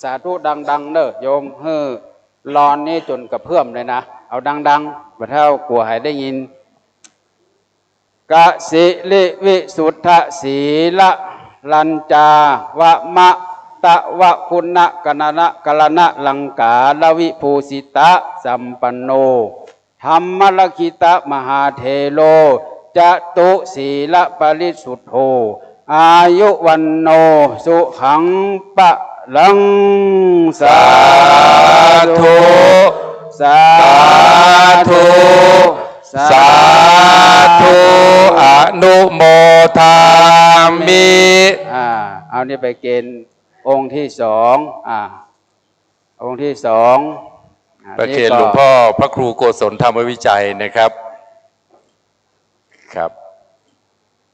F: สาธุดังๆเนอะโยมเฮ้อรอนนี่จนกระเพื่อมเลยนะเอาดังๆบ่เท่ากลัวให้ได้ยินกะสิลิวิสุทธศีละลัญจาวะมะตะวะคุณะกนะนะกะละนะลังกาลวิภูสิตะสัมปันโนธรรมลคิตะมหาเทโลจตุศีละปริสุทโธอายุวันโนสุขังปะลังสาธุสาธุสาธุอนุโมทามิเอานี่ไปเกณฑ์องค์ที่สององค์ที่สอง
G: ประเคนหลวงพ่อพระครูโกศลธรรมวิจัยนะครับครับ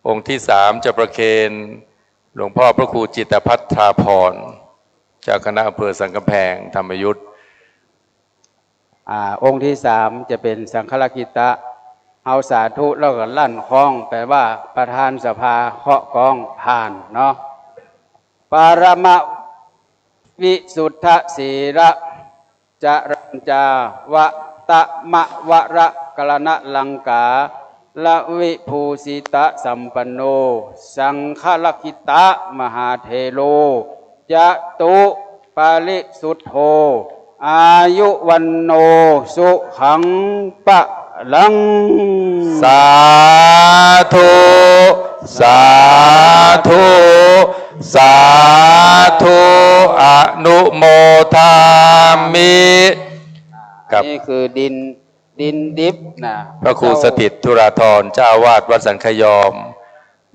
G: องค์ที่สามจะประเคนหลวงพ่อพระครูจิตภัทราพรเจ้าคณะอำเภอสันกำแพงธรรมยุทธ
F: องค์ที่สามจะเป็นสังฆกิตะเอาสาธุแล้วก็ลั่นคล้องแปลว่าประธานสภาเคาะกองผ่านเนาะปารมะวิสุทธศีระจรัญจาวะตะมะวะระกลนะลังกาละวิภูสิตะสัมปันโนสังฆลักขิตะมหาเทโลจตุปาริสุทโธอายุวันโนสุขังปะลัง
G: สาธุสาธุสาธุอนุโมทามิ
F: นี่คือดินดิบนะ
G: พระครูสถิตธุราธรเจ้าวาดวัดสันขยอม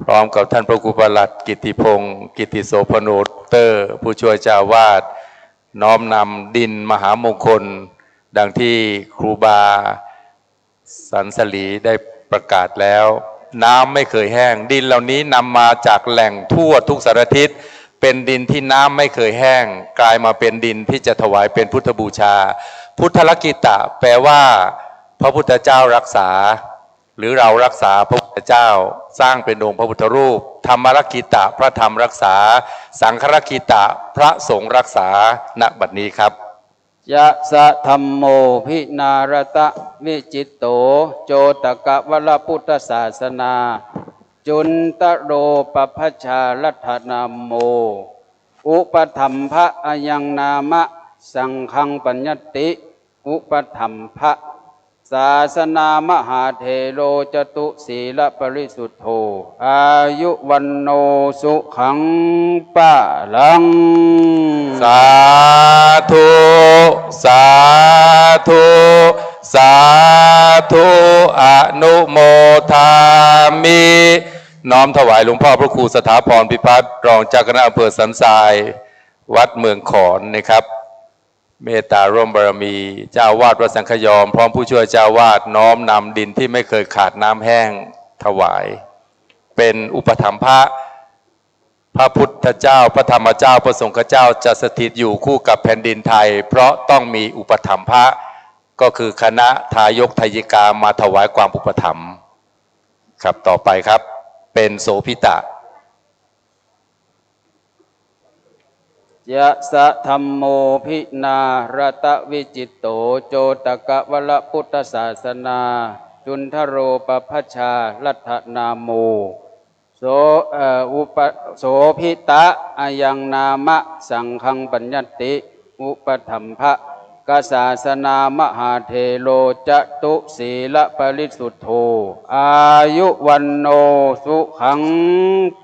G: พร้อมกับท่านพระครูประหลัดกิติพงศ์กิติโสพโนเตอร์ผู้ช่วยเจ้าวาดน้อมนำดินมหามงคลดังที่ครูบาสันสลีได้ประกาศแล้วน้ำไม่เคยแห้งดินเหล่านี้นำมาจากแหล่งทั่วทุกสารทิศเป็นดินที่น้ำไม่เคยแห้งกลายมาเป็นดินที่จะถวายเป็นพุทธบูชาพุทธลกิตะแปลว่าพระพุทธเจ้ารักษาหรือเรารักษาพระพุทธเจ้าสร้างเป็นองค์พระพุทธรูปธรรมลกิตะพระธรรมรักษาสังฆลกิตะพระสงฆ์รักษาณบัดนี้ครับ
F: ยะสะธัมโมพินารตะวิจิตโตโจตกะวรพุทธศาสนาจุนตโรปภัชชาลัทธนามโมอุปถัมภะอายังนามะสังฆังปัญญติอุปถัมภะศาสนามหาเทโลจตุศีลปริสุทโธอายุวันโนสุขังปะลัง
G: สาธุสาธุสาธุอนุโมทามิน้อมถวายหลวงพ่อพระครูสถาพรพิพัฒน์รองเจ้าคณะอำเภอสันทรายวัดเมืองขอนนะครับเมตตาร่วมบารมีเจ้าวาดวัดสังขยอมพร้อมผู้ช่วยเจ้าวาดน้อมนำดินที่ไม่เคยขาดน้ำแห้งถวายเป็นอุปถัมภะพระพุทธเจ้าพระธรรมเจ้าพระสงฆ์เจ้าจะสถิตอยู่คู่กับแผ่นดินไทยเพราะต้องมีอุปถัมภะก็คือคณะทายกทายิกามาถวายความอุปถัมภ์ครับต่อไปครับเป็นโสภิตะ
F: ยะสะธัมโมพินารตะวิจิตโตโจตกะวรพุทธศาสนาจุนทโรปภัชชาลัทธนามโมโสภิตะอายังนามะสังฆังปัญญติอุปถัมภะกศาสนามหาเทโลจตุศีลปริสุทโธอายุวันโนสุขัง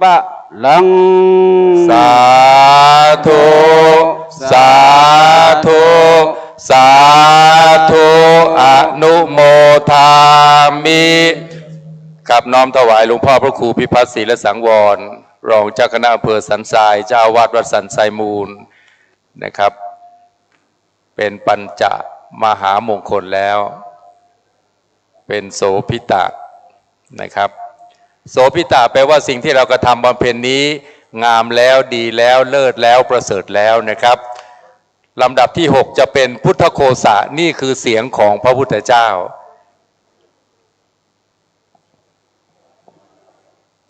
F: ปะลัง
G: สาธุสาธุสาธุอนุโมทามิกับน้อมถวายหลวงพ่อพระครูพิพัฒน์ศรีละสังวรรองเจ้าคณะอำเภอสันทรายเจ้าวาดวัดสันทรายมูลนะครับเป็นปัญจมหามงคลแล้วเป็นโสภิตะนะครับโสภิตะแปลว่าสิ่งที่เรากระทำบำเพ็ญนี้งามแล้วดีแล้วเลิศแล้วประเสริฐแล้วนะครับลำดับที่6จะเป็นพุทธโฆษะนี่คือเสียงของพระพุทธเจ้า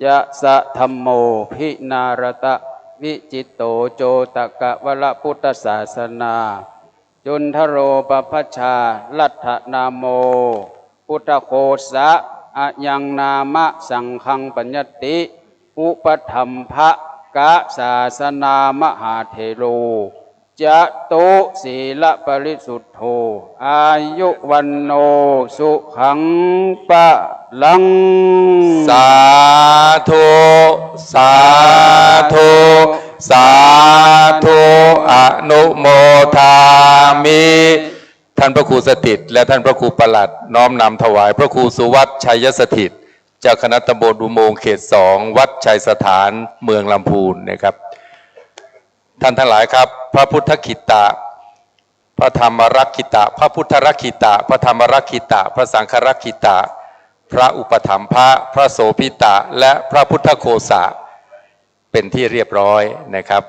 G: ย
F: ะสะธัมโมพินารตะ วิจิตโตโจตกะวรพุทธศาสนาจุนทโรปพัชชาลัทธนาโมพุทธโคสะอะยังนามะสังฆังปัญญติอุปถัมภะกะศาสนามหาเถโรจะโตศีลปริสุทธโธอายุวันโนสุขังปะลัง
G: สาธุสาธุสาธุอนุโมทามิท่านพระครูสถิตและท่านพระครูประหลัดน้อมนำถวายพระครูสุวัฒน์ชัยสถิตเจ้าคณะตำบลอุโมงค์เขต 2วัดชัยสถานเมืองลำพูนนะครับท่านทั้งหลายครับพระพุทธคิตะพระธรรมรักขิตะพระพุทธรักขิตะพระธรรมรักขิตะพระสังฆรักขิตะพระอุปถัมภะพระโสภิตะและพระพุทธโฆษะเป็นที่เรียบร้อยนะครับ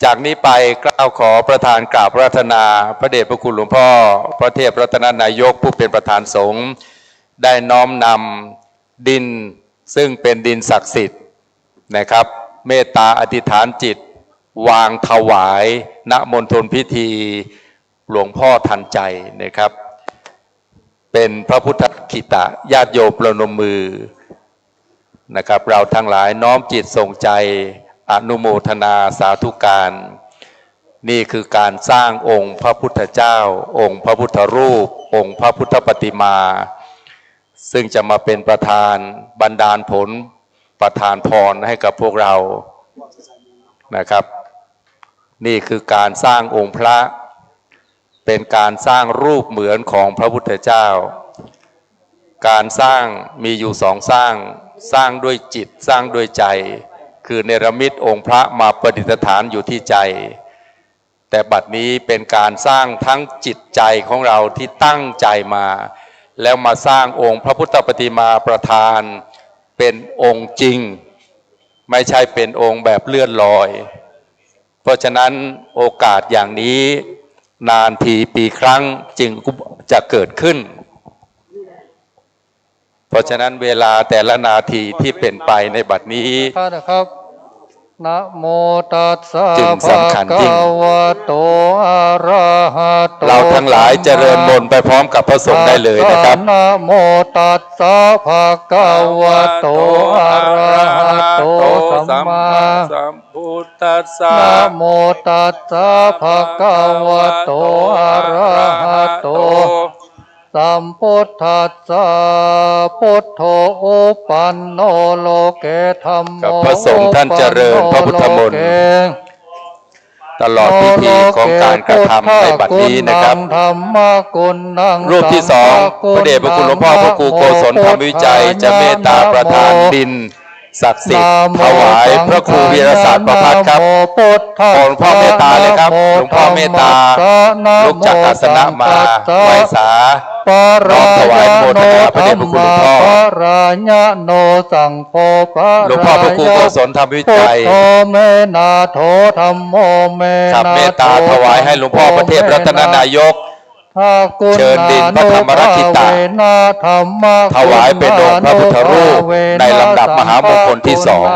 G: จากนี้ไปกล่าวขอประธานกราบรัตนาพระเดชพระคุณหลวงพ่อพระเทพรัตนนายกผู้เป็นประธานสงฆ์ได้น้อมนำดินซึ่งเป็นดินศักดิ์สิทธิ์นะครับเมตตาอธิษฐานจิตวางถวายณมณฑลพิธีหลวงพ่อทันใจนะครับเป็นพระพุทธคิตะญาติโยมประนมมือนะครับเราทั้งหลายน้อมจิตส่งใจอนุโมทนาสาธุการนี่คือการสร้างองค์พระพุทธเจ้าองค์พระพุทธรูปองค์พระพุทธปฏิมาซึ่งจะมาเป็นประธานบันดาลผลประทานพรให้กับพวกเรานะครับนี่คือการสร้างองค์พระเป็นการสร้างรูปเหมือนของพระพุทธเจ้าการสร้างมีอยู่สองสร้างด้วยจิตสร้างด้วยใจคือเนรมิตองค์พระมาประดิษฐานอยู่ที่ใจแต่บัดนี้เป็นการสร้างทั้งจิตใจของเราที่ตั้งใจมาแล้วมาสร้างองค์พระพุทธปฏิมาประธานเป็นองค์จริงไม่ใช่เป็นองค์แบบเลื่อนลอยเพราะฉะนั้นโอกาสอย่างนี้นานทีปีครั้งจึงจะเกิดขึ้นเพราะฉะนั้นเวลาแต่ละนาทีที่เป็นไปในบัดนี้
J: นะครับนะโมตัสสะ
G: จึงสำคัญยิ่ง
J: ภะคะวะโตอะระหะโต
G: เราทั้งหลายเจริญมนต์ไปพร้อมกับพระสงฆ์ได้เลยนะครับ
J: นะโมตัสสะภะคะวะโตอะระหะโตสัมมา
G: สัมพุทธัสสะ
J: นะโมตัสสะภะคะวะโตอะระหะโตสัมพุทธัสสะพุทโธอุปันโนโลเกธัมโม
G: กับพระสงฆ์ท่านเจริญพระพุทธมนต์ตลอดพิธีของการกระทำในบัดนี้นะครับรูปที่สองพระเดชพระคุณหลวงพ่อพระครูโกศลธรรมวิจัยจะเมตตาประทานดินศักดิ์สิทธิ์ถวายพระครูวีรศาสตร์ประภัสครับขอหลวงพ่อเมตตาเลยครับหลวงพ่อเมตตาลุกจากอาสนะมาไหว้สาน้อมถวายโมทนาพระเดชพระคุณหลวงพ่อ
J: โนสังโฆปะ
G: หลวงพ่อพระครูโกศลธรรมวิจัย
J: โทเมนาโทธรรมโมเมนา
G: ครับเมตตาถวายให้หลวงพ่อพระเทพรัตนนายกเชิญดินพระธรรมรักขิตะถวายเป็นองค์พระพุทธรูปในลำดับมหามงคลที่สอง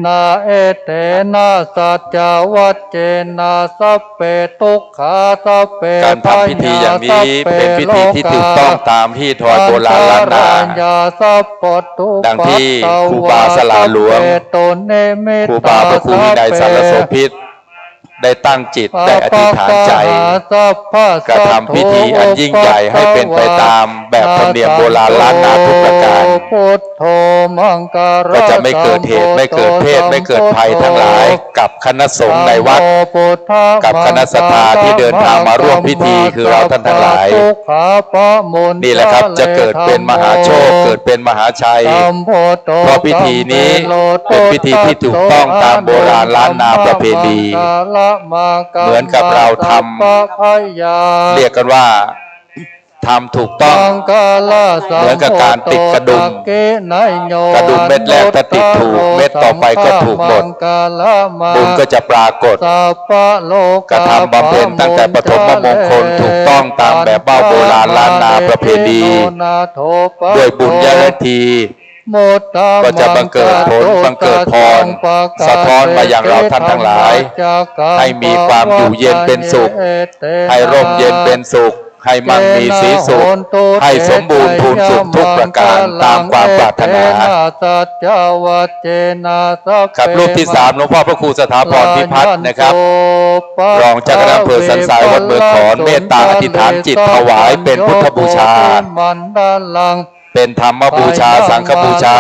J: นาเอเตนะสัจจวัจเจนะสัพเพทุกขาสัพเพ
G: การทำพิธีอย่างนี้เป็นพิธีที่ถูกต้องตามที่ถอยโบราณล้านนาดังที่ครูบาสลาหลวงครูบาพระครูวินัยสารโสภิตได้ตั้งจิตได้อธิษฐานใจกระทำพิธีอันยิ่งใหญ่ให้เป็นไปตามแบบธรรมเนียมโบราณล้านนาทุกประการก็จะไม่เกิดเหตุไม่เกิดเพศไม่เกิดภัยทั้งหลายกับคณะสงฆ์ในวัดกับคณะศรัทธาที่เดินทางมาร่วมพิธีคือเราท่านทั้งหลายนี่แหละครับจะเกิดเป็นมหาโชคเกิดเป็นมหาชัยเพราะพิธีนี้เป็นพิธีที่ถูกต้องตามโบราณล้านนาประเพณีเหมือนกับเราทำเรียกกันว่า ทำถูกต้องเหมือนกับการติดกระดุมเม็ดแรกถ้าติดถูกเม็ดต่อไปก็ถูกหมดบุญก็จะปรากฏกระทำบำเพ็ญตั้งแต่ปฐมมงคลถูกต้องตามแบบโบราณล้านนาประเพณีด้วยบุญญาณทีก็จะบังเกิดผลบังเกิดพรสะท้อนมาอย่างเราท่านทั้งหลายให้มีความอยู่เย็นเป็นสุขให้ร่มเย็นเป็นสุขให้มั่งมีสีสุขให้สมบูรณ์พูนสุขทุกประการตามความปรารถนาครับรูปที่3หลวงพ่อพระครูสถาพรพิพัฒน์นะครับรองเจ้าคณะอำเภอสันทรายวัดเมืองขอนเมตตาอธิษฐานจิตถวายเป็นพุทธบูชาเป็นธรรมบูชาสังฆบูชา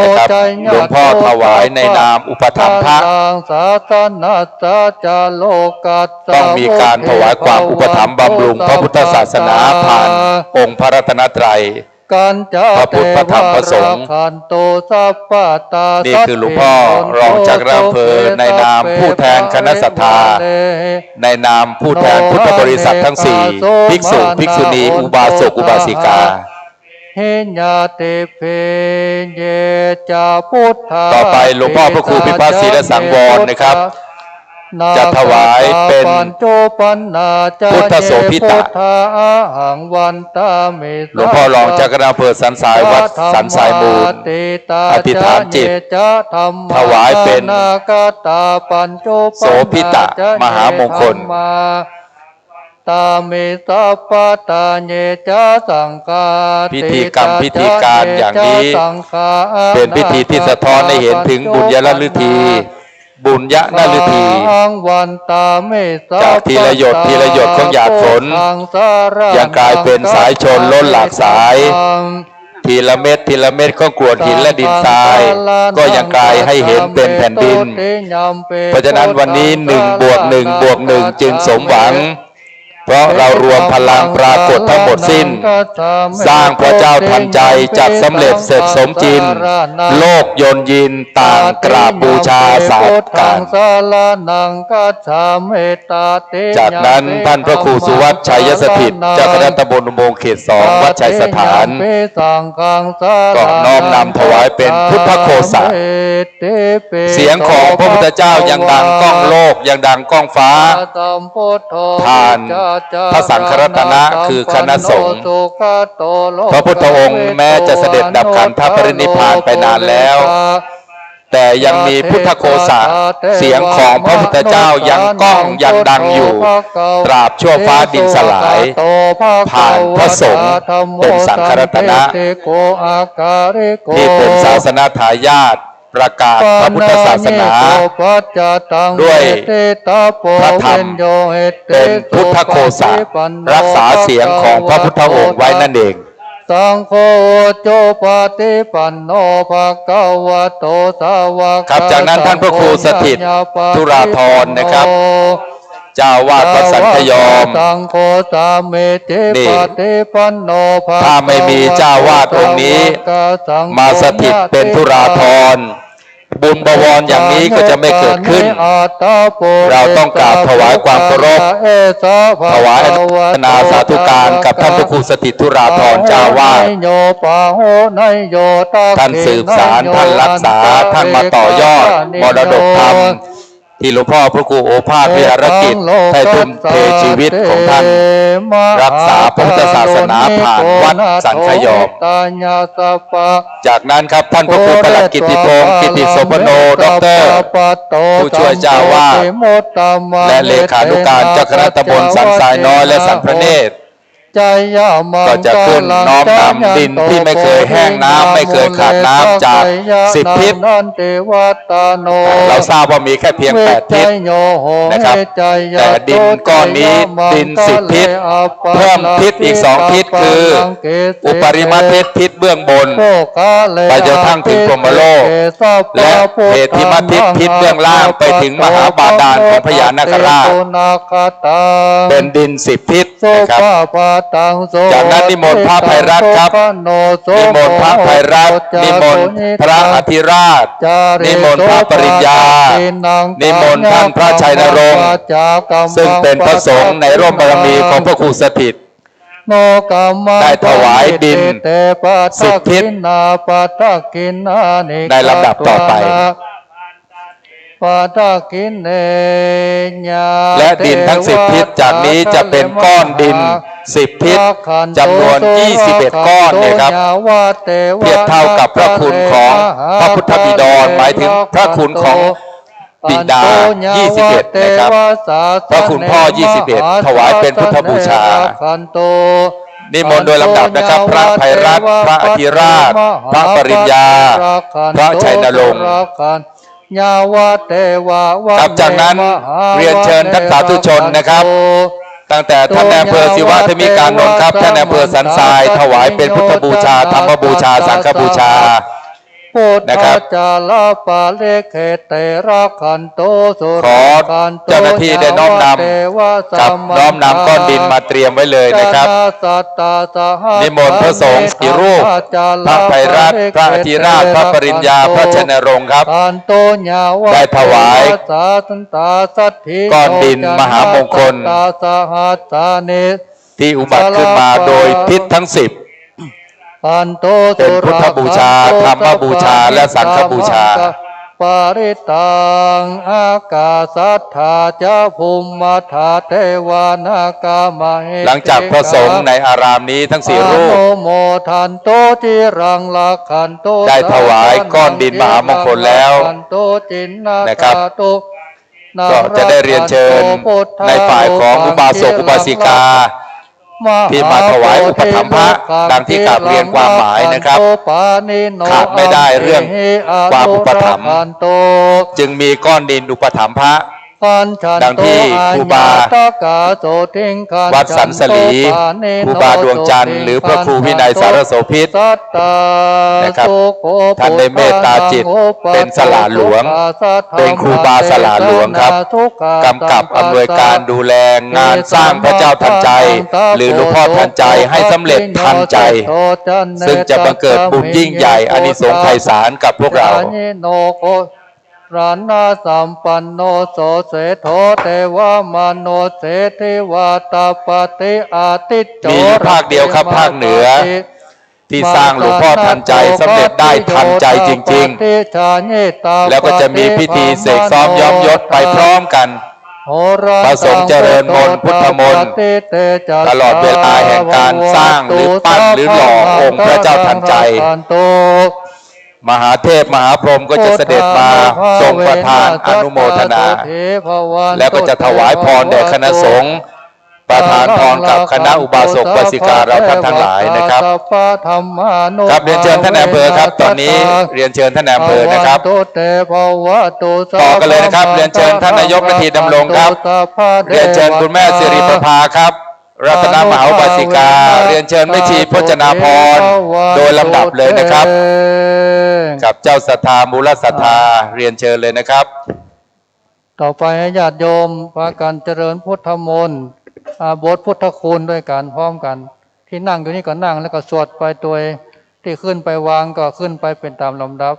G: นะครับหลวงพ่อถวายในนามอุปถัมภะต้องมีการถวายความอุปถัมภ์บำรุงพระพุทธศาสนาผ่านองค์พระรัตนตรัยพระพุทธพระธรรมพระสงฆ์นี่คือหลวงพ่อรองจากอำเภอในนามผู้แทนคณะศรัทธาในนามผู้แทนพุทธบริษัททั้ง4ภิกษุภิกษุณีอุบาสกอุบาสิกาต่อไปหลวงพ่อพระครูพิพัฒน์ศรีสังวรนะครับจะถวายเป็นพุทธโสภิตะหลวงพ่อรองเจ้าคณะอำเภอสันทรายวัดสันทรายมูลอธิษฐานจิตถวายเป็นโสภิตะมหามงคลพิธีกรรมพิธีการอย่างนี้เป็นพิธีที่สะท้อนให้เห็นถึงบุญญาฤทีบุญญาณฤทีจากทีละหยดทีละหยดของหยาดฝนยังกลายเป็นสายชนล้นหลากสายทีละเม็ดทีละเม็ดก็กรวดหินและดินทรายก็ยังกลายให้เห็นเป็นแผ่นดินเพราะฉะนั้นวันนี้1 บวก 1 บวก 1จึงสมหวังเพราะเรารวมพลังปรากฏทั้งหมดสิ้นสร้างพระเจ้าทันใจจัดสำเร็จเสร็จสมจริงโลกยนยินต่างกราบบูชาสาธุการจากนั้นท่านพระครูสุวัฒน์ชัยสถิตเจ้าคณะตำบลอุโมงค์เขต 2วัดชัยสถานก็น้อมนำถวายเป็นพุทธโฆษะเสียงของพระพุทธเจ้ายังดังก้องโลกยังดังก้องฟ้าผ่านพระสังฆรัตนะคือคณะสงฆ์พระพุทธองค์แม้จะเสด็จดับขันธปรินิพพานไปนานแล้วแต่ยังมีพุทธโฆษะเสียงของพระพุทธเจ้ายังก้องยังดังอยู่ตราบชั่วฟ้าดินสลายผ่านพระสงฆ์เป็นสังฆรัตนะที่เป็นศาสนาทายาทประกาศพระพุทธศาสนาด้วยพระธรรมเป็นพุทธโฆษะรักษาเสียงของพระพุทธองค์ไว้นั่นเองสังโฆโจปฏิปันโนภะคะวะโตสาวกครับจากนั้นท่านพระครูสถิตธุราธรนะครับเจ้าวาดวัดสันคยอมนี่ถ้าไม่มีเจ้าวาดองค์นี้มาสถิตเป็นธุราธรบุญบวรอย่างนี้ก็จะไม่เกิดขึ้นเราต้องกราบถวายความเคารพถวายอนุโมทนาสาธุการกับท่านพระครูสถิตธุราธรเจ้าวาดท่านสืบสารท่านรักษาท่านมาต่อยอดมรดกธรรมที่หลวงพ่อพระครูโอภาสวิหารกิจได้ทุ่มเทชีวิตของท่านรักษาพระพุทธศาสนาผ่านวัดสันคยอมจากนั้นครับท่านพระครูประหลัดกิติพงศ์กิติโสพโนดร.ผู้ช่วยเจ้าวาดและเลขานุการเจ้าคณะตำบลสันทรายน้อยและสันพระเนตรก็จะขึ้นน้อมนำดินที่ไม่เคยแห้งน้ำไม่เคยขาดน้ำจาก10 ทิศเราทราบว่ามีแค่เพียง8 ทิศนะครับแต่ดินก้อนนี้ดิน10 ทิศเพิ่มทิศอีก2 ทิศคืออุปริมาทิศทิศเบื้องบนไปจนทั้งถึงพรหมโลกและเหติมาทิศทิศเบื้องล่างไปถึงมหาบาดาลของพญานาคราชเป็นดิน10 ทิศนะครับจากนั้นนิมนต์พระภัยรัตน์ครับนิมนต์พระภัยรัตน์นิมนต์พระอธิราชนิมนต์พระปริญญานิมนต์ท่านพระชัยนรงค์ซึ่งเป็นพระสงฆ์ในร่มบารมีของพระครูสถิต
J: โนกามา
G: ได้ถวายดิน
J: เตปะ
G: 10 ทิศ
J: นาปะตะกินนานิ
G: ในลำดับต่อไป
J: ปะตะกินเนญา
G: และดินทั้ง10 ทิศจากนี้จะเป็นก้อนดิน10 ทิศจำนวน21 ก้อนเนี่ยครับเทียบเท่ากับพระคุณของพระพุทธบิดรหมายถึงพระคุณของบิดา21นะครับพระคุณพ่อ21ถวายเป็นพุทธบูชานิมนต์โดยลำดับนะครับ พระไพรัตน์พระอธิราชพระปริญญาพระชัยนรงค์ครับจากนั้นเรียนเชิญท่านสาธุชนนะครับ ตั้งแต่ท่านนายอำเภอศิวะธมิการนนท์ครับท่านนายอำเภอสันทรายถวายเป็นพุทธบูชาธรรมบูชาสังฆบูชานะครับขอเจ้าหน้าที่ได้น้อมนำกับน้อมนำก้อนดินมาเตรียมไว้เลยนะครับนิมนต์พระสงฆ์4 รูปพระไพรัตน์พระอธิราชพระปริญญาพระชัยนรงค์ครับได้ถวายก้อนดินมหามงคลที่อุบัติขึ้นมาโดยทิศทั้ง10เป็นพุทธบูชาธรรมบูชาและสังฆบูชาปริตังอากาสัทธาจะภูมิธาเทวานากามะหลังจากพระสงฆ์ในอารามนี้ทั้ง4 รูปโมทันโตจิรังลาคันโตได้ถวายก้อนดินมหามงคลแล้วนะครับก็จะได้เรียนเชิญในฝ่ายของอุบาสกอุบาสิกาที่มาถวายอุปถัมภะดังที่กราบเรียนความหมายนะครับขาดไม่ได้เรื่องความอุปถัมภ์จึงมีก้อนดินอุปถัมภะดังที่ครูบาวัดสันสลีครูบาดวงจันทร์หรือพระครูวินัยสารโสภิตนะครับท่านได้เมตตาจิตเป็นสลาหลวงเป็นครูบาสลาหลวงครับกำกับอำนวยการดูแลงานสร้างพระเจ้าทันใจหรือหลวงพ่อทันใจให้สำเร็จทันใจซึ่งจะบังเกิดบุญยิ่งใหญ่อานิสงส์ไพศาลกับพวกเรารานาสัมปันโนโสเสโทเทวามโนเสทิวาตาปฏิอาติโจมีภาคเดียวครับภาคเหนือที่สร้างหลวงพ่อทันใจสำเร็จได้ทันใจจริงๆแล้วก็จะมีพิธีเสกซ้อมย้อมยศไปพร้อมกันพระสงฆ์เจริญมนต์พุทธมนต์ตลอดเวลาแห่งการสร้างหรือปั้นหรือหล่อองค์พระเจ้าทันใจมหาเทพมหาพรหมก็จะเสด็จมาทรงประทานอนุโมทนาแล้วก็จะถวายพรแด่คณะสงฆ์ประทานพรกับคณะอุบาสกอุบาสิกาเราท่านทั้งหลายนะครับครับเรียนเชิญท่านนายอำเภอครับตอนนี้เรียนเชิญท่านนายอำเภอนะครับต่อกันเลยนะครับเรียนเชิญท่านนายกนาทีดำรงครับเรียนเชิญคุณแม่สิริประภาครับรัตนมหาอุบาสิกาเรียนเชิญแม่ชีพจนาพรโดยลำดับเลยนะครับกับเจ้าศรัทธามูลศรัทธาเรียนเชิญเลยนะครับ
J: ต่อไปญาติโยมพากันเจริญพุทธมนต์บทพุทธคุณด้วยกันพร้อมกันที่นั่งอยู่นี่ก็นั่งแล้วก็สวดไปตัวที่ขึ้นไปวางก็ขึ้นไปเป็นตามลำดับ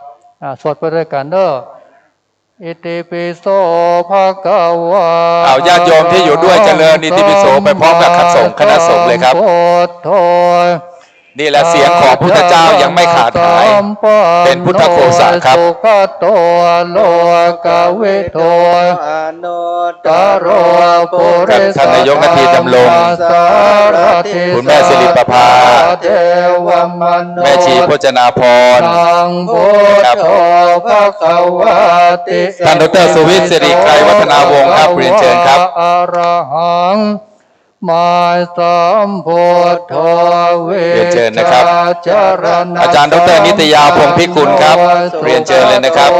J: สวดไปด้วยกันเด้ออิติปิโสภะคะวะ
G: เอาญาติโยมที่อยู่ด้วยเจริญอิติปิโสไปพร้อมกับคณะสงฆ์เลยครับนี่แหละเสียงของพุทธเจ้ายังไม่ขาดหายเป็นพุทธโฆษะครับกับท่านนายกนาทีดำรงคุณแม่สิริประภาแม่ชีพจนาพรครับท่านดร.สุวิทย์สิริไกรวัฒนาวงศ์ครับเรียนเชิญครับ
J: มาสัมพุทโธเวช
G: เชิญนะครับอาจารย์ดร.นิตยาพงษ์พิกุลครับเรียนเชิญเลยนะครับ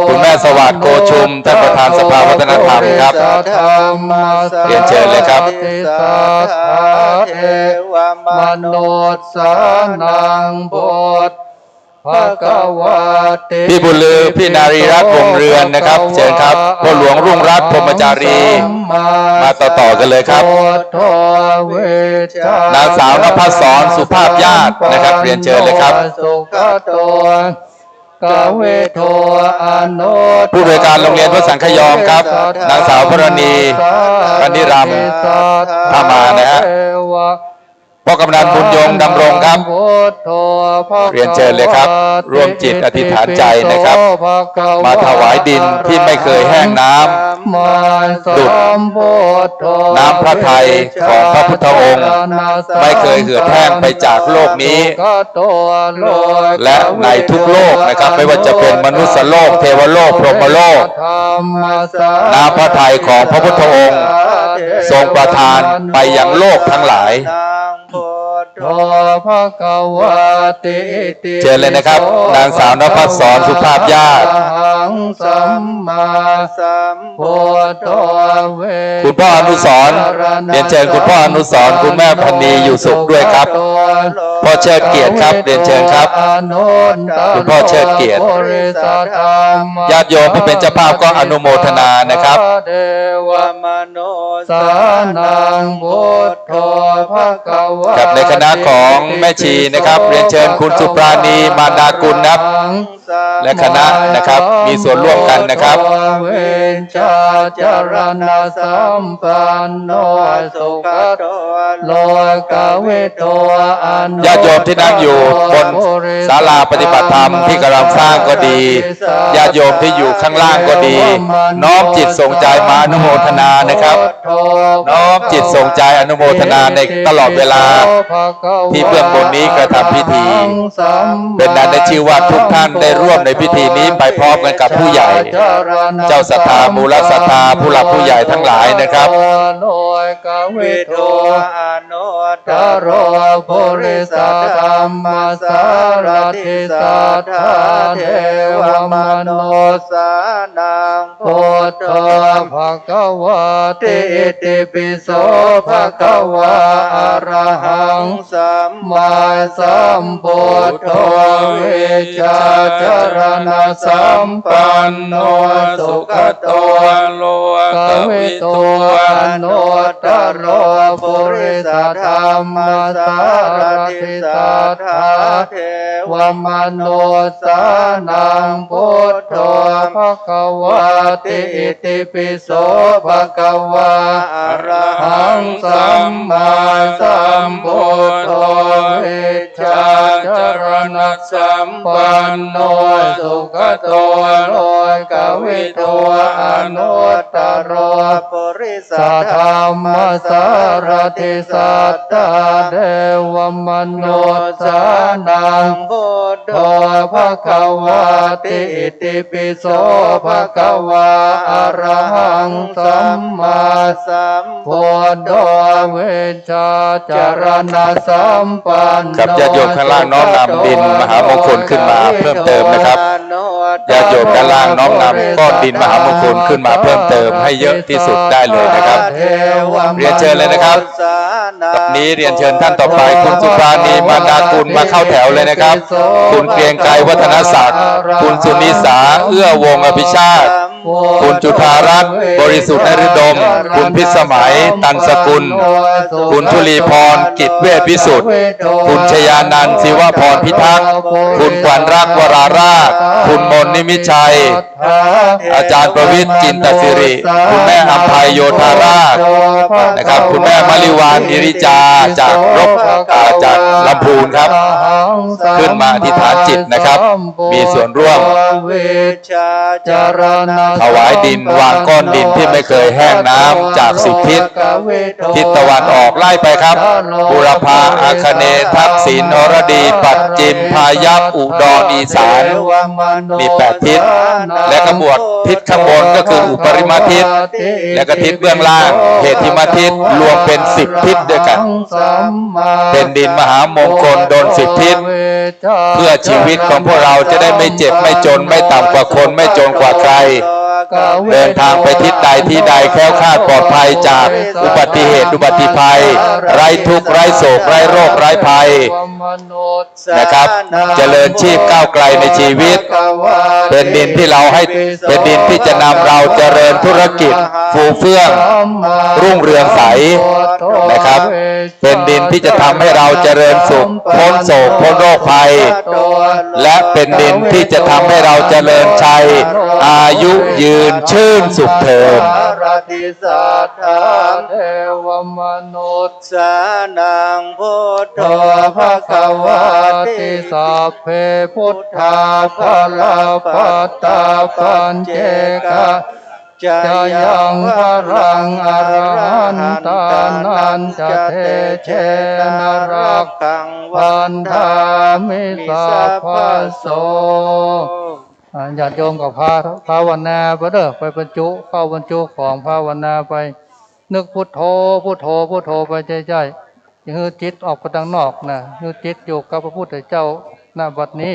G: คุณแม่สวัสดิ์โกชุมท่านประธานสภาวัฒนธรรมครับเรียนเชิญเลยครับ
J: มนุษย์สานังโพธ
G: พี่บุญลือพี่นารีรัตน์วงเรือนนะครับเชิญครับพ่อหลวงรุ่งรัตน์พรหมจารีมาต่อกันเลยครับนางสาวนภศรสุภาพญาตินะครับเรียนเชิญเลยครับ
J: กเวโทอโน
G: ผู้บริการโรงเรียนพระสังฆยอมครับนางสาวพรณีปณิรำถ้ามานะฮะพ่อกำนันบุญยงดำรงครับเรียนเชิญเลยครับร่วมจิตอธิษฐานใจนะครับมาถวายดินที่ไม่เคยแห้งน้ำดุจน้ำพระทัยของพระพุทธองค์ไม่เคยเหือดแห้งไปจากโลกนี้และในทุกโลกนะครับไม่ว่าจะเป็นมนุษย์โลกเทวโลกพรหมโลกน้ำพระทัยของพระพุทธองค์ทรงประทานไปยังโลกทั้งหลายเชิญเลยนะครับนางสาวนภัสสรสุภาพญาติคุณพ่ออนุสรณ์เรียนเชิญคุณพ่ออนุสรณ์คุณแม่พณีอยู่สุขด้วยครับพ่อเชิดเกียรติครับเรียนเชิญครับคุณพ่อเชิดเกียรติญาติโยมผู้เป็นเจ้าภาพก็อนุโมทนานะครับกับในคณะของแม่ชีนะครับเรียนเชิญคุณสุปราณีมารดากุลนะครับและคณะนะครับมีส่วนร่วมกันนะครับญาติโยมที่นั่งอยู่บนศาลาปฏิบัติธรรมที่กำลังสร้างก็ดีญาติโยมที่อยู่ข้างล่างก็ดีน้อมจิตส่งใจมาอนุโมทนานะครับน้อมจิตส่งใจอนุโมทนาในตลอดเวลาที่เบื้องบนนี้กระทำพิธีเป็นนั้นได้ชื่อว่าทุกท่านได้ร่วมในพิธีนี้ไปพร้อมกันกับผู้ใหญ่เจ้าศรัทธามูลศรัทธาผู้หลักผู้ใหญ่ทั้งหลายนะครับตโรภริสัทธัมมาสารติสัทธาเทวมโนสานังพุทโธภควาติอิติปิโสภควาอะระหังสัมมาสัมพุทโธวิชาจารณะสัมปันโนสุขโตโลกวิโตอนุตตโรปุริสัทธัมมาสารติสัทธาเทวมโนสานังพุทโธภควาติอิติปิโสภควาอะระหังสัมมาสัมพุทโธวิชาจารณะสัมปันโนสุขโตโลกวิโตอนุตตโรปุริสัทธัมมาสารติสัทธาเทวมโนสานังพุทโธภควาติอิติปิโสภควาอะระหังสัมมาสัมพุทโธวิชาจารณะสัมปันโนกับญาติโยมข้างล่างน้อมนำดินมหามงคลขึ้นมาเพิ่มเติมนะครับญาติโยมด้านล่างน้อมนำก้อนดินมหามงคลขึ้นมาเพิ่มเติมให้เยอะที่สุดได้เลยนะครับเรียนเชิญเลยนะครับตอนนี้เรียนเชิญท่านต่อไปคุณสุปราณีมารดากุลมาเข้าแถวเลยนะครับคุณเกรียงไกรวัฒนศักดิ์คุณสุนิสาเอื้อวงอภิชาติคุณจุฑารัตน์บริสุทธิ์นฤดมคุณพิสมัยตันสกุลคุณธุลีพรกิจเวชวิสุทธิ์คุณชยานันท์ศิวพรพิทักษ์คุณขวัญรักวราราชคุณมนนิมิตชัยอาจารย์ประวิตรจินตศิริคุณแม่อภัยโยธาราชนะครับคุณแม่มลิวานอิริจาจากจากลำพูนครับขึ้นมาอธิษฐานจิตนะครับมีส่วนร่วมถวายดินวางก้อนดินที่ไม่เคยแห้งน้ำจาก10 ทิศทิศตะวันออกไล่ไปครับบุรพาอาคเนย์ทักษิณอรดีปัจจิมพายัพอุดรอีสานมี8 ทิศและกบวดทิศข้างบนก็คืออุปริมาทิศและก็ทิศเบื้องล่างเหติมาทิศรวมเป็น10 ทิศด้วยกันเป็นดินมหามงคลโดน10 ทิศเพื่อชีวิตของพวกเราจะได้ไม่เจ็บไม่จนไม่ต่ำกว่าคนไม่จนกว่าใคร เดินทางไปทิศใดที่ใดแคล้วคลาดปลอดภัยจากอุบัติเหตุอุบัติภัยไร้ทุกข์ไร้โศกไร้โรคไร้ภัยนะครับเจริญชีพก้าวไกลในชีวิตเป็นดินที่เราให้เป็นดินที่จะนำเราเจริญธุรกิจฟูเฟื่องรุ่งเรืองใสนะครับเป็นดินที่จะทำให้เราเจริญสุขพ้นโศกพ้นโรคภัยและเป็นดินที่จะทำให้เราเจริญชัยอายุยืนชื่นสุขเถิด
J: ติสัทธาเทวมนุษย์สานังพุทโธภควาติสัพเพพุทธาภลาปัตตาปัญเจกะจะยังพรังอรหันตานันจะเทเชนรักขังวันธามิสัพพโสญาติโยมกับภาวนาไปเด้อไปบรรจุเข้าบรรจุของภาวนาไปนึกพุทโธพุทโธพุทโธไปใจๆอย่าให้จิตออกไปทางนอกนะให้จิตอยู่กับพระพุทธเจ้าณบัดนี้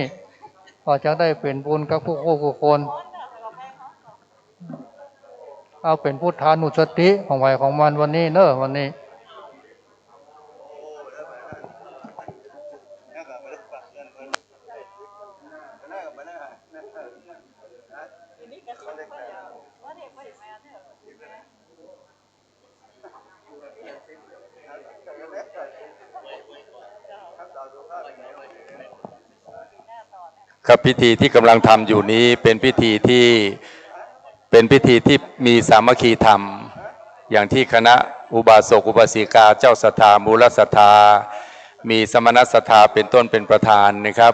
J: ก็จะได้เป็นบุญกับผู้คนเอาเป็นพุทธานุสติของไหวของมันวันนี้เนอะวันนี้
G: ครับพิธีที่กำลังทำอยู่นี้เป็นพิธีที่มีสามัคคีธรรมอย่างที่คณะอุบาสกอุบาสิกาเจ้าศรัทธามูลศรัทธามีสมณศรัทธาเป็นต้นเป็นประธานนะครับ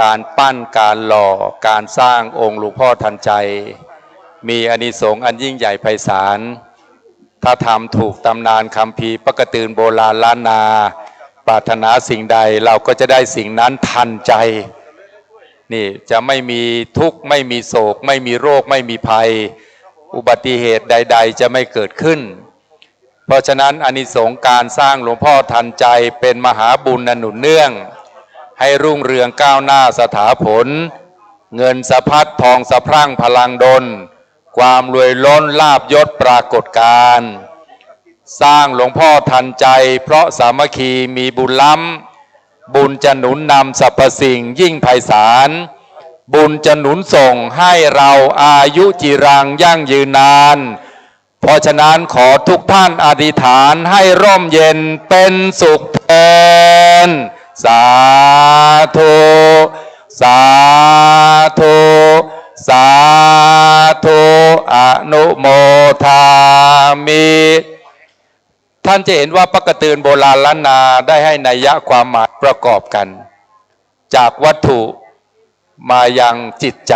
G: การปั้นการหล่อการสร้างองค์หลวงพ่อทันใจมีอานิสงส์อันยิ่งใหญ่ไพศาลถ้าทำถูกตำนานคัมภีร์ปกตืนโบราณล้านนาปรารถนาสิ่งใดเราก็จะได้สิ่งนั้นทันใจนี่จะไม่มีทุกข์ไม่มีโศกไม่มีโรคไม่มีภัยอุบัติเหตุใดๆจะไม่เกิดขึ้นเพราะฉะนั้นอานิสงส์การสร้างหลวงพ่อทันใจเป็นมหาบุญหนุนเนื่องให้รุ่งเรืองก้าวหน้าสถาผลเงินสะพัดทองสะพรั่งพลังดลความรวยล้นลาภยศปรากฏการสร้างหลวงพ่อทันใจเพราะสามัคคีมีบุญล้ำบุญจะหนุนนำสรรพสิ่งยิ่งไพศาลบุญจะหนุนส่งให้เราอายุจิรังยั่งยืนนานเพราะฉะนั้นขอทุกท่านอธิษฐานให้ร่มเย็นเป็นสุขเถิดสาธุสาธุสาธุอนุโมทามิท่านจะเห็นว่าปกตืนโบราณล้านนาได้ให้นัยยะความหมายประกอบกันจากวัตถุมายังจิตใจ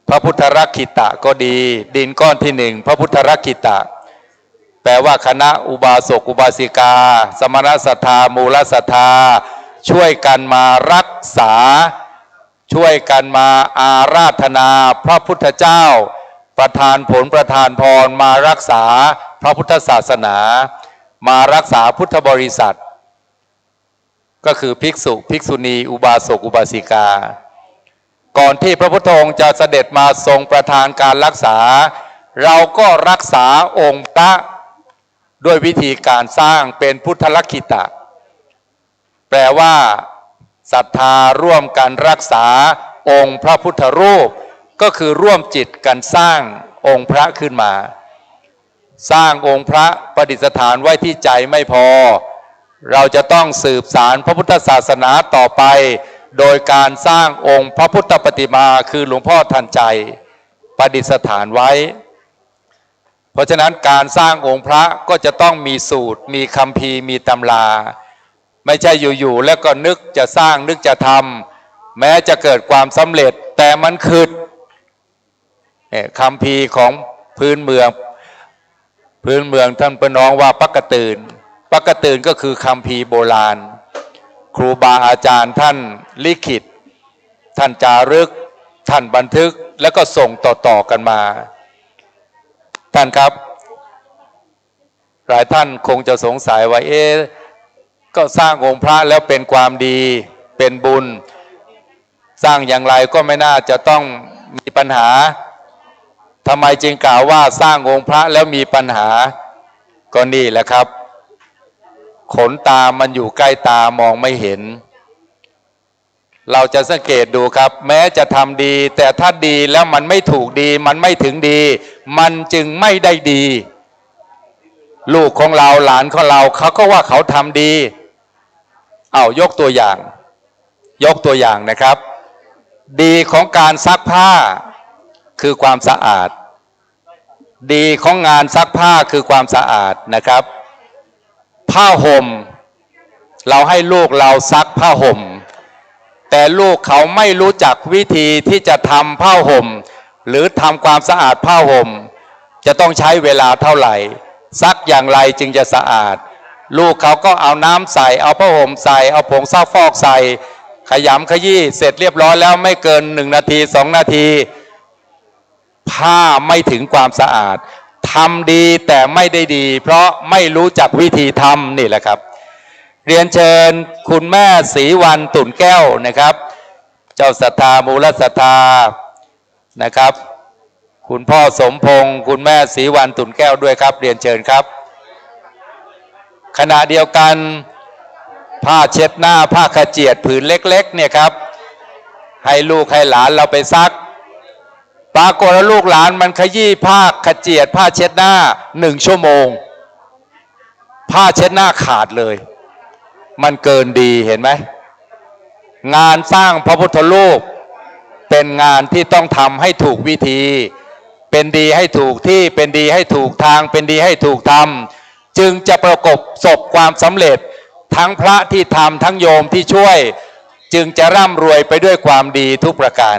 G: พระพุทธรักขิตะก็ดีดินก้อนที่หนึ่งพระพุทธรักขิตะแปลว่าคณะอุบาสกอุบาสิกาสมณศรัทธามูลศรัทธาช่วยกันมารักษาช่วยกันมาอาราธนาพระพุทธเจ้าประทานผลประทานพรมารักษาพระพุทธศาสนามารักษาพุทธบริษัทก็คือภิกษุภิกษุณีอุบาสกอุบาสิกาก่อนที่พระพุทธองค์จะเสด็จมาทรงประทานการรักษาเราก็รักษาองค์พระด้วยวิธีการสร้างเป็นพุทธลักขิตะแปลว่าศรัทธาร่วมกันรักษาองค์พระพุทธรูปก็คือร่วมจิตกันสร้างองค์พระขึ้นมาสร้างองค์พระประดิษฐานไว้ที่ใจไม่พอเราจะต้องสืบสานพระพุทธศาสนาต่อไปโดยการสร้างองค์พระพุทธปฏิมาคือหลวงพ่อทันใจประดิษฐานไว้เพราะฉะนั้นการสร้างองค์พระก็จะต้องมีสูตรมีคัมภีร์มีตำราไม่ใช่อยู่ๆแล้วก็นึกจะสร้างนึกจะทำแม้จะเกิดความสำเร็จแต่มันคือคัมภีร์ของพื้นเมืองท่านพี่น้องว่าปกตืนก็คือคัมภีร์โบราณครูบาอาจารย์ท่านลิขิตท่านจารึกท่านบันทึกแล้วก็ส่งต่อกันมาท่านครับหลายท่านคงจะสงสัยว่าก็สร้างองค์พระแล้วเป็นความดีเป็นบุญสร้างอย่างไรก็ไม่น่าจะต้อง มีปัญหาทำไมจึงกล่าวว่าสร้างองค์พระแล้วมีปัญหาก็นี่แหละครับขนตามันอยู่ใกล้ตามองไม่เห็นเราจะสังเกตดูครับแม้จะทำดีแต่ถ้าดีแล้วมันไม่ถูกดีมันไม่ถึงดีมันจึงไม่ได้ดีลูกของเราหลานของเราเขาก็ว่าเขาทำดียกตัวอย่างนะครับดีของการซักผ้าคือความสะอาดดีของงานซักผ้าคือความสะอาดนะครับผ้าห่มเราให้ลูกเราซักผ้าห่มแต่ลูกเขาไม่รู้จักวิธีที่จะทำผ้าห่มหรือทำความสะอาดผ้าห่มจะต้องใช้เวลาเท่าไหร่ซักอย่างไรจึงจะสะอาดลูกเขาก็เอาน้ำใส่เอาผ้าห่มใส่เอาผงซักฟอกใส่ขยำขยี้เสร็จเรียบร้อยแล้วไม่เกิน1 นาที 2 นาทีผ้าไม่ถึงความสะอาดทำดีแต่ไม่ได้ดีเพราะไม่รู้จักวิธีทำนี่แหละครับเรียนเชิญคุณแม่ศรีวรรณตุ่นแก้วนะครับเจ้าศรัทธามูลศรัทธานะครับคุณพ่อสมพงศ์คุณแม่ศรีวรรณตุ่นแก้วด้วยครับเรียนเชิญครับขณะเดียวกันผ้าเช็ดหน้าผ้าขจียดผืนเล็กๆเนี่ยครับให้ลูกให้หลานเราไปซักปรากฏว่าลูกหลานมันขยี้ผ้าขจียดผ้าเช็ดหน้า1 ชั่วโมงผ้าเช็ดหน้าขาดเลยมันเกินดีเห็นไหมงานสร้างพระพุทธรูปเป็นงานที่ต้องทำให้ถูกวิธีเป็นดีให้ถูกที่เป็นดีให้ถูกทางเป็นดีให้ถูกทำจึงจะประกบศพความสำเร็จทั้งพระที่ทำทั้งโยมที่ช่วยจึงจะร่ำรวยไปด้วยความดีทุกประการ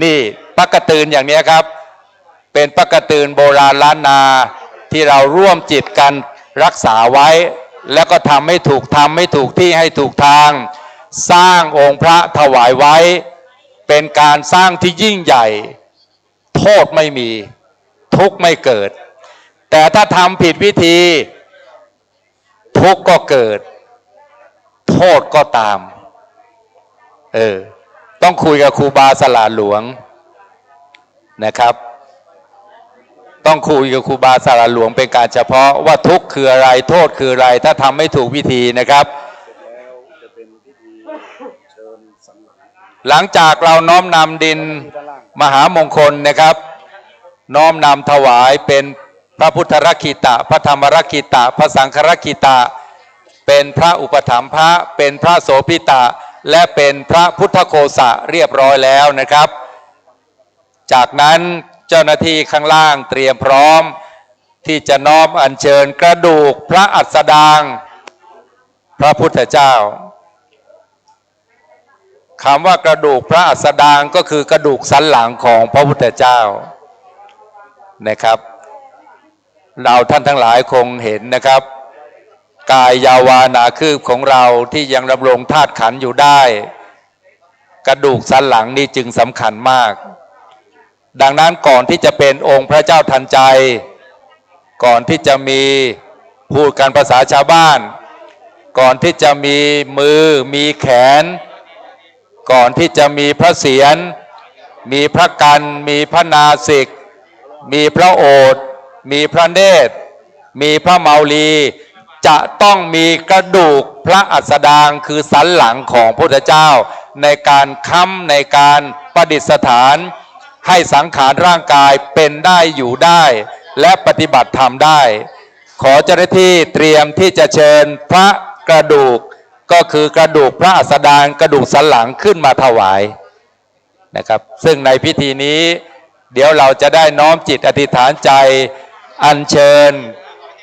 G: นี่ปักกระตือนอย่างนี้ครับเป็นปักกระตือนโบราณล้านนาที่เราร่วมจิตกันรักษาไว้แล้วก็ทำให้ถูกที่ให้ถูกทางสร้างองค์พระถวายไว้เป็นการสร้างที่ยิ่งใหญ่โทษไม่มีทุกข์ไม่เกิดแต่ถ้าทำผิดวิธีทุกข์ก็เกิดโทษก็ตามต้องคุยกับครูบาสลาหลวงนะครับต้องคุยกับครูบาสลาหลวงเป็นการเฉพาะว่าทุกข์คืออะไรโทษคืออะไรถ้าทำไม่ถูกวิธีนะครับหลังจากเราน้อมนำดินมหามงคลนะครับน้อมนำถวายเป็นพระพุทธรักขิตะพระธรรมรักขิตะพระสังฆรักขิตะเป็นพระอุปถัมภะเป็นพระโสภิตะและเป็นพระพุทธโฆษะเรียบร้อยแล้วนะครับจากนั้นเจ้าหน้าที่ข้างล่างเตรียมพร้อมที่จะน้อมอัญเชิญกระดูกพระอัสดางพระพุทธเจ้าคำว่ากระดูกพระอัสดางก็คือกระดูกสันหลังของพระพุทธเจ้านะครับเราท่านทั้งหลายคงเห็นนะครับกายยาวานาคืบของเราที่ยังดำรงธาตุขันธ์อยู่ได้กระดูกสันหลังนี่จึงสำคัญมากดังนั้นก่อนที่จะเป็นองค์พระเจ้าทันใจก่อนที่จะมีพูดกันภาษาชาวบ้านก่อนที่จะมีมือมีแขนก่อนที่จะมีพระเศียรมีพระกันมีพระนาสิกมีพระโอษฐ์มีพระเนตรมีพระเมาลีจะต้องมีกระดูกพระอัสดางคือสันหลังของพระพุทธเจ้าในการค้ำในการประดิษฐานให้สังขารร่างกายเป็นได้อยู่ได้และปฏิบัติธรรมได้ขอเจ้าหน้าที่เตรียมที่จะเชิญพระกระดูกก็คือกระดูกพระอัสดางกระดูกสันหลังขึ้นมาถวายนะครับซึ่งในพิธีนี้เดี๋ยวเราจะได้น้อมจิตอธิษฐานใจอัญเชิญ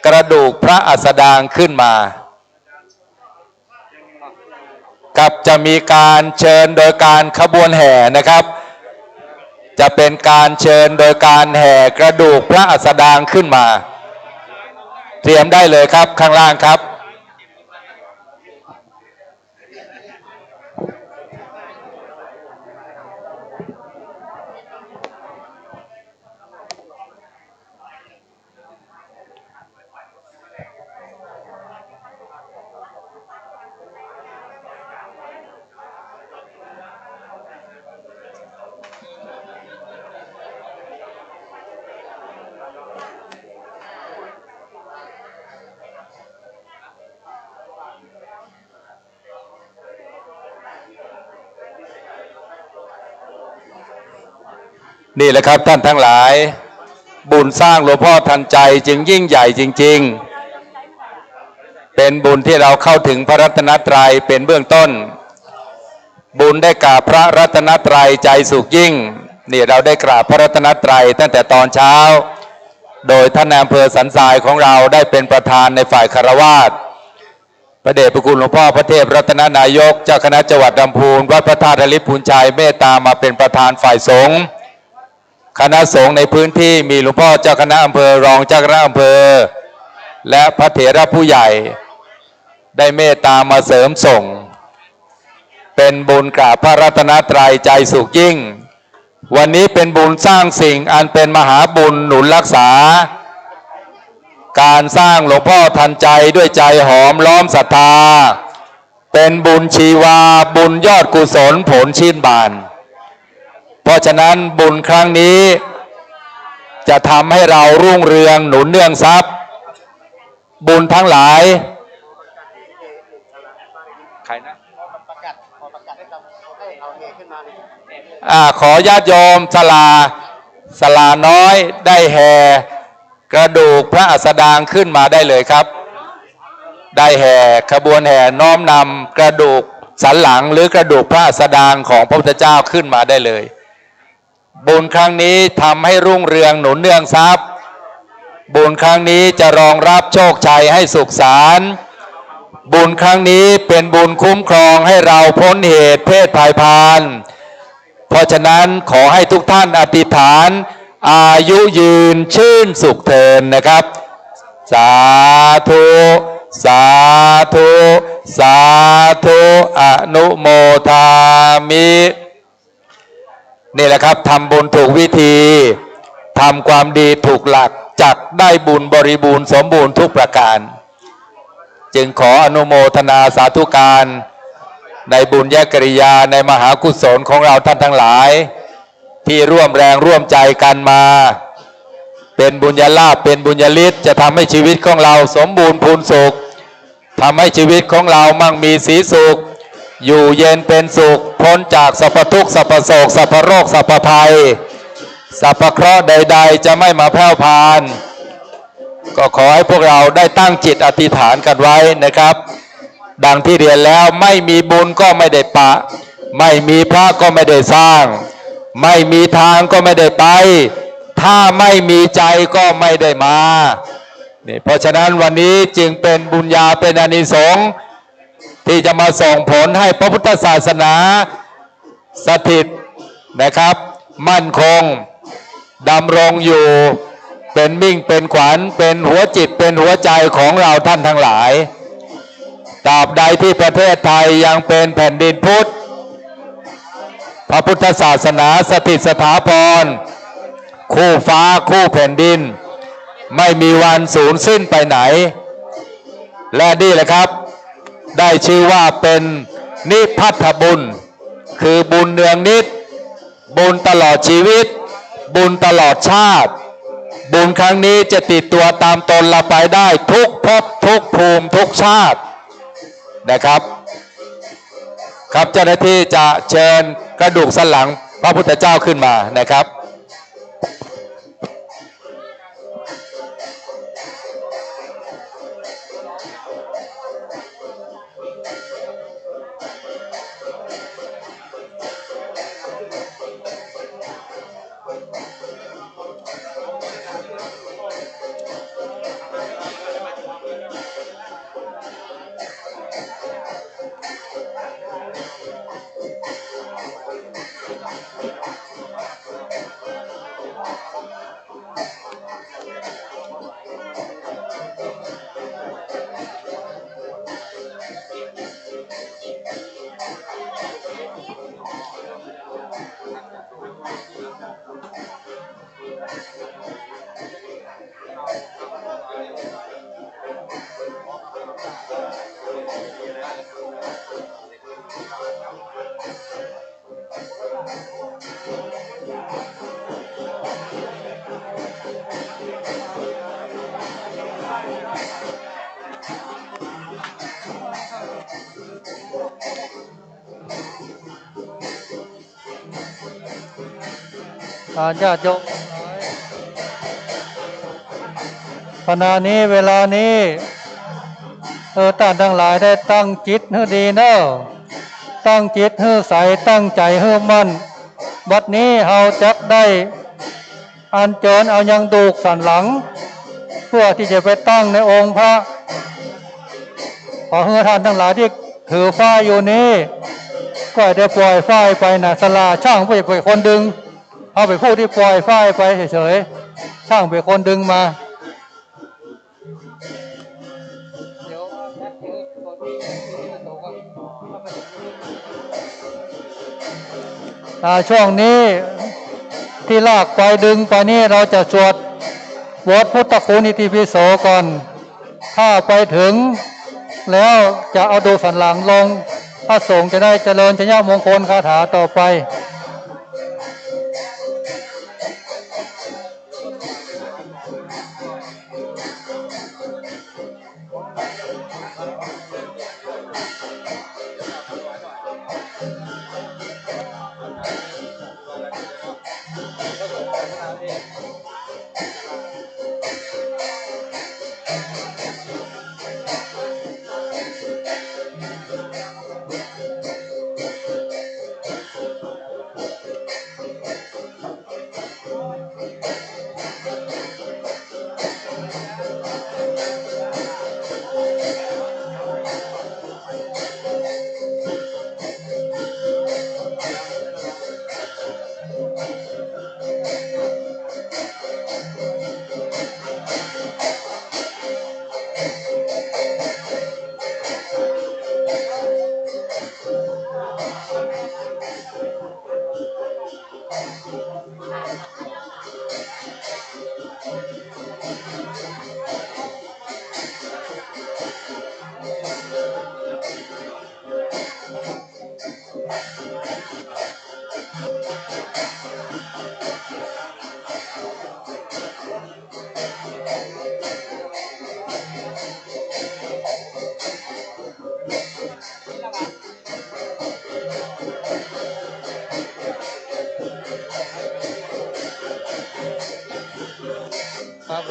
G: กระดูกพระอัสดางขึ้นมากับจะมีการเชิญโดยการขบวนแห่นะครับจะเป็นการเชิญโดยการแห่กระดูกพระอัสดางขึ้นมาเตรียมได้เลยครับข้างล่างครับ นี่แหละครับท่านทั้งหลายบุญสร้างหลวงพ่อทันใจจึงยิ่งใหญ่จริงๆเป็นบุญที่เราเข้าถึงพระรัตนตรัยเป็นเบื้องต้นบุญได้กราบพระรัตนตรัยใจสุขยิ่งนี่เราได้กราบพระรัตนตรัยตั้งแต่ตอนเช้าโดยท่านนายอำเภอสันทรายของเราได้เป็นประธานในฝ่ายคารวาสพระเดชพระคุณหลวงพ่อพระเทพรัตนนายกเจ้าคณะจังหวัดลำพูนวัดพระธาตุลิพุนชัยเมตตามาเป็นประธานฝ่ายสงฆ์คณะสงฆ์ในพื้นที่มีหลวงพ่อเจ้าคณะอำเภอรองเจ้าคณะอำเภอและพระเถระผู้ใหญ่ได้เมตตามาเสริมส่งเป็นบุญกราบพระรัตนตรัยใจสุขยิ่งวันนี้เป็นบุญสร้างสิ่งอันเป็นมหาบุญหนุนรักษาการสร้างหลวงพ่อทันใจด้วยใจหอมล้อมศรัทธาเป็นบุญชีวาบุญยอดกุศลผลชื่นบานเพราะฉะนั้นบุญครั้งนี้จะทำให้เรารุ่งเรืองหนุนเนื่องทรัพย์บุญทั้งหลายใครนะขอญาติโยมศาลาน้อยได้แห่กระดูกพระอัสดางขึ้นมาได้เลยครับได้แห่ขบวนแห่น้อมนำกระดูกสันหลังหรือกระดูกพระอัสดางของพระพุทธเจ้าขึ้นมาได้เลยบุญครั้งนี้ทำให้รุ่งเรืองหนุนเนื่องทรัพย์บุญครั้งนี้จะรองรับโชคชัยให้สุขสารบุญครั้งนี้เป็นบุญคุ้มครองให้เราพ้นเหตุเพศภัยพานเพราะฉะนั้นขอให้ทุกท่านอธิษฐานอายุยืนชื่นสุขเทินนะครับสาธุสาธุสาธุอนุโมทามินี่แหละครับทำบุญถูกวิธีทำความดีถูกหลักจักได้บุญบริบูรณ์สมบูรณ์ทุกประการจึงขออนุโมทนาสาธุการในบุญญกริยาในมหากุศลของเราท่านทั้งหลายที่ร่วมแรงร่วมใจกันมาเป็นบุญญาลาภเป็นบุญญาฤทธิ์จะทำให้ชีวิตของเราสมบูรณ์พูนสุขทำให้ชีวิตของเรามั่งมีสีสุขอยู่เย็นเป็นสุขพ้นจากสรรพทุกข์สรรพโศกสรรพโรคสรรพภัยสรรพเคราะห์ใดๆจะไม่มาแผ่วพานก็ขอให้พวกเราได้ตั้งจิตอธิษฐานกันไว้นะครับดังที่เรียนแล้วไม่มีบุญก็ไม่ได้ปะไม่มีพระก็ไม่ได้สร้างไม่มีทางก็ไม่ได้ไปถ้าไม่มีใจก็ไม่ได้มานี่เพราะฉะนั้นวันนี้จึงเป็นบุญญาเป็นอานิสงส์ที่จะมาส่งผลให้พระพุทธศาสนาสถิตนะครับมั่นคงดำรงอยู่เป็นมิ่งเป็นขวัญเป็นหัวจิตเป็นหัวใจของเราท่านทั้งหลายตราบใดที่ประเทศไทยยังเป็นแผ่นดินพุทธพระพุทธศาสนาสถิตสถาพรคู่ฟ้าคู่แผ่นดินไม่มีวันสูญสิ้นไปไหนและนี่แหละครับได้ชื่อว่าเป็นนิพพัทธบุญคือบุญเนืองนิดบุญตลอดชีวิตบุญตลอดชาติบุญครั้งนี้จะติดตัวตามตนเราไปได้ทุกภพทุกภูมิทุกชาตินะครับครับเจ้าหน้าที่จะเชิญกระดูกสันหลังพระพุทธเจ้าขึ้นมานะครับ
J: ญาติโยมขณะนี้เวลานี้ท่านทั้งหลายได้ตั้งจิตให้ดีเนอะตั้งจิตให้ใสตั้งใจให้มั่นบัดนี้เราจะได้อัญเชิญเอายังดูกสันหลังเพื่อที่จะไปตั้งในองค์พระขอให้ท่านทั้งหลายที่ถือฝ้ายอยู่นี้ก็ได้ปล่อยฝ้ายไปนะศาลาช่างไปคนดึงเอาไปผู้ที่ปล่อยฝ้ายไปเฉยๆช่างไปคนดึงมาช่วงนี้ที่ลากไปดึงไปนี่เราจะสวดบทพุทธคุณอิติปิโสก่อนถ้าไปถึงแล้วจะเอาดูสันหลังลงพระสงฆ์จะได้เจริญชัยมงคลคาถาต่อไป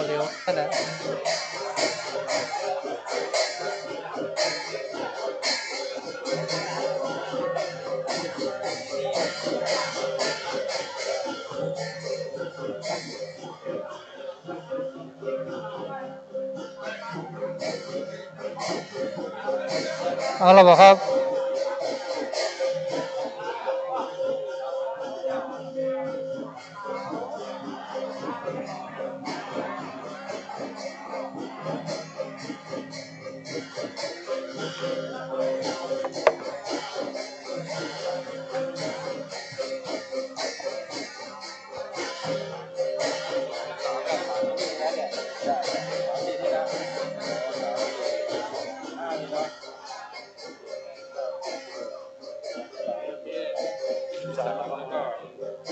J: เร็วขนาดเอาละบ่ครับ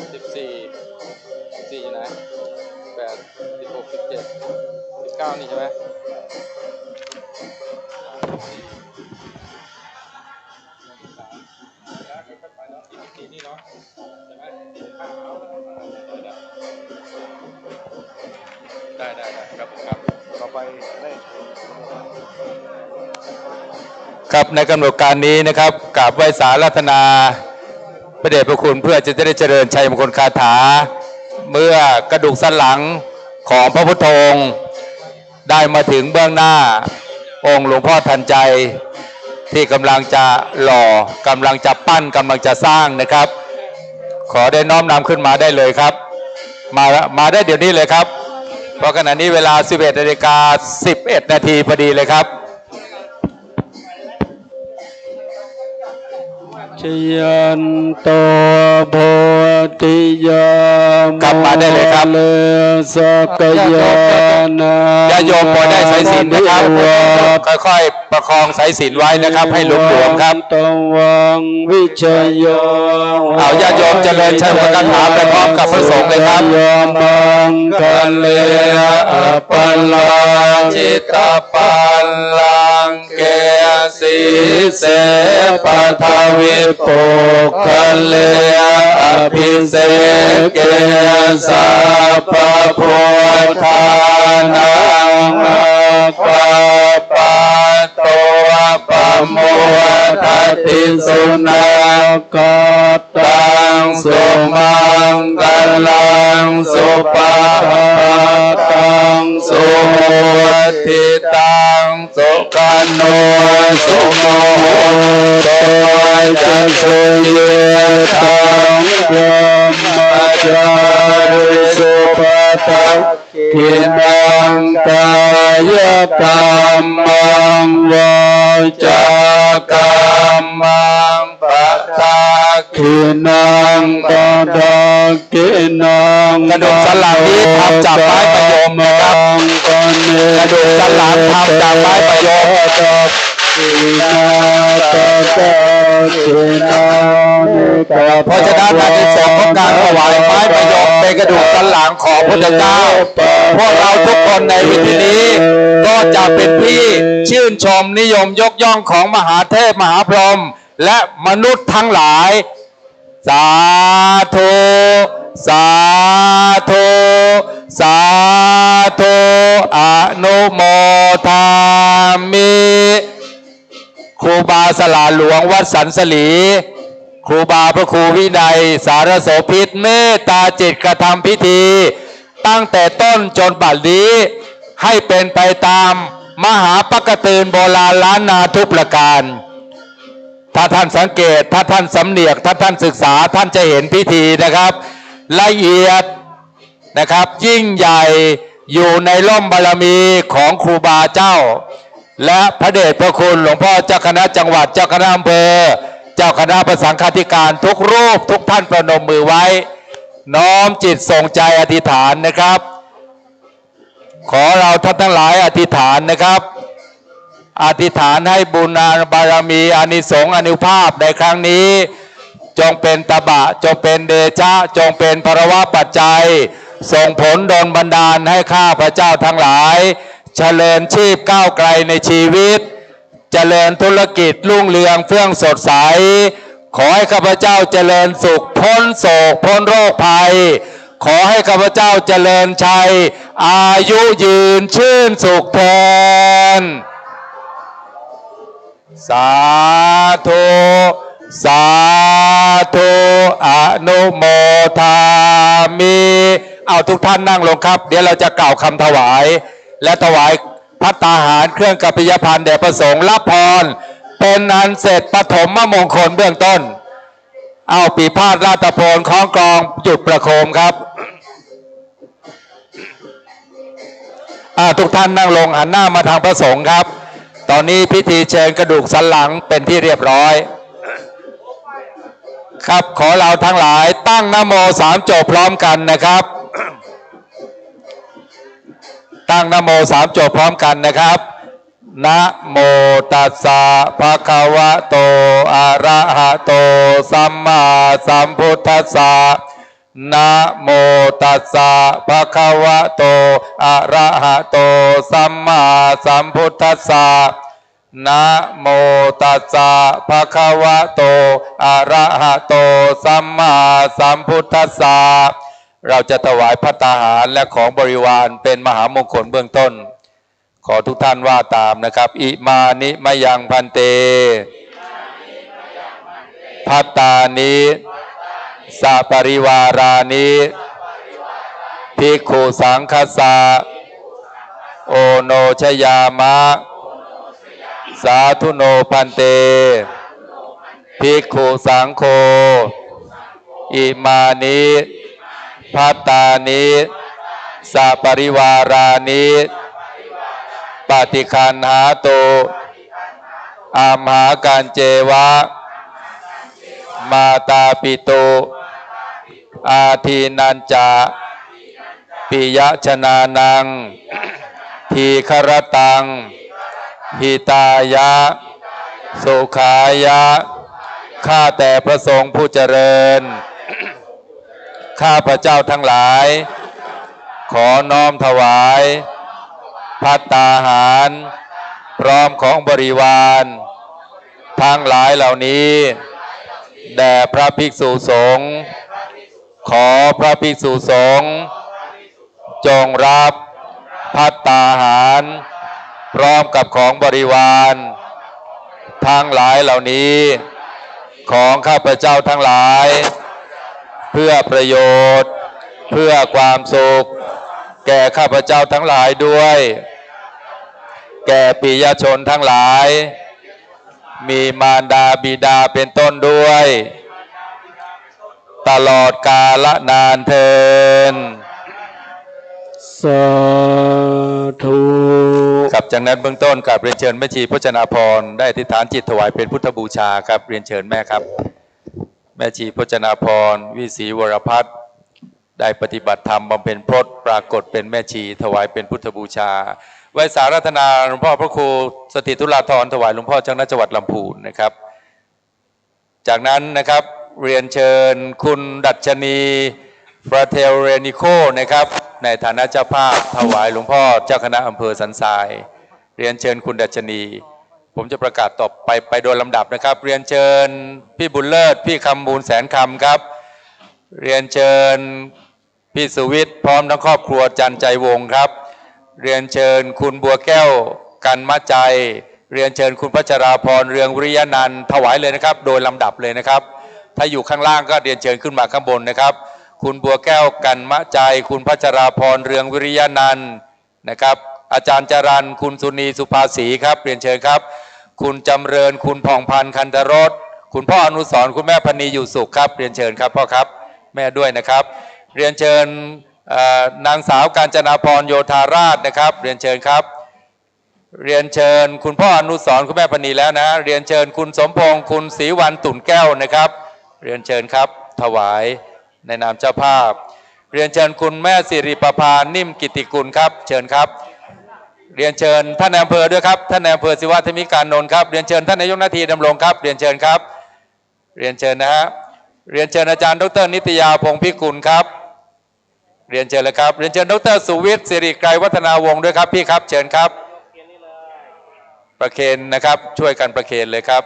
F: 14อยู่ไหน8 16 17 19นี่ใช่ไหมนี่เนาะใช่ไหมได้ครับต่อไป
G: ครับในกำหนดการนี้นะครับกราบไหว้สารัตนาพระเดชพระคุณเพื่อจะได้เจริญชัยมงคลคาถาเมื่อกระดูกสันหลังของพระพุทธองค์ได้มาถึงเบื้องหน้าองค์หลวงพ่อทันใจที่กำลังจะหล่อกำลังจะปั้นกำลังจะสร้างนะครับขอได้น้อมนำขึ้นมาได้เลยครับมาได้เดี๋ยวนี้เลยครับเพราะขณะนี้เวลา 11:11 นาทีพอดีเลยครับ
H: ชยันโตโพธิยามกลับมาได้เลยครับสักยานาญาโยมพอได้สายสิญจน์นะครับ
G: ค่อยๆประคองสายสิญจน์ไว้นะครับให้หลวมๆครับ
H: ตวังวิชโย
G: เอาญาโยมเจริญชัยมงคลคาถาไปพร้อมกับพระสงฆ์เลยครับ
H: ยมังคะเลปัลลังจิตปัลลังเกสีเสปัทวิปุคะเลอภิเษเก
G: สัพพพุทธานังปะปะโตปะโมทัตติสุนักตังสุมังกลังสุปาตังสุทิตังสุขันโนสุโมโตจะสุเยตังยมจาริสุปตังกินังกายกรรมังวาจากรรมังปัตตากินังปะทากินังกระดูกสันหลังนี้ทำจากไม้ประโยมนะครับกระดูกสันหลังทำจากไม้ประโยมเพราะฉะนั้นอานิสงส์ของการถวายไม้ประโยมเป็นกระดูกสันหลังของพระพุทธเจ้าพวกเราทุกคนในวิธีนี้ก็จะเป็นที่ชื่นชมนิยมยกย่องของมหาเทพมหาพรหมและมนุษย์ทั้งหลายสาธุสาธุสาธุอนุโมทามิครูบาสลาหลวงวัดสันสลีครูบาพระครูวินัยสารโสภิตเมตตาจิตกระทำพิธีตั้งแต่ต้นจนบัดนี้ให้เป็นไปตามมหาปกติโบราณล้านนาทุกประการถ้าท่านสังเกตถ้าท่านสำเนียกถ้าท่านศึกษาท่านจะเห็นพิธีนะครับละเอียดนะครับยิ่งใหญ่อยู่ในร่มบารมีของครูบาเจ้าและพระเดชพระคุณหลวงพ่อเจ้าคณะจังหวัดเจ้าคณะอำเภอเจ้าคณะประสังฆาธิการทุกรูปทุกท่านประนมมือไว้น้อมจิตส่งใจอธิษฐานนะครับขอเราท่านทั้งหลายอธิษฐานนะครับอธิษฐานให้บุญบารมีอานิสงส์อานุภาพในครั้งนี้จงเป็นตบะจงเป็นเดชะจงเป็นภรวะปัจจัยส่งผลดลบันดาลให้ข้าพระเจ้าทั้งหลายเจริญชีพก้าวไกลในชีวิตเจริญธุรกิจรุ่งเรืองเฟื่องสดใสขอให้ข้าพเจ้าเจริญสุขพ้นโศกพ้นโรคภัยขอให้ข้าพเจ้าเจริญชัยอายุยืนชื่นสุขทนสาธุสาธุอนุโมทามิเอาทุกท่านนั่งลงครับเดี๋ยวเราจะกล่าวคำถวายและถวายภัตตาหารเครื่องกัปปิยพันธ์แด่พระสงฆ์รับพรเป็นอันเสร็จปฐมมงคลเบื้องต้นเอาปีพาดราตโพลของกองจุดประโคมครับทุกท่านนั่งลงหันหน้ามาทางพระสงฆ์ครับตอนนี้พิธีเชิญกระดูกสันหลังเป็นที่เรียบร้อยครับขอเราทั้งหลายตั้งนะโมสามจบพร้อมกันนะครับตั้งนะโมสามจบพร้อมกันนะครับนะโมตัสสะภะคะวะโตอะระหะโตสัมมาสัมพุทธัสสะนะโมตัสสะภะคะวะโตอะระหะโตสัมมาสัมพุทธัสสะนะโมตัสสะภะคะวะโตอะระหะโตสัมมาสัมพุทธัสสะเราจะถวายภัตตาหารและของบริวารเป็นมหามงคลเบื้องต้นขอทุกท่านว่าตามนะครับอิมานิมะยังพันเตภัตตานิสัปริวารานิภิกขุสังคัสสะโอโนชยามะสาธุโนพันเตภิกขุสังโฆอิมานิภัตตานิสัปริวารานิปฏิคันหาโตอามหาการเจวะมาตาปิโตอาทีนันจาปิยชนานังทีครตังหิตายะสุขายะข้าแต่พระสงฆ์ผู้เจริญข้าพระเจ้าทั้งหลายขอน้อมถวายภัตตาหารพร้อมของบริวารทั้งหลายเหล่านี้แด่พระภิกษุสงฆ์ ขอพระภิกษุสงฆ์จงรับภัตตาหารพร้อมกับของบริวารทั้งหลายเหล่านี้ของข้าพเจ้าทั้งหลายเพื่อประโยชน์เพื่อความสุขแก่ข้าพเจ้าทั้งหลายด้วยแก่ปิยชนทั้งหลายมีมารดาบิดาเป็นต้นด้วยตลอดกาลนานเทิน
H: สาธุ
G: ครับจากนั้นเบื้องต้นกับเรียนเชิญแม่ชีพจนาพรได้อธิษฐานจิตถวายเป็นพุทธบูชาครับเรียนเชิญแม่ครับแม่ชีพจนาพรวิศรีวรพัฒน์ได้ปฏิบัติธรรมบำเพ็ญพรตปรากฏเป็นแม่ชีถวายเป็นพุทธบูชาไว้สารัตนาหลวงพ่อพระครูสถิตธุราธรถวายหลวงพ่อเจ้าคณะจังหวัดลำพูนนะครับจากนั้นนะครับเรียนเชิญคุณดัชนีฟราเทลเรนิโคนะครับในฐานะเจ้าภาพถวายหลวงพ่อเจ้าคณะอำเภอสันทรายเรียนเชิญคุณดัชนีผมจะประกาศต่อไปโดยลำดับนะครับเรียนเชิญพี่บุญเลิศพี่คำมูลแสนคำครับเรียนเชิญพี่สุวิทย์พร้อมทั้งครอบครัวจันใจวงศ์ครับเรียนเชิญคุณบัวแก้วกันมะใจเรียนเชิญคุณพัชราพรเรืองวิริยนันท์ถวายเลยนะครับโดยลำดับเลยนะครับถ้าอยู่ข้างล่างก็เรียนเชิญขึ้นมาข้างบนนะครับคุณบัวแก้วกันมะใจคุณพัชราพรเรืองวิริยนันท์นะครับอาจารย์จรัญคุณสุนีสุภาษีครับเรียนเชิญครับคุณจำเริญคุณผ่องพันธ์คันธรสคุณพ่ออนุสรณ์คุณแม่พนีอยู่สุขครับเรียนเชิญครับพ่อครับแม่ด้วยนะครับเรียนเชิญนางสาวกาญจนาพรโยธาราชนะครับเรียนเชิญครับเรียนเชิญคุณพ่ออนุสรณ์คุณแม่พนีแล้วนะเรียนเชิญคุณสมพงษ์คุณศรีวรรณตุ่นแก้วนะครับเรียนเชิญครับถวายในนามเจ้าภาพเรียนเชิญคุณแม่สิริประภานิ่มกิติกุลครับเชิญครับเรียนเชิญท่านนายอำเภอด้วยครับท่านนายอำเภอศิวะธมิการนนท์ครับเรียนเชิญท่านนายกนาทีดำรงครับเรียนเชิญครับเรียนเชิญนะฮะเรียนเชิญอาจารย์ดร.นิตยาพงษ์พิกุลครับเรียนเชิญเลยครับเรียนเชิญดร.สุวิทย์สิริไกรวัฒนาวงศ์ด้วยครับพี่ครับเชิญครับประเคนนะครับช่วยกันประเคนเลยครับ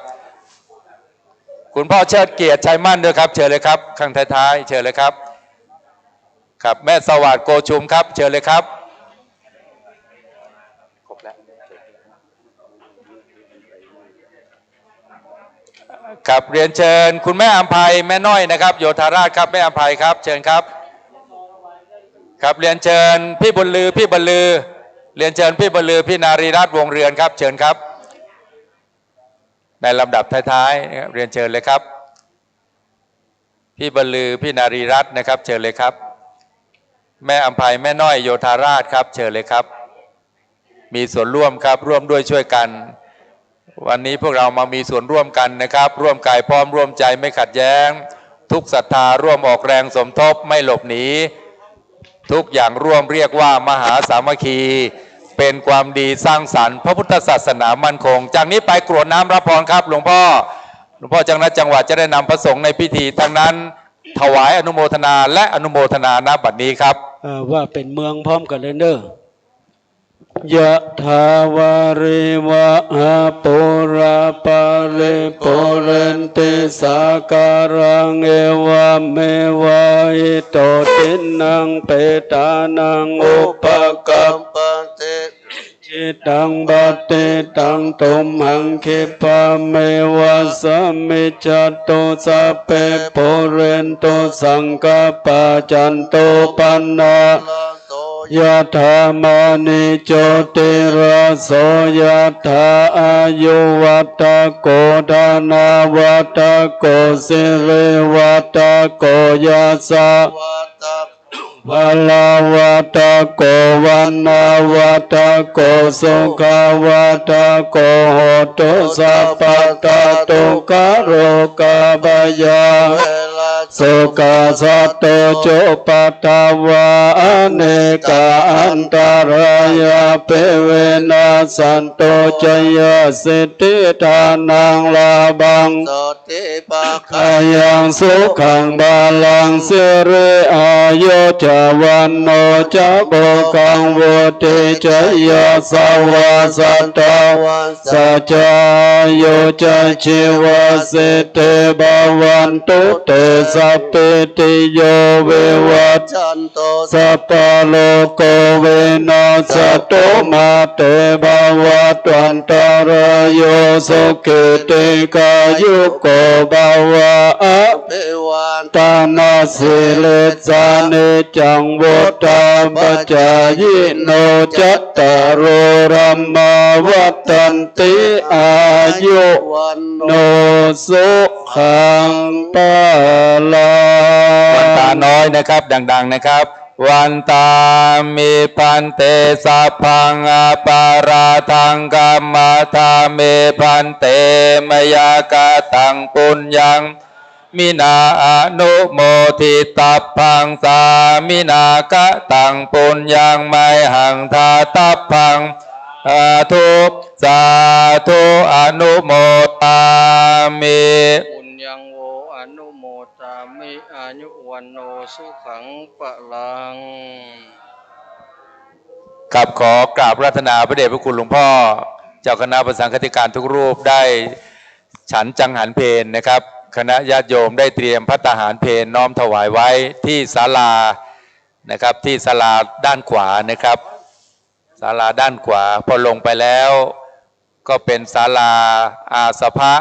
G: คุณพ่อเชิดเกียรติชัยมั่นด้วยครับเชิญเลยครับข้างท้ายๆเชิญเลยครับครับแม่สวัสดิ์โกชุมครับเชิญเลยครับครบแล้วครับเรียนเชิญคุณแม่อัมภัยแม่น้อยนะครับโยธาราชครับแม่อัมภัยครับเชิญครับครับเรียนเชิญพี่บุญลือพี่บรรลือเรียนเชิญพี่บรรลือพี่นารีรัตน์วงเรือนครับเชิญครับในลำดับท้ายๆเรียนเชิญเลยครับพี่บรรลือพี่นารีรัตน์นะครับเชิญเลยครับแม่อัมภัยแม่น้อยโยธาราชครับเชิญเลยครับมีส่วนร่วมครับร่วมด้วยช่วยกันวันนี้พวกเรามามีส่วนร่วมกันนะครับร่วมกายพร้อมร่วมใจไม่ขัดแย้งทุกศรัทธาร่วมออกแรงสมทบไม่หลบหนีทุกอย่างร่วมเรียกว่ามหาสามัคคีเป็นความดีสร้างสรรค์พระพุทธศาสนามั่นคงจากนี้ไปกรวดน้ำรับพรครับหลวงพ่อจังหวัดจังหวัดจะได้นำพระสงฆ์ในพิธีทั้งนั้นถวายอนุโมทนาและอนุโมทนาณบัดนี้ครับ
H: ว่าเป็นเมืองพร้อมกันเลยเนอะยะถาวาริวะหาปุราปาริปุเรนติสาการังเอวะเมวะอิโตตินังเปตานังอุปกัปปติจิตังบัตติตังตุมหังคิปะเมวะสมิจจตุสัพเพปุเรนตุสังกปะจันโตปันนายะธามณิโจติราโสยะธาอายุวัตโกธานาวัตโกสิริวัตโกยัสสะวะลาวัตโกวันนาวัตโกสุขวัตโกโหตุสัพพตตุกะโรกะบายาสุขาสัตโตโจปตาวาอเนกาอันตรายาเปเวนะสันโตจยสิทธิทานังลาบังสติปะขายังสุขังบาลังสิริอายุจวันโนจะโบกังวุติจยสาวาสัตตสัจจายุจชีวสิทธิบาวันตุเตส สัพพิติโยวิวัจ
I: จันโต
H: สัพพะโลกเวนัสตุมาเตภวัตวันตรายโยสุขิติกายุโกภวะอ
I: เปวัน
H: ตานาสิเลสานิจังวุตาปจายโนจัตตารโรรัมมาวัฏันติอายุ
I: วันโน
H: โนสุขังปะลา
G: วันตาน้อยนะครับดังๆนะครับวันตามิพันเตสัพพังอาปาราทังกัมมาทาเมพันเตมยากาตังปุญญังมินาอนุโมทิตัพพังสามินากะตังปุญญังไมหังทาตัพพังสาธุอนุโมตามิ
J: ปุญญังโวอนุโมตามิอายุวันโนสุขังปะลัง
G: กับขอกราบรัตนาพระเดชพระคุณหลวงพ่อเจ้าคณะประสังฆติการทุกรูปได้ฉันจังหันเพลนะครับคณะญาติโยมได้เตรียมภัตตาหารเพลน้อมถวายไว้ที่ศาลานะครับที่ศาลาด้านขวานะครับศาลาด้านขวาพอลงไปแล้วก็เป็นศาลาอาสภะ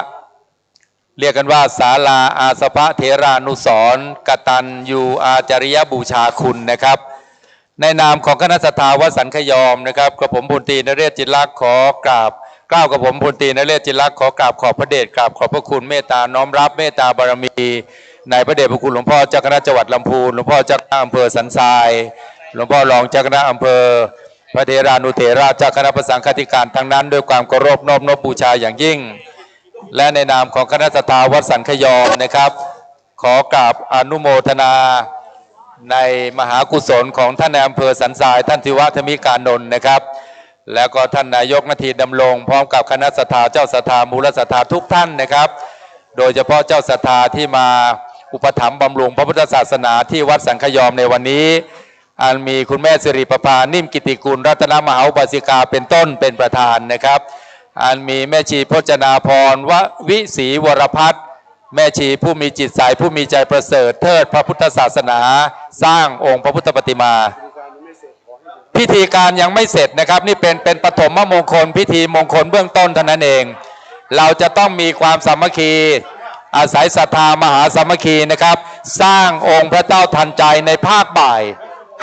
G: เรียกกันว่าศาลาอาสภะเถรานุสรณ์กตัญญูอาจาริยบูชาคุณนะครับในนามของคณะสัตยาวัดสันขยอมนะครับกระผมพลตรีนเรศจิตลักษณ์ขอกราบกล้าวกับผมพลตรีนเรศจิตลักษณ์ขอกราบขอบพระเดชกราบขอบพระคุณเมตตาน้อมรับเมตตาบารมีในพระเดชพระคุณหลวงพ่อเจ้าคณะจังหวัดลำพูนหลวงพ่อเจ้าคณะอำเภอสันทรายหลวงพ่อรองเจ้าคณะอำเภอพระเถรานุเถระเจ้าคณะประสังฆติการทั้งนั้นด้วยความเคารพนอบน้อมบูชาอย่างยิ่งและในนามของคณะสัตยาวัดสันขยอมนะครับขอกราบอนุโมทนาในมหากุศลของท่านในอำเภอสันทรายท่านธิวะธมิการนนท์นะครับแล้วก็ท่านนายกนาทีดำรงพร้อมกับคณะสัตยาเจ้าสัตยามูลสัตยาทุกท่านนะครับโดยเฉพาะเจ้าสัตยาที่มาอุปถัมภ์บำรุงพระพุทธศาสนาที่วัดสันขยอมในวันนี้อันมีคุณแม่สิริประภานิ่มกิติกุลรัตนมหาอุบาสิกาเป็นต้นเป็นประธานนะครับอันมีแม่ชีพจนาพรววิศรีวรพัฒน์แม่ชีผู้มีจิตใสผู้มีใจประเสริฐเทิดพระพุทธศาสนาสร้างองค์พระพุทธปฏิมาพิธีการยังไม่เสร็จนะครับนี่เป็นปฐมมงคลพิธีมงคลเบื้องต้นเท่านั้นเองเราจะต้องมีความสามัคคีอาศัยศรัทธามหาสามัคคีนะครับสร้างองค์พระเจ้าทันใจในภาคบ่าย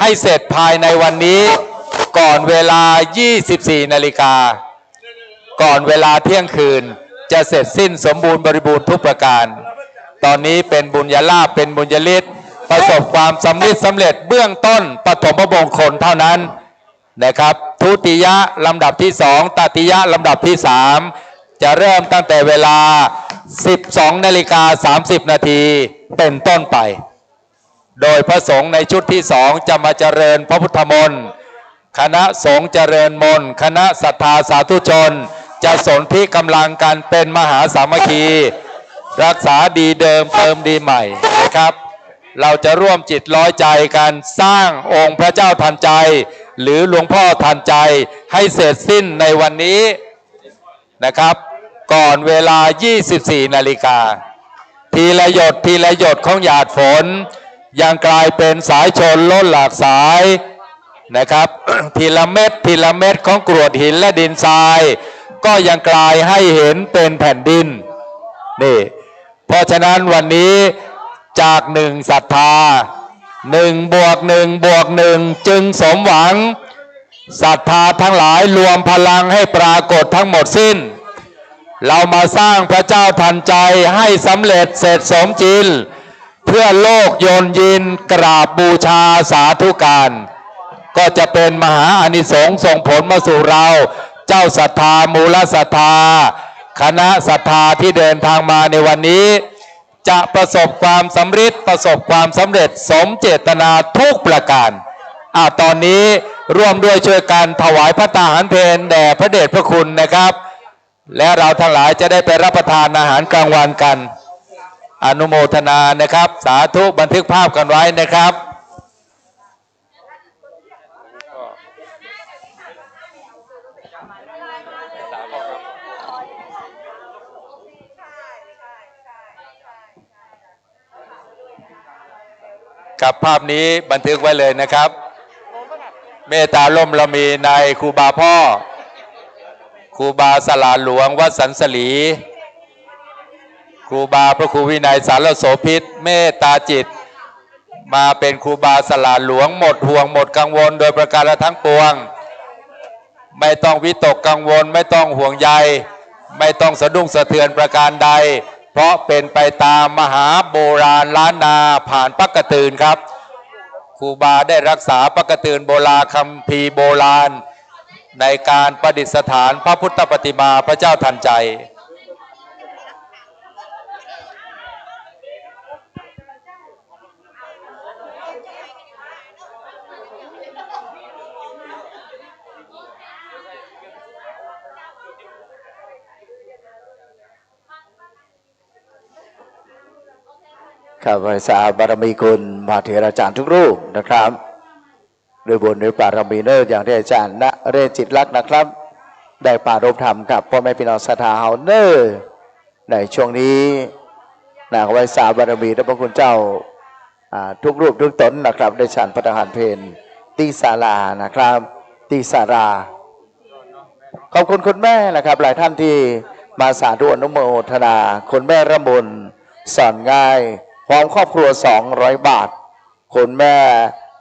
G: ให้เสร็จภายในวันนี้ก่อนเวลา 24 นาฬิกาก่อนเวลาเที่ยงคืนจะเสร็จสิ้นสมบูรณ์บริบูรณ์ทุกประการตอนนี้เป็นบุญญาลาภเป็นบุญญาฤทธิ์ประสบความสำเร็จเบื้องต้นปฐมมงคลเท่านั้นนะครับทุติยะลำดับที่2ตติยะลำดับที่3จะเริ่มตั้งแต่เวลา 12:30 นาทีเป็นต้นไปโดยพระสงฆ์ในชุดที่2จะมาเจริญพระพุทธมนต์คณะสงฆ์เจริญมนต์คณะศรัทธาสาธุชนจะสนธิกำลังกันเป็นมหาสามัคคีรักษาดีเดิมเติมดีใหม่นะครับเราจะร่วมจิตร้อยใจกันสร้างองค์พระเจ้าทันใจหรือหลวงพ่อทันใจให้เสร็จสิ้นในวันนี้นะครับก่อนเวลา 24 นาฬิกาทีละหยดของหยาดฝนยังกลายเป็นสายชนล้นหลากสายนะครับ ทีละเม็ดของกรวดหินและดินทรายก็ยังกลายให้เห็นเป็นแผ่นดินนี่เพราะฉะนั้นวันนี้จาก1ศรัทธา1 บวก 1 บวก 1จึงสมหวังศรัทธาทั้งหลายรวมพลังให้ปรากฏทั้งหมดสิ้นเรามาสร้างพระเจ้าทันใจให้สำเร็จเสร็จสมจริงเพื่อโลกโยนยินกราบบูชาสาธุการก็จะเป็นมหาอานิสงส์ส่งผลมาสู่เราเจ้าศรัทธามูลศรัทธาคณะศรัทธาที่เดินทางมาในวันนี้จะประสบความสำเร็จสมเจตนาทุกประการตอนนี้ร่วมด้วยช่วยกันถวายพระตาหารเพลแด่พระเดชพระคุณนะครับและเราทั้งหลายจะได้ไปรับประทานอาหารกลางวันกันอนุโมทนานะครับสาธุบันทึกภาพกันไว้นะครับ กับภาพนี้บันทึกไว้เลยนะครับ เมตตาล่มละมีในครูบาพ่อครูบาสลาหลวงวัดสันสลีครูบาพระครูวินัยสารโสพิษเมตตาจิตมาเป็นครูบาสลาหลวงหมดห่วงหมดกังวลโดยประการทั้งปวงไม่ต้องวิตกกังวลไม่ต้องห่วงใยไม่ต้องสะดุ้งสะเทือนประการใดเพราะเป็นไปตามมหาโบราณล้านนาผ่านปักกตื่นครับครูบาได้รักษาปักกตื่นโบราณคัมภีร์โบราณในการประดิษฐานพระพุทธปฏิมาพระเจ้าทันใจ
A: ข้าพเจ้าบารมีคุณพระเถราจารย์ทุกรูปนะครับด้วยบุญด้วยบารมีเนอร์อย่างที่อาจารย์ณเรศจิตลักษณ์นะครับได้ปรารภธรรมกับพ่อแม่พี่น้องศรัทธาเฮาเนอร์ในช่วงนี้ข้าพเจ้าบารมีพระพระคุณเจ้าทุกรูปทุกตนนะครับได้ฉันพระทหารเพลตีศาลานะครับตีศาลาขอบคุณคุณแม่นะครับหลายท่านที่มาสาธุอนุโมทนาคุณแม่ระมุนสอนง่ายพร้อมครอบครัว200 บาทคุณแม่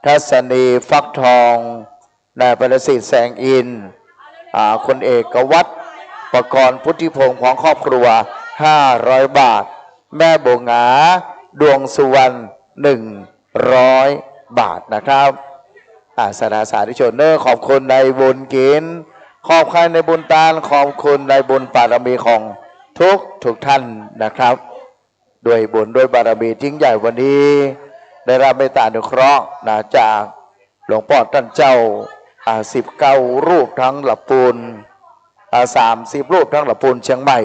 A: ทัศนีฟักทองนายประสิทธิ์แสงอินคุณเอกวัฒน์ประกรณ์พุทธิพงศ์ของครอบครัว500 บาทแม่โบงาดวงสุวรรณ100 บาทนะครับสาสาธุชนเนอร์ขอบคุณในบุญกินขอบคุณในบุญตาลขอบคุณในบุญบารมีของทุกท่านนะครับด้วยบุญด้วยบารมียิ่งใหญ่วันนี้ได้รับเมตตาอนุเคราะห์จากหลวงพ่อท่านเจ้า19 รูปทั้งหลับปูน30 รูปทั้งหลับปูนเชียงใหม่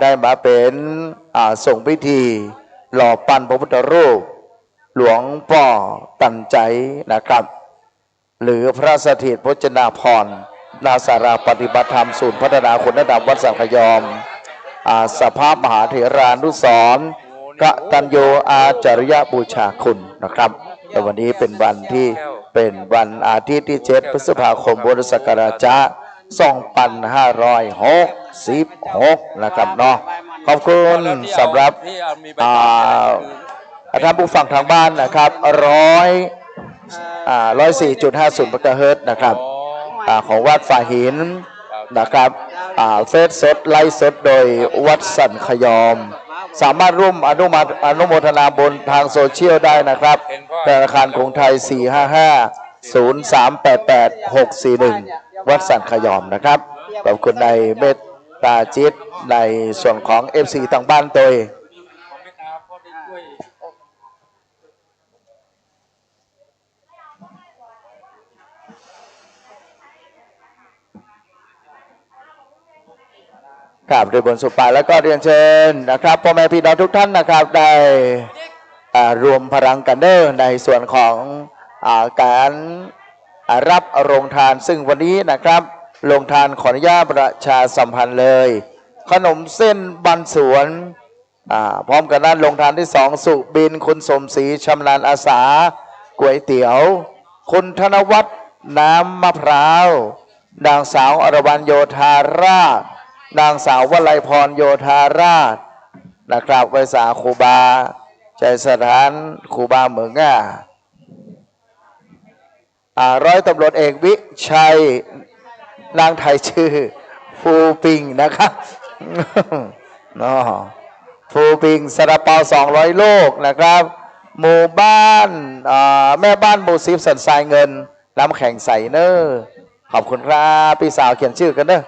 A: ได้มาเป็นส่งพิธีหล่อปั้นพระพุทธรูปหลวงพ่อตันใจนะครับหรือพระสถิตพจนาพรนาสาราปฏิบัติธรรมศูนย์พัฒนาคุณธรรมวัดสังขยอมสภาพมหาเถรานุสรณ์กตัญโยอาจาริยบูชาคุณนะครับแต่วันนี้เป็นวันที่เป็นวันอาทิตย์ที่7 พฤษภาคมพุทธศักราช2566นะครับเนาะขอบคุณสำหรับท่านผู้ฟังทางบ้านนะครับ104.50 เมกะเฮิรตซ์นะครับของวัดฝ่ายหินนะครับเฟซสดไลฟ์สดโดยวัดสันขยอมสามารถร่วมอนุโมทนาบุญทางโซเชียลได้นะครับธนาคารกรุงไทย455-0388-641วัดสันขยอมนะครับขอบคุณในเมตตาจิตในส่วนของ FC ทางบ้านตัวครับโดยบนสุปาแล้วก็เรียนเชิญนะครับพ่อแม่พี่น้องทุกท่านนะครับได้รวมพลังกันเด้อในส่วนของการรับโรงทานซึ่งวันนี้นะครับโรงทานขออนุญาตประชาสัมพันธ์เลยขนมเส้นบันสวนพร้อมกันนั้นโรงทานที่2สุบินคุณสมศรีชำนาญอาสาก๋วยเตี๋ยวคุณธนวัฒน์น้ำมะพร้าวนางสาวอรวรรณโยธาราชนางสาววลัยพรโยธาราชนะครับไวสาครูบาใจสถานครูบาเหมืองร้อยตำรวจเอกวิชัยนางไทยชื่อฟูปิงนะครับฟูปิงซาลาเปา200 ลูกนะครับหมู่บ้านแม่บ้านหมู่10 สันทรายเงินน้ำแข็งใสเนอร์ขอบคุณครับพี่สาวเขียนชื่อกันเนอะ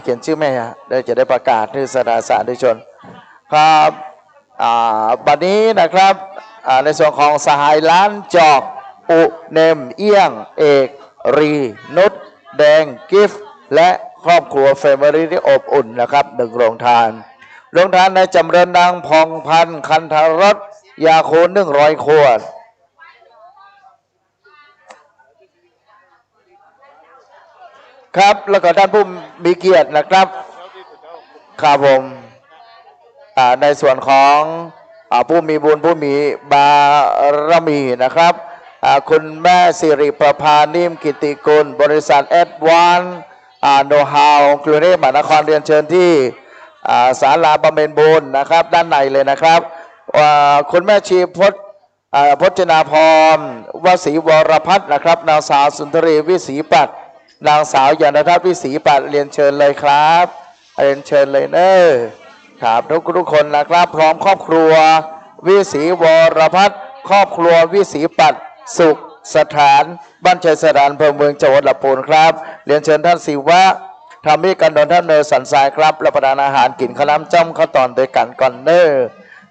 A: เขียนชื่อแม่เดี๋ยวจะได้ประกาศที่สาสาธุชนครับบัดนี้นะครับในส่วนของสหายล้านจอกอุเนมเอี้ยงเอกรีนุชแดงกิฟต์และครอบครัวแฟมิลี่ที่อบอุ่นนะครับ1 โรงทานในจำเริญนางพองพันธ์คันธรสยาโคน100 ขวดครับแล้วก็ท่านผู้มีเกียรตินะครับครับผม ในส่วนของผู้มีบุญผู้มีบารมีนะครับคุณแม่สิริประภานิ่มกิติกุลบริษัทแอดวานโนฮาวกรุงเทพมหานครเรียนเชิญที่ศาลาบำเพ็ญบุญนะครับด้านในเลยนะครับคุณแม่ชีพจนาพรวศรีวรพัฒน์นะครับนางสาวสุนทรีวิศีปัตย์นางสาวยานทัศน์วิศีปัตย์เรียนเชิญเลยครับเรียนเชิญเลยเนอะครับทุกคนนะครับพร้อมครอบครัววิศีวรพัฒน์ครอบครัววิศีปัตย์สุขสถานบ้านชัยสถานอำเภอเมืองจังหวัดลำพูนครับเรียนเชิญท่านศิวะทำให้กันดนท่านเนอสันทรายครับรับประทานอาหารกินข้าวน้ำจ้ำข้าวตอนโดยกันก่อนเนอ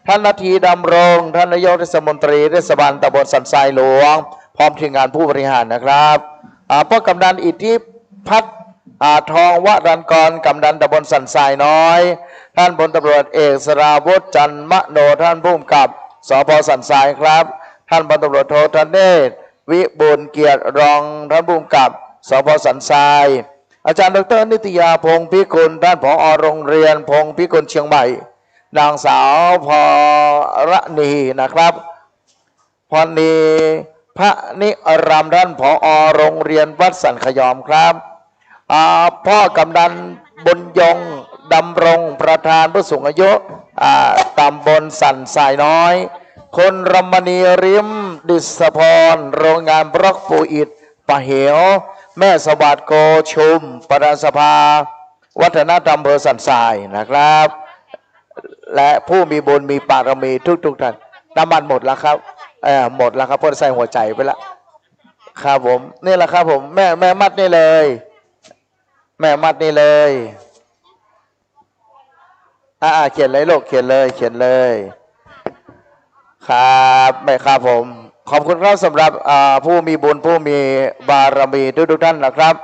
A: ท่านนาทีดำรงท่านนายกเทศมนตรีเทศบาลตำบลสันทรายหลวงพร้อมทีมงานผู้บริหารนะครับพ่อกำนันอิทธิพัฒน์ทองวรันกรกำนันตำบลสันทรายน้อยท่านพลตำรวจเอกสราวุฒิจันมโนท่านผู้กำกับสภ.สันทรายครับท่านพลตำรวจโทธเนศวิบูลย์เกียรติรองท่านผู้กำกับสภ.สันทรายอาจารย์ดร.นิตยาพงศ์พิกุลท่านผอ.โรงเรียนพงศ์พิกุลเชียงใหม่นางสาวพรณีนะครับพรณีพระนิรามท่านผอ.โรงเรียนวัดสันขยอมครับพ่อกำนันบุญยงดำรงประธานผู้สูงอายุตำบลสันทรายน้อยคนรมณีริมดิษพรโรงงานบล็อกปูอิดปะเหวแม่สวัสดิ์โกชุมประธานสภาวัฒนธรรมอำเภอสันทรายนะครับและผู้มีบุญมีปารมีทุกท่านน้ำมันหมดแล้วครับหมดแล้วครับพ่นใส่หัวใจไปแล้วครับผมนี่แหละครับผมแม่มัดนี่เลยแม่มัดนี่เลยเขียนเลยลูกเขียนเลยครับแม่ครับผมขอบคุณครับสำหรับผู้มีบุญผู้มีบารมีทุกท่านนะครับ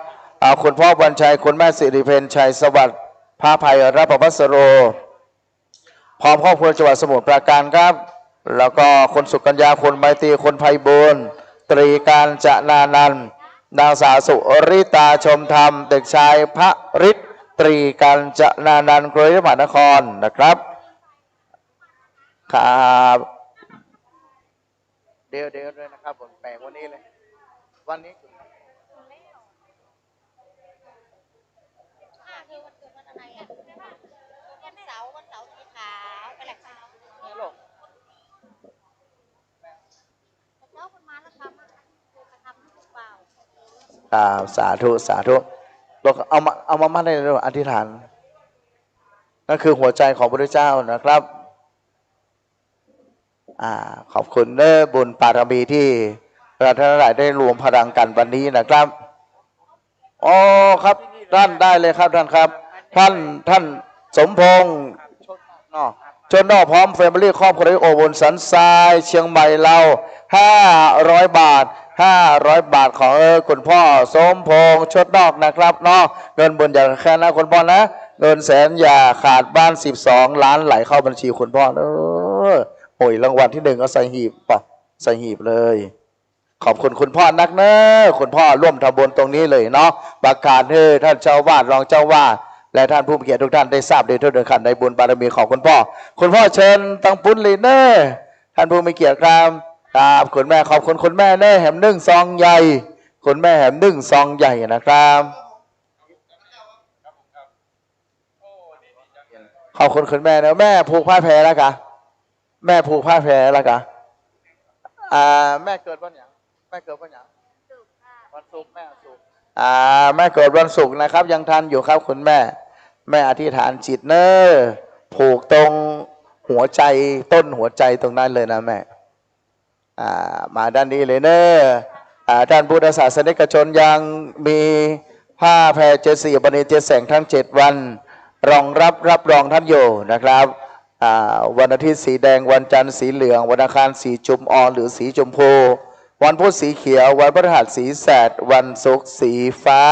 A: คุณพ่อวันชัยคุณแม่สิริเพนชัยสวัสดิ์พระภัยรับประพัสโรพร้อมครอบครัวจังหวัดสมุทรปราการครับแล้วก็คนสุกัญญาคนไมตรีคนไพบูลย์ตรีการจนานันท์นางสาวสุริตาชมธรรมเด็กชายพระฤทธิ์ตรีการจนานันท์กรุงเทพมหานครนะครับครับเดี๋ยวด้วยนะครับผมแปลงวันนี้เลยวันนี้
D: คือวันเกิดวันอะไรอ่ะวันเสาร์สีขาวไปแหละค่ะเจ้าคนมาแล้วทำให้ถูกเปล่า
A: สาธุเราเอามามั่นในเรื่องอธิษฐานนั่นคือหัวใจของพระพุทธเจ้านะครับขอบคุณเนบุญปารมีที่เราทั้งหลายได้รวมพลังกันวันนี้นะครับอ๋อครับท่านได้เลยครับท่านครับท่านสมพงษ์ชนนอกพร้อมแฟมิลี่ครอบครัวโอบนสันทรายเชียงใหม่เรา500 บาทของคุณพ่อสมพงษ์ชดนอกนะครับเนาะเงินบุญอย่าแค่นะคุณพ่อนะเงินแสนอย่าขาดบ้าน12 ล้านไหลเข้าบัญชีคุณพ่อโอ้ยรางวัลที่1เอาใส่หีบป่ะใส่หีบเลยขอบคุณคุณพ่อนักเนอะคุณพ่อร่วมทำบุญตรงนี้เลยเนาะประกาศให้ท่านเจ้าวาดรองเจ้าวาดและท่านผู้มีเกียรติทุกท่านได้ทราบโดยทั่วถึงขันในบุญบารมีของคุณพ่อเชิญตั้งปุ้นเลยเนอะท่านผู้มีเกียรติครับคุณแม่ขอบคุณคุณแม่เนอะแหมนึ่งซองใหญ่คุณแม่แหมนึ่งซองใหญ่นะครับขอบคุณคุณแม่นะแม่ผูกผ้าแพรแล้วกะแม่ผูกผ้าแพรแล้วกะแม่เกิดวันไหนวันศุกร์แม่ศุกร์แม่เกิดวันศุกร์นะครับยังทันอยู่ครับคุณแม่อธิษฐานจิตเนอะผูกตรงหัวใจต้นหัวใจตรงนั้นเลยนะแม่มาด้านนี้เลยเนอะท่านพุทธศาสนิกชนยังมีผ้าแพร74 บณี7 แสงทั้ง7 วันรองรับรองท่านอยู่นะครับวันอาทิตย์สีแดงวันจันทร์สีเหลืองวันอังคารสีชมพูหรือสีชมพูวันพุธสีเขียววันพฤหัสสีแสดวันศุกร์สีฟ้า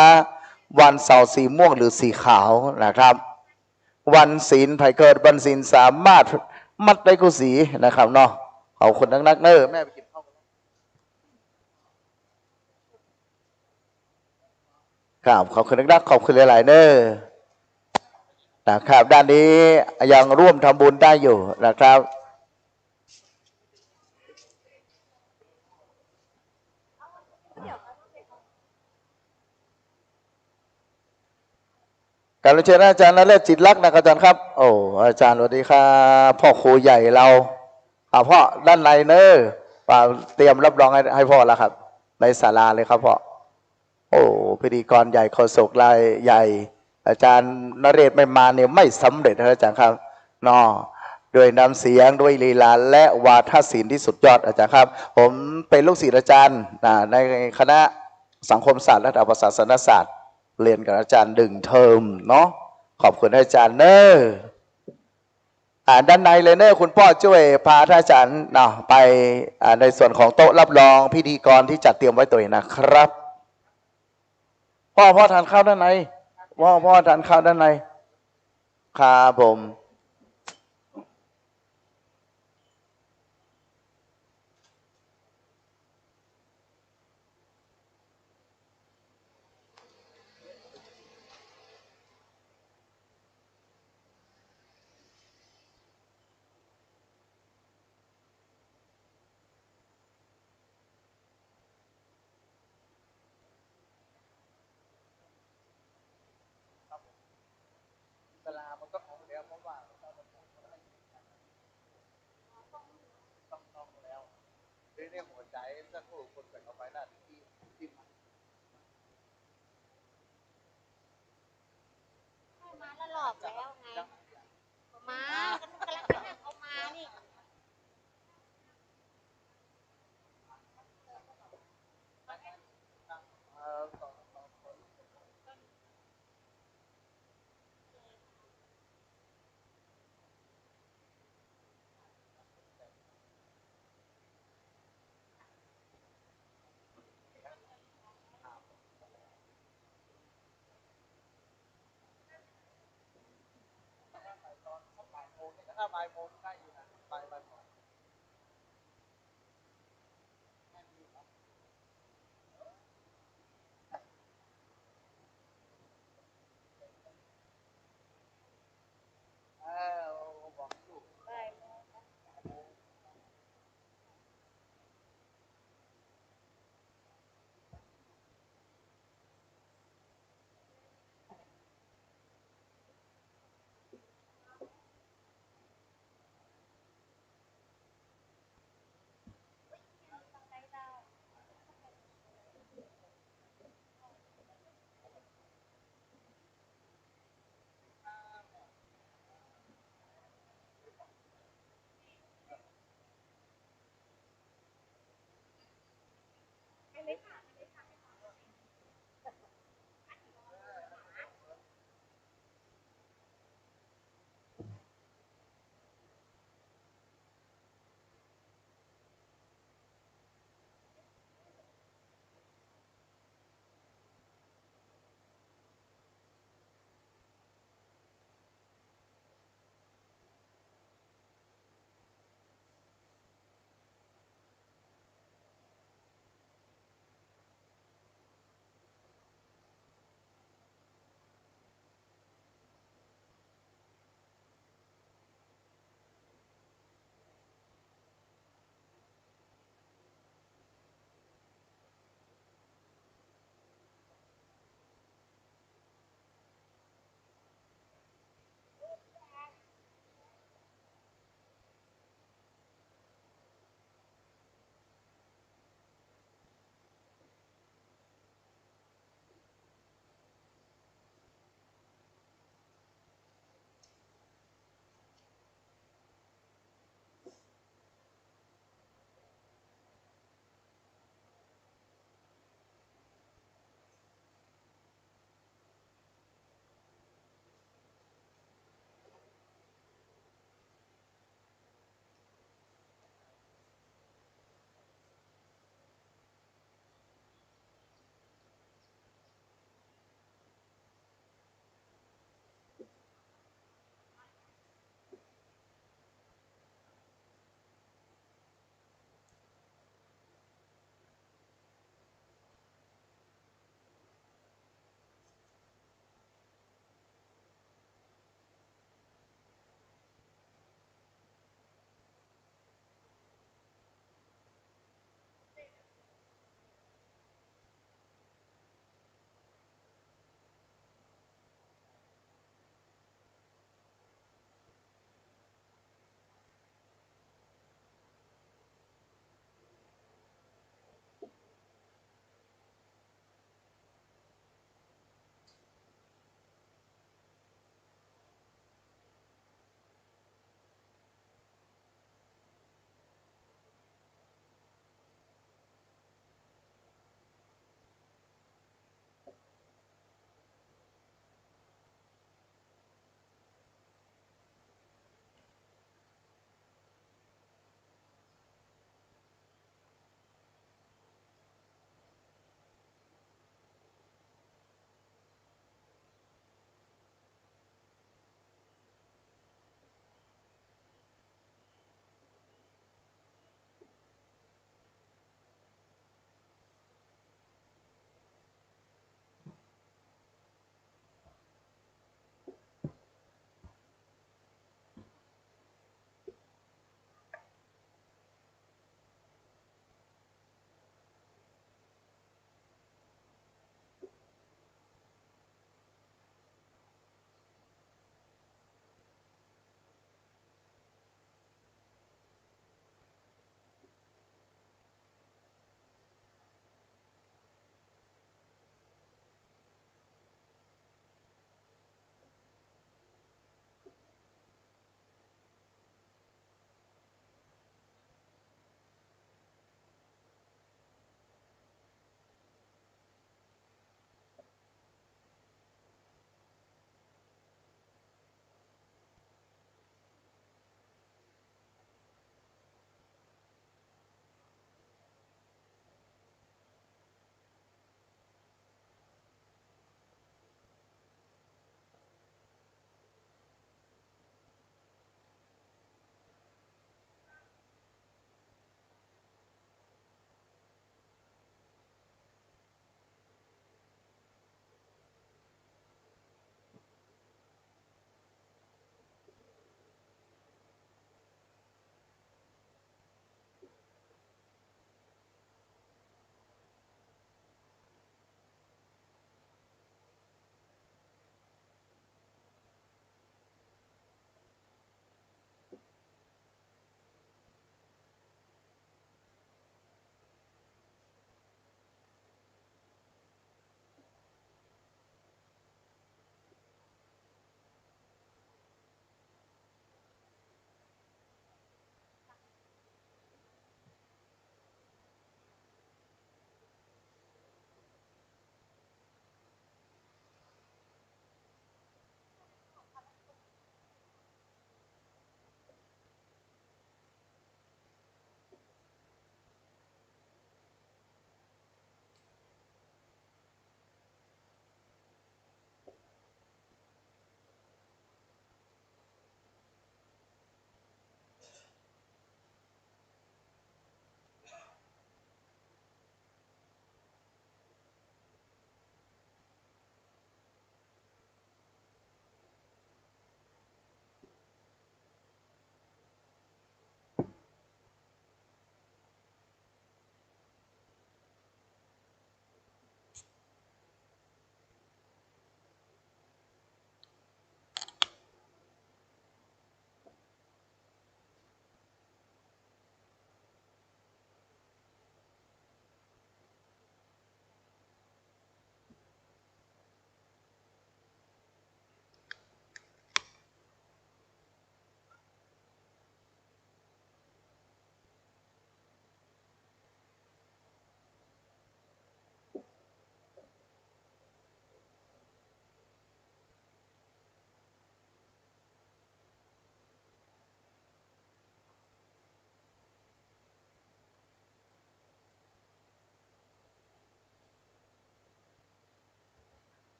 A: วันเสาร์สีม่วงหรือสีขาวนะครับวันศีลไผ่เกิดวันศีลสามารถมัดได้กุสีนะครับเนาะขอบคุณนักเนอแม่ไปกินข้าวครับขอบคุณนักขอบคุณหลายๆเนอ นะครับด้านนี้ยังร่วมทำบุญได้อยู่นะครับ การเชิญอาจารย์นเรศจิตรักษ์นะครับอาจารย์ครับโอ้อาจารย์สวัสดีครับพ่อครูใหญ่เราพ่อด้านในเนอะเตรียมรับรองให้พ่อแล้วครับในศาลาเลยครับพ่อโอ้พิธีกรใหญ่โฆษกรายใหญ่อาจารย์นเรศไม่มาเนี่ยไม่สำเร็จนะอาจารย์ครับนอด้วยน้ำเสียงด้วยลีลาและวาทศิลป์ที่สุดยอดอาจารย์ครับผมเป็นลูกศิษย์อาจารย์ในคณะสังคมศาสตร์และศาสนศาสตร์เรียนกับอาจารย์1 เทอมเนาะขอบคุณอาจารย์เนอะด้านในเลยเนอะคุณพ่อช่วยพาท่านอาจารย์ไปในส่วนของโต๊ะรับรองพิธีกรที่จัดเตรียมไว้ตัวเองนะครับพ่อทานข้าวด้านในพ่อทานข้าวด้านในครับผม
D: มาแล้วหลอกแล้วไงมากันกำลังจะนั่งเอามานี่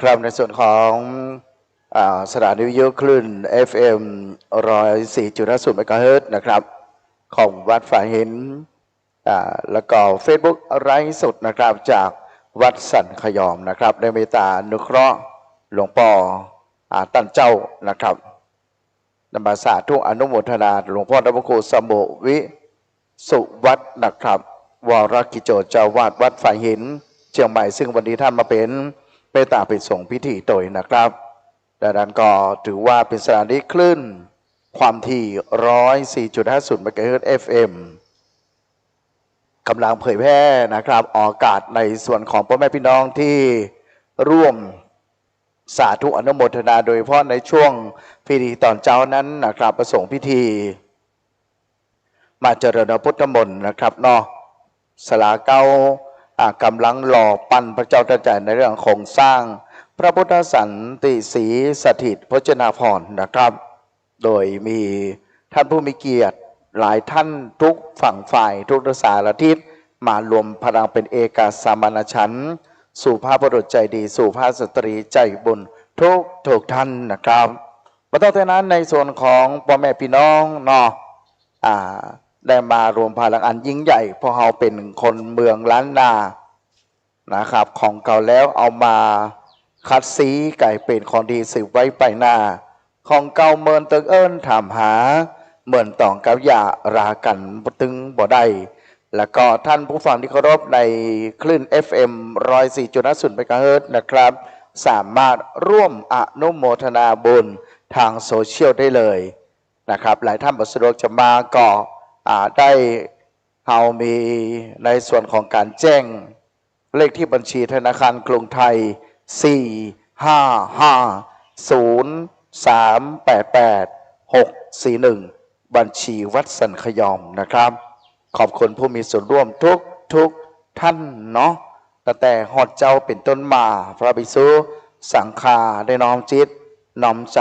A: ครับในส่วนของสถานีวิทยุคลื่น FM 104.50 เมกะเฮิรตซ์นะครับของวัดฝ่ายหินแล้วก็ Facebook ไลฟ์สดนะครับจากวัดสันขยอมนะครับในเมตตานุเคราะห์หลวงพ่อตั้นเจ้านะครับนำมาสาธุอนุโมทนาหลวงพ่อพระครูสมุวิสุวัฒน์นะครับวรกิจโจเจ้าวาดวัดฝ่ายหินเชียงใหม่ซึ่งวันนี้ท่านมาเป็นเมตตาไปส่งพิธีโดยนะครับดังนั้นก็ถือว่าเป็นสถานีคลื่นความถี่ 104.50 เมกะเฮิรตซ์ FM กำลังเผยแพร่นะครับออกอากาศในส่วนของพ่อแม่พี่น้องที่ร่วมสาธุอนุโมทนาโดยเฉพาะในช่วงพิธีตอนเช้านั้นนะครับประสงค์พิธีมาเจริญพุทธมนต์นะครับเนาะสลาเก้ากำลังหล่อปั้นพระเจ้าตาจ่ายในเรื่องโครงสร้างพระพุทธสันติศรีสถิตพจนาภรณ์นะครับโดยมีท่านผู้มีเกียรติหลายท่านทุกฝั่งฝ่ายทุกสารทิศมารวมพลังเป็นเอกสามัญชันท์สู่ภาพบุรุษใจดีสู่ภาพสตรีใจบุญทุกท่านนะครับมาต่อจากนั้นในส่วนของพ่อแม่พี่น้องเนาะได้มารวมพลังอันยิ่งใหญ่เพราะเราเป็นคนเมืองล้านนานะครับของเก่าแล้วเอามาคัดสีไก่เป็นของดีสืบไว้ไปหน้าของเก่าเมินตึงเอิญถามหาเหมือนต่องกับยารากันตึงบ่ได้แล้วก็ท่านผู้ฟังที่เคารพในคลื่น FM 104.50 เมกะเฮิรตซ์นะครับสามารถร่วมอนุโมทนาบุญทางโซเชียลได้เลยนะครับหลายท่านประสะดวกจะมาก็ได้เรามีในส่วนของการแจ้งเลขที่บัญชีธนาคารกรุงไทย 4550388 บัญชีวัดสันขยอมนะครับขอบคุณผู้มีส่วนร่วมทุกท่านเนาะตั้งแต่หอดเจ้าเป็นต้นมาพระภิกษุสังฆาได้น้อมจิตน้อมใจ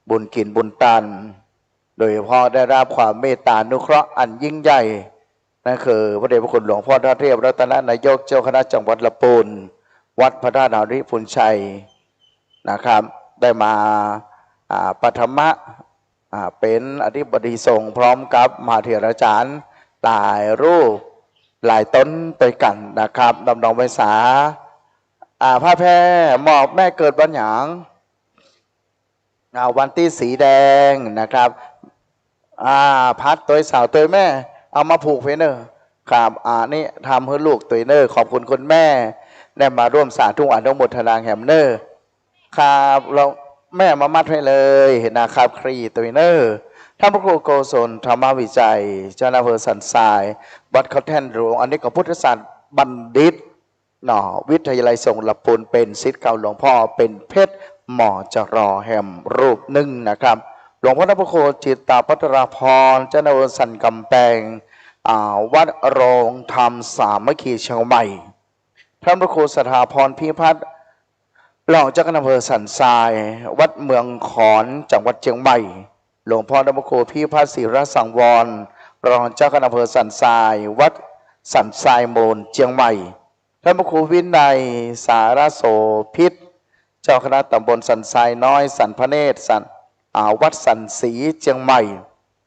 A: บุญกินบุญตันโดยเฉพาะได้รับความเมตตานุเคราะห์อันยิ่งใหญ่นั่นคือพระเดชพระคุณหลวงพ่อท่าเทียบรัตนนายกเจ้าคณะจังหวัดลำพูนวัดพระธาตุดาวริพุนชัยนะครับได้มาปฐมะเป็นอธิบดีทรงพร้อมกับมหาเถรอาจารย์หลายรูปหลายต้นไปกันนะครับดำรงไว้ษาผ้าแพร่หมอบแม่เกิดวันหยางวันที่สีแดงนะครับพัดตัวสาวตัวแม่เอามาผูกไว้เนอะครับนี่ทำให้ลูกตัวเนอขอบคุณคุณแม่ได้มาร่วมสาธุอนุโมทนาแหมเนอครับเราแม่มามัดให้เลยเห็นนะครับครีตัวเนอท่านพระครูโกศลธรรมวิจัยเจ้าหน้าที่สันทรายวัดเขาแท่นหลวงอันนี้ก็พุทธศาสตร์บัณฑิตวิทยาลัยทรงลำพูนเป็นศิษย์เก่าหลวงพ่อเป็นเพชรหมอจรอแหมรูปหนึ่งนะครับหลวงพ่อพระโคจิตตาพัทราพรเจ้าหน้าที่สันกำแพงวัดโรงธรรมสามัคคีเชียงใหม่ท่านพระครูสถาพรพิพัฒน์รองเจ้าคณะอำเภอสันทรายวัดเมืองขอนจังหวัดเชียงใหม่หลวงพ่อพระครูพิพัฒน์ศิรสังวรรองเจ้าคณะอำเภอสันทรายวัดสันทรายโมนเชียงใหม่ท่านพระครูวินัยสารโสพิษเจ้าคณะตำบลสันทรายน้อยสันพระเนตรวัดสันศรีเชียงใหม่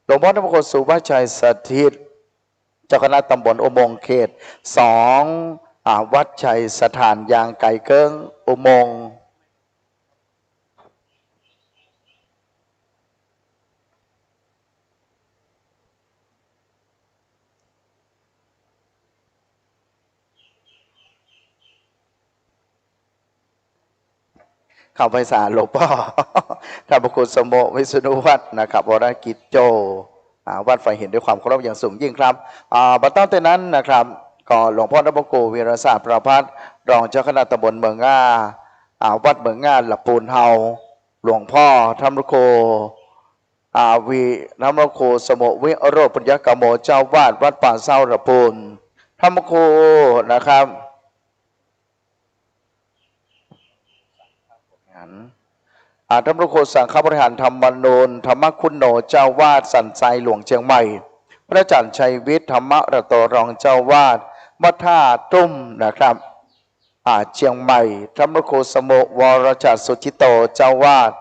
A: หลวงพ่อพระครูสุวัชชัยสถิตเจ้าคณะตำบลอุโมงค์เขต2วัดชัยสถานยางไก่เกิ้งอุโมงค์เข้าไปสารหลวงพ่อท่านพระคุณสมโภชวิษณุวัฒน์นะครับวรกิจโจวัดไฟเห็นด้วยความเคารพอย่างสูงยิ่งครับบัดต้นแต่นั้นนะครับก็หลวงพ่อพระครูวีรศาสตร์ประภัสรองเจ้าคณะตำบลเมืองง่าวัดเมืองง่าลำพูนเฮาหลวงพ่อท่านพระครูท่านพระครูสมโภชวิโรจน์ปุญญกโมเจ้าวาดวัดป่าเศร้าลำพูนท่านพระครูนะครับท่านพระครูสังฆบริหารธรรมนูญธรรมคุณโนเจ้าวาดสันทรายหลวงเชียงใหม่พระอาจารย์ชัยวิทย์ธรรมระโตรองเจ้าวาดวัดท่าตุ้มนะครับ เชียงใหม่พระมครูสมุวรจักรสุจิโตเจ้าวาด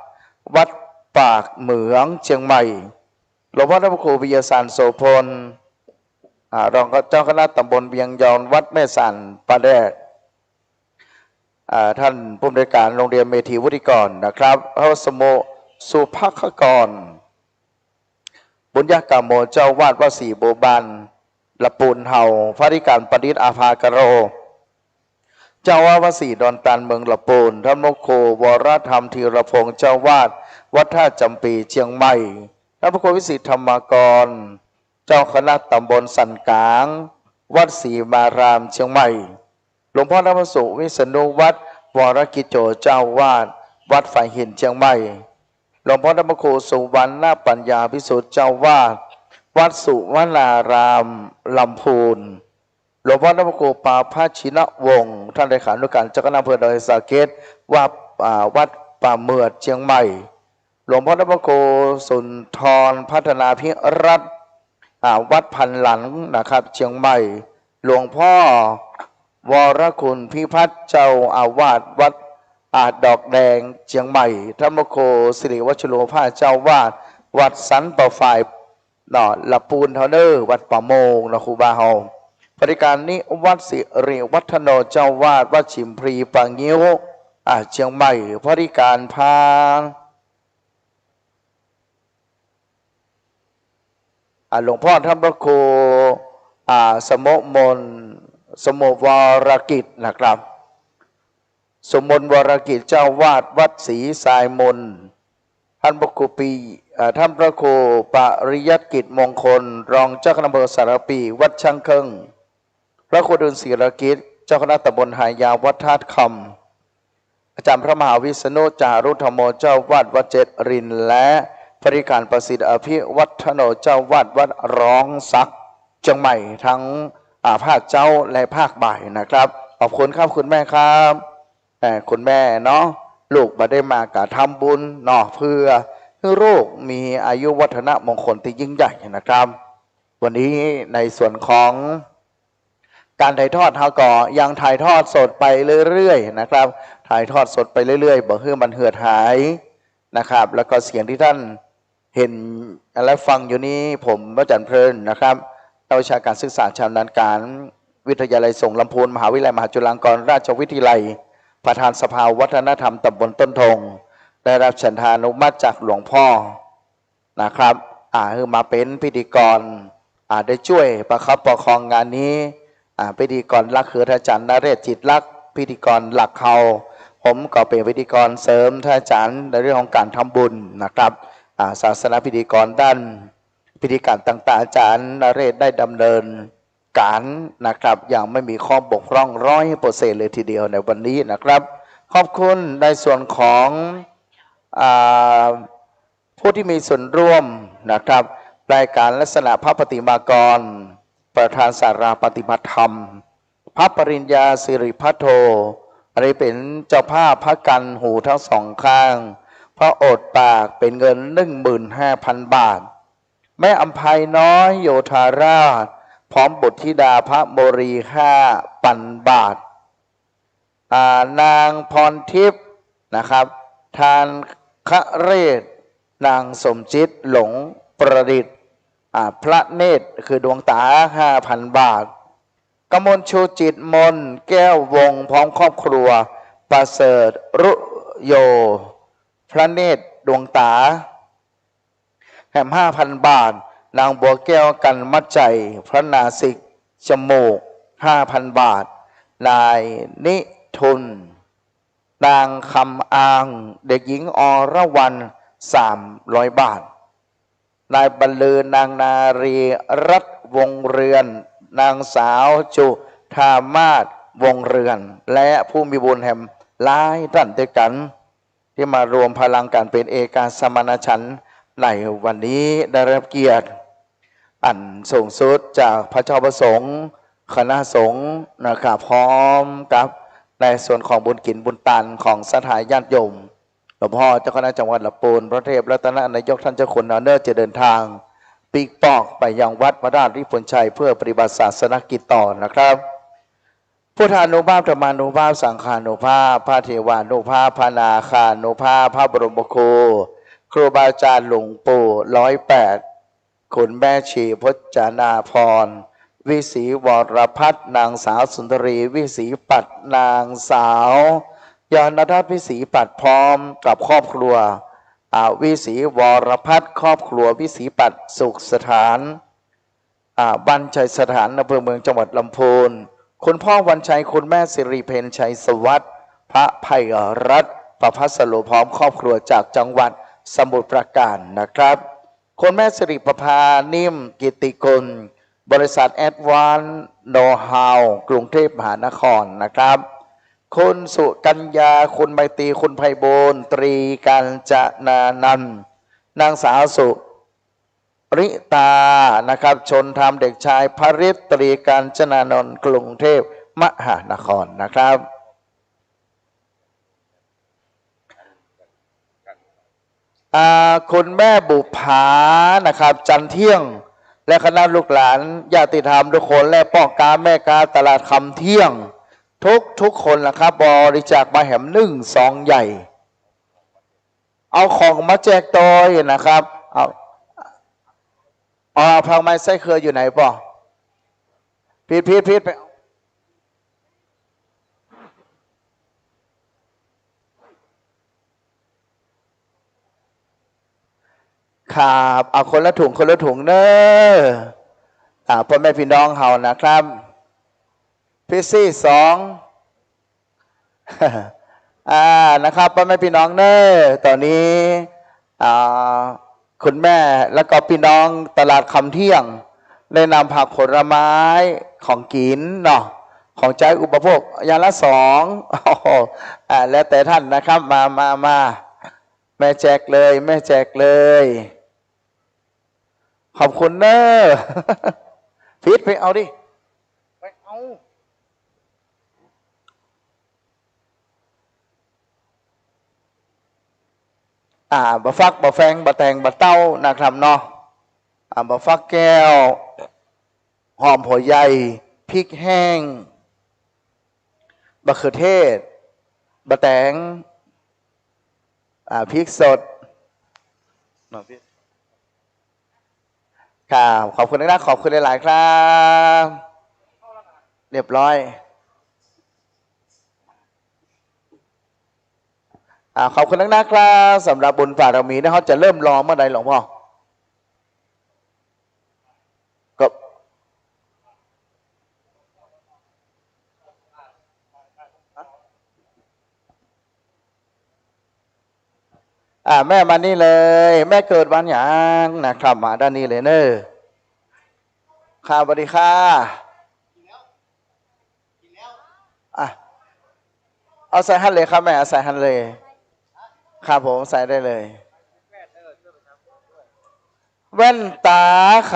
A: วัดปากเหมืองเชียงใหม่หลวงพ่อพระครูวิยาสารโสพลรองเจ้าคณะตำบลเวียงยอนวัดแม่สันปาแดดท่านผู้อำนวยการโรงเรียนเมธีวุฒิกรนะครับพระสมุสุภคกรบุญญากรรมโมเจ้าวาดวัดศรีโบบันละปูนเฮาพระธิการปณิตอาภากโรเจ้าวาดวัดศรีดอนตันเมืองละปูนท่านมโควรธรรมธีรพงษ์เจ้าวาดวัดท่าจำปีเชียงใหม่ท่านพระครูวิสิทธิธรรมกรเจ้าคณะตำบลสันกลางวัดศรีมารามเชียงใหม่หลวงพ่อธรรมสุวิษณุวัดวรกิจโจเจ้าวาดวัดฝ่ายหินเชียงใหม่หลวงพ่อธรรมครูสุวรรณปัญญาพิสุทธิ์เจ้าวาดวัดสุวรรณารามลำพูนหลวงพ่อธรรมครูปาภาชินวงศ์ท่านเลขานุการเจ้าคณะอำเภอดอยสะเก็ดวัดป่าเมือดเชียงใหม่หลวงพ่อธรรมครูสุนทรพัฒนาพิรัตน์วัดพันหลังนะครับเชียงใหม่หลวงพ่อวรคุณพิพัฒน์เจ้าอาวาสวัดดอกแดงเชียงใหม่ธรรมโคสิริวัชโรภาเจ้าวาดวัดสันป่าฝ่ายละปูนเทเนอร์วัดป่าโมงนะครูบาเฮาปฏิการนี้วัดสิริวัฒโนเจ้าวาดวัดฉิมพรีปางงิ้วเชียงใหม่ปฏิการพาหลวงพ่อธรรมโคสมมนสมวรกิจนะครับสมมนวรกิจเจ้าวาดวัดศรีสายมนท่านพระครูท่านพระครูปริยัติกิจมงคลรองเจ้าคณะอำเภอสารปีวัดช่างเคิงพระครูดุลศิรกิจเจ้าคณะตำบลหายาวัดธาตุคำอาจารย์พระมหาวิษณุจารุธรรมโมเจ้าวาดวัดเจดรินและบริการประสิทธิ์อภิวัฒโนเจ้าวาดวัดร้องซักเชียงใหม่ทั้งภาคเจ้าและภาคบ่ายนะครับขอบคุณครับคุณแม่ครับคุณแม่เนาะลูกมาได้มากะทำบุญเนาะเพื่อให้ลูกมีอายุวัฒนะมงคลที่ยิ่งใหญ่นะครับวันนี้ในส่วนของการถ่ายทอดเฮาก็ยังถ่ายทอดสดไปเรื่อยๆนะครับถ่ายทอดสดไปเรื่อยๆบ่ให้มันเหือดหายนะครับแล้วก็เสียงที่ท่านเห็นและฟังอยู่นี้ผมอาจารย์เพลินนะครับนักวิชาการศึกษาชำนาญการวิทยาลัยส่งลำพูนมหาวิทยาลัยมหาจุฬาลงกรณราชวิทยาลัยประธานสภาวัฒนธรรมตำบลต้นทงได้รับฉันทานุมัติจากหลวงพ่อนะครับคือมาเป็นพิธีกรได้ช่วยประคับประคองงานนี้พิธีกรหลักคือท่านอาจารย์นเรศจิตลักษณ์พิธีกรหลักเขาผมก็เป็นพิธีกรเสริมท่านอาจารย์ในเรื่องของการทำบุญนะครับศาสนาพิธีกรด้านพิธีการต่างๆอาจารย์นเรศได้ดำเนินการนะครับอย่างไม่มีข้อบกพร่อง100%เลยทีเดียวในวันนี้นะครับขอบคุณในส่วนของผู้ที่มีส่วนร่วมนะครับรายการลักษณะพระปฏิมากรประธานสาราปฏิบัติธรรมพระปริญญาสิริพัทโทอันนี้เป็นเจ้าภาพพระกันหูทั้งสองข้างพระโอษฐ์ปากเป็นเงิน 15,000 บาทแม่อภัยน้อยโยธาราชพร้อมบุตรธิดาพระโมรี5,000 บาทนางพรทิพย์นะครับทานคะเรศนางสมจิตหลงประดิษฐ์พระเนตรคือดวงตา 5,000 บาทกมลชูจิตมนแก้ววงพร้อมครอบครัวประเสริฐรุโยพระเนตรดวงตาแหม 5,000 บาทนางบัวแก้วกันมัดใจพระนาสิกจมูก 5,000 บาทนายนิทุนนางคำอางเด็กหญิงอรวรรณ300 บาทนายบรรลือนางนารีรัตน์วงเรือนนางสาวจุธามาศวงเรือนและผู้มีบุญแห่งหลายท่านด้วยกันที่มารวมพลังกันเป็นเอกสมณฉันท์ในวันนี้ได้รับเกียรติอันสูงสุดจากพระเจ้าประสงค์คณะสงฆ์นะครับพร้อมกับในส่วนของบุญกินบุญตันของสถานญาติโยมหลวงพ่อเจ้าคณะจังหวัดลำพูนพระเทพรัตนนายกท่านเจ้าคุณเนอร์จะเดินทางปีกปอกไปยังวัดพระราชริพุนชัยเพื่อปฏิบัติศาสนกิจต่อนะครับ พุทธานุภาพธรรมานุภาพสังฆานุภาพพระเทวานุภาพพระนาคานุภาพพระบรมครูครูบาอาจารย์หลวงปู่108คุณแม่ชีพจนาพรวิศีวรพัฒน์นางสาวสุนทรีวิศีปัตนางสาวยานทัศน์วิศีปัตพร้อมกับครอบครัววิศีวรพัฒน์ครอบครัววิศีปัตสุขสถานบัญชัยสถานอำเภอเมืองจังหวัดลำพูนคุณพ่อวันชัยคุณแม่สิริเพนชัยสวัสดิ์พระไพรัตน์ประภัสโลพร้อมครอบครัวจากจังหวัดสมุทรปราการนะครับคุณแม่สิริประภานิ่มกิติกุลบริษัทแอดวานซ์โนว์ฮาวกรุงเทพมหานครนะครับคุณสุกัญญาคุณไมตรีคุณไพบูลย์ตรีการจนานันท์นางสาวสุริตานะครับชนธรรมเด็กชายพริตตรีการจนานนท์กรุงเทพมหานครนะครับคุณแม่บุภานะครับจันเที่ยงและคณะลูกหลานญาติธรรมทุกคนและพ่อกาแม่กาตลาดคำเที่ยงทุกคนนะครับบริจาคมาแหม1 ซองใหญ่เอาของมาแจกต่อยนะครับเอาพังไม้ไส้เคยอยู่ไหนป่ะพีดไปครับเอาคนละถุงเนอะพ่อแม่พี่น้องเฮานะครับพี่ซี่2นะครับพ่อแม่พี่น้องเนอะตอนนี้คุณแม่แล้วก็พี่น้องตลาดคำเที่ยงได้นำผักผลไม้ของกินเนาะของใช้อุปโภคอย่างละ2แล้วแต่ท่านนะครับมาแม่แจกเลยขอบคุณเนอะพีทไปเอาดิไปเอาบะฟักบะแฟงบะแตงบะเต้านะครับเนาะบะฟักแก้วหอมหัวใหญ่พริกแห้งบะเขือเทศบะแตงพริกสดครับขอบคุณนะขอบคุณหลายๆครับเรียบร้อยขอบคุณนะครับสำหรับบุญฝ่าเรามีนะเขาจะเริ่มรอเมื่อใดหลวงพ่อก็แม่มานี่เลยแม่เกิดวันอย่างนะครับมาด้านนี้เลยเนอะค่ะสวัสดีค่ะเอาใส่หันเลยครับแม่ใส่หันเลยครับผมใส่ได้เลยแว่นตาไข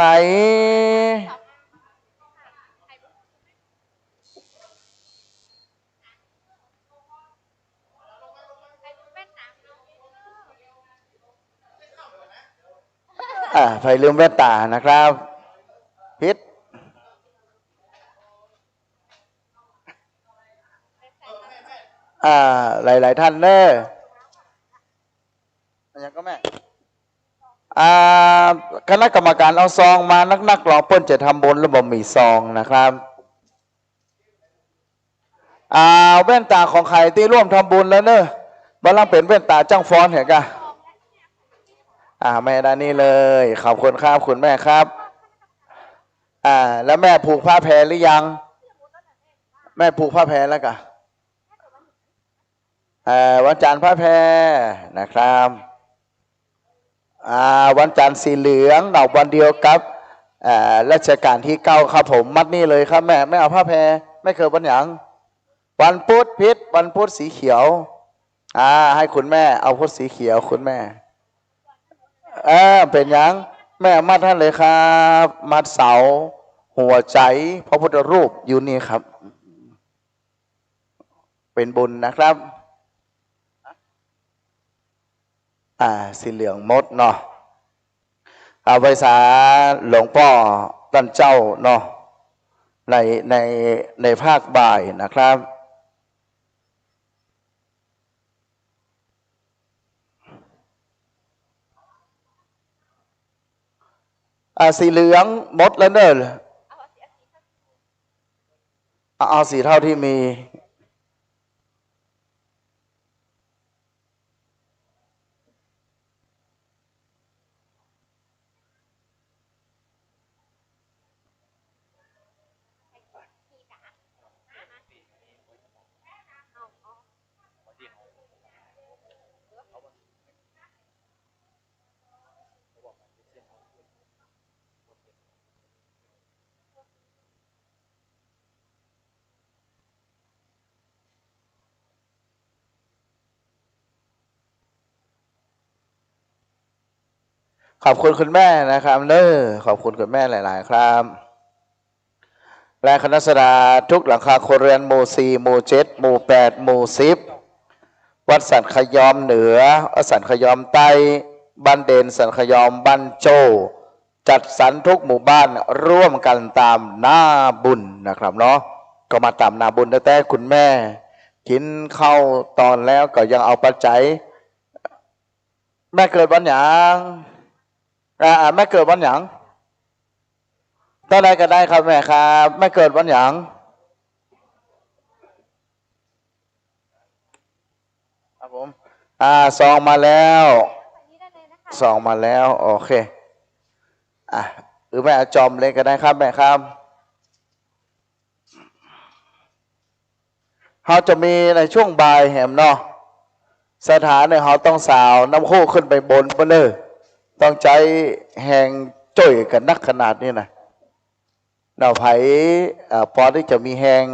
A: ไฟลืมแว่นตานะครับพิษหลายท่านเนอะยังก็แม่คณะกรรมการเอาซองมานักๆลองเปิ้นจะทำบุญแล้วบ่มีซองนะครับแว่นตาของใครที่ร่วมทำบุญแล้วเนอะบ้านลังเป็นแว่นตาจ้างฟ้อนเหรอกะแม่ด้านนี้เลยขอบคุณครับคุณแม่ครับแล้วแม่ผูกผ้าแพรหรือยังแม่ผูกผ้าแพรแล้วกะวันจันทร์ผ้าแพรนะครับวันจันทร์สีเหลืองดอกวันเดียวกับรัชกาลที่9ครับผมมัดนี่เลยครับแม่ไม่เอาผ้าแพรไม่เคยวันหยังวันพุธพิษวันพุธสีเขียวให้คุณแม่เอาพุธสีเขียวคุณแม่เป็นยังแม่มัดท่านเลยครับมัดเสาหัวใจพระพุทธรูปอยู่นี่ครับเป็นบุญนะครับสีเหลืองมดเนาะเอาไว้สาหลวงพ่อท่านเจ้าเนาะ ในในในภาคบ่ายนะครับสีเหลืองหมดแล้วเนอะเอาสีเท่าที่มีขอบคุณคุณแม่นะครับเนอะขอบคุณคุณแม่หลายๆครับและคณะสดาทุกหลังคาครัวเรือนหมู่4หมู่7หมู่8หมู่10วัดสันขยอมเหนือวัดสันขยอมใต้บ้านเด่นสันขยอมบ้านโจจัดสรรทุกหมู่บ้านร่วมกันตามหน้าบุญนะครับเนาะก็มาตามหน้าบุญแต่คุณแม่กินข้าวตอนแล้วก็ยังเอาปัจจัยแม่เกิดวันหยังแม่เกิดวันหยังตอนใดก็ได้ครับแม่ครับแม่เกิดวันหยังครับผมซองมาแล้วซองมาแล้วโอเคหรือแม่จอมเลยก็ได้ครับแม่ครับเขาจะมีในช่วงบ่ายแหมเนาะสถานเนี่ยเขาต้องสาวน้ำโค้ขึ้นไปบนไปเลยต้องใจแหงจ่อยกันนักขนาดนี้นะเราไผ่พอที่จะมีแหง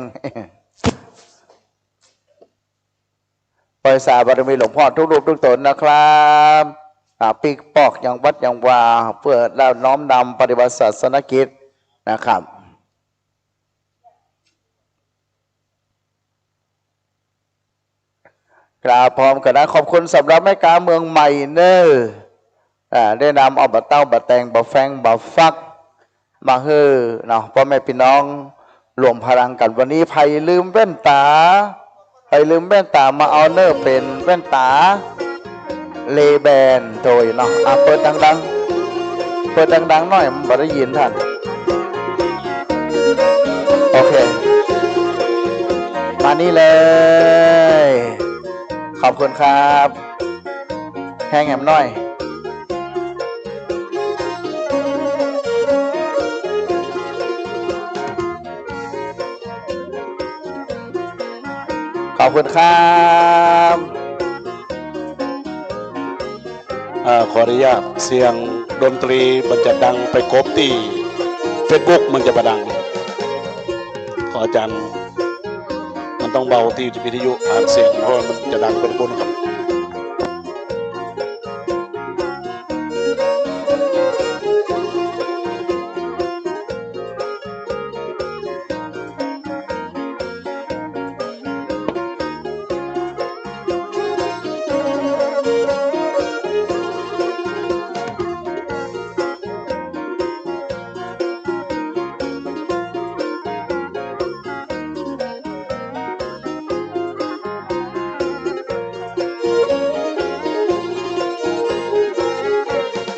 A: ปล่อยสาบารมีหลวงพ่อทุกรูปทุกตนนะครับปีกปอกอย่างวัดอย่างวาเพื่อเราน้อมนำปฏิบัติศาสนกิจนะครับกราบพร้อมกันนะขอบคุณสำหรับแม่กาเมืองใหม่เนอได้นำเอาบะเต้าบะแตงบะแฟงบะฟักมาเฮ้อเนาะพ่อแม่พี่น้องรวมพลังกันวันนี้ไผ่ลืมแว่นตามาเอาเนอร์เป็นแว่นตาเลแบนโดยเนาะเปิดดังหน่อยมันบ่ได้ยินท่านโอเคมานี่เลยขอบคุณครับแห้งแหมหน่อยขอบคุณครับ
E: ขออนุญาตเสียงดนตรีมันจะดังไปกบที่เฟซบุ๊กมันจะประดังขออาจารย์มันต้องเบาที่วิทยุอ่านเสียงเพราะมันจะดังเป็นบนครับ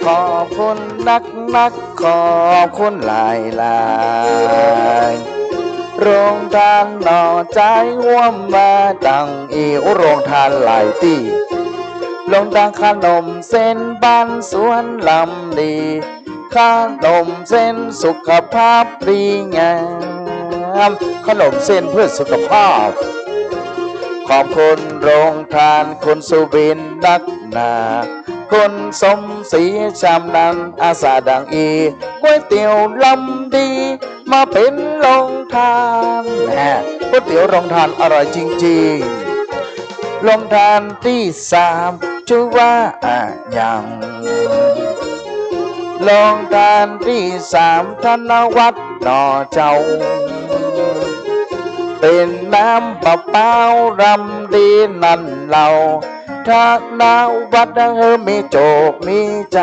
A: ขอบคุณนักขอบคุณหลายโรงทานหน่อใจห่วมมาดังโรงทานหลายที่ลงดังขนมเส้นบ้านสวนลำดีขนมเส้นสุขภาพดีงามขนมเส้นเพื่อสุขภาพขอบคุณโรงทานคุณสุบินนักนาคุณสมศรีชำนันอาสาดังก๋วยเตี๋ยวลำดีมาเป็นโรงทานก๋วยเตี๋ยวโรงทานอร่อยจริงๆโรงทานที่3ชื่อว่าอย่างโรงทานที่3ธนวัฒน์หน่อเจ้าเป็นน้ำมะพร้าวรำดีนั่นเราถ้านาวัดมีโจกมีใจ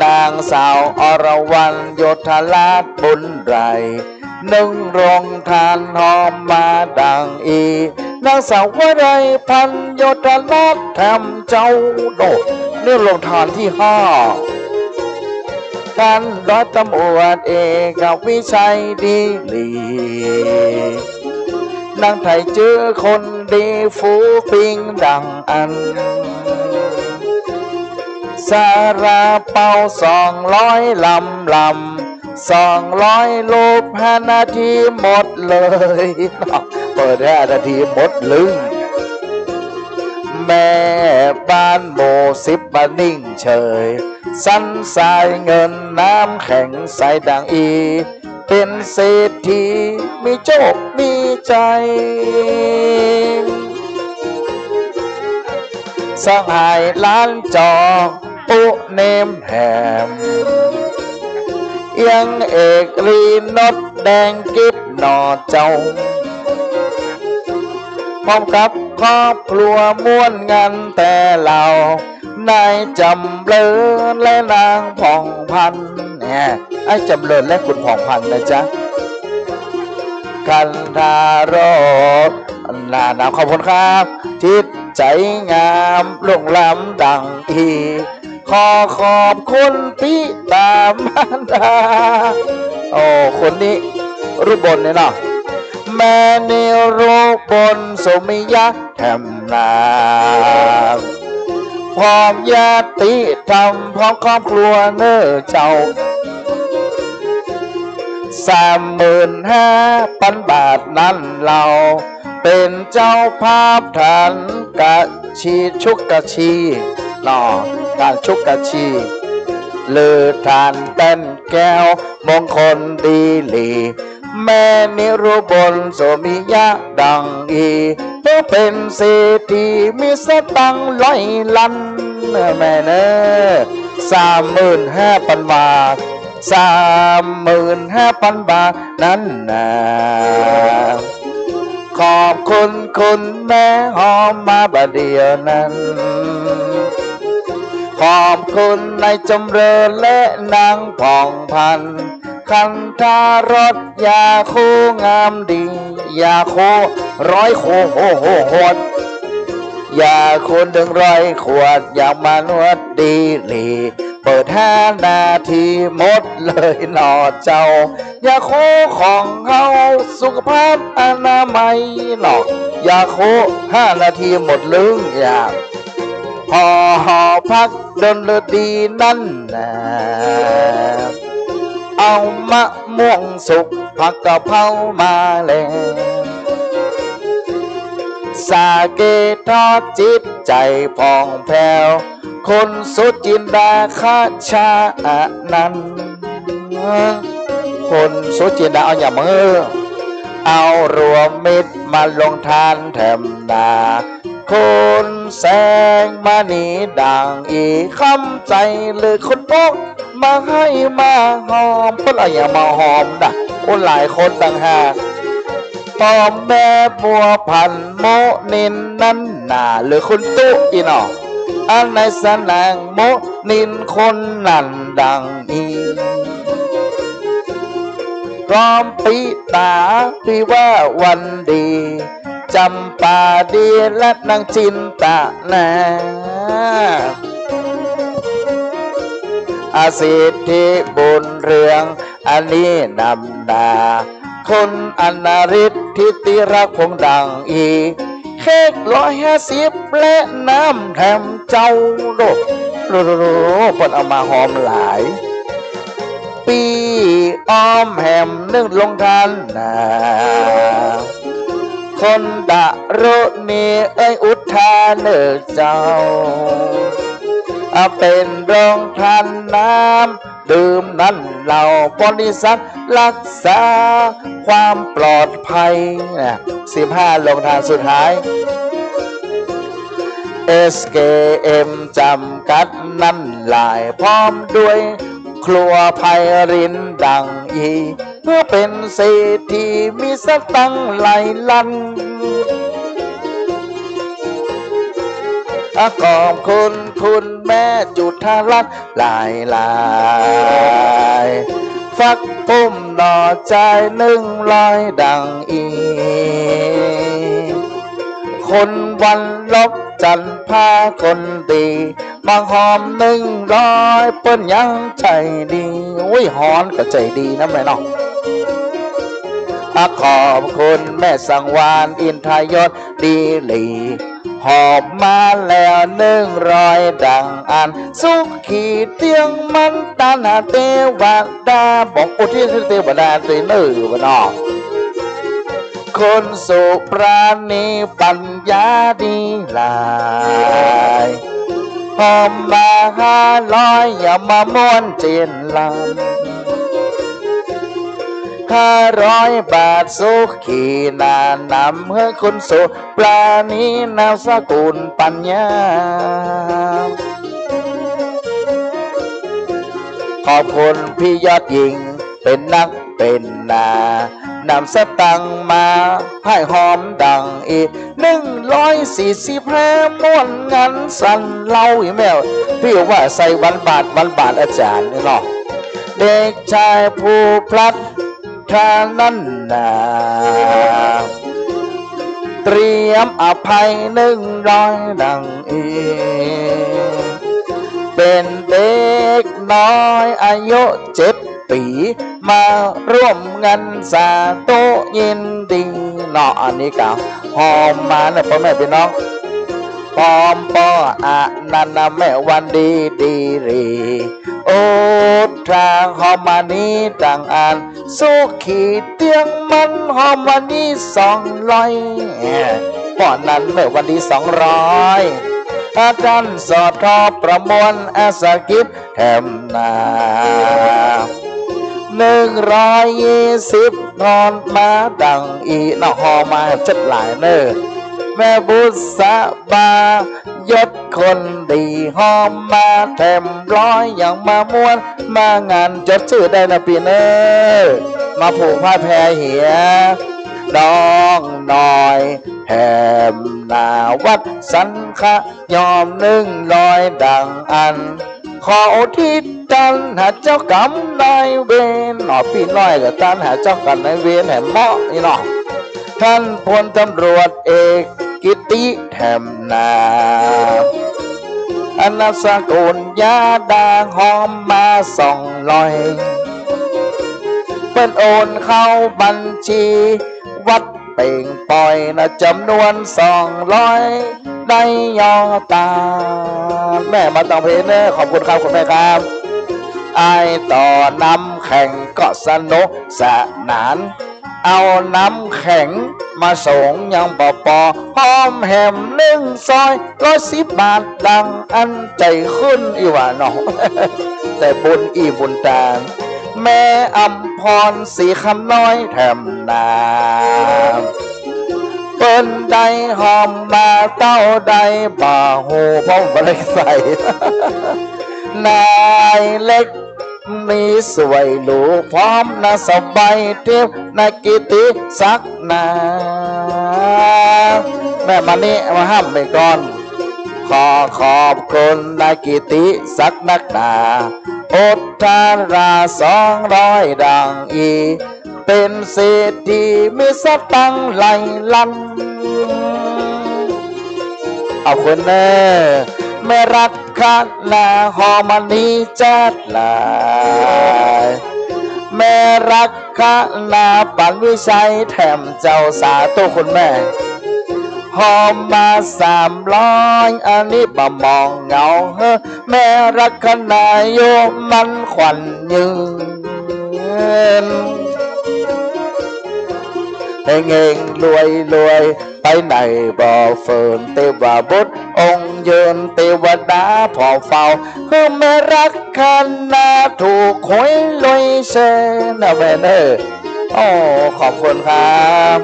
A: นางสาวอรวรรณโยธาลาดบุญไรนึ่งโรงทานหอมมาดังอีนางสาววรัยพันโยธาลาดทำเจ้าโดดเรื่องโรงทานที่ห้าการร้อยตำรวจเอกวิชัยดีลีนางไทยเจอคนดีฟูปิงดังอันสาราเป่า200 200 รูป5 นาทีหมดเลยเปิด5 นาทีหมดลึงแม่บ้านโม10บ้านนิ่งเฉยสันสายเงินน้ำแข็งใสดังอีเป็นเศรษฐีมีโชคมีใจสหายล้านจอปุเนมแหมยังเอกรีนดแดงกิบหนอเจ้าพร้อมกับครอบครัวม้วนงานแต่เรานายจำเริญและนางผ่องพันเนี่ยไอ้จำเริญและคุณผ่องพันนะจ๊ะคันธารสนาขอบคุณครับจิตใจงามลงล้ำดังอีขอขอบคุณพี่ตามารดาโอ้คนนี้รูปบนเนี่ยเนาะแม่นิรูปบนสมิยะแถมนาพร้อมญาติธรรมพร้อมครอบครัวเนื้อเจ้า35,000 บาทนั้นเราเป็นเจ้าภาพฐานกะชีชุกกะชีนอการชุกกะชีเลือทานเต้นแก้วมงคลดีหลีแม่นิรุบลโสมิยะดังอีเพื่อเป็นเศรษฐีมีสตังค์100 ล้านแม่เนอ35,000 บาท35,000 บาทนั้นนะขอบคุณคุณแม่หอมมาบาเดียวนั้นขอบคุณนายจำเริญและนางผ่องพันคันธารสยาคูงามดียาคู100 โคโหดยาคู100 ขวดอยากมานวดดีหลีเปิด5 นาทีหมดเลยหนอเจ้ายาคูของเขาสุขภาพอนามัยหนอยาคู5 นาทีหมดลึงอย่างพอพักดนดีนั่นนะเอามะม่วงสุกผักกะเพรามาเลยสาเกทอดจิตใจพองแผ้วคนสุจินดาคาชานั้นคนสุจินดาเอาอย่ามือเอารวมมิตรมาลงทานแถมนาคนแสงมานีดังอีคำใจเลยคนพกมาให้มาหอมเพื่ออะไรอย่ามาหอมนะคนหลายคนต่างหากปอมแม่บัวพันโมนินนั่นหนาหรือคนตุ๊อีนออันในสนางโมนินคนนั่นดังอีพร้อมปีตาที่ว่าวันดีจำปาดีและนางจินตะนาอาสิทธิบุญเรืองอันนี้นำนาคนอนาริศทิติรักพงดังอีเค้ก150และน้ำแถมเจ้าโลคนเอามาหอมหลายปีอ้อมแหมนึ่งลงทานนาคนดะโรนีอุทานเนอเจ้าเป็นรองทานน้ำดื่มนั้นเราบริษัทรักษาความปลอดภัย15 ลงทานสุดท้าย SKM จำกัดนั่นหลายพร้อมด้วยครัวไพรินดังอีเพื่อเป็นเศรษฐีมีสตังค์หลายล้านขอบคุณคุณแม่ ม่จุดทารักลายลายฟักพุ่มหน่อใจ100ดังอีคนวันลบจันพาคนดีบางหอม100เปิ้นยังใจดีอุ้ยหอนก็ใจดีนะแม่น้องขอบคุณแม่สังวานอินทายศดีลีหอบมาแล้ว100ดังอันสุขีเตียงมันตานาเทวดาบอกอุทิศเทวดาเตเนอร์วะน้องคนสุปราณีปัญญาดีหลายหอมมา500อย่ามาม้วนเจนลำ500 บาทสุขีนานำให้คุณสุปราณีนามสกุลปัญญาขอบคุณพี่ยอดหญิงเป็นนักเป็นนานำสตังมาให้หอมดังอีก145ม้วนงานสันเล่าอีแมวพี่ว่าใส่วันบาทอาจารย์นี่เนาะเด็กชายผู้พลัดทานั้นนาเตรียมอภัย100ดังอีเป็นเด็กน้อยอายุ7 ปีมาร่วมงานสาโตยินดีเนาะอันนี้กล่าวหอมมาเนี่ยพ่อแม่พี่น้องปอมปออะนันนะแม่วันดีดีรีโอทางหอมมานี้ต่างอันสุขีเตียงมันหอมมานี้200ป้อนนั้นแม่วันดี200อาจารย์สอดทอประมวลอาสากิจแถมนา120นอนมาดังอีนหอมาจัดหลายเนอแม่บุษบายศคนดีหอมมาแถม100อย่างมาม้วนมางานจดชื่อได้นะพี่เนอมาผูกผ้าแพรเหียน้องน้อยแถมนาวัดสันขะยอม100ดังอันขออุทิศตันหาเจ้ากรรมนายเวรหนอพี่น้อยกับตันหาเจ้ากรรมนายเวรแห่เหมาะนี่เนาะท่านพลตำรวจเอกกิติแถมนาอนาสกุลยาดาหอมมา200เป็นโอนเข้าบัญชีวัดเป่งปล่อยนะจำนวน200ได้ยอตาแม่มาต้องเพลเนอร์ขอบคุณครับคุณแม่ครับไอต่อนำแข่งก็สนุกสนานเอาน้ำแข็งมาส่งยังปอหอมแหม100 110 บาทดังอันใจขึ้นอีว่าน้อง แต่บุญอีบุญตาแม่อำพรสีคำน้อยแถมนาเปิ้นใดหอมมาเต้าใดบ่าหูพ่อมบริใส่ นายเล็กมีสวยลูกพร้อมนะสบายเที่ยวนากิติสักนาแม่มานี่มาห้ามไปก่อนขอบคุณนากิติสักนักหนาอดทารา200ดังอีเป็นเศรษฐีมีสตังไหลลันเอาคนแน่แม่รักคัดนาหอมนีจัดลายแม่รักคัดนาปันวิชัยแถมเจ้าสาตัวคุณแม่หอมมา300อันนี้บ่มองเงาเฮ้แม่รักคัดนาโยมันขวัญยืนให้เง่งรวยไปไหนบ่เฟินเทวบุตรองค์ยืนเทวดาพอเฝ้าเพื่อแม่รักคันนาถูกหวยลอยเชนะแม่เนอโอ้ขอบคุณครับ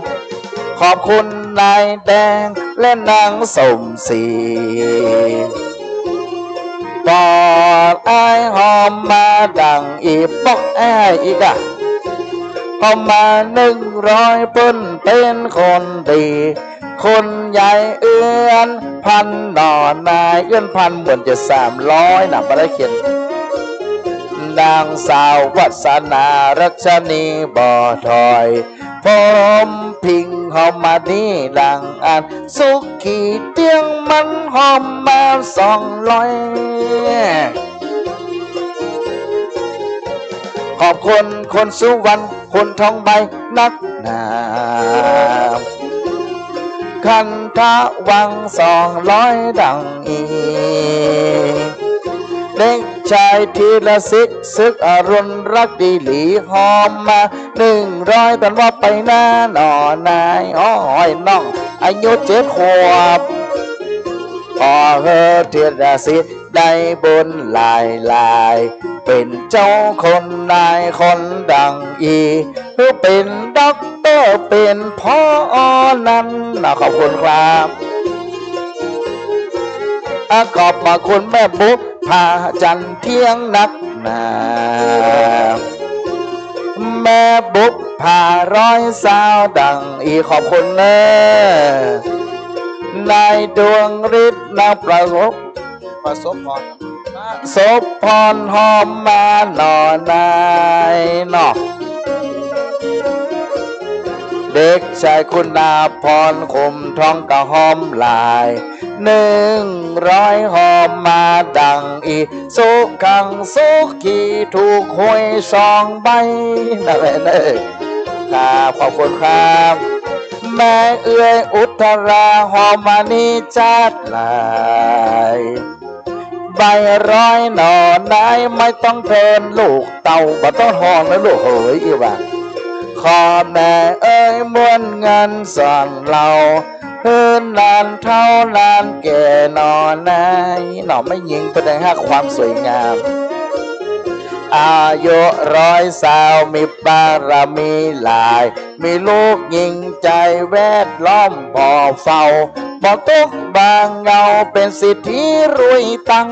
A: ขอบคุณนายแดงและนางสมศรีบอกไอ้หอมมาดังอีบอกไอ้อีกอะพอมา100เปิ้นเป็นคนดี คนใหญ่เอื้อนพันหน่อนายเอื้อนพันเหมือนจะ300นะมาได้เขียนนางสาววัสนารัชนีบ่อถอยพร้อมพิงหอมมานี่ดังอันสุขีเตียงมันหอมมา200ขอบคุณคนสุวรรณคนทองใบนักหนาคันทะวัง200ดังอีเด็กชายทีละซึกอรุณรักดีหลีหอมมา100ตันว่าไปหน้าหน่อนายอ้อยน้องอายุ7 ขวบพอเฮอทีละสิได้บุญหลายเป็นเจ้าคนนายคนดังอีเพื่อเป็นด็อกเตอร์เป็นพ่อนั้นนะขอบคุณครับขอบมาคุณแม่บุ๊กพาจันเที่ยงนักหนาแม่บุ๊กพา100 สาวดังอีขอบคุณเนนายดวงฤทธิ์นางประสบพรศพพรหอมมาหน่อนายเนาะเด็กชายคุณาพรคมทองกะหอมลาย100หอมมาดังอีสุขังสุขีถูกหวย2 ใบนั่นแหละครับขอบคุณครับแม่เอื้อยอุตราหอมมานีจัดลายใบ100หน่อนายไม่ต้องเทินลูกเต่าบ่ต้องหองนะลูกเฮ้ยอีว่าขอแม่เอ้ยมวนเงินส่อนเราเฮือนนานเท่านานแก่หน่อนายหน่อไม่ยิงแสดงให้ความสวยงามอายุ100 สาวมีบารมีหลายมีลูกยิงใจแวดล้อมพอเฝ้าบอกตกบางเงาเป็นสิทธิรวยตัง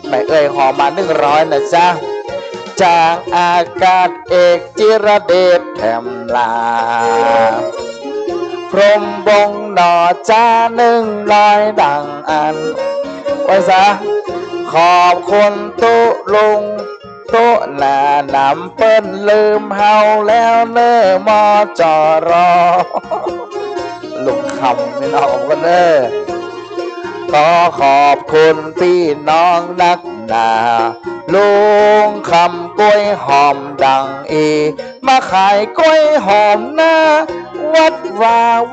A: แม่เอ้ยหอมมา100นะจ๊ะจากอากาศเอกจิรเดชแถมลาพรมบงหน่อจ้า100ดังอันไว้ซะขอบคุณตุลุงตุหน้านำเปิ้นลืมเฮาแล้วเน้อมอจอรอลุงคำไม่นอกกันเน้อขอขอบคุณพี่น้องนักหนาลุงคำกล้วยหอมดังอีมาขายกล้วยหอมหน้า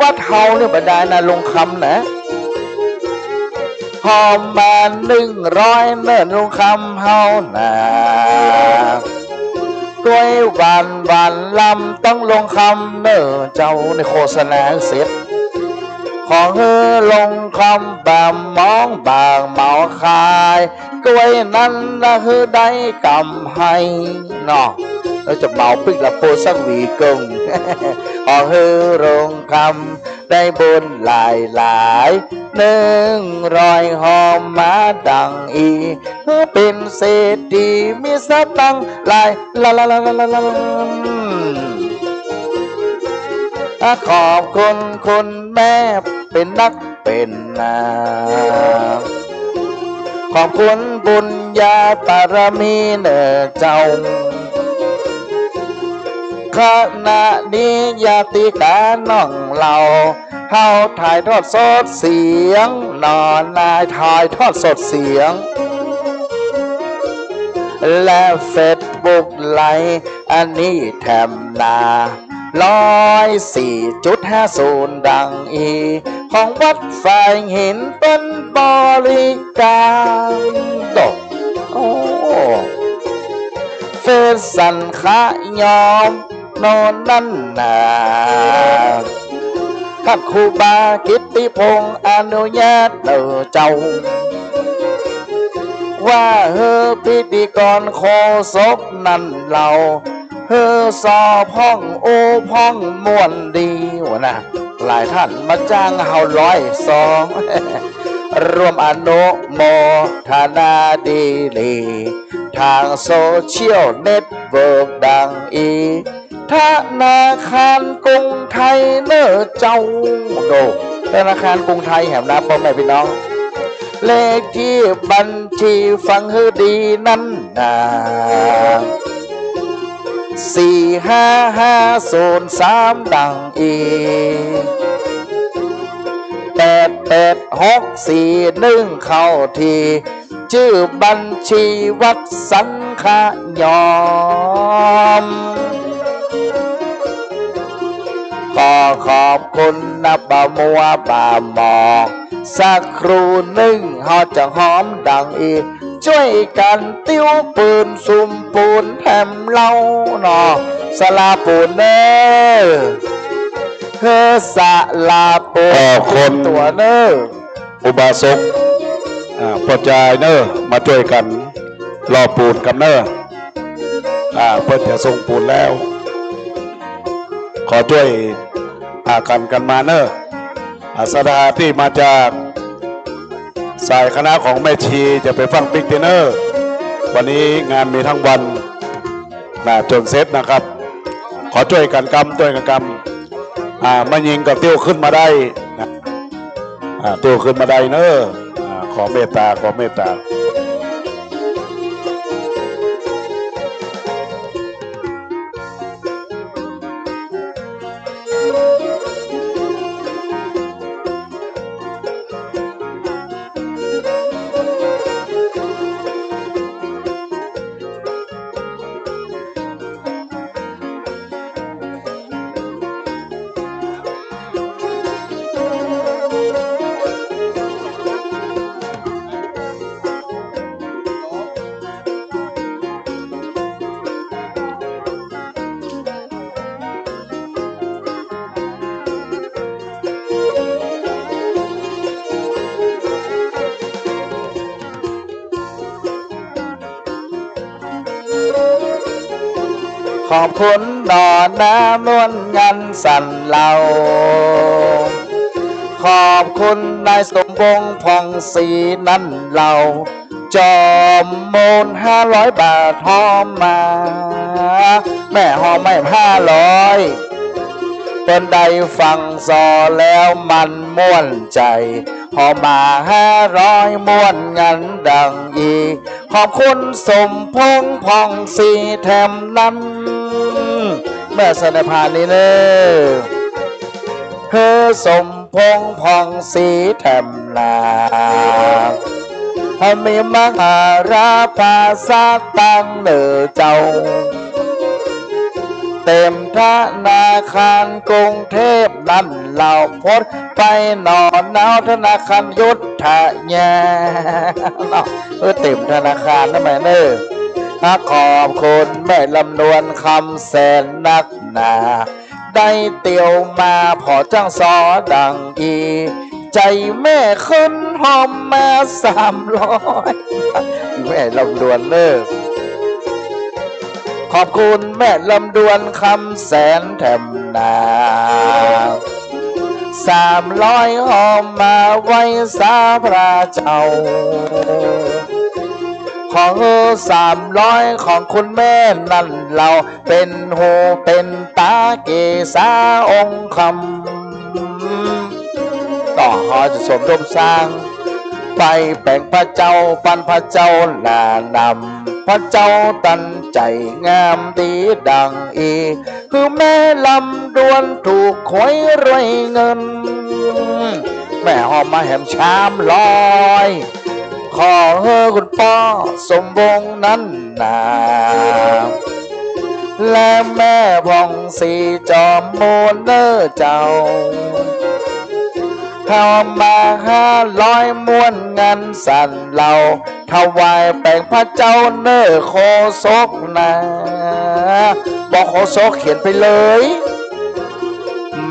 A: วัดเฮาเนี่ยบรรดานะลุงคำนะหอมมา100เนิ่นลุงคำเฮาหนากล้วยหวานลำต้องลงคำเน้อเจ้าในโฆษณาเสร็จขอเฮอลงคำบางมองบางเมาขายกล้วยนั้นนะคือได้กำให้เนาะแล้วจะเมาปิกละโปสังวีกงขอเฮอลงคำได้บุญหลาย100หอมมาดังอีเพื่อเป็นเศรษฐีมีสตังค์หลายขอบคุณคุณแม่เป็นนักเป็นนาขอบคุณบุญญาบารมีเนอเจ้าขณะนี้ญาติกาน้องเราเฮาถ่ายทอดสดเสียงนอนนายถ่ายทอดสดเสียงและเฟซบุ๊กไลน์อันนี้แถมนา104.50ดังอีของวัดฝ่ายหินเป็นบริการดอกโอ้เฟซสันขายอมโนนนั่นนาท่านครูบากิตติพงษ์อนุญาตเนอเจ้าว่าเฮอพิธีกรโคศกนั่นเราเฮอสอพ่องโอพ่องม่วนดีวะนะหลายท่านมาจ้างเฮา102 รวมอนุโมทนาดีลีทางโซเชียลเน็ตเวิร์กดังอีธนาคารกรุงไทยเนอเจ้าโดธนาคารกรุงไทยแห่งนะพ่อแม่พี่น้องเลขที่บัญชีฟังให้ดีนั้นนา45503ดังอี88641เข้าทีชื่อบัญชีวัดสังขยอมขอบคุณนับบามัวบาหมอกสักครู่หนึ่งหอจะหอมดังอีช่วยกันติ้วปืนซุ่มปูนแถมเล่าหนอสลาปูนเนอเฮสลาปูน
E: คน
A: ตัวเนอ
E: อุบาสกปจายเนอมาช่วยกันรอปูนกันเนอเพื่อจะส่งปูนแล้วขอช่วยกันมาเนอสถานที่มาจากสายคณะของแม่ชีจะไปฟังบิ๊กดินเนอร์วันนี้งานมีทั้งวันจนเซตนะครับขอช่วยกันกำมายิงกับติ้วขึ้นมาได้ติ้วขึ้นมาได้เนอขอเมตตา
A: ขอบคุณดอนน้ำนวลงานสั่นเหล่าขอบคุณนายสมวงศ์พองศรีนั่นเราจอมมูล500 บาทหอมมาแม่หอมไม่500เป็นใดฟังซอแล้วมันม่วนใจหอมมา500ม่วนงันดังอีขอบคุณสมพงษ์พองศรีแถมนั้นแม่สนพานี้เนอสมพงษ์พองศรีแถมนามีมหาราภาษาตั้งเนอเจ้าเต็มธนาคารกรุงเทพนั่นเหล่าพดไปนอนหนาวธนาคารยุทธยาเต็มธนาคารนะแม่เนอขอบคุณแม่ลำนวนคำแสนนักหนาได้เตียวมาพอจ้างสอดังอีใจแม่ขึ้นหอมมา300แม่ลำดวนเนอขอบคุณแม่ลำดวนคำแสนแถมนา300หอมมาไว้สาพระเจ้าของ300ของคุณแม่นั่นเราเป็นหูเป็นตาเกษาองค์คำต่อหอจะสมรมสร้างไปแป่งพระเจ้าปันพระเจ้าลานำพระเจ้าตันใจงามดีดังอีคือแม่ลำดวนถูกหวยรวยเงินแม่หอมมาแหมชามลอยขอคุณพ่อสมวงศ์นั้นนาและแม่พองศรีจอมโมเนอเจ้าเข้ามา500ม้วนงานสั่นเหล่าถวายแป่งพระเจ้าเนอโคศกนะบอกโคศกเขียนไปเลย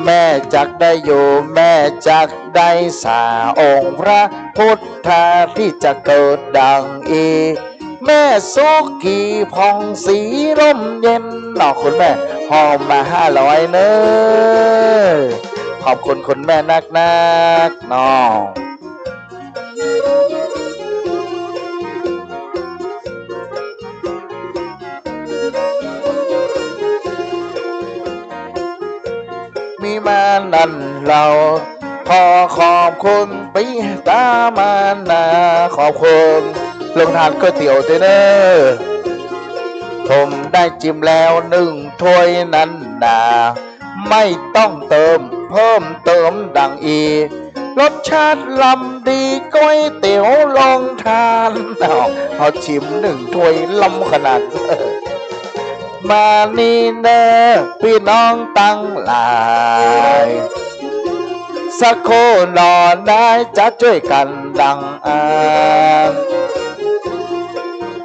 A: แม่จักได้อยู่แม่จักได้สาองค์พระพุทธาที่จะเกิดดังอีแม่สุขีพองศรีร่มเย็นหนอคุณแม่หอมมา500เนอขอบคุณคุณแม่นักน้อง มีมานั่นเราขอขอบคุณปีตามานาขอบคุณลงทานก๋วยเตี๋ยวเนอผมได้จิ้มแล้ว1 ถ้วยนั้นนาไม่ต้องเติมเพิ่มเติมดังอีรสชาติลำดีก๋วยเตี๋ยวลองทานเอาชิม1 ถ้วยลำขนาดมานี่เนอพี่น้องตั้งหลายสักโคนอนได้จะช่วยกันดัง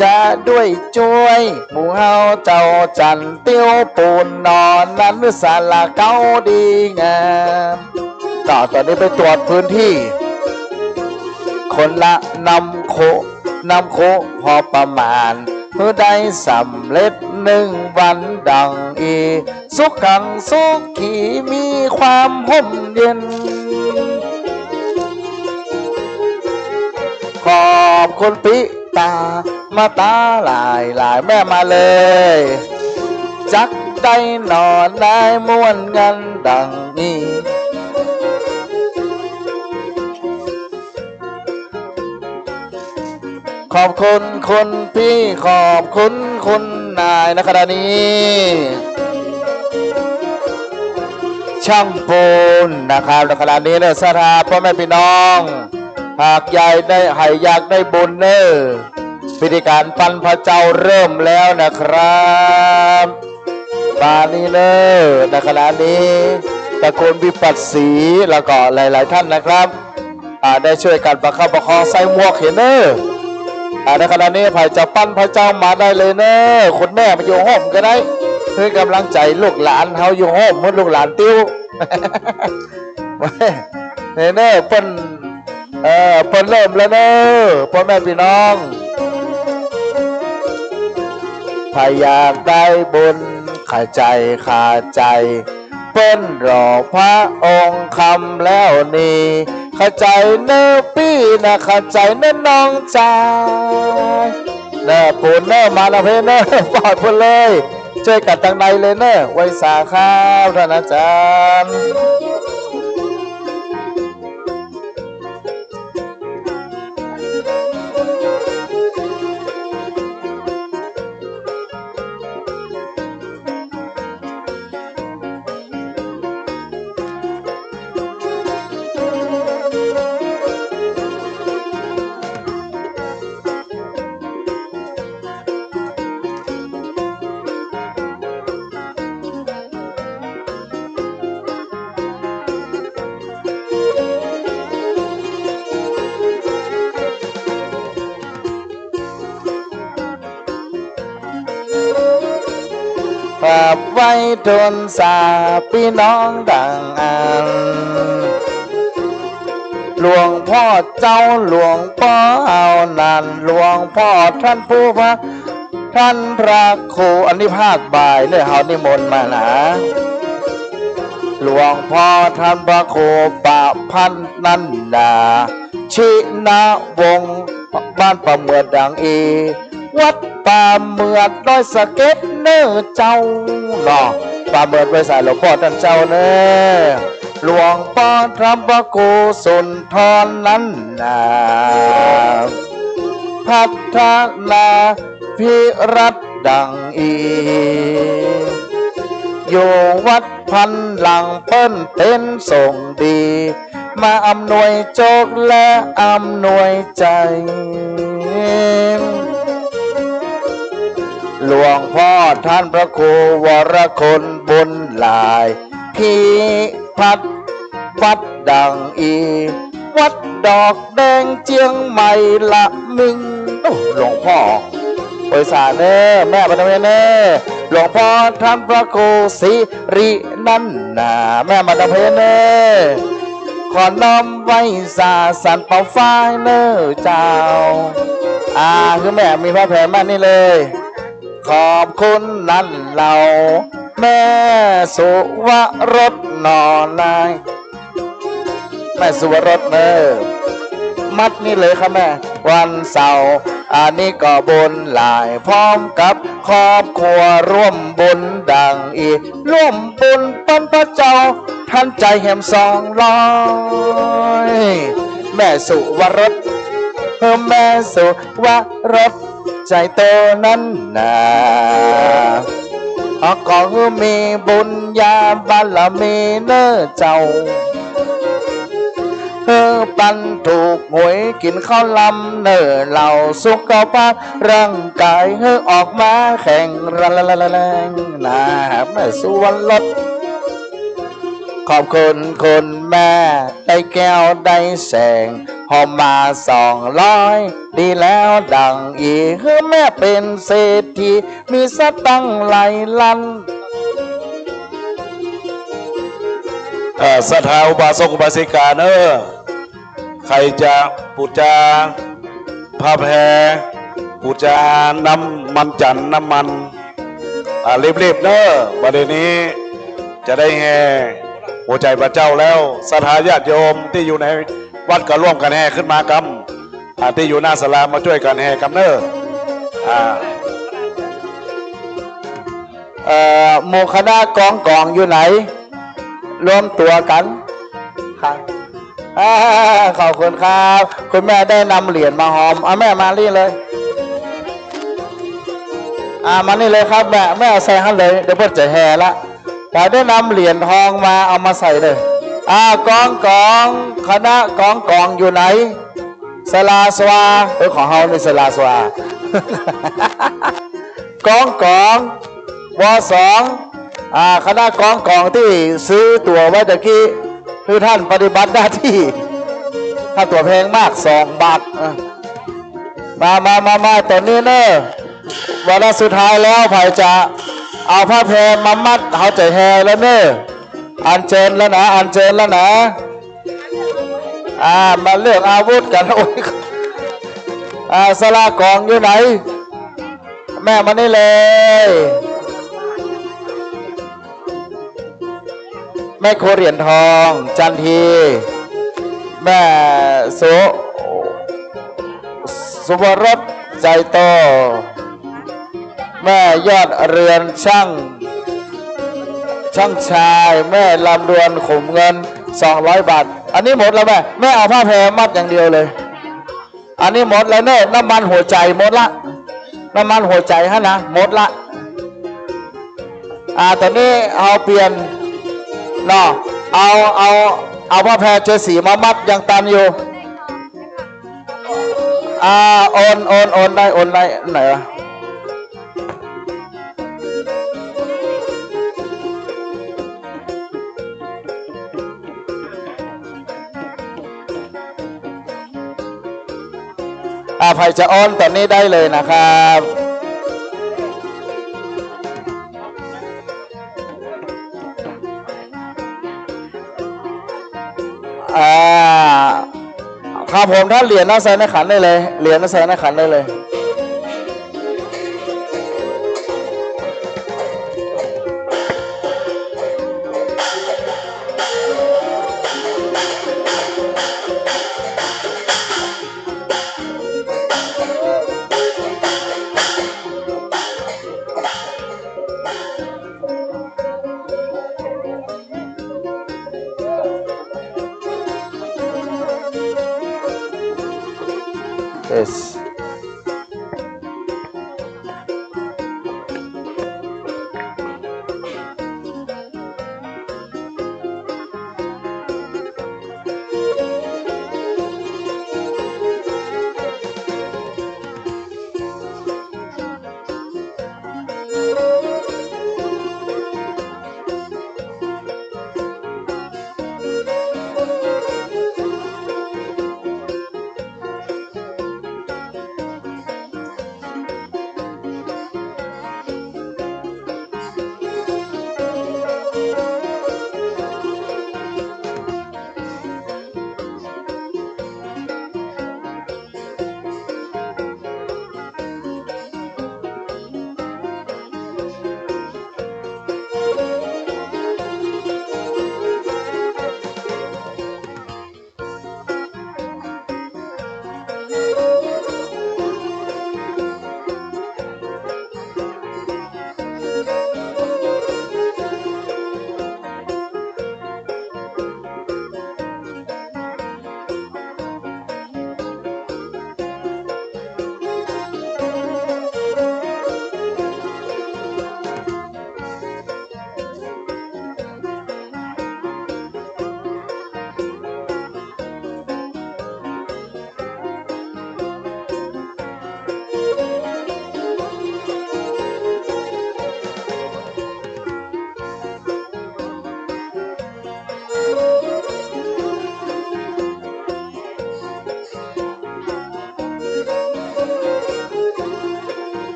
A: จะด้วยช่วยหมู่เฮาเจ้าจันเตี้ยวปูนนอนนั้นสาระเก้าดีงามก็ตอนนี้ไปตรวจพื้นที่คนละนำโคพอประมาณเพื่อได้สำเร็จ1 วันดังอีสุขขังสุขีมีความห่มเย็นขอบคุณปิตามาตาหลายแม่มาเลยจักได้นอนได้ม่วนกันดังนี้ขอบคุณคุณพี่ขอบคุณคุณนายในขณะนี้ช่างปูนนะครับในขณะนี้เนี่ยสถาพ่อแม่พี่น้องหากอยากได้บุญเนอพิธีการปั้นพระเจ้าเริ่มแล้วนะครับบานี้เนอในขณะนี้ตระกูลวิปัสสีแล้วก็หลายๆท่านนะครับได้ช่วยกันประคับประคองใส่หมวกเห็นเนอในขณะนี้ไผ่จะปั้นพระเจ้ามาได้เลยเนอะคุณแม่มาอยู่ห้องก็ได้เพื่อกำลังใจลูกหลานเฮาอยู่ห้องเหมือนลูกหลานติ้วเนอะเปิ้นเริ่มแล้วเนอะพ่อแม่พี่น้องไผ่อยากได้บุญขาใจเปิ้นรอพระองค์คำแล้วนี่เข้าใจเนอปี้นะเข้าใจเนอน้องใจเนอปูนเนอมาละเพเนอปอดพูดเลยช่วยกันตั้งในเลยเนอไว้สาข้าวท่านอาจารย์ฝากไว้ทนสาพี่น้องดังหลวงพ่อเจ้าหลวงพ่อเอานันหลวงพ่อท่านผู้พระท่านพระครูอันนี้ภาคบ่ายเนี่ยเฮานิมนต์มานะหลวงพ่อท่านพระครูปะพันนันดาชินาวงศ์บ้านประเมือดดังอีวัดป่าเมือดร้อยสะเก็ดเนื้อเจ้าเนาะป่าเมือดไว้ใส่หลวงพ่อท่านเจ้าเนื้อหลวงพ่อทำพระกูสุนทรนั้นนาพัฒนาพิรัตดังอีอยู่วัดพันหลังเปิ้นเต้นส่งดีมาอำนวยโชคและอำนวยใจหลวงพ่อท่านพระครูวรคุณบุญหลายพิพัฒน์วัดดังอีวัดดอกแดงเจียงใหม่ละมึงหลวงพ่อโอยสาเน่แม่บันเทเน่หลวงพ่อท่านพระครูสิรินันนาแม่บันเทเน่ขอน้อมไว้สาสันเป่าฟ้าเน้อเจ้าคือแม่มีพระแผ่มานี่เลยขอบคุณนั่นเราแม่สุวรสนอนนายแม่สุวรสเนอ มัดนี่เลยครับแม่วันเสาร์อันนี้ก็บุญหลายพร้อมกับครอบครัวร่วมบุญดังอีกร่วมบุญปั้นพระเจ้าท่านใจแหม200แม่สุวรสแม่สุวรสใจโตนั้นนาก็มีบุญญาบารมีเน้อเจ้าปันถูกหวยกินข้าวลำเน้อเหล่าสุขภาพร่างกายออกมาแข่งแรงนะแม่สุวรรณรสขอบคุณคุณแม่ได้แก้วได้แสงหอมมา200ดีแล้วดังอีกแม่เป็นเศรษฐีมีสตังค์ไหลลัน
E: ศรัทธาอุบาสกอุบาสิกาเนอะใครจะปูจาผ้าแพรปูจาน้ำมันจันทร์น้ำมันรีบๆเนอะประเด็นนี้จะได้แห่หัวใจพระเจ้าแล้วศรัทธาญาติโยมที่อยู่ในวัดก็ร่วมกันแห่ขึ้นมากำที่อยู่หน้าศาลามาช่วยกันแห่กำเนอะ
A: หมู่คณะกองอยู่ไหนรวมตัวกันครับขอบคุณครับคุณแม่ได้นำเหรียญมาหอมเอาแม่มานี่เลยมานี่เลยครับแม่เอาใส่ให้เลยเดี๋ยวเพื่อจะแห่ละแต่ได้นำเหรียญทองมาเอามาใส่เลยกองคณะกองอยู่ไหนสลาสวาของเฮาในสลาสวากองว2คณะกองที่ซื้อตั๋วไว้ตะกี้คือท่านปฏิบัติหน้าที่ถ้าตั๋วแพงมาก2 บาทมาตอนนี้เนอะวันสุดท้ายแล้วไผ่จะเอาผ้าแพรมามัดเขาจะแห่แล้วเนอะอันเชิญแล้วนะมาเลือกอาวุธกันโอ้ยสลากองอยู่ไหนแม่มานี่เลยแม่โคเหรียญทองจันทีแม่สุวรสใจโตแม่ยอดเรือนช่างชายแม่ลำดวนขุมเงิน200 บาทอันนี้หมดแล้วแม่เอาผ้าแพรมัดอย่างเดียวเลยอันนี้หมดแล้วเนอะน้ำมันหัวใจหมดละน้ำมันหัวใจฮะนะหมดละตอนนี้เอาเปลี่ยนเนาะเอาผ้าแพรเจสีมามัดยังตันอยู่โอนได้ไหนวะไผ่จะอ้อนตอนนี้ได้เลยนะครับครับผมถ้าเหรียญน่าใส่ในขันได้เลยเหรียญน่าใส่ในขันได้เลยYes.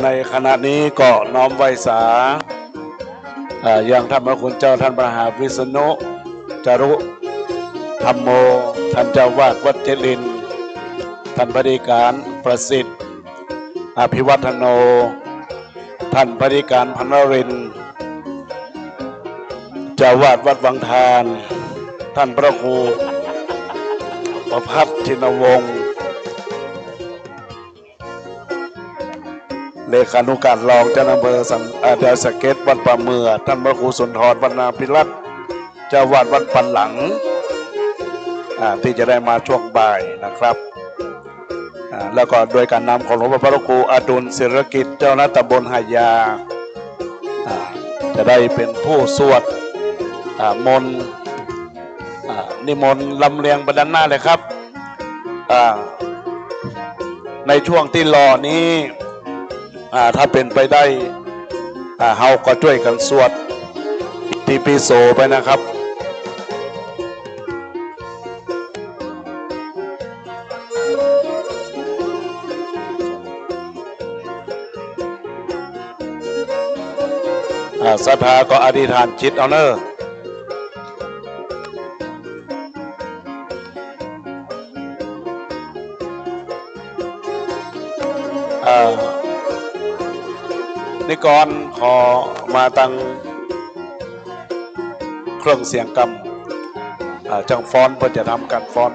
E: ในขณะนี้ก็น้อมไว้สาอย่างท่านพระคุณเจ้าท่านมหาวิษณุจารุธรรมโมท่านเจ้าวาดวัดเจริญท่านพระธิการประสิทธิ์อภิวัฒโนท่านพระธิการพันรินทร์เจ้าวาดวัดวังทานท่านพระครูประภัสชินวงศ์เลขานุการรองเจ้าอำเภอดาวสะเก็ดวัดป่าเมือท่านพระครูสุนทรวรรณพิรัตน์เจ้าวาดวัดปันหลังที่จะได้มาช่วงบ่ายนะครับแล้วก็โดยการนำของหลวงพ่อพระครูอดุลศิรกิจเจ้าหน้าตำบลหายาจะได้เป็นผู้สวดมนต์นิมนต์ลำเลียงบรรดาหน้าเลยครับในช่วงที่รอนี้ถ้าเป็นไปได้เฮาก็ช่วยกันสวดอิติปิโสไปนะครับศรัทธาก็อธิษฐานจิตเอาเนอะนิกรขอมาตั้งเครื่องเสียงกำจังฟ้อนเพื่อจะทำการฟ้อน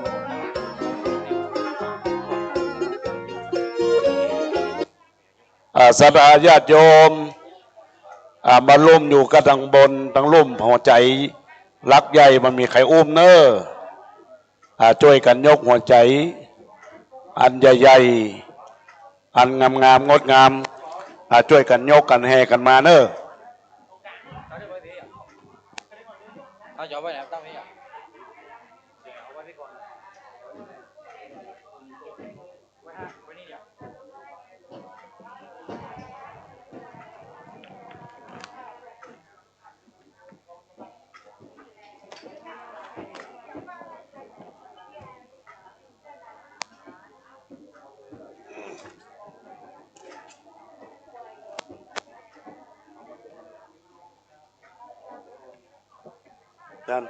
E: ศรัทธาญาติโยมมาลุ่มอยู่กับทางบนทางลุ่มหัวใจรักใหญ่มันมีใครอุ้มเนอะช่วยกันยกหัวใจอันใหญ่ๆอันงามๆงดงามช่วยกันยกกันแห่กันมาเนอะท่าน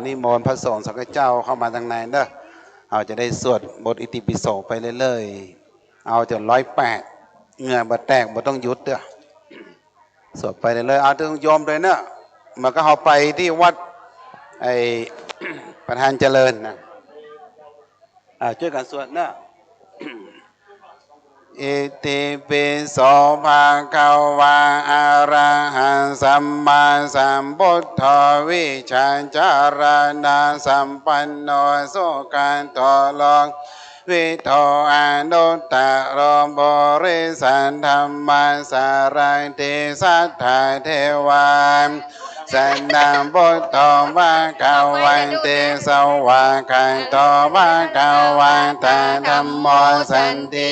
E: นิมนต์พระสงฆ์สักเจ้าเข้ามาทางในเนอะจะได้สวดบทอิติปิโสไปเรื่อยๆเอาจน108เหงื่อบ่แตกบ่ต้องหยุดเด้อสวดไปเรื่อยๆเอาถึงโยมเลยเนอะมันก็เอาไปที่วัดประธานเจริญนะช่วยกันสวดเนอะอิติปิโสภะคะวะอะระหังสัมมาสัมพุทโธวิชาจารณะสัมปันโนสุขันโตโลกวิโทอนุตตรโบริสันธรรมสารติสัทธาเทวาสันนังพุทโธภะคะวันติสวากขาโตภะคะวันตาธัมโมสันติ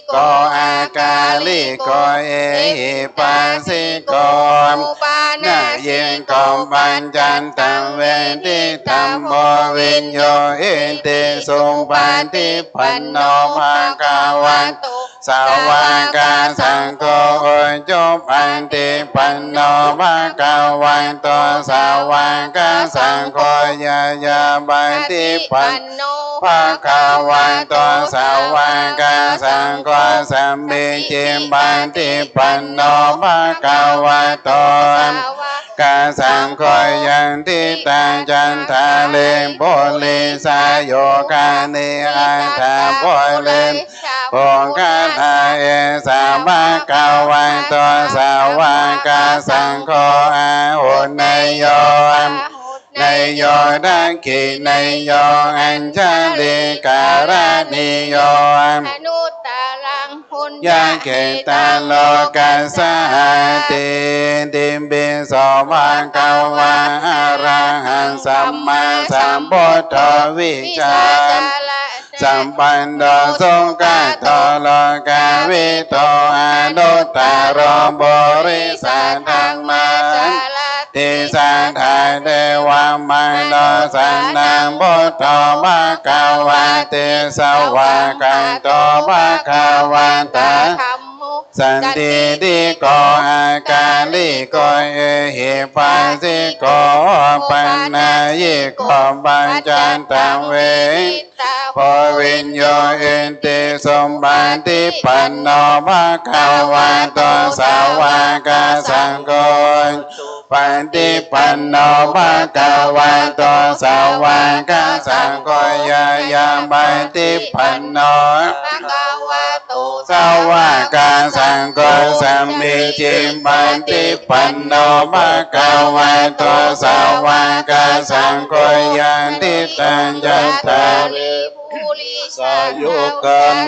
E: โกอาการิโกเอหิปัสสิโกนะเยนโกปัญจันตังเวทิตัมโมวิญโยอิติสุปฏิปันโนภะคะวันสาวกสังโฆจุปันติปันโนภะคะวันโตสาวกสังโฆยายาบันติปันโนภะคะวันโตสาวกสังโฆสัมมิจิบันติปันโนภะคะวันโตกาสังโฆยันติตาจันทาเลโพลิสาโยกานิอันทาโพลิโภคาทาเอสามะกาวันโตสาวกสังโฆอาหุนายโยนายโยดังขีนายโยอัญชลิการานิโยอนุตตรังพุญญาเขตาโลกัสสะติดิมบิโสภะคะวะอะระหังสัมมาสัมพุทโธวิชาสัมปันโนสุขโตโลกาวิโตอนุตตรโบริสัทธัมมา
C: ติสัทธาเทวามโนสันนังพุทโธภะคะวะติสวากขาโตภะคะวะตาสันติติโกอากาลิโกเอหิปัสสิโกปันนายิโกปัญจันตังเวพอวิญโยเอนติสมบัติปันโนภะคะวะโตสาวกสังโฆปันติปันโนภะคะวะโตสาวกสังโฆยายาปันติปันโนภะคะวะโตสาวกสังโฆสัมมิจิปันติปันโนภะคะวะโตสาวกสังโฆยันติตัญญตตาสายุกาเม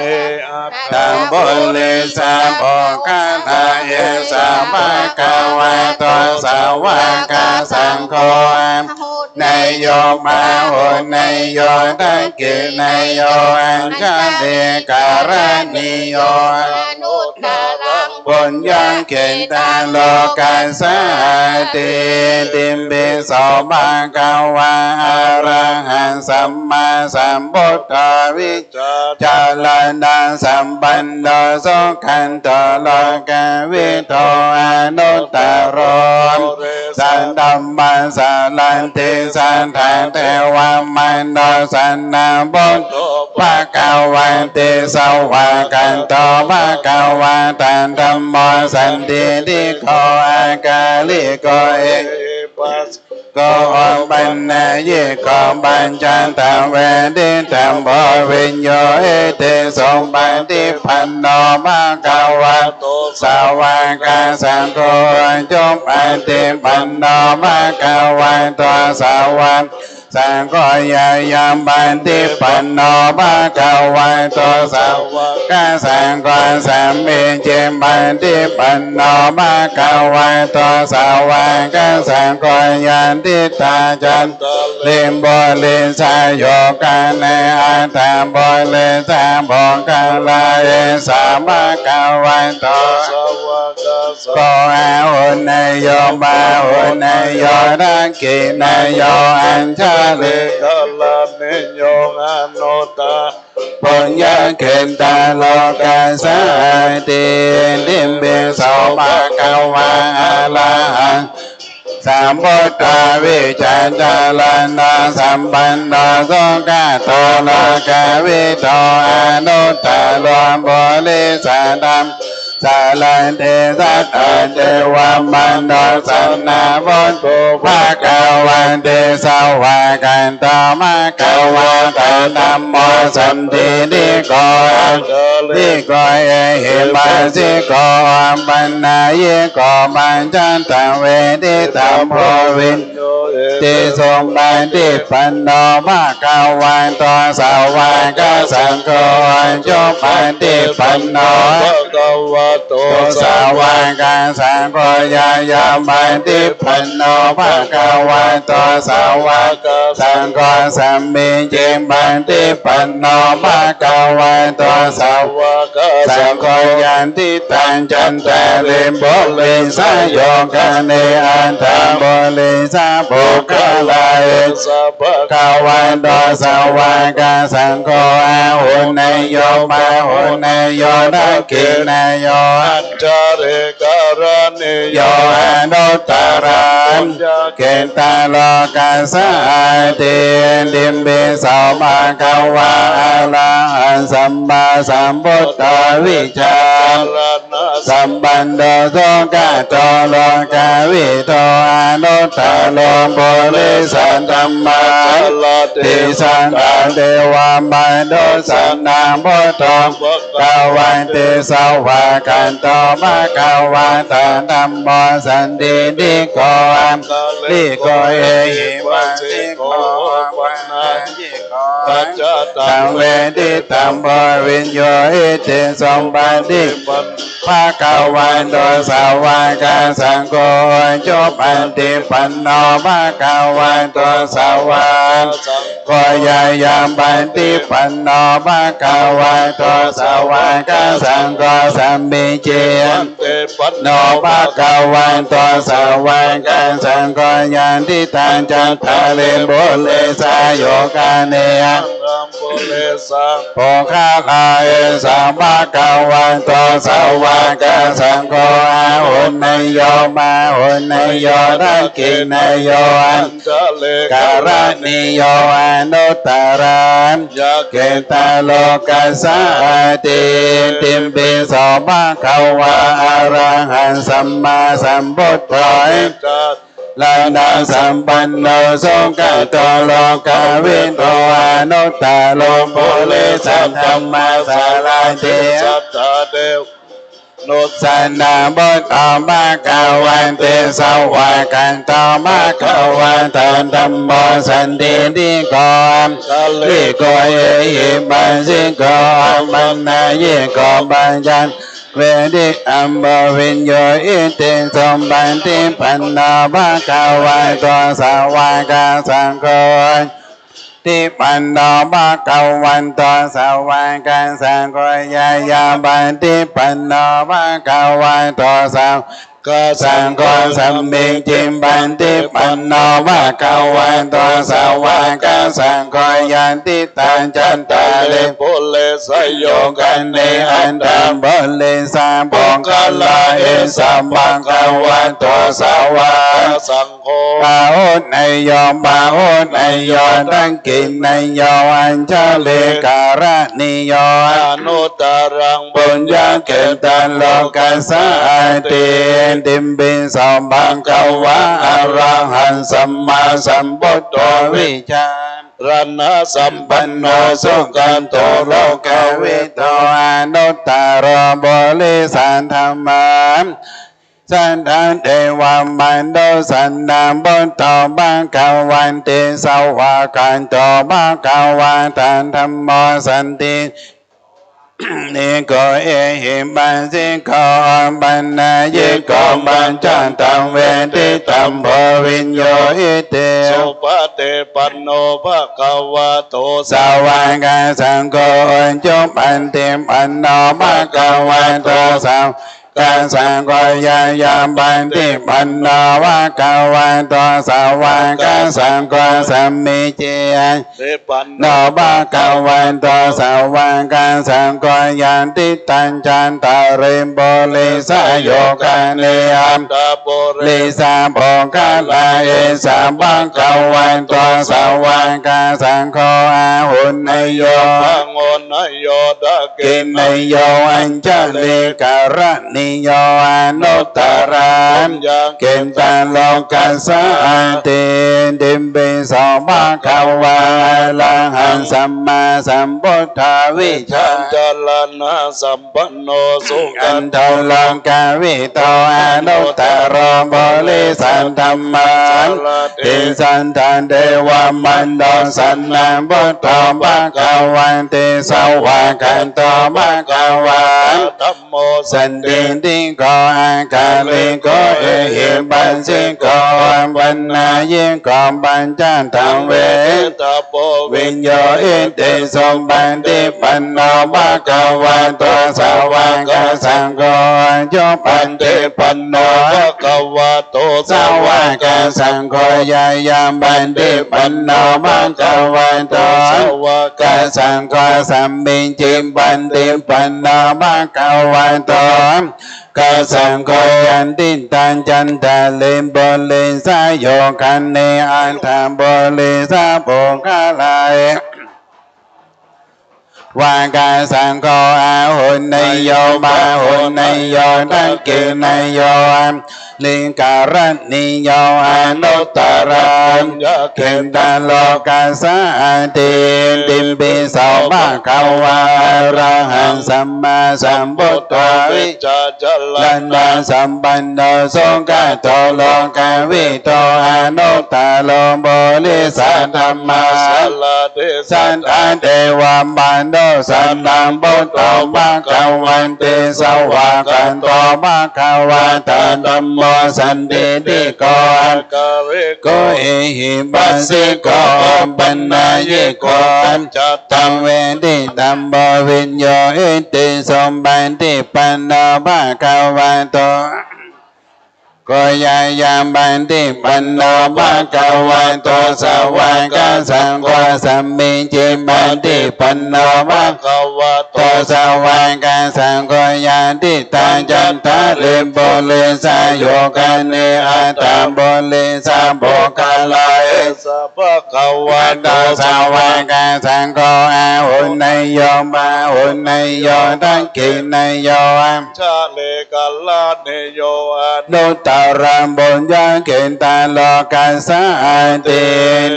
C: อัตตาบุลิสาโภคาทาเยสาภะคะวะโตสาวกสังโฆนายโยมาหุนายโยทักขินายโยอัญชาเดการณิโยนุตตรังบุญยังเขตาโลกัสสะติติมปิโสภะคะวะอะระหังสัมมาสัมพุทธวิจารณะสัมปันโนสุขันโตโลกวิโตอนุตตรมสันตัมมัสสะลันติสันทานเทวามโนสันนาบุตภะคะวันติสวากันโตภะคะวะตันธัมโมสันติติโกอากาลิโกเอปัสโกปันนายิโกปัญจันตเวทิตัมโพวิญโยเอติสมบัติปันโนภะคะวะโตสาวกสังโฆจงปฏิปันโนภะคะวะโตสาวกสังโฆยายามปันติปันโนภะคะวะโตสาวกสังโฆสัมมิจิปันติปันโนภะคะวะโตสาวกสังโฆยันติตาจันลิมโบลิสายโยกาเนอัตตาโบลิสาโภคาลาเอสาภะคะวะโตโกอาหุนายโยมาหุนายโยทักขินายโยอัญชาลิกาลาเนโยอนุตตาปุญญเขตาโลกัสสะติติมปิโสภะคะวะอะระหังสัมพุทธวิจารณะสัมปันโนสุขโตโลกวิโตอนุตตรมบุริสธัมสาลันเทสัตเทวามโนสันนาบุตภะคะวันเตสวากันตมะคะวะตาธัมโมสันติติโกติโกเอหิปัสสิโกปันนายิโกปัญจันตังเวทิตัมโพวินติสมบัติปันโนภะคะวะโตสาวกสังโฆจงปฏิปันโนภะคะวะโตสาวกสังโฆยายาปันติปันโนภะคะวะโตสาวกสังโฆสัมมิจิปันติปันโนภะคะวะโตสาวกสังโฆยันติตัญจันตะลิมโบลิสาโยกาเนอันตาโบลิสาโภคาลาเอสะภะคะวะโตสาวกสังโฆอาหุนายโยมาหุนายโยทักขินายโยอัญชาเรการณิโยอนุตตรังเกตาโลกัสสะติติมปิโสภะคะวะอะระหังสัมมาสัมพุทธวิจารณะสัมปันโนสุขโตโลกวิโตอนุตตรมบุริสธัมมาติสังฆเทวามโนสันนาพุทโธภะวันติสวากันโตภะคะวะตาธัมโมสันติติโกลิโกเอหิปัสสิโกปันนายิโก
E: ปัจจตั
G: ตั
E: ง
G: ง
E: เว
G: เว
E: ทิ
G: ทิ
E: ตั
G: ตั
E: ง
G: ง
E: ป
G: ปวิญโยอิติสมบัติ
E: ปัน
G: ภาควันโตสาวกสังโฆจบปันติปันโนภาควันโตสาวกก็ยายามปันติปันโนภาควันโตสาวกสังโฆสัมมิเจ
E: ปันเตปัน
G: โนภาควันโตสาวกสังโฆยันติตังจันทะเลบุเลสายโยกาเนย
E: รัมโบเลสัง
G: โภคาลาเอสัมภะกวันโตสาวกสังโฆอาหุนนโยมาหุนนโยรังกินนโยอัน
E: จะเล
G: การณิโยอนุตตรัน
E: ยา
G: เกตาโลกัสสะติติมปิโสภะคะวะอะระหังสัมมาสัมพุทโธ
E: จัต
G: ลานาสัมปันโนสุขโตโลกาวินโตอนุตตโลโภเลสัมธรรมาสาราเต
E: สัตตาเดวโน
G: สันนาบุตตมะกาวันเตสวากันตมะกาวันตันธัมโมสันติติโกมลิโกเอหิปัสสิโกมันนายิโกปัญญันเวดิอัมบวิญโยอิติสมบันติปันนาภะคะวะโตสาวกสังโฆติปันโนภะคะวันโตสาวกสังโฆยายาบันติปันโนภะคะวันโตสาวกสังโฆสัมมิจิมบันติปันโนภะคะวันโตสาวกสังโฆยันติตังจันตาเล
E: โบเลสยโย
G: โยกันเนอันดัมบลิสาปองกาลาเอสัมบังกวันโตสาวา
E: สังโฆ
G: ปาหุนายโยปาหุนายโยตั้งกินนายโยอัญชเลการะนิโย
E: อนุตตรัง
G: ปุญญาเกตันโลกัสสะติดิมบินสมบังกวะอะระหังสัมมาสัมพุทโธวิชา
E: รันนาสัมปั
G: ปั
E: น
G: น
E: โน
G: โน
E: สุ
G: สุ
E: ขั
G: ขั
E: น
G: น
E: โต
G: โต
E: โล
G: โล
E: ก
G: กา
E: วิ
G: วิ
E: โต
G: โตอนุตตรบริสันธรรมามสันทันเทวามันโดสันนามบุตโตบังกวันติสวากันโตบังกวันตันธรรมโมสันติ นิโกเอหิปัสสิโกปันนายิโกปัญจันตังเวทิตัมโพวิญโยอิเต
E: สุปเตปันโนภะคะวะโต
G: สาวกสังโฆจุปันติปันโนภะคะวันโตสาวกสังโฆยายามปันติปันโนภะคะวันโตสาวกสังโฆสัมมิเจ
E: เตปัน
G: โนภะคะวันโตสาวกสังโฆยันติตัญจันตาริมโบลิสาโยกาเนยัม
E: ตาโปเร
G: ลิสาโภคาลาเอสาบังกวันโตสาวกสังโฆอาหุนนายโย
E: พังโอนนโยดะเก
G: กิน
E: ณ
G: นายโยอัญชลิการะนิโยอนุตตรันเกณฑ์ตาโลกัสสะติดิมปิโสภะคะวะละหังสัมมาสัมพุทธวิชา
E: จลนาสัมปันโนสุ
G: อั
E: ขั
G: น
E: น
G: โตลังกาวิโตอนุตตรบริสันธรรมันติสันทันเทวมันโดสันนังพุทโธภะคะวันติสวากันโตภะคะวัน
E: ธัมโม
G: สันติติโกอาคาลิโกเอหิปัสสิโกปันนายิโกปัญจันตังเว
E: ตาโป
G: วิญโยอิติสมบันติปันโนภะคะวันโตสาวกสังโฆโยปันติปันโน
E: ภะคะวะโต
G: สาวกสังโฆยายามบันติปันโนภะคะวันโต
E: สาวก
G: กสังโฆสัมมิจิบันติปันโนภะคะวันโตกสังโฆยันติตันจันตาเลมบลิสาโยคันเนอันธรรมบลิสาโภคาลาย
A: วากาสังโฆอาหุนนโยมาหุนนโยทักกินโยลิงการนิโยอนุตตรังเกณตโลกัสสะติติมปิโสภะคะวะอะระหังสัมมาสัมพุทธะวิจาจลันดาสัมปันโนสุขโตโลกวิโตอนุตตโลโบลิสัทธัมมาสันตเทวมานโนสันนังพุทโธภะคะวันติสวากขันโตภะคะวะตาธัมโมสันติติโกโกเอหิปัสสิโกปัญญายโกจัตตังเวทิตัมโบวิญโยอิติสมบันติปันโนภะคะวะโตโกยายามบันติปันโนภะคะวะโตสวากาสังโฆสัมมิจิบันติปันโนภะคะวะโตสวากาสังโฆยาติตาจันทะเรโบเลสาโยกันเนอัตตาโบเลสาโบกาลาเอสะภะคะวะโตสวากาสังโฆอาหุนนโยมาหุนนโยทักขินโยชาเลกัลลาเนโยอนุตตรังบุญญาเกณตาโลกัสสะติ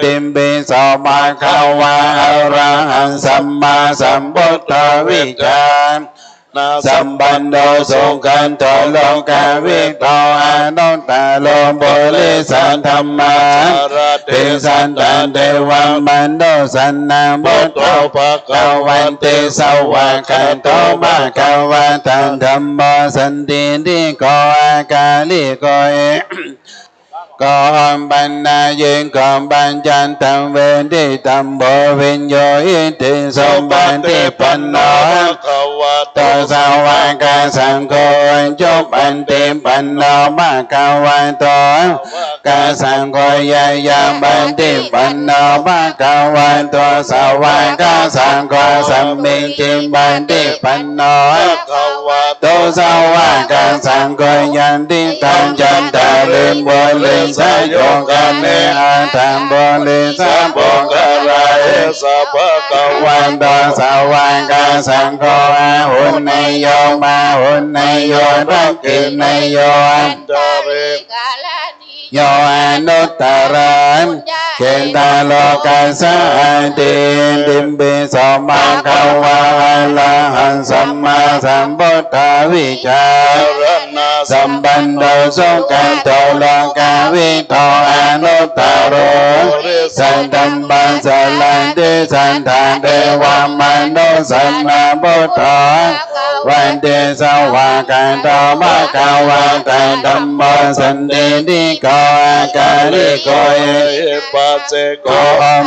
A: ติมปิโสภะคะวะอะระหังสัมมาสัมพุทธวิจารสัมปันโนสุขันโตโลกวิโตอนุตตโลโบลิสัทธัมมาติสันตันเทวมานโนสันนังพุทโธภะคะวันติสวากขันโตภะคะวะตังธัมโมสันติติโกอากาลิโกเอก่อนปัญญายิงก่อนปัญจันตังเวทิตัมโบวิญโยอิติสมบันติปันโนตสวากาสังโฆจบปันติปันโนภะคะวะโตกาสังโฆยายาบันติปันโนภะคะวะโตสวากาสังโฆสัมมิจิบันติปันโนโตสวากาสังโฆยันติตังจันตาลิมโบลิสาโยกันเนอัตถังโบลิสาโบกะลาเอสะภะคะวันโตสวากาสังโฆอาหุนนโยมาหุนนโยทักขินโยอันตริโยอนุตตรังเกณตาโลกัสสะติติมปิโสภะคะวะอะระหังสัมมาสัมพุทธวิจารณะสัมปันโนสุขันโตโลกวิโตอนุตตโรสันตัมปัสสะลันติสันทานเทวมนุสันนาพุทโธวันเตสวากันโตภะคะวะตังธัมโมสันติติโกอากาลิโกเอปัสสิโก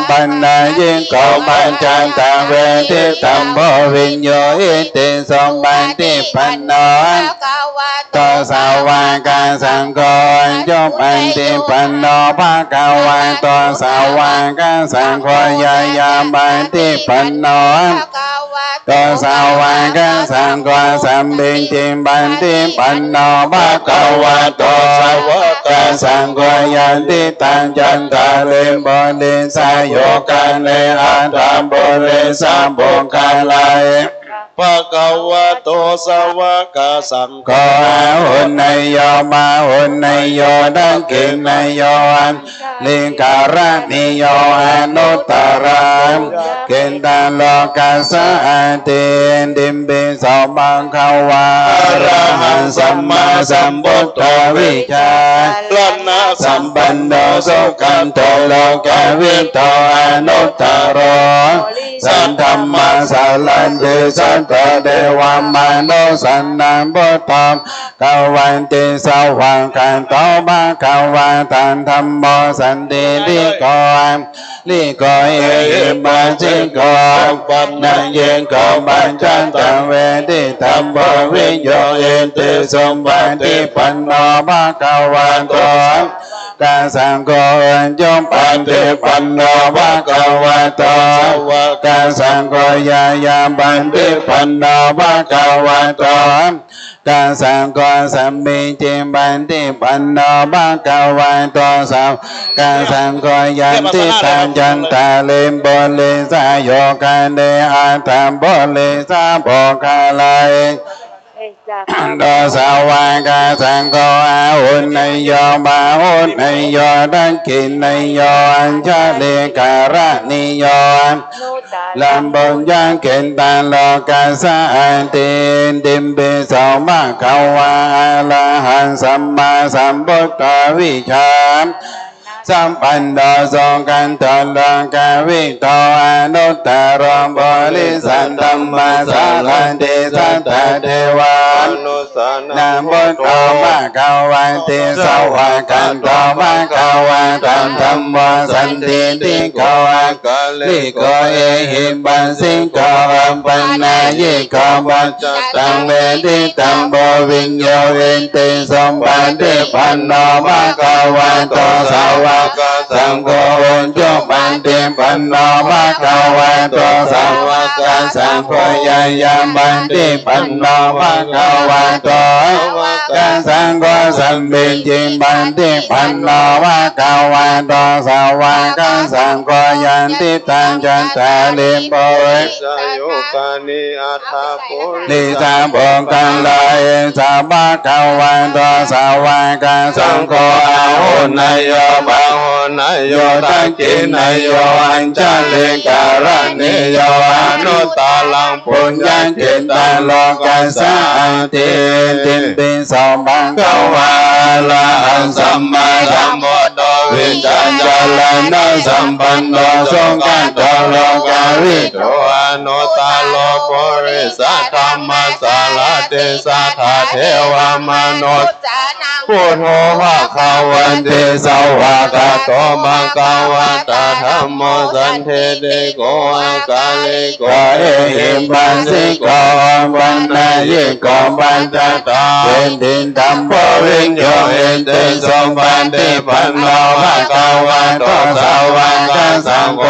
A: ปัญญายิงโกปัญจันตังเวทิตัมโบวิญโยอิติสมบันติปันโนตสวากาสังโฆจบปันติปันโนภะคะวะโตสวากาสังโฆยายาบันติปันโนโตสวากาสังโฆสัมมิจิบันติปันโนภะคะวะโตสวากาสังโฆยันติตังจันตาลิมโบลิสาโยกันเนอัตถังโบลิสาโบกาลาเอภะคะวะโตสวากาสังโฆอาหุนนโยมาหุนนโยทักขินโยอันลิงการนิโยอนุตตรังเกณตาโลกัสสะติติมปิโสภะคะวะอะระหังสัมมาสัมพุทธวิจารณะสัมปันโนสุขันโตโลกวิโตอนุตตโรสันธัมมาสัลลันติสันตเทวมนุสันนังพุทโธกวันติสวากขันโตภะคะวะตังธัมโมสันติติโกลิโกเอหิปัสสิโกปัญญเยโกปัญจันตังเวทิตัมโบวิญโยอิติสมบันติปันโนภะคะวะโตกาสังโฆจบปันติปันโนภะคะวะโตกาสังโฆยายาบันติปันโนภะคะวะโตก
K: กาสังโฆสัมมิจิปันติปันโนภะคะวะโตสาวกาสังโฆยันติตังจันตาเลมโบเลสาโยกันเดอาตัมโบเลสาโภคาลายโดสาวกาสังโฆอาหุนนโยบาหุนนโยดังกินนโยอัญชลิการะนิโยลำบนยังเกณฑ์ตาโลกาสานตินดิมเบสาวมาขาวาลาหันสัมมาสัมพุทธวิชามสัมปันโดสงกันตโลกาวิโตอนุตตรมบริสันตัมมาสาลันติสัตตเทวานุสนามุตโตมะขาวาติสวากันโตมะขาวาตัมธัมโมสันติติโกอะกะลิโกเอหิปัสสิโกอัมปันนายิโกบัจจตังเวทิตังโบวิญโยเวนติสมบัติปันโนมะขาวาโตสาวกสังโฆจุปันติปันโนภะคะวะโตสาวกสังโฆยายาบันติปันโนภะคะวะโตกสังโฆสัมมิจิบันติปันโนภะคะวะโตสาวกสังโฆยันติตังจันตาลิโบสยุกานิอัฏฐปุริสาโภคังลายสาภะคะวะโตสาวกสังโฆอาหุนายโยบาหุนายโยตังกินายโยอัญชลิการะนิโยอนุตตลังปุญญังจิตตังโลกัสสะติติมปิโสมังคาวาลาหังสัมมาสัมพุทโธวิจารจารณะสัมปันโนสงกันโตโลกาวิโตอนุตตโลปุริสัทธัมมาสาลาเตสัทธาเทวามนุษย์พุทโธภะคะวันติสาวกโตมังกวะตาธัมโมสันเทติโกอะกาลิโกเอหิปัสสิโกปันนายิโกปัญจตาเป็นดินธรรมโพวิญโยเอนติสมบัติปันโนภะคะวะโตสาวกสังโฆ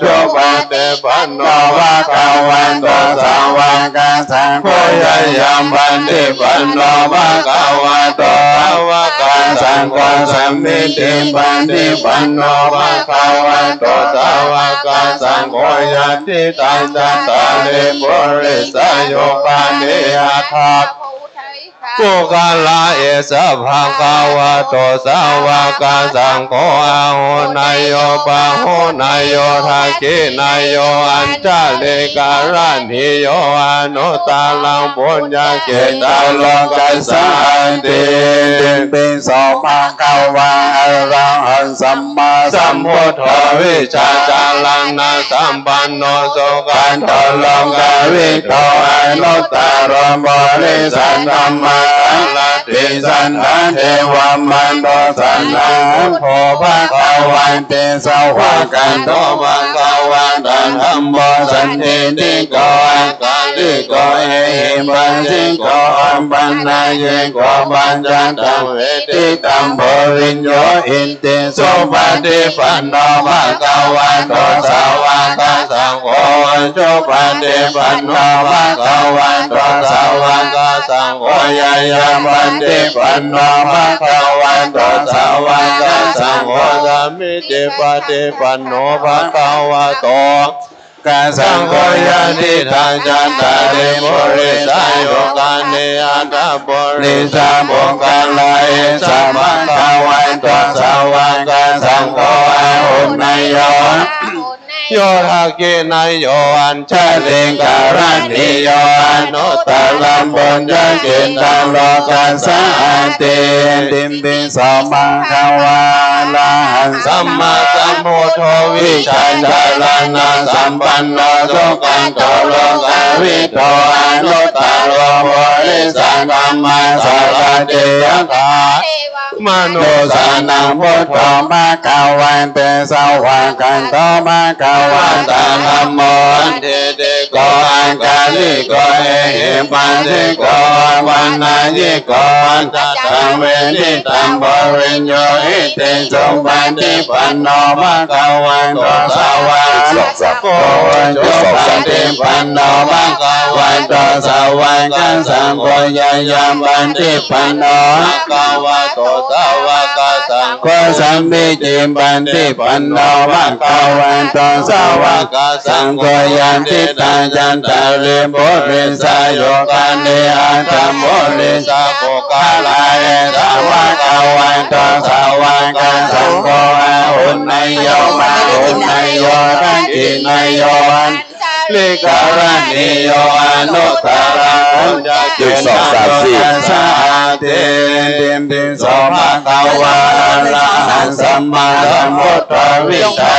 K: จุปันติปันโนภะคะวะโตสาวกสังโฆยายามปันติปันโนภะคะวะโตสาวกสังโฆสัมมิติปันติปันโนภะคะวะโตสาวกสังโฆยันติตังจัตตาลิปุริสโยปานิอัฏฐาปุกาลาเอสะภะคะวะโตสาวกสังโฆอาหุนายโยปะหุนายโยทักขินายโยอัญชลิการะนิโยอนุตตลังปุญญเกตังโลกัสสะติติมปิโสมังคาวาอะระหังสัมมาสัมพุทโธวิชาจารังนะสัมปันโนสุขันโตโลกาวิโตอนุตตรมบริสันธัมมาลาติสันนาเทวมโนสันนาโภภะคะวันเตสวะกันโตมังคาวะตังธัมโมสันติติโกอะกาลิโกเอหิปัสสิโกอัมปันนาเยโกปัญจตังเวทิตังโพวิญโยอินติสุปฏิปันโนภะคะวะโตสาวกสังโฆจุปฏิปันโนภะคะวะโตสาวกสังโฆยายาปันติปันโนภะคะวะโตสาวกสังโฆสัมมิติปฏิปันโนภะคะวะโตกสังโฆยันติทังจัตตาริปุริสายุกานิอัตถปุริสาโภคังลายสัมมาคาวันโตสาวกสังโฆอาหุนายโยโยทักขินายโยอัญชลิการะนิโยอนุตตลัมปุญญเกตังโลกัสสะติติมปิโสมังคาวาลาหังสัมมาสัมพุทโธวิชาจารณะสัมปันโนสุขันโตโลกาวิโตอนุตตรมบริสันธัมมาสาลาเตยะถามนุสานังพุทโธภะคะวันเตสาวะกันโตภะคะวะตาธัมโมอันเทเตโก โกอังกาลิโกเอหิปันติโกวันนายิโกตังเวนิตังบริญโยอิติสุปันติปันโนภะคะวันโตสาวกโกวันโตปันติปันโนภะคะวันโตสาวกสังโฆยายามปันติปันโนภะคะวันโตสาวกสังโฆสัมมิจิปันติปันโนภะคะวันโตสาวกสังโฆยันติตังจันตาริโมริสายโยกานิอัตโมริสาโกกาลายสาวกวันโตสาวกสังโฆอุณนโยมาอุณนโยรังกินโยวันลิการณิโยอนุตตรังจุดสองสามสี่สาธิติสมะกวาระหันสัมมาสัมพุทธวิชา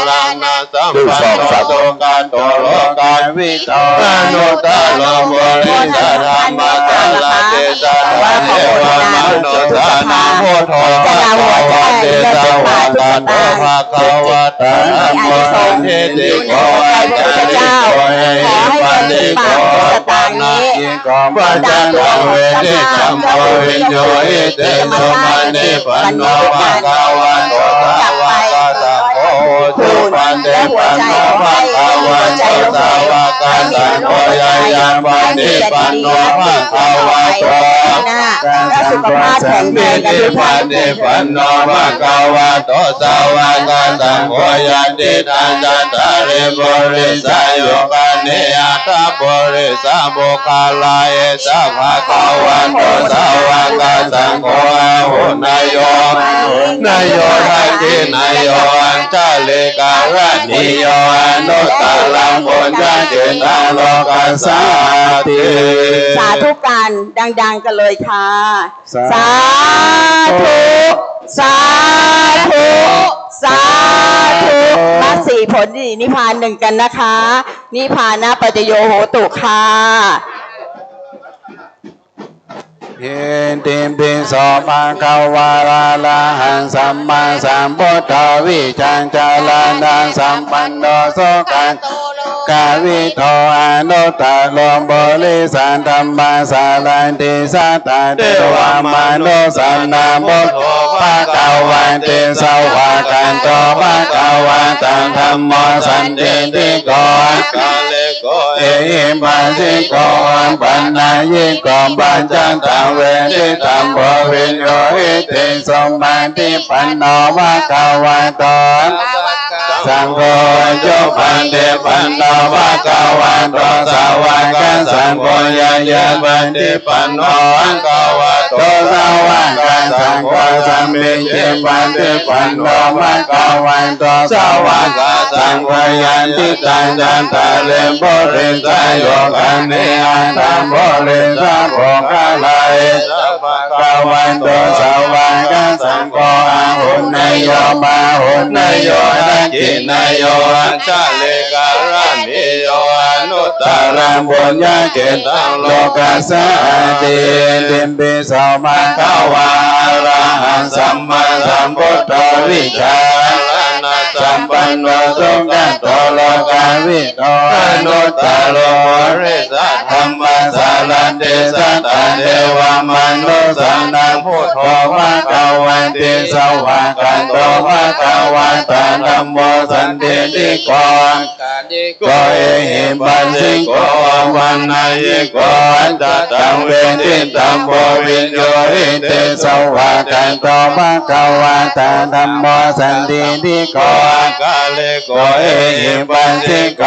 K: ลังนาสัมปันโนตุกันโตโลกาวิโตอนุตตโลบริสัทธรรมะลาเตสะเทวมนุสานาโมโทภะคะวะเตสะวะตะโตภะคะวะตะนะโมเทติโกอัจจาริโกเอหิปันติโกปันนาคิโกปัจจันตังเวทิสัมโพวิญโยอิเตสุปันติปันโนภะคะวะโตสาวกสังโฆสุปันติปันโนภะคะวะโตสาวกสังโฆยายามปันติปันโนภะคะวะโตและสุขภาพแข็งแรงกันทุกท่านปันติปันโนภะคะวะโตสาวกสังโฆยันติตังจัตตาริบริสายโยกานิอัตบริสาโมคาลายสัพพะคะวะโตสาวกสังโฆหุนายโยนายโยทักขินายโยอันจลิการณิโยอนุตตรังปุญญเจตาโลกัสสาติ
L: สาธุการดังๆกันเลยค่ะสาธุสาธุสาธุมาสี่ผลนิพพานหนึ่งกันนะคะนิพพานะปัจจโยโหตุค่ะ
K: เยติปิโสภะคะวะอะระหังสัมมาสัมพุทธวิชังจารานังสัมปันโนโสกันกาวิโตอนุตตโลบริสันธรรมสารันติสัตตะเทวมนุสันนามุตโตภะคะวันติสวะกันโตภะคะวันตังธัมโมสันติติโกกาเลโกเอหิปัสสิโกปันนายิโกปัญจันตังเวทิตัมโพวิญโยอิติสมบัติปันโนภะคะวันโตสังโฆจุปันติปันโนภะคะวันโตสาวกสังโฆยายาปันติปันโนภะคะวันโตสาวกสังโฆสัมมิจิปันติปันโนภะคะวันโตสาวกสังโฆยันติตังจันตาเลมโพริสายโยกันิอันตัมโพริสาโภคาลายสัพพะคะวันโตสาวกสังโฆหุนายโยมาหุนายโยทักขินายโยอัจจลิการณิโยอนุตตรังปุญญเจตังโลกัสสาติติมปิโสภะคะวะอะระหังสัมมาสัมพุทธวิชาสัมปันโนสุขันโตโลกาวิโตอนุตตโลบริสัทธรรมสารันติสัตตะเทวมนุสันนาพุทโธภะคะวันติสวะกันโตภะคะวันตังธัมโมสันติติโกโกเอหิปัสสิโกวันนายิโกอันตตังเวทิตัมโพวิญโยอิติสวะกันโตภะคะวันตังธัมโมสันติติโกกาเลโกเอหิปัสสิโก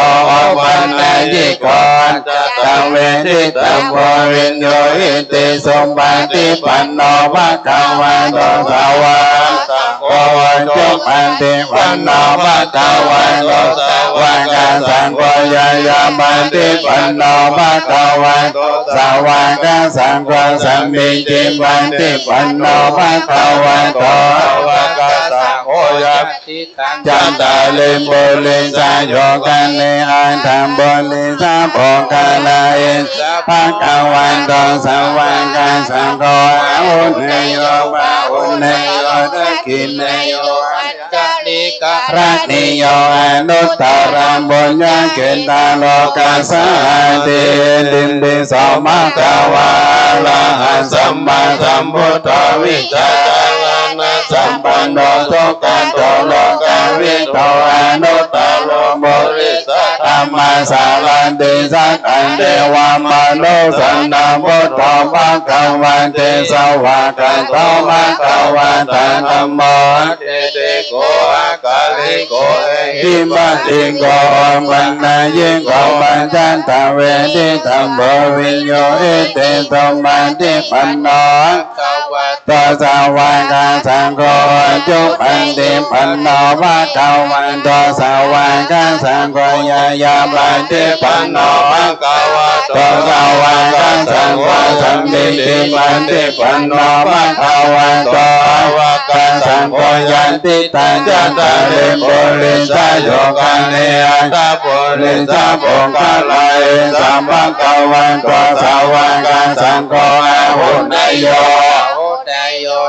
K: วันนายิโกอันตตังเวทิตัมโพวิญโยอิติสมบัติปันโนภะคะวันโตสาวกสังโฆจุปันติปันโนภะคะวันโตสาวกสังโฆยายาปันติปันโนภะคะวันโตสาวกสังโฆสัมมิจิปันติปันโนภะคะวันโตสาวกสังโฆยัมติตังจันตาลิมบุลิสาโยกันเนอันธัมบุลิสาโภคาลายภะคะวันโตสาวกสังโฆอุณนโยมาอุณนโยทักขินโยอัจจลิโก การณิโยอนุตตรังบุญญาเกณฑาโลกัสสะติดินดิสมะกวาลาหันสัมมาสัมพุทธวิจารณะสัมปันโนทุกขันโตโลกวิโตอนุตตโลโมริสัทธรรมสารันติสักขันเทวามนุสันนาพุทโธภะคะวันเตสวะกันโตภะคะวันตาธัมโมเตเตโกอะกาลิโกเอหิปัสสิโกปันนายิโกปัญจันตเวทิธัมโมวิญโยเอเตสมันติปันโนตัสสะวะกาสังโฆจุปันติปันโนภะคะวันโตสาวกสังโฆยายาปันติปันโนภะคะวะโตสาวกสังโฆสัมมิติปันติปันโนภะคะวะโตสาวกสังโฆยันติตัญจตะริปุริสโยกันเนอัตตะปุริสโภคลายสัมภะคะวันโตสาวกสังโฆอาหุนายโย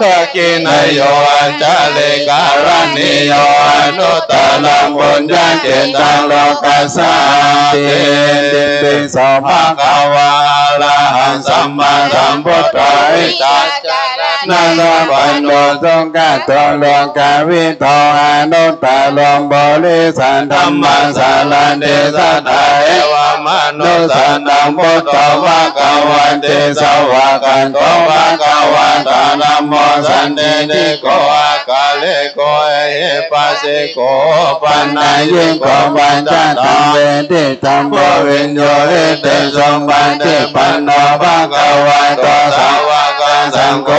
K: ทะกินายโยอัจฉริการณิโยอนุตตรังบุญญาเกณฑาโลกัสสะติดิปิโสภะคะวะอะระหังสัมมาสัมพุทธวิจารนันปันโนสุขะโตโลกวิโตอนุตตรังบริสันธรรมสารันติสัทธาเอวมนุสันนังพุทโธภะคะวันติสวะกันโตภะคะวันตานะโมสันติติโกอะกาลิโกเอหิปัสสิโกปันนายิโกปัญจตังเวทิธัมโมวิญโยเอเตสมันติปันโนภะคะวันโตสาวกสังโฆ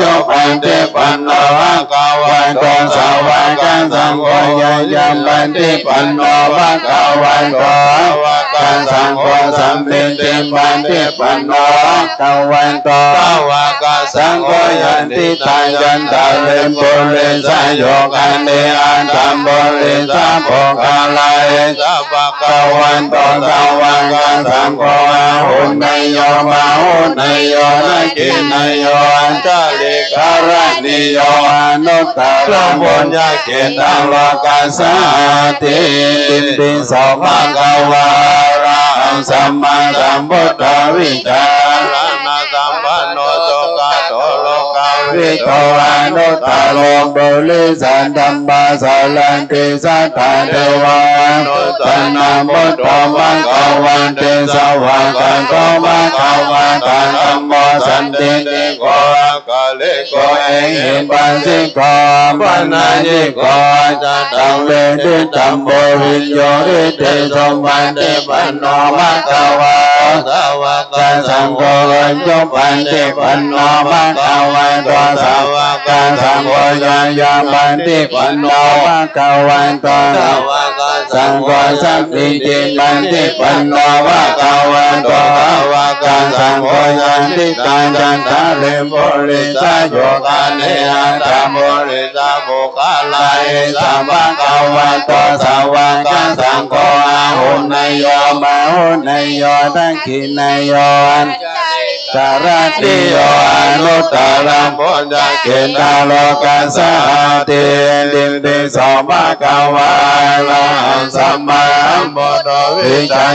K: จุปันติปันโนภะคะวันโตสาวกสังโฆยายาปันติปันโนภะคะวันโตสาวกสังโฆสัมมิติปันติปันโนภะคะวันโตสาวกสังโฆยันติตัญจันตะเรปุริสโยกันเนอันตัมปุริสโภคลายสัพพะคะวันโตสาวกสังโฆอาหุนายโยมาหุนายโยนะกินายโยอัญชลิการณิโยอนุตตรังบุญญาเกณฑาโลกัสสะติดินดิโสภะคะวะอะระหังสัมมาสัมพุทธวิจารณะสัมปันโนสุขะโตโลกวิโตอนุตตรังบริสันธรรมสารันติสัทธาเทวานุตตนะพุทโธภะคะวันติสวะกันโตภะคะวันตาธัมโมสันติติโกอะกาลิโกเอหิปัสสิโกปันนายิโกจัตตังเวทิธัมโมวิญโยอิติสมันติปันโนภะคะวะสาวกสังโฆจุปันติปันโนภะคะวันโตสาวกสังโฆยายาปันติปันโนภะคะวันโตสาวกสังโฆสัมมิติปันติปันโนภะคะวันโตสาวกสังโฆยันติตัญจันตะเรปุริสโยกันเนอัตตะปุริสโภคลายสัมภะคะวันโตสาวกสังโฆอาหุนายโยมาหุนายโยทักขินายโยอัญสารติโยอนุตตรังปุญญาเกณฑาโลกัสสะติดินดิโสภะคะวะอะระหังสัมมาสัมพุทธวิจา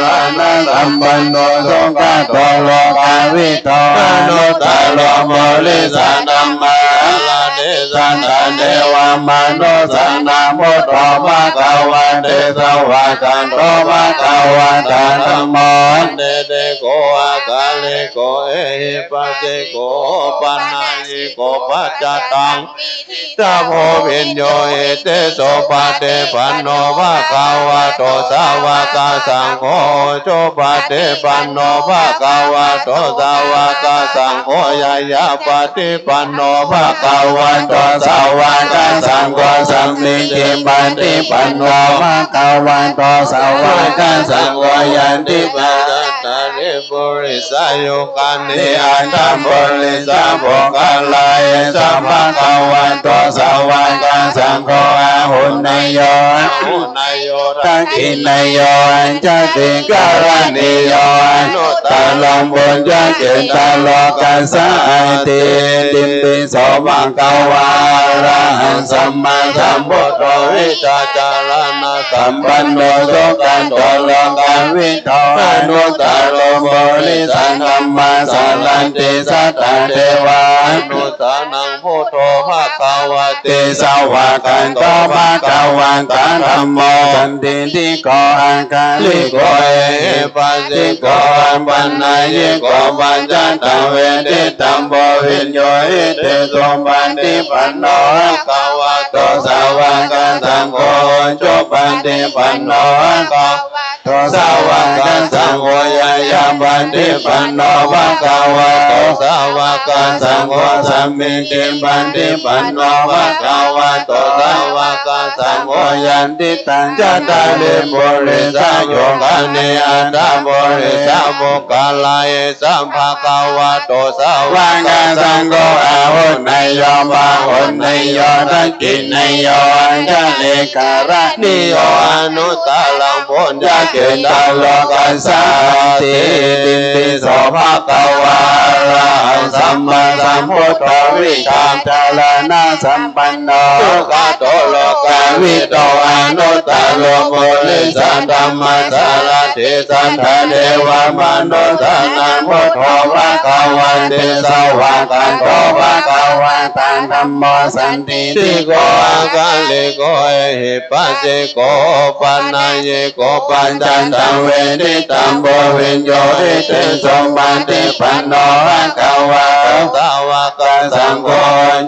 K: รณะสัมปันโนสุขะโตโลกวิโตอนุตตรังบริสันธรรมสารันติสัทธาเทวามนุสันนาพุทโธภะคะวันติสวะกันโตภะคะวันตาธัมโมเตเตโกอะกาลิโกเอหิปัสสิโกปันนายิโกปัจจตังตะโพวิญโยเอเตโสปะเตปันโนภะคะวะโตสาวกสังโฆโจปะเตปันโนภะคะวะโตสาวกสังโฆยายาปะติปันโนภะคะวันโตสาวกสังโฆสัมมิติปันติปันโนภะคะวันโตสาวกสังโฆยันติปัจจตาริปุริสโยกันเนอัตตะปุริสโภคลายสัมภะคะวันโตสาวกสังโฆอาหุนายโยทักขินายโยอัญชลิการณิโยอนุตตรังบุญญาเกณฑาโลกัสสะติดินดิ โสภะคะวาอะระหังสัมมาสัมพุทโธวิชาจารณะสัมปันโนสุขันโตโลกาวิโตอนุตตโรโมลิสังธัมมาสัลลันติสัตตเทวาอนุตตนังพุทโธภะคะวะติสาวะกันโตภะคะวันตาธัมโมสันติติโกอาคาลิโกเอปัสสิโกอัมปันนายโกปัญจตังเวทิตัมโพวิญโยหิเตโสปันติปันโนภะคะวะโตสาวะกันสังโฆจุปันติปันโนภะคะวะโตสาวะกันสังโฆยายาปันติปันโนภะคะวะโตสาวะกันสังโฆสัมมิติปันติปันโนภะคะวะโตสาวะกันสังโฆยันติตังจัตตาริปุริสโยกาเนอัตตาปุริสบุคลายสัมภะคะวะโตสาวะกันสังโฆอาหุนายโยมะหุนายโยทักขินายโยอัญชลิการะนิโยอนุตตลังปุญญเกตาโลกัสสาติติโสภะคะวะอะระหังสัมมาสัมพุทโธวิชาจารณะสัมปันโนสุขโตโลกาวิโตอนุตตโลโมลิสันธัมมาสารติสันทะเทวมนุสสานังพุทโธภะคะวันติสวะกันโตภะคะวันตังธัมโมสันติติโกอาคาลิโกเอหิปัสสิโกปันนายโกปัญจตังเวทิตัมโพวิญโยหิเตโสปันติปันโนภะคะวะโตสาวะกันสังโฆ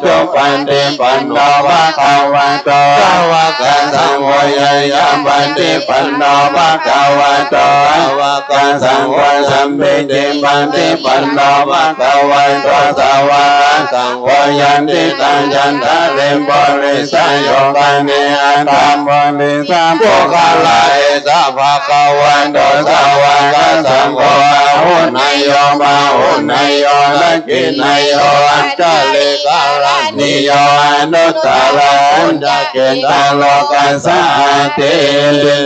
K: จุปันติปันโนภะคะวะโตสาวะกันสังโฆยายาปันติปันโนภะคะวะโตสาวะกันสังโฆสัมมิติปันติปันโนภะคะวะโตสาวะกันสังโฆยันติตังยันทะเรมปุริสโยกาเนอัตตาปุริสปุคลายสัพพะคะวันโตสาวะกันสังโฆอาหุนายโยมะหุนายโยทักขินายโยอัญชลิการะนิโยอนุตตระปุญญเกตาโลกัสสาติ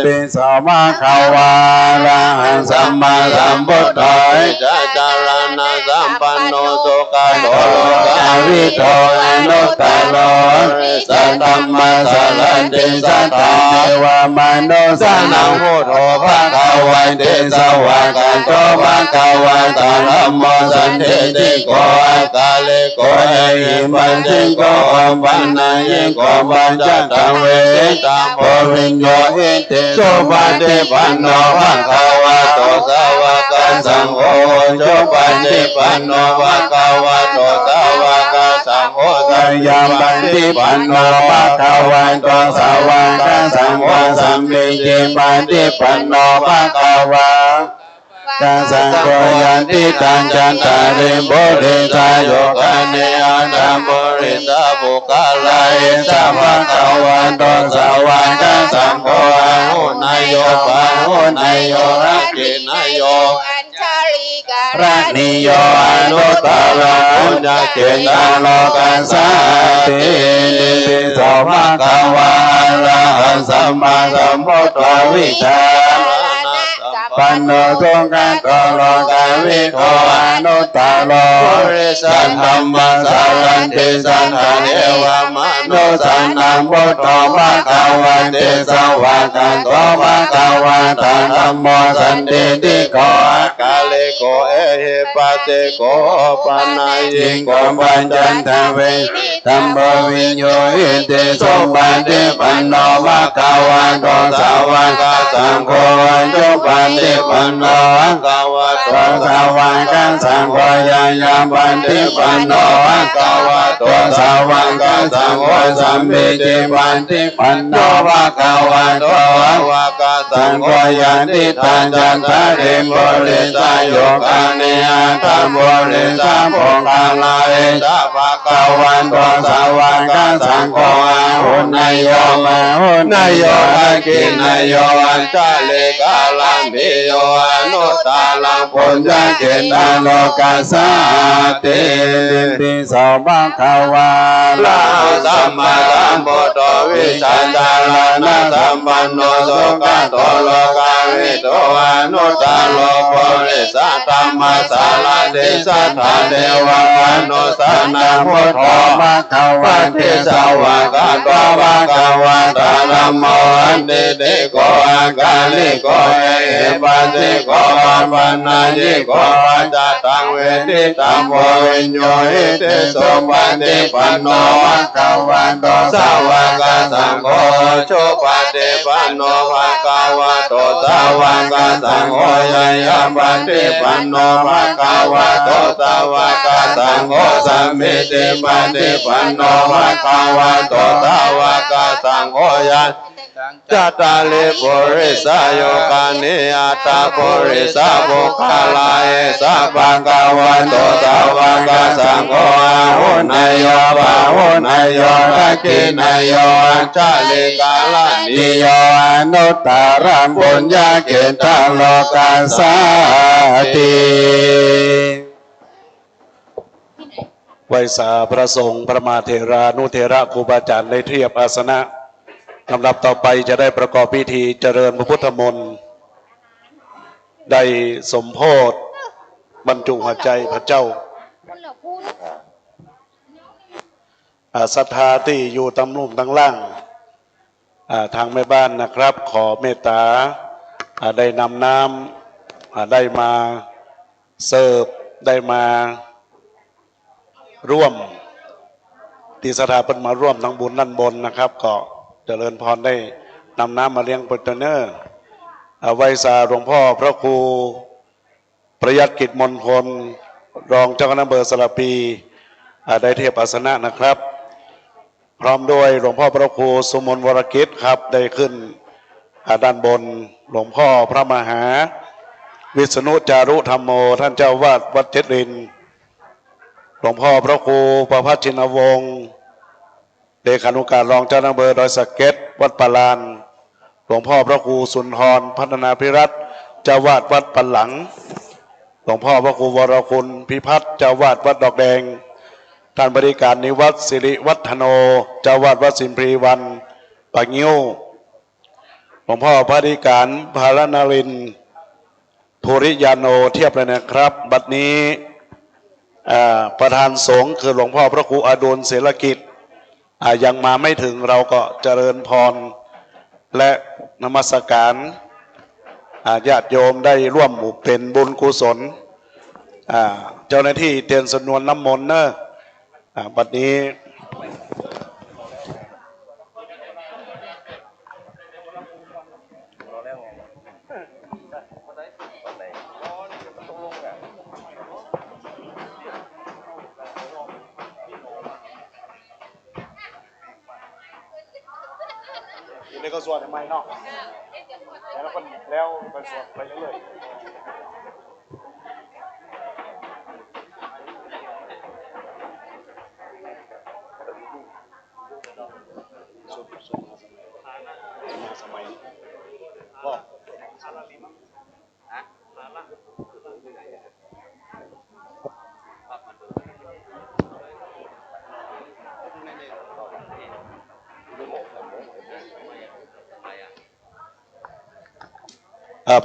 K: ติโสภะคะวะอะระหังสัมมาสัมพุทโธวิชาจารณะสัมปันโนสุขโตโลกาวิโตอนุตตโลสันธัมมาสัลลันติสัตตเทวมนุสสานังพุทโธภะคะวันติสวะกันโตภะคะวันตังธัมโมสันติติโกอาคาลิโกเอหิปัสสิโกปันนายโกปัญจตังเวทิตัมโพวิญโยหิเตโสปันติปันโนภะคะวะโตสาวะกันสังโฆจุปันติปันโนภะคะวะโตสาวะกันสังโฆสัยยามปันติปันโนภะคะวะโตสาวะกันสังโฆสัมมิติปันติปันโนภะคะวะกันสังโฆยันติตังจันตาริปุริสโยกาเนอัตตาปุริสบุคลายสัพพะคะวันโตสาวะกันสังโฆอาหุนายโยปะหุนายโยรักขินายโยอัญชลิการะนิโยอนุตตระปุญญเกตาโลกัสสาติติโสภะคะวะอะระหังสัมมาสัมพุทโธวิชาปันโนสุขันโตโลกาวิโตอนุตตโลสันธัมมาสัลลันติสันทะเทวมนุสสานังพุทโธภะคะวันติสวะกันโตภะคะวันตังธัมโมสันติติโกอาคาลิโกเอหิปัสสิโกปันนายโกปัญจตังเวตัมโพวิญโยหิติโสปันติปันโนภะคะวันโตสาวะกันสังโฆจุปันติปันโนภะคะวะโตสาวะกันสังโฆยายาปันติปันโนภะคะวะโตสาวะกันสังโฆสัมมิติปันติปันโนภะคะวะโตสาวะกันสังโฆยันติตังจันทะเรมปุริสโยกาเนอัตตาปุริสปุคลายสัพพะคะวันโตสาวะกันสังโฆอาหุนายโยมะหุนายโยทักขินายโยอัญชลิการะนิ นิโยอนุตตาลังปุญญเกตาโลกัสสะเตติสภะคะวาลาสัมมาสัมพุทโธวิชันจารณะสัมปันโนสุขโตโลกาวิโตอนุตตาโลปุริสัตตัมมาสาลาเดสัทธาเทวะมนุสานาพุทโธภะคะวะเทสาวะกะโตภะคะวะตาธัมโมอันเตเตโกอากาลิโกเอปัสสิโกอัปปนายิโกปัจจตังเวทิตัมโพวิญโยหิเตสุปฏิปันโนภะคะวะโตสาวกสังโฆชุปฏิปันโนภะคะวะโตสาวกสังโฆยายาปฏิปันโนภะคะวะโตสาวกสังโฆสัมมิติปฏิปันโนภะคะวะโตสาวกสังโฆยะจัตตาลิปุริสโยกานิอัตตาปุริสบุคคลาเอสะภะคะวะโตสาวกสังโฆอาหุนายโยบาหุนายโยทักขินายโยอัจฉริกาลานิโยอนุตตารังปุญญเกตาโลกัสสะติ
E: ไหว้สาพระสงฆ์พระมาเถรานุเถระครูบาอาจารย์ได้เทียบอาสนะลำดับต่อไปจะได้ประกอบพิธีเจริญพระพุทธมนต์ได้สมโภชบรรจุหัวใจพระเจ้าศรัทธาที่อยู่ตำลุ่มตั้งล่างทางแม่บ้านนะครับขอเมตตาได้นำน้ำได้มาเสิร์ฟได้มาร่วมที่สถาปนมาร่วมทั้งบุญนั่นบนนะครับก็เจริญพรได้นำน้ำมาเลี้ยงโปรเตเนอร์ไว้สาหลวงพ่อพระครูประยัติกิจมนพลรองเจ้าคณะอำเภอสระพีได้เทียบอาสนะนะครับพร้อมด้วยหลวงพ่อพระครูสุมนวรกิจครับได้ขึ้นด้านบนหลวงพ่อพระมหาวิษณุจารุธรรมโมท่านเจ้าวาดวัดเจ็ดรินหลวงพ่อพระครูประภัชชินวงศ์เลขานุการรองเจ้าอำเภอดอยสะเก็ดวัดปะลานหลวงพ่อพระครูสุนทรพัฒนาพิรัตน์เจ้าวาดวัดปันหลังหลวงพ่อพระครูวรคุณพิพัฒน์เจ้าวาดวัดดอกแดงท่านบริการนิวัตรสิริวัฒโนเจ้าวาดวัดสิมพรีวันปากงิ้วหลวงพ่อพระธิการภารนารินภูริยาโนเทียบเลยนะครับบัดนี้ประธานสงฆ์คือหลวงพ่อพระครูอดุลเสรกิจยังมาไม่ถึงเราก็เจริญพรและนมัสการญาติโยมได้ร่วมเป็นบุญกุศลเจ้าหน้าที่เตียนสนวนน้ำมนต์เนอะบัดนี้นี่ก็สวดทำไมเนาะแล้วก็สวดไปเรื่อยมาสมัยก็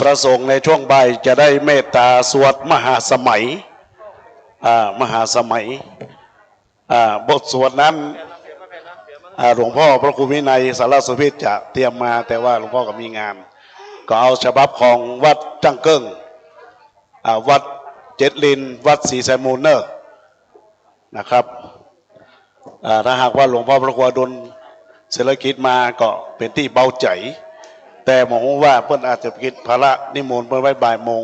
E: พระสงฆ์ในช่วงบ่ายจะได้เมตตาสวดมหาสมัยมหาสมัยบทสวดนั้นหลวงพ่อพระครูวินัยสารสุพิษจะเตรียมมาแต่ว่าหลวงพ่อก็มีงานก็เอาฉบับของวัดจังเกิ้งวัดเจ็ดลินวัดศรีไซมูลเนอร์นะครับถ้าหากว่าหลวงพ่อพระครูอดุลเศรษฐกิจมาก็เป็นที่เบาใจแต่หมองว่าเพื่อนอาจจะกิจภาระนิมนต์เพื่อไว้บ่ายโมง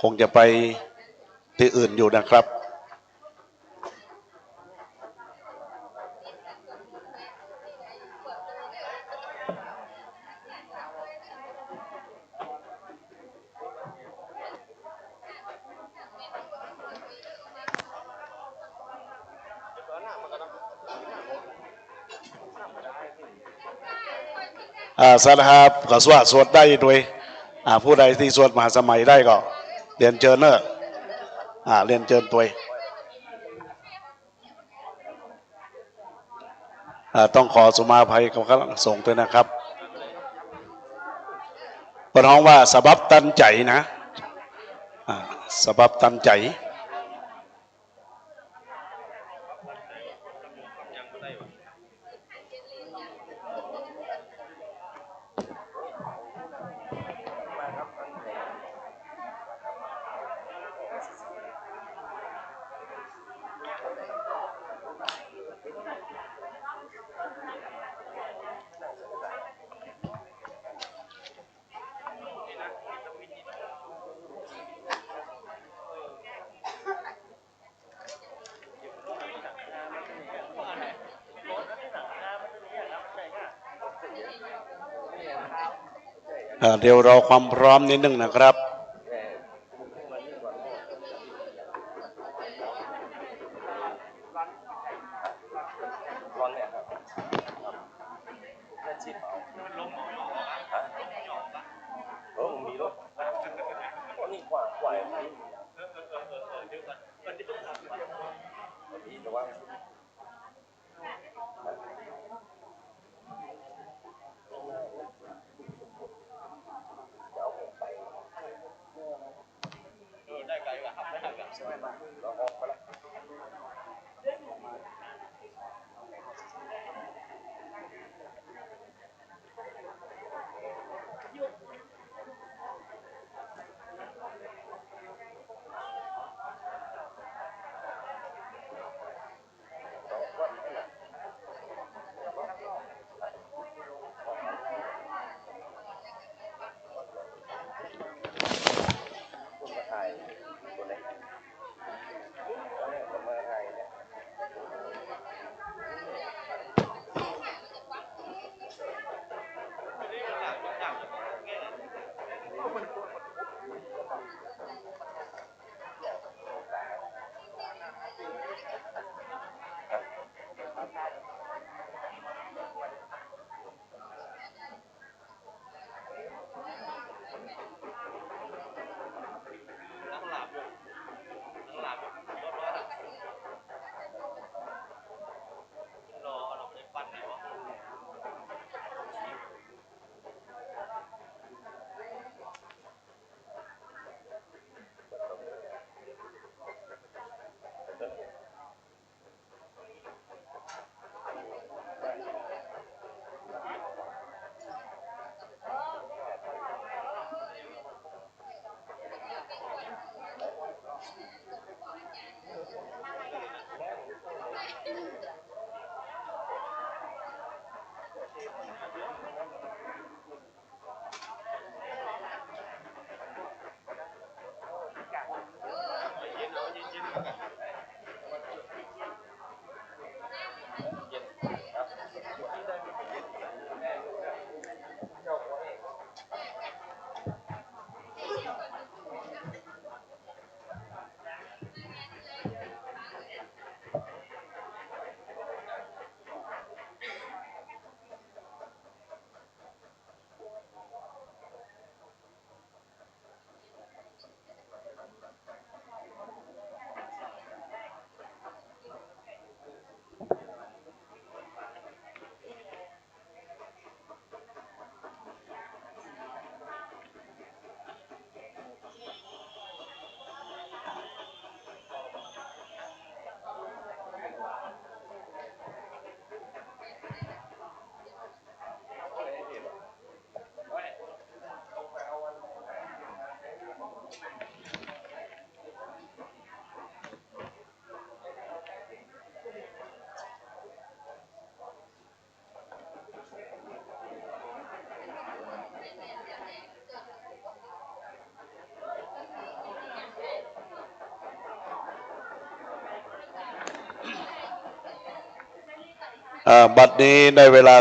E: คงจะไปที่อื่นอยู่นะครับสาธาก็สวดได้ด้วย ผู้ใดที่สวดมหาสมัยได้ก็เรียนเชิญเนอะเรียนเชิญตัวต้องขอสุมาภัยกับคณะสงฆ์ด้วยนะครับปนห้องว่าสบับตันใจนะสบับตันใจเดี๋ยวรอความพร้อมนิดนึงนะครับบัดนี้ได้เวลา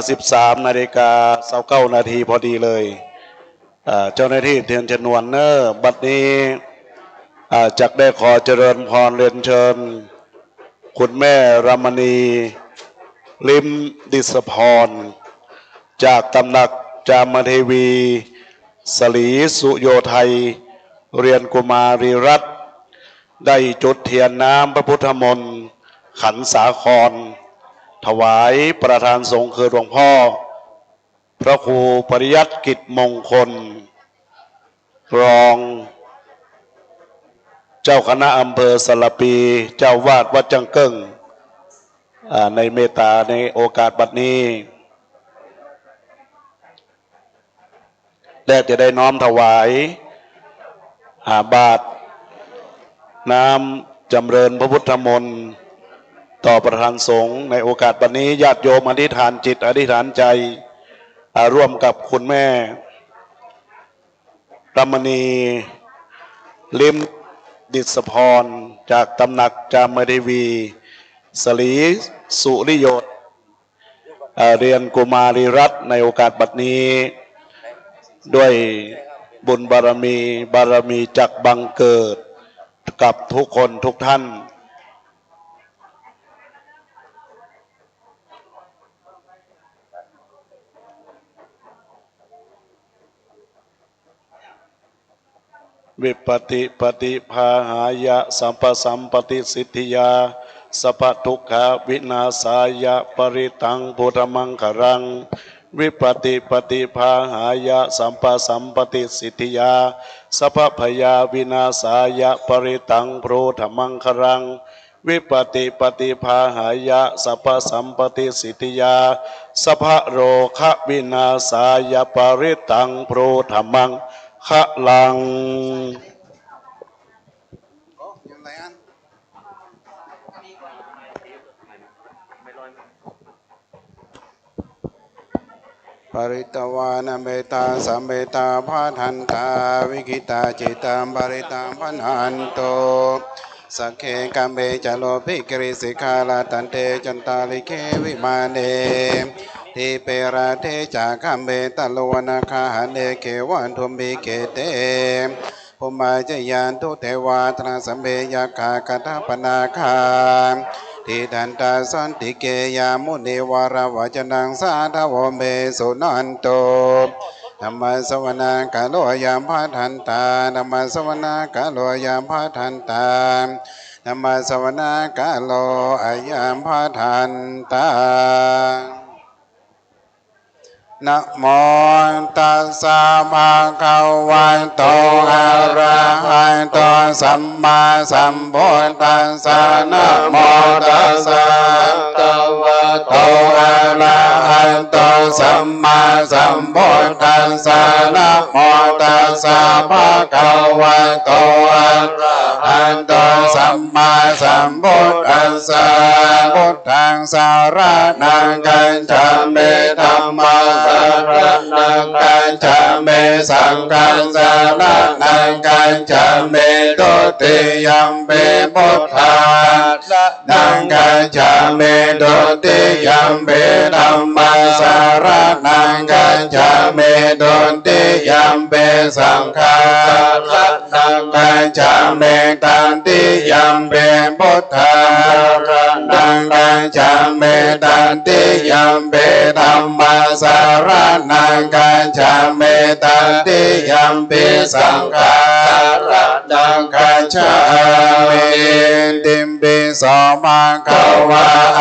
E: 13:29 นาทีพอดีเลยเจ้าหน้าที่เทียนชนวนเนอร์บัดนี้จักได้ขอเจริญพรเรียนเชิญคุณแม่รามณีลิมดิษพรจากตำหนักจามเทวี สลีสุโยไทยเรียนกุมารีรัตน์ได้จุดเทียนน้ำพระพุทธมนต์ขันสาครถวายประธานสงฆ์คือหลวงพ่อพระครูปริยัติกิจมงคลรองเจ้าคณะอำเภอสระปีเจ้าวาดวัดจังเกิ้งในเมตตาในโอกาสบัดนี้และจะได้น้อมถวายบาตรน้ำจำเริญพระพุทธมนต์ต่อประธานสงฆ์ในโอกาสบัดนี้ญาติโยมอธิษฐานจิตอธิษฐานใจร่วมกับคุณแม่รมณีลิมดิษพรจากตำหนักจามเทวีสลีสุริโยตเรียนกุมารีรัตน์ในโอกาสบัดนี้ด้วยบุญบารมีจักบังเกิดกับทุกคนทุกท่านวิปติปฏิภาหายะสัมปสัมปติสิทธิยาสัพพทุกขวินาศายะปริตังพุทธมังครังวิปติปฏิภาหายะสัมปสัมปติสิทธิยาสัพพพยาวินาศายะปริตังพุทธมังครังวิปติปฏิภาหายะสัพพสัมปติสิทธิยาสัพพโรคะวินาศายะปริตังพุทธมังขะลัง
K: ปริตวานาเมตาสัมเมตาพาทันตาวิกิตาจิตามปริตังพันหันโตสักเคกัมเบจโลภิกริสิกาลาตันเตจันตาลิเควิมาเนทิเปราเทจากคัมเบตโลนาคาหเนเกวันทุมบิเกเตภูมาจยานทุเทวาตนาสัมเบยาคาคาทาปนาคาทิทันตาสันติเกยามุนีวารวจนังสาธาวเมสุนันโตธัมมสวนาคาโลยามพาทันตาธัมมสวนาคาโลยามพาทันตาธัมมสวนาคาโลอายามพาทันตานะโมตัสสะภะคะวะโตอะระหะโตสัมมาสัมพุทธัสสะนะโมตัสสะภะคะวะโตอะระหะโตสัมมาสัมพุทธัสสะนะโมตัสสะภะคะวะโตอะระหะโตสัมมาสัมพุทธัสสะพุทธังสารนังกัจฉามิธัมมังสารนังกัจฉามิสังฆังสารนังกัจฉามิตุติยัมปิพุทธังนังกัจฉามิตุติยัมปิธัมมังสารนังกัจฉามิตุติยัมปิสังฆังสารนังกัจฉามิตันติยัมปิพุทธังสารนังกัจฉามิตันติยัมปิธัมมังสารนังกัจฉามิตันติยัมปิสังฆังสารนังกัจฉามิติมปิโสภะคะวะ